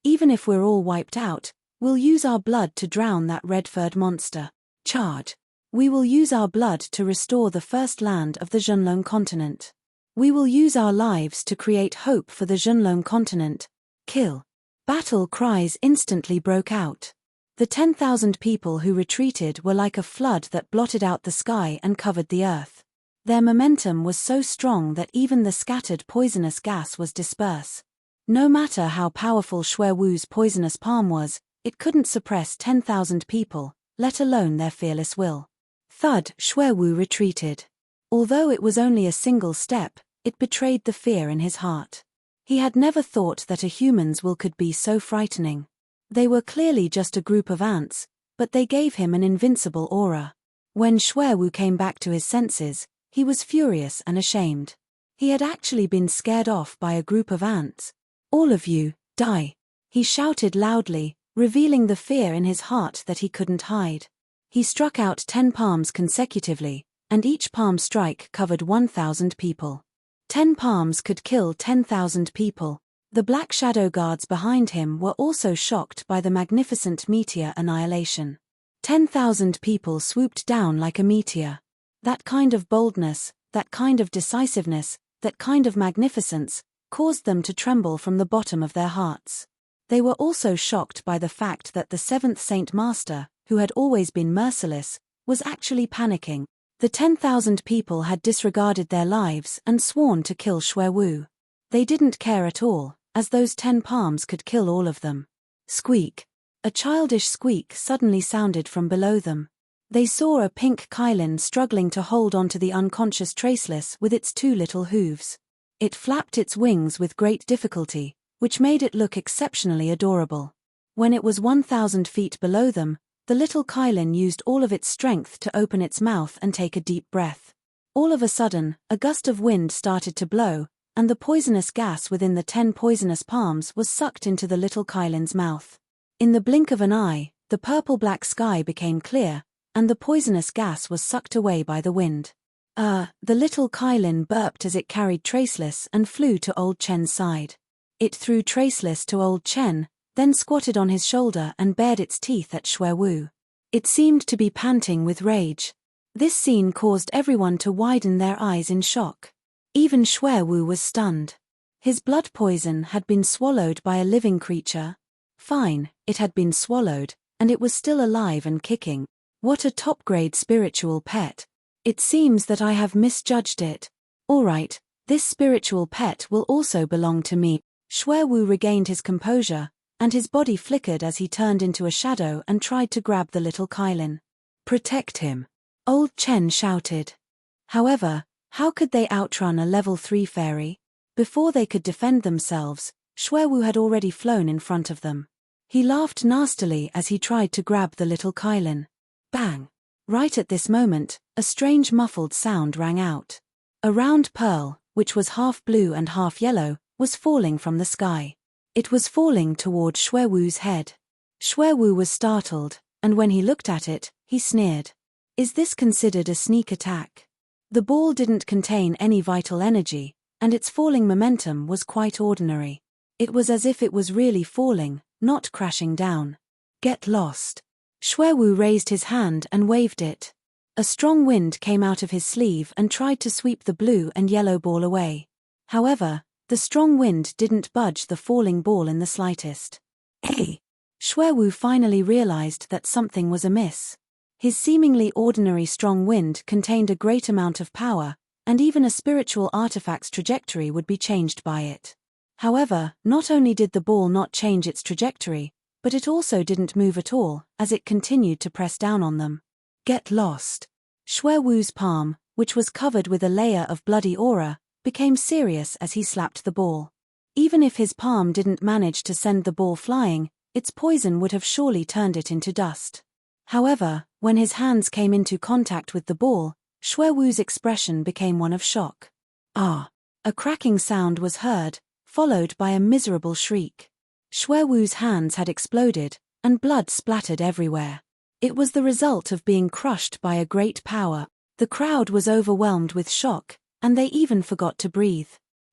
Even if we're all wiped out, we'll use our blood to drown that red-furred monster. Charge. We will use our blood to restore the first land of the Zhenlong continent. We will use our lives to create hope for the Zhenlong continent. Kill. Battle cries instantly broke out. The 10,000 people who retreated were like a flood that blotted out the sky and covered the earth. Their momentum was so strong that even the scattered poisonous gas was dispersed. No matter how powerful Xue Wu's poisonous palm was, it couldn't suppress 10,000 people, let alone their fearless will. Thud, Xue Wu retreated. Although it was only a single step, it betrayed the fear in his heart. He had never thought that a human's will could be so frightening. They were clearly just a group of ants, but they gave him an invincible aura. When Xue Wu came back to his senses, he was furious and ashamed. He had actually been scared off by a group of ants. All of you, die! He shouted loudly, revealing the fear in his heart that he couldn't hide. He struck out 10 palms consecutively, and each palm strike covered 1,000 people. 10 palms could kill 10,000 people. The black shadow guards behind him were also shocked by the magnificent meteor annihilation. 10,000 people swooped down like a meteor. That kind of boldness, that kind of decisiveness, that kind of magnificence, caused them to tremble from the bottom of their hearts. They were also shocked by the fact that the 7th Saint Master, who had always been merciless, was actually panicking. The 10,000 people had disregarded their lives and sworn to kill Xuewu. They didn't care at all, as those 10 palms could kill all of them. Squeak. A childish squeak suddenly sounded from below them. They saw a pink Kylin struggling to hold onto the unconscious Traceless with its 2 little hooves. It flapped its wings with great difficulty, which made it look exceptionally adorable. When it was 1,000 feet below them, the little Kylin used all of its strength to open its mouth and take a deep breath. All of a sudden, a gust of wind started to blow, and the poisonous gas within the 10 poisonous palms was sucked into the little Kylin's mouth. In the blink of an eye, the purple-black sky became clear, and the poisonous gas was sucked away by the wind. The little Kylin burped as it carried Traceless and flew to Old Chen's side. It threw Traceless to Old Chen, then squatted on his shoulder and bared its teeth at Xuewu. It seemed to be panting with rage. This scene caused everyone to widen their eyes in shock. Even Xuewu was stunned. His blood poison had been swallowed by a living creature. Fine, it had been swallowed, and it was still alive and kicking. What a top-grade spiritual pet. It seems that I have misjudged it. Alright, this spiritual pet will also belong to me. Xuewu regained his composure, and his body flickered as he turned into a shadow and tried to grab the little Kylin. Protect him. Old Chen shouted. However, how could they outrun a level 3 fairy? Before they could defend themselves, Xuewu had already flown in front of them. He laughed nastily as he tried to grab the little Kylin. Bang! Right at this moment, a strange muffled sound rang out. A round pearl, which was half blue and half yellow, was falling from the sky. It was falling toward Xuewu's head. Xuewu was startled, and when he looked at it, he sneered. Is this considered a sneak attack? The ball didn't contain any vital energy, and its falling momentum was quite ordinary. It was as if it was really falling, not crashing down. Get lost. Xuewu raised his hand and waved it. A strong wind came out of his sleeve and tried to sweep the blue and yellow ball away. However, the strong wind didn't budge the falling ball in the slightest. Hey! Xuewu finally realized that something was amiss. His seemingly ordinary strong wind contained a great amount of power, and even a spiritual artifact's trajectory would be changed by it. However, not only did the ball not change its trajectory, but it also didn't move at all, as it continued to press down on them. Get lost. Xuewu's palm, which was covered with a layer of bloody aura, became serious as he slapped the ball. Even if his palm didn't manage to send the ball flying, its poison would have surely turned it into dust. However, when his hands came into contact with the ball, Xuewu's expression became one of shock. Ah! A cracking sound was heard, followed by a miserable shriek. Xuewu's hands had exploded, and blood splattered everywhere. It was the result of being crushed by a great power. The crowd was overwhelmed with shock, and they even forgot to breathe.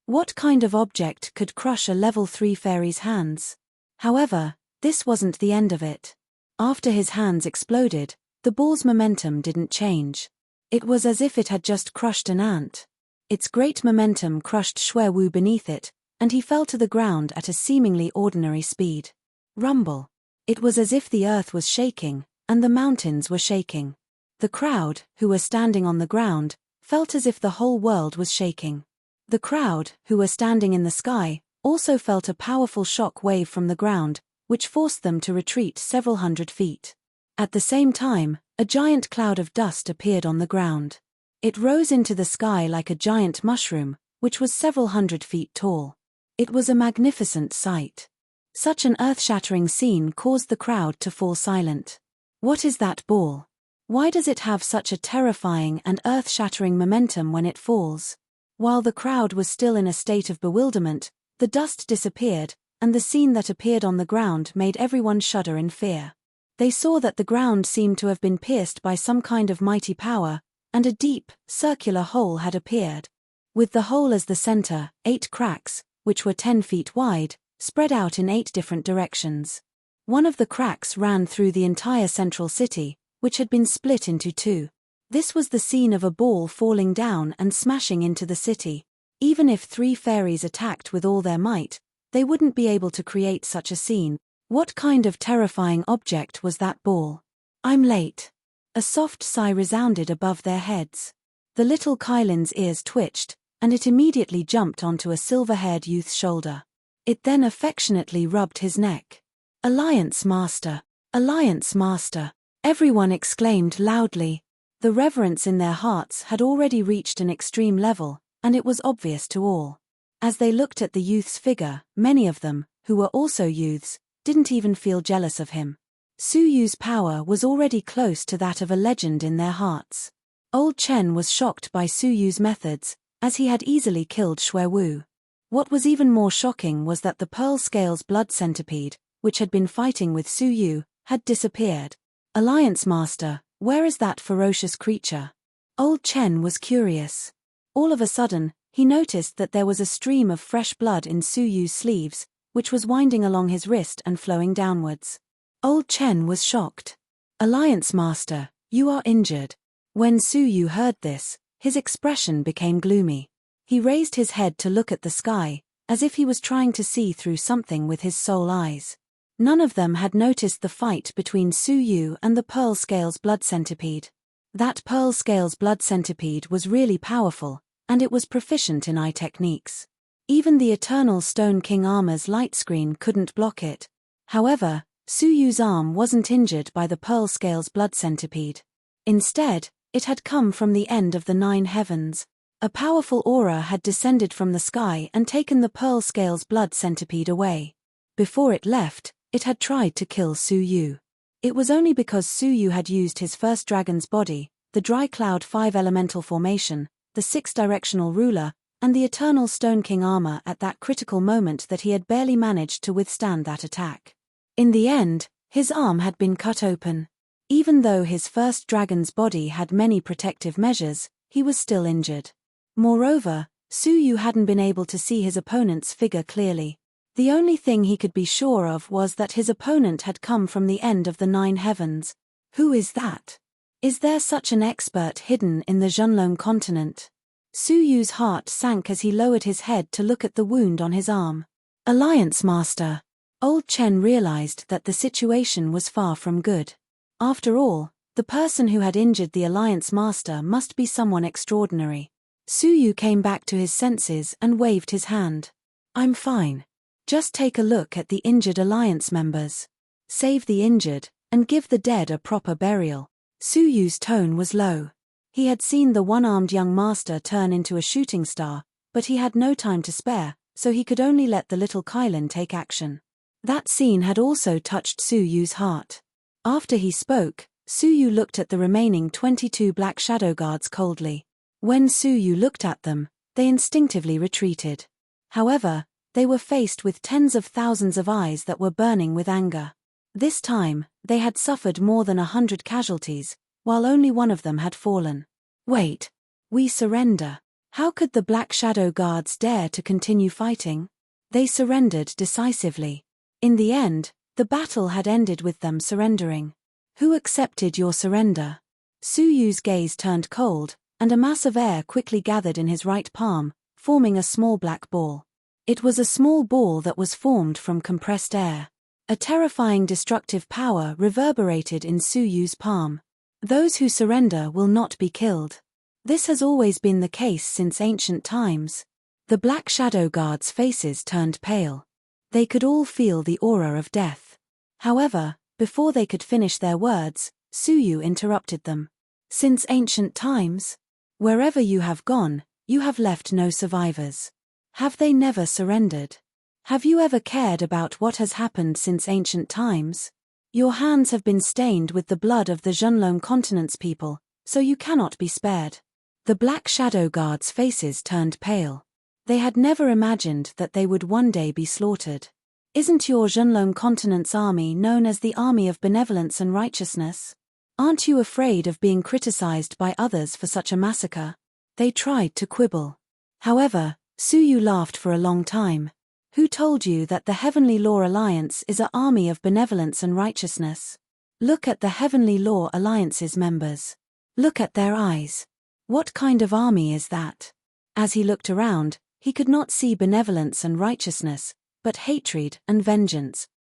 What kind of object could crush a level 3 fairy's hands? However, this wasn't the end of it. After his hands exploded, the ball's momentum didn't change. It was as if it had just crushed an ant. Its great momentum crushed Xuewu beneath it, and he fell to the ground at a seemingly ordinary speed. Rumble. It was as if the earth was shaking, and the mountains were shaking. The crowd, who were standing on the ground, felt as if the whole world was shaking. The crowd, who were standing in the sky, also felt a powerful shock wave from the ground, which forced them to retreat several hundred feet. At the same time, a giant cloud of dust appeared on the ground. It rose into the sky like a giant mushroom, which was several hundred feet tall. It was a magnificent sight. Such an earth-shattering scene caused the crowd to fall silent. What is that ball? Why does it have such a terrifying and earth-shattering momentum when it falls? While the crowd was still in a state of bewilderment, the dust disappeared, and the scene that appeared on the ground made everyone shudder in fear. They saw that the ground seemed to have been pierced by some kind of mighty power, and a deep, circular hole had appeared. With the hole as the center, 8 cracks, which were 10 feet wide, spread out in 8 different directions. One of the cracks ran through the entire central city, which had been split into 2. This was the scene of a ball falling down and smashing into the city. Even if 3 fairies attacked with all their might, They wouldn't be able to create such a scene. What kind of terrifying object was that ball? I'm late. A soft sigh resounded above their heads. The little Kylin's ears twitched, and it immediately jumped onto a silver-haired youth's shoulder. It then affectionately rubbed his neck. Alliance Master! Alliance Master! Everyone exclaimed loudly. The reverence in their hearts had already reached an extreme level, and it was obvious to all. As they looked at the youth's figure, many of them, who were also youths, didn't even feel jealous of him. Su Yu's power was already close to that of a legend in their hearts. Old Chen was shocked by Su Yu's methods, as he had easily killed Xue Wu. What was even more shocking was that the Pearl Scales blood centipede, which had been fighting with Su Yu, had disappeared. Alliance Master, where is that ferocious creature? Old Chen was curious. All of a sudden, he noticed that there was a stream of fresh blood in Su Yu's sleeves, which was winding along his wrist and flowing downwards. Old Chen was shocked. Alliance Master, you are injured. When Su Yu heard this, his expression became gloomy. He raised his head to look at the sky, as if he was trying to see through something with his soul eyes. None of them had noticed the fight between Su Yu and the Pearl Scales blood centipede. That Pearl Scales blood centipede was really powerful, and it was proficient in eye techniques. Even the Eternal Stone King armor's light screen couldn't block it. However, Su Yu's arm wasn't injured by the Pearl Scales blood centipede. Instead, it had come from the end of the 9 heavens. A powerful aura had descended from the sky and taken the Pearl Scales blood centipede away. Before it left, it had tried to kill Su Yu. It was only because Su Yu had used his first dragon's body, the Dry Cloud 5 elemental formation, the 6-directional ruler, and the Eternal Stone King armor at that critical moment that he had barely managed to withstand that attack. In the end, his arm had been cut open. Even though his first dragon's body had many protective measures, he was still injured. Moreover, Su Yu hadn't been able to see his opponent's figure clearly. The only thing he could be sure of was that his opponent had come from the end of the 9 heavens. Who is that? Is there such an expert hidden in the Zhenlong continent? Su Yu's heart sank as he lowered his head to look at the wound on his arm. Alliance Master! Old Chen realized that the situation was far from good. After all, the person who had injured the Alliance Master must be someone extraordinary. Su Yu came back to his senses and waved his hand. I'm fine. Just take a look at the injured Alliance members. Save the injured, and give the dead a proper burial. Su Yu's tone was low. He had seen the one-armed young master turn into a shooting star, but he had no time to spare, so he could only let the little Kylin take action. That scene had also touched Su Yu's heart. After he spoke, Su Yu looked at the remaining 22 black shadow guards coldly. When Su Yu looked at them, they instinctively retreated. However, they were faced with tens of thousands of eyes that were burning with anger. This time, they had suffered more than 100 casualties, while only one of them had fallen. Wait. We surrender. How could the Black Shadow Guards dare to continue fighting? They surrendered decisively. In the end, the battle had ended with them surrendering. Who accepted your surrender? Su Yu's gaze turned cold, and a mass of air quickly gathered in his right palm, forming a small black ball. It was a small ball that was formed from compressed air. A terrifying destructive power reverberated in Su Yu's palm. Those who surrender will not be killed. This has always been the case since ancient times. The Black Shadow Guards' faces turned pale. They could all feel the aura of death. However, before they could finish their words, Su Yu interrupted them. Since ancient times? Wherever you have gone, you have left no survivors. Have they never surrendered? Have you ever cared about what has happened since ancient times? Your hands have been stained with the blood of the Zhenlong continent's people, so you cannot be spared. The Black Shadow Guards' faces turned pale. They had never imagined that they would one day be slaughtered. Isn't your Zhenlong continent's army known as the Army of Benevolence and Righteousness? Aren't you afraid of being criticized by others for such a massacre? They tried to quibble. However, Su Yu laughed for a long time. Who told you that the Heavenly Law Alliance is an army of benevolence and righteousness? Look at the Heavenly Law Alliance's members. Look at their eyes. What kind of army is that? As he looked around, he could not see benevolence and righteousness, but hatred and vengeance.